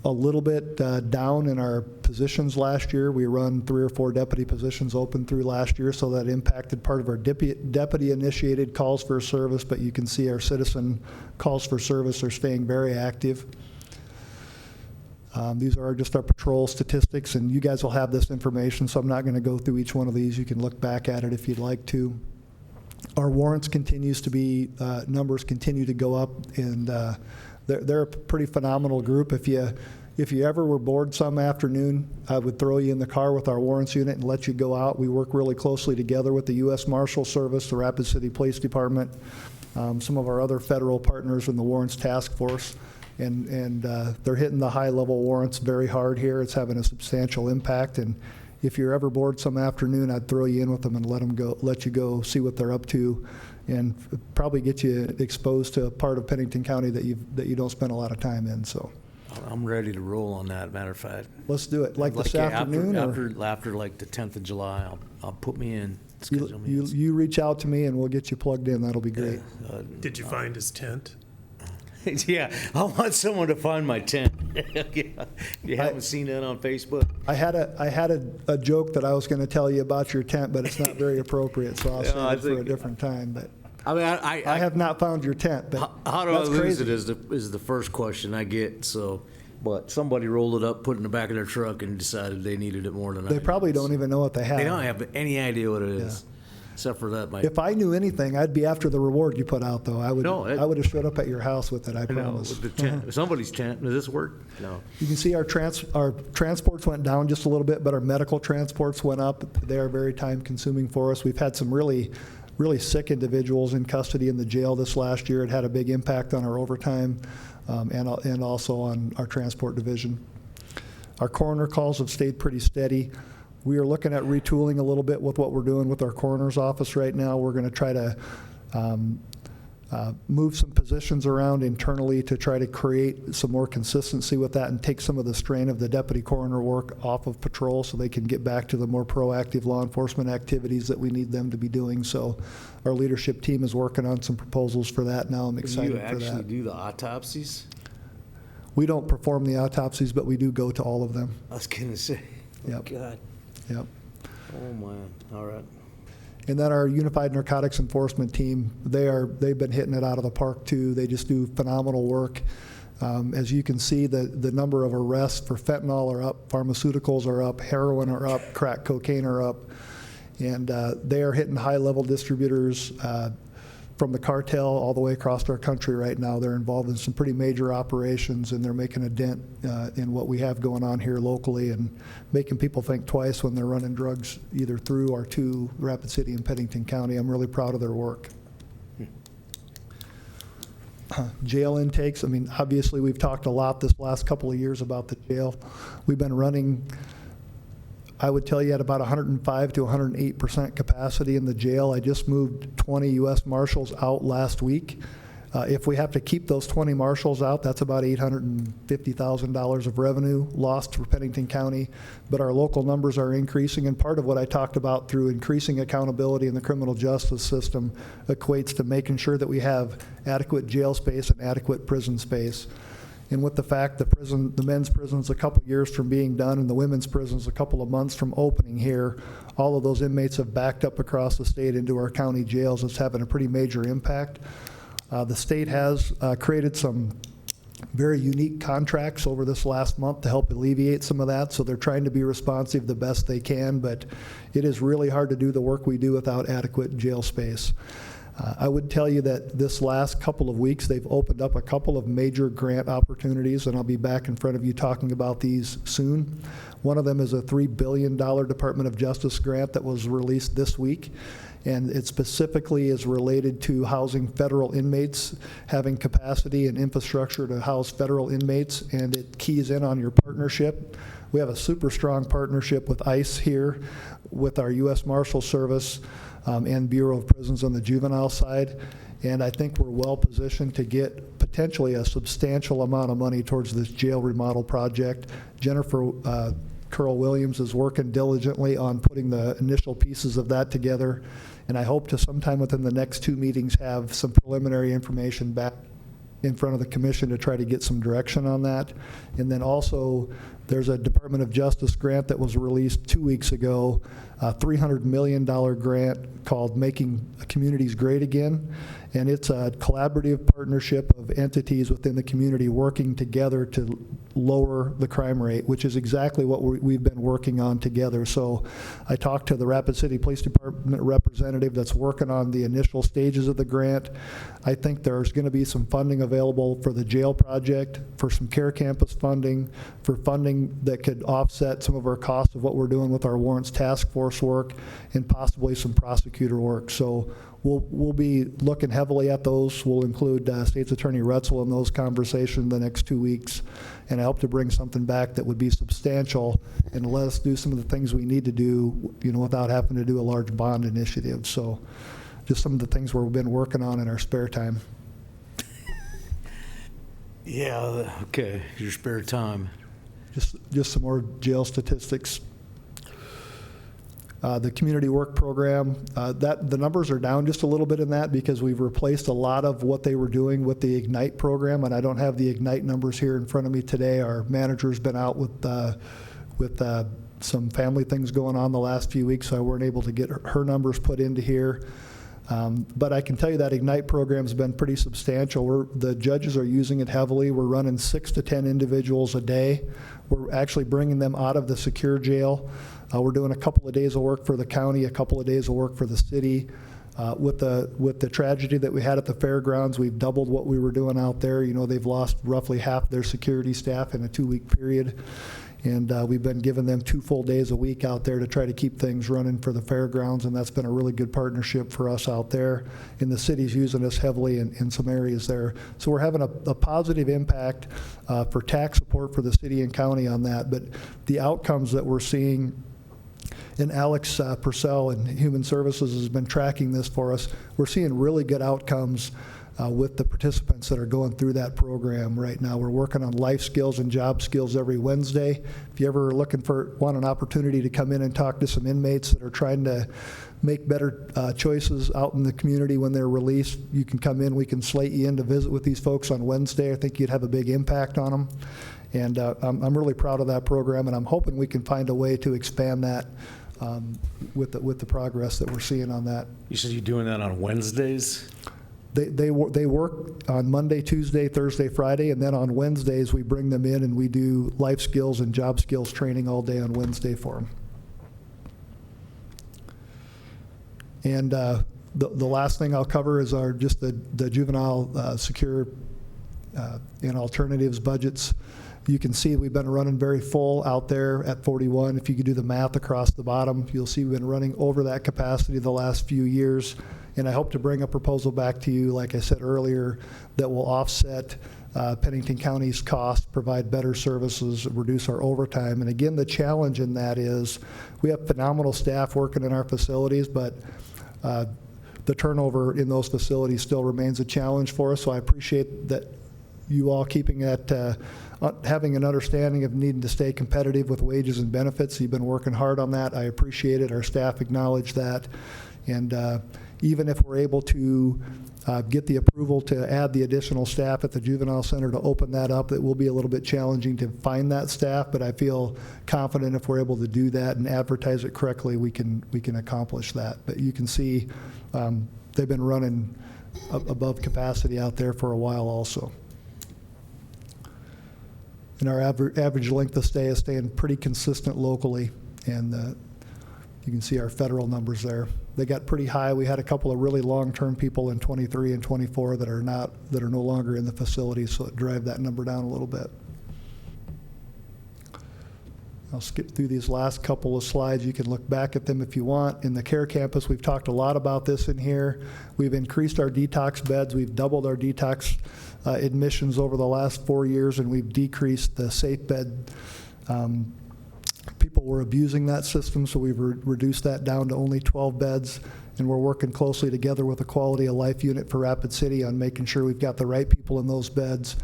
a little bit down in our positions last year. We run 3 or 4 deputy positions open through last year, so that impacted part of our deputy-initiated calls for service, but you can see our citizen calls for service are staying very active. These are just our patrol statistics, and you guys will have this information, so I'm not going to go through each one of these. You can look back at it if you'd like to. Our warrants numbers continue to go up, and they're a pretty phenomenal group. If you ever were bored some afternoon, I would throw you in the car with our warrants unit and let you go out. We work really closely together with the U.S. Marshal Service, the Rapid City Police Department, some of our other federal partners in the Warrants Task Force, and they're hitting the high-level warrants very hard here. It's having a substantial impact, and if you're ever bored some afternoon, I'd throw you in with them and let you go see what they're up to, and probably get you exposed to a part of Pennington County that you don't spend a lot of time in. So I'm ready to roll on that, matter of fact. Let's do it. Like this afternoon? After like the 10th of July, I'll put me in. You reach out to me and we'll get you plugged in. That'll be great. Did you find his tent? Yeah, I want someone to find my tent. You haven't seen that on Facebook? I had a joke that I was going to tell you about your tent, but it's not very appropriate, so I'll save it for a different time. But I mean, I have not found your tent. But how do I lose it is the first question I get. So, but somebody rolled it up, put it in the back of their truck, and decided they needed it more than I They did. probably don't even know what they have. They don't have any idea what it is. Except for that, If I knew anything, I'd be after the reward you put out, though. I would have showed up at your house with it, I promise. With the tent. Somebody's tent. Does this work? No. You can see our transports went down just a little bit, but our medical transports went up. They are very time-consuming for us. We've had some really sick individuals in custody in the jail this last year. It had a big impact on our overtime and also on our transport division. Our coroner calls have stayed pretty steady. We are looking at retooling a little bit with what we're doing with our coroner's office right now. We're going to try to move some positions around internally to try to create some more consistency with that and take some of the strain of the deputy coroner work off of patrol so they can get back to the more proactive law enforcement activities that we need them to be doing. So our leadership team is working on some proposals for that now. I'm excited for that. Do you actually do the autopsies? We don't perform the autopsies, but we do go to all of them. I was going to say. Yep. God. Yep. Oh, man. All right. And then our Unified Narcotics Enforcement team, they've been hitting it out of the park, too. They just do phenomenal work. As you can see, the number of arrests for fentanyl are up, pharmaceuticals are up, heroin are up, crack cocaine are up. And they are hitting high-level distributors. from the cartel all the way across our country right now. They're involved in some pretty major operations, and they're making a dent in what we have going on here locally and making people think twice when they're running drugs either through or to Rapid City and Pennington County. I'm really proud of their work. Jail intakes, I mean, obviously we've talked a lot this last couple of years about the jail. We've been running, I would tell you, at about 105 to 108% capacity in the jail. I just moved 20 U.S. Marshals out last week. If we have to keep those 20 Marshals out, that's about $850,000 of revenue lost for Pennington County. But our local numbers are increasing, and part of what I talked about through increasing accountability in the criminal justice system equates to making sure that we have adequate jail space and adequate prison space. And with the fact the men's prison's a couple years from being done and the women's prison's a couple of months from opening here, all of those inmates have backed up across the state into our county jails. It's having a pretty major impact. The state has created some very unique contracts over this last month to help alleviate some of that, so they're trying to be responsive the best they can, but it is really hard to do the work we do without adequate jail space. I would tell you that this last couple of weeks, they've opened up a couple of major grant opportunities, and I'll be back in front of you talking about these soon. One of them is a $3 billion Department of Justice grant that was released this week, and it specifically is related to housing federal inmates, having capacity and infrastructure to house federal inmates, and it keys in on your partnership. We have a super strong partnership with ICE here, with our U.S. Marshal Service, and Bureau of Prisons on the juvenile side, and I think we're well positioned to get potentially a substantial amount of money towards this jail remodel project. Jennifer Curl Williams is working diligently on putting the initial pieces of that together, and I hope to sometime within the next 2 meetings have some preliminary information back in front of the commission to try to get some direction on that. And then also, there's a Department of Justice grant that was released 2 weeks ago, a $300 million grant called Making Communities Great Again. And it's a collaborative partnership of entities within the community working together to lower the crime rate, which is exactly what we've been working on together. So I talked to the Rapid City Police Department representative that's working on the initial stages of the grant. I think there's going to be some funding available for the jail project, for some care campus funding, for funding that could offset some of our costs of what we're doing with our warrants task force work, and possibly some prosecutor work. So we'll be looking heavily at those. We'll include State's Attorney Roetzel in those conversations the next 2 weeks, and I hope to bring something back that would be substantial and let us do some of the things we need to do, without having to do a large bond initiative. So just some of the things we've been working on in our spare time. Yeah, okay, your spare time. Just some more jail statistics. The community work program, the numbers are down just a little bit in that because we've replaced a lot of what they were doing with the Ignite program, and I don't have the Ignite numbers here in front of me today. Our manager's been out with some family things going on the last few weeks, so I weren't able to get her numbers put into here. But I can tell you that Ignite program's been pretty substantial. The judges are using it heavily. We're running 6 to 10 individuals a day. We're actually bringing them out of the secure jail. We're doing a couple of days of work for the county, a couple of days of work for the city. With the tragedy that we had at the fairgrounds, we've doubled what we were doing out there. They've lost roughly half their security staff in a 2-week period. And we've been giving them 2 full days a week out there to try to keep things running for the fairgrounds, and that's been a really good partnership for us out there. And the city's using us heavily in some areas there. So we're having a positive impact for tax support for the city and county on that. But the outcomes that we're seeing, and Alex Purcell in Human Services has been tracking this for us, we're seeing really good outcomes with the participants that are going through that program right now. We're working on life skills and job skills every Wednesday. If you ever want an opportunity to come in and talk to some inmates that are trying to make better choices out in the community when they're released, you can come in. We can slate you in to visit with these folks on Wednesday. I think you'd have a big impact on them. And I'm really proud of that program, and I'm hoping we can find a way to expand that with the progress that we're seeing on that. You said you're doing that on Wednesdays? They work on Monday, Tuesday, Thursday, Friday, and then on Wednesdays we bring them in and we do life skills and job skills training all day on Wednesday for them. And The last thing I'll cover is just the juvenile secure and alternatives budgets. You can see we've been running very full out there at 41. If you could do the math across the bottom, you'll see we've been running over that capacity the last few years. And I hope to bring a proposal back to you, like I said earlier, that will offset Pennington County's costs, provide better services, reduce our overtime. And again, the challenge in that is we have phenomenal staff working in our facilities, but the turnover in those facilities still remains a challenge for us. So I appreciate that you all keeping that, having an understanding of needing to stay competitive with wages and benefits. You've been working hard on that. I appreciate it. Our staff acknowledge that. And even if we're able to get the approval to add the additional staff at the juvenile center to open that up, it will be a little bit challenging to find that staff, but I feel confident if we're able to do that and advertise it correctly, we can accomplish that. But you can see they've been running above capacity out there for a while also. And our average length of stay is staying pretty consistent locally, and you can see our federal numbers there. They got pretty high. We had a couple of really long-term people in 23 and 24 that are no longer in the facility, so it drive that number down a little bit. I'll skip through these last couple of slides. You can look back at them if you want. In the care campus, we've talked a lot about this in here. We've increased our detox beds. We've doubled our detox admissions over the last 4 years, and we've decreased the safe bed. People were abusing that system, so we've reduced that down to only 12 beds, and we're working closely together with the Quality of Life unit for Rapid City on making sure we've got the right people in those beds.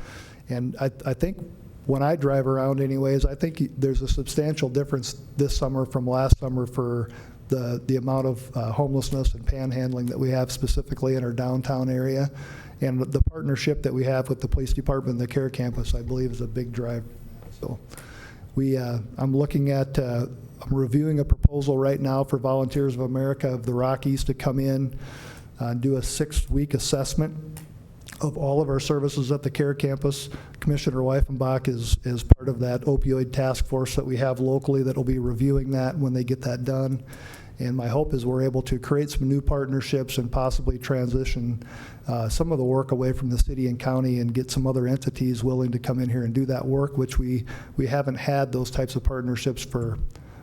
And I think when I drive around anyways, I think there's a substantial difference this summer from last summer for the amount of homelessness and panhandling that we have specifically in our downtown area. And the partnership that we have with the police department and the care campus, I believe, is a big drive. So I'm looking at, I'm reviewing a proposal right now for Volunteers of America of the Rockies to come in and do a 6-week assessment of all of our services at the care campus. Commissioner Weifenbach is part of that opioid task force that we have locally that will be reviewing that when they get that done. And my hope is we're able to create some new partnerships and possibly transition some of the work away from the city and county and get some other entities willing to come in here and do that work, which we haven't had those types of partnerships for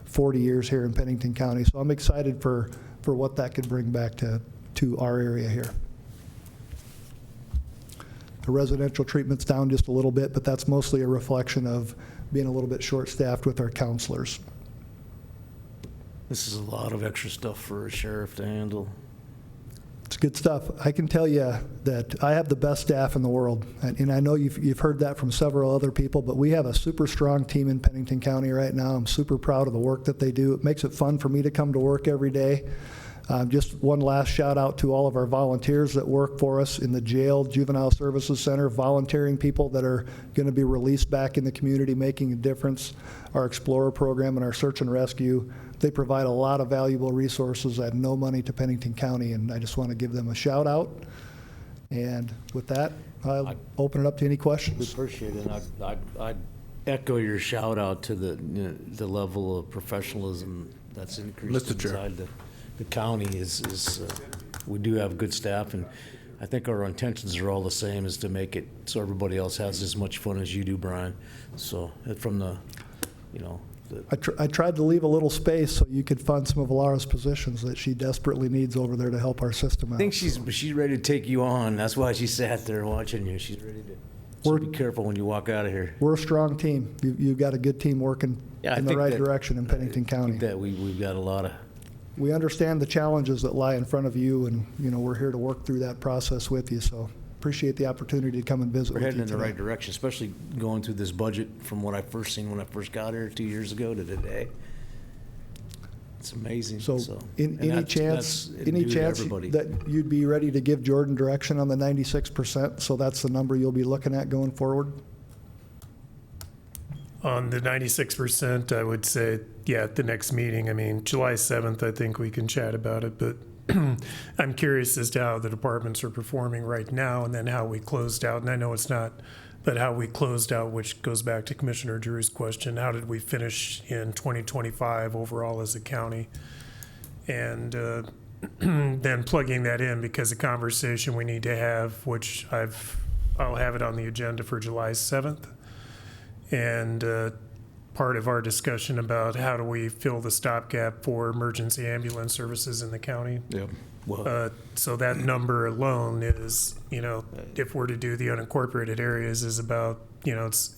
40 years here in Pennington County. So I'm excited for what that could bring back to our area here. The residential treatment's down just a little bit, but that's mostly a reflection of being a little bit short-staffed with our counselors. This is a lot of extra stuff for a sheriff to handle. It's good stuff. I can tell you that I have the best staff in the world, and I know you've heard that from several other people, but we have a super strong team in Pennington County right now. I'm super proud of the work that they do. It makes it fun for me to come to work every day. Just one last shout out to all of our volunteers that work for us in the jail, juvenile services center, volunteering people that are going to be released back in the community, making a difference. Our Explorer program and our search and rescue, they provide a lot of valuable resources at no money to Pennington County, and I just want to give them a shout out. And with that, I'll open it up to any questions. We appreciate it. I'd echo your shout out to the level of professionalism that's increased inside the county. We do have good staff, and I think our intentions are all the same, is to make it so everybody else has as much fun as you do, Brian. So from the, I tried to leave a little space so you could fund some of Lara's positions that she desperately needs over there to help our system out. I think she's ready to take you on. That's why she sat there watching you. She's ready to. So be careful when you walk out of here. We're a strong team. You've got a good team working in the right direction in Pennington County. I think that we've got a lot of. We understand the challenges that lie in front of you, and we're here to work through that process with you. So appreciate the opportunity to come and visit. We're heading in the right direction, especially going through this budget from what I first seen when I first got here 2 years ago to today. It's amazing. So any chance that you'd be ready to give Jordan direction on the 96%? So that's the number you'll be looking at going forward? On the 96%, I would say, yeah, at the next meeting. I mean, July 7th, I think we can chat about it, but I'm curious as to how the departments are performing right now and then how we closed out. And I know it's not, but how we closed out, which goes back to Commissioner Drew's question. How did we finish in 2025 overall as a county? And then plugging that in, because the conversation we need to have, which I'll have it on the agenda for July 7th. And part of our discussion about how do we fill the stopgap for emergency ambulance services in the county. Yep. Well, So that number alone is, if we're to do the unincorporated areas, is about, it's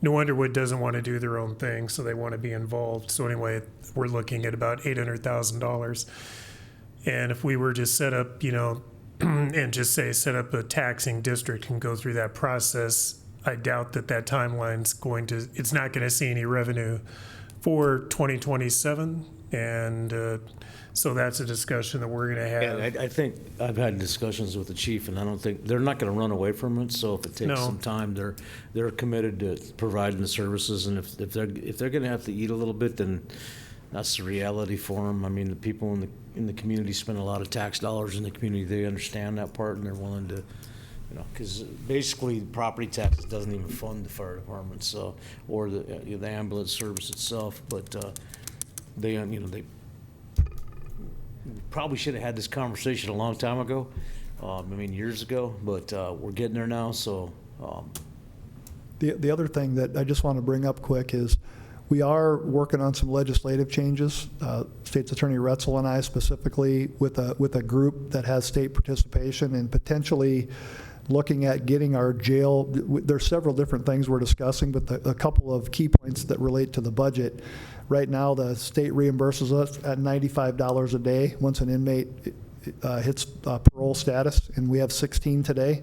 no wonder Wood doesn't want to do their own thing, so they want to be involved. So anyway, we're looking at about $800,000. And if we were to set up, and just say set up a taxing district and go through that process, I doubt that timeline's it's not going to see any revenue for 2027. And so that's a discussion that we're going to have. yeah, I think I've had discussions with the chief, and I don't think, they're not going to run away from it. So if it takes No. some time, they're committed to providing the services. And if they're going to have to eat a little bit, then that's the reality for them. I mean, the people in the community spend a lot of tax dollars in the community. They understand that part, and they're willing to, because basically property taxes doesn't even fund the fire department, so, or the ambulance service itself. But they probably should have had this conversation a long time ago. Years ago. But we're getting there now. So The other thing that I just want to bring up quick is we are working on some legislative changes. State's Attorney Roetzel and I specifically with a group that has state participation and potentially looking at getting our jail. There's several different things we're discussing, but a couple of key points that relate to the budget. Right now, the state reimburses us at $95 a day once an inmate hits parole status, and we have 16 today.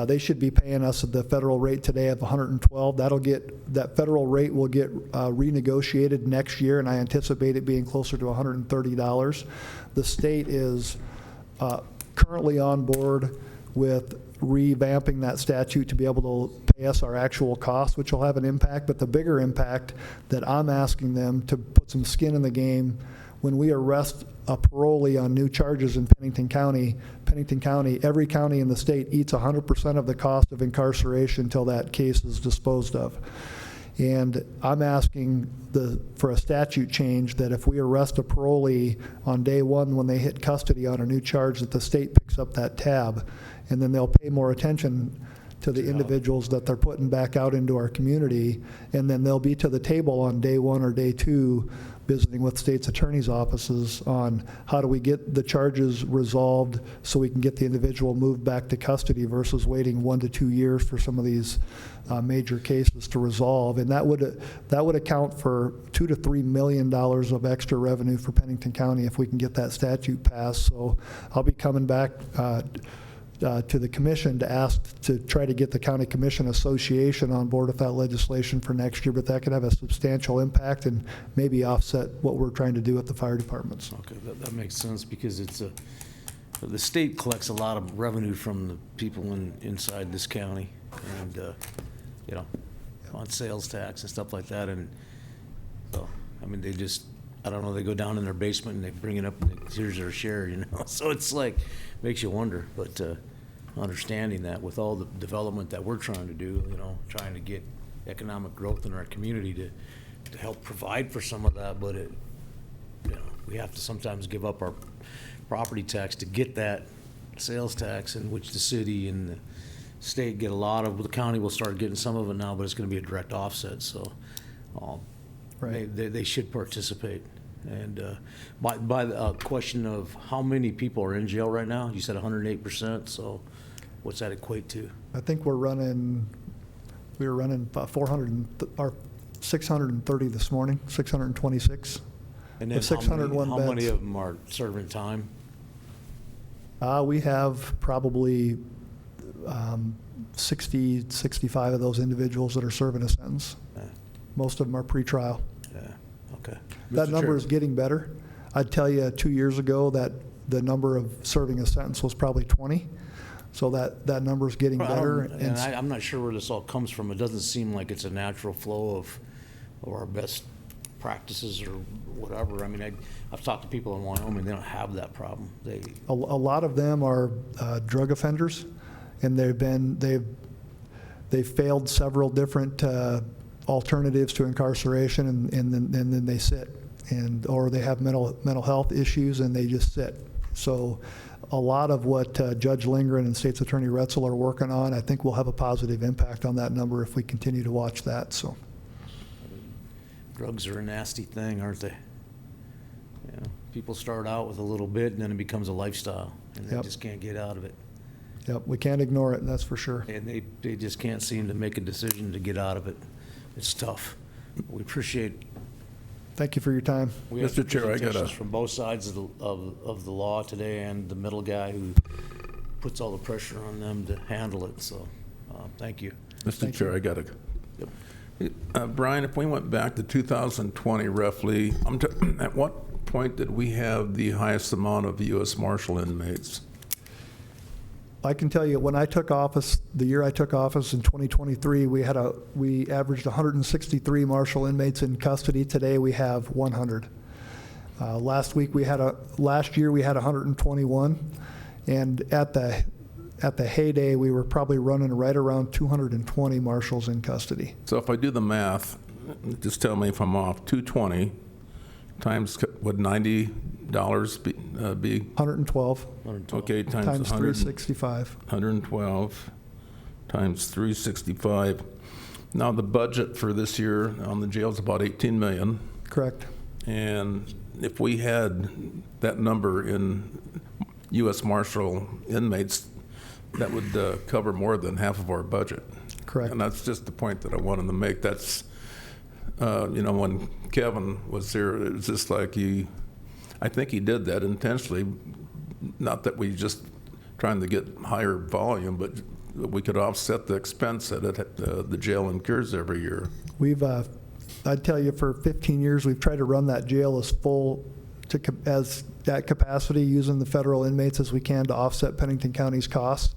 They should be paying us at the federal rate today of $112. That federal rate will get renegotiated next year, and I anticipate it being closer to $130. The state is currently on board with revamping that statute to be able to pay us our actual costs, which will have an impact. But the bigger impact that I'm asking them to put some skin in the game, when we arrest a parolee on new charges in Pennington County, every county in the state eats 100% of the cost of incarceration until that case is disposed of. And I'm asking for a statute change that if we arrest a parolee on day one when they hit custody on a new charge, that the state picks up that tab, and then they'll pay more attention to the individuals that they're putting back out into our community, and then they'll be to the table on day one or day two visiting with state's attorney's offices on how do we get the charges resolved so we can get the individual moved back to custody versus waiting 1 to 2 years for some of these major cases to resolve. And that would account for $2 to $3 million of extra revenue for Pennington County if we can get that statute passed. So I'll be coming back to the commission to ask to try to get the County Commission Association on board with that legislation for next year, but that could have a substantial impact and maybe offset what we're trying to do at the fire departments. okay, that makes sense, because the state collects a lot of revenue from the people inside this county, and on sales tax and stuff like that. And so they just, I don't know, they go down in their basement and they bring it up and here's their share, So it's like, makes you wonder. But understanding that with all the development that we're trying to do, trying to get economic growth in our community to help provide for some of that, but we have to sometimes give up our property tax to get that sales tax, in which the city and the state get a lot of. The county will start getting some of it now, but it's going to be a direct offset. So Right. they should participate. And by the question of how many people are in jail right now, you said 108%. So what's that equate to? I think we were running about 630 this morning, 626. And then With 601 how beds. many of them are serving time? We have probably 60, 65 of those individuals that are serving a sentence. Yeah. Most of them are pretrial. Yeah, okay. That Mr. number Chair. is getting better. I'd tell you 2 years ago that the number of serving a sentence was probably 20. So that number is getting better. And I'm not sure where this all comes from. It doesn't seem like it's a natural flow of our best practices or whatever. I've talked to people in Wyoming, they don't have that problem. A lot of them are drug offenders, and they've failed several different alternatives to incarceration, and then they sit, or they have mental health issues and they just sit. So a lot of what Judge Lindgren and State's Attorney Roetzel are working on, I think will have a positive impact on that number if we continue to watch that. So Drugs are a nasty thing, aren't they? You know, people start out with a little bit, and then it becomes a lifestyle, and they Yep. just can't get out of it. Yep, we can't ignore it, that's for sure. And they just can't seem to make a decision to get out of it. It's tough. We appreciate. Thank you for your time. We have Mr. Chair, I got a- presentations from both sides of the law today, and the middle guy who puts all the pressure on them to handle it, so, thank you. Mr. Chair, I got a, Brian, if we went back to 2020 roughly, at what point did we have the highest amount of U.S. Marshal inmates? I can tell you, when I took office, the year I took office in 2023, we averaged 163 Marshal inmates in custody. Today we have 100. Last year we had 121, and at the heyday we were probably running right around 220 Marshals in custody. So if I do the math, just tell me if I'm off. 220 times would $90 be? 112. Okay, times 365. 112 times 365. Now the budget for this year on the jail is about 18 million. Correct. And if we had that number in U.S. Marshal inmates, that would cover more than half of our budget. Correct. And that's just the point that I wanted to make. That's, when Kevin was here, it was just like I think he did that intentionally, not that we just trying to get higher volume, but we could offset the expense that the jail incurs every year. I'd tell you, for 15 years, we've tried to run that jail as full as that capacity, using the federal inmates as we can to offset Pennington County's costs.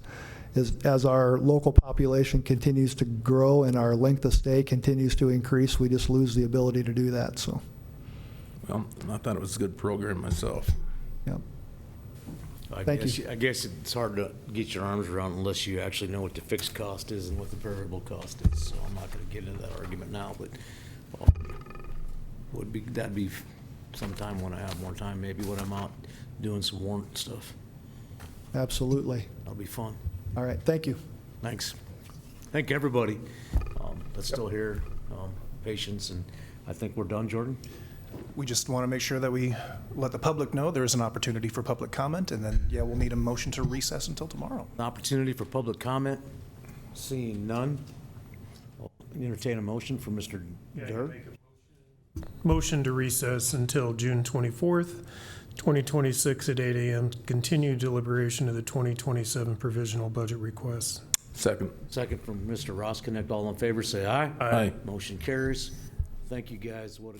As our local population continues to grow and our length of stay continues to increase, we just lose the ability to do that. So. Well, I thought it was a good program myself. Yep. I guess it's hard to get your arms around unless you actually know what the fixed cost is and what the variable cost is. So I'm not going to get into that argument now, but that'd be sometime when I have more time, maybe when I'm out doing some warrant stuff. Absolutely. That'll be fun. All right, thank you. Thanks. Thank everybody that's still here, patience, and I think we're done, Jordan. We just want to make sure that we let the public know there is an opportunity for public comment, and then, we'll need a motion to recess until tomorrow. An opportunity for public comment. Seeing none, I'll entertain a motion for Mr. Durr. Motion to recess until June 24th, 2026 at 8 a.m. Continue deliberation of the 2027 provisional budget requests. Second. Second from Mr. Roskinick. All in favor, say aye. Aye. Motion carries. Thank you, guys. What a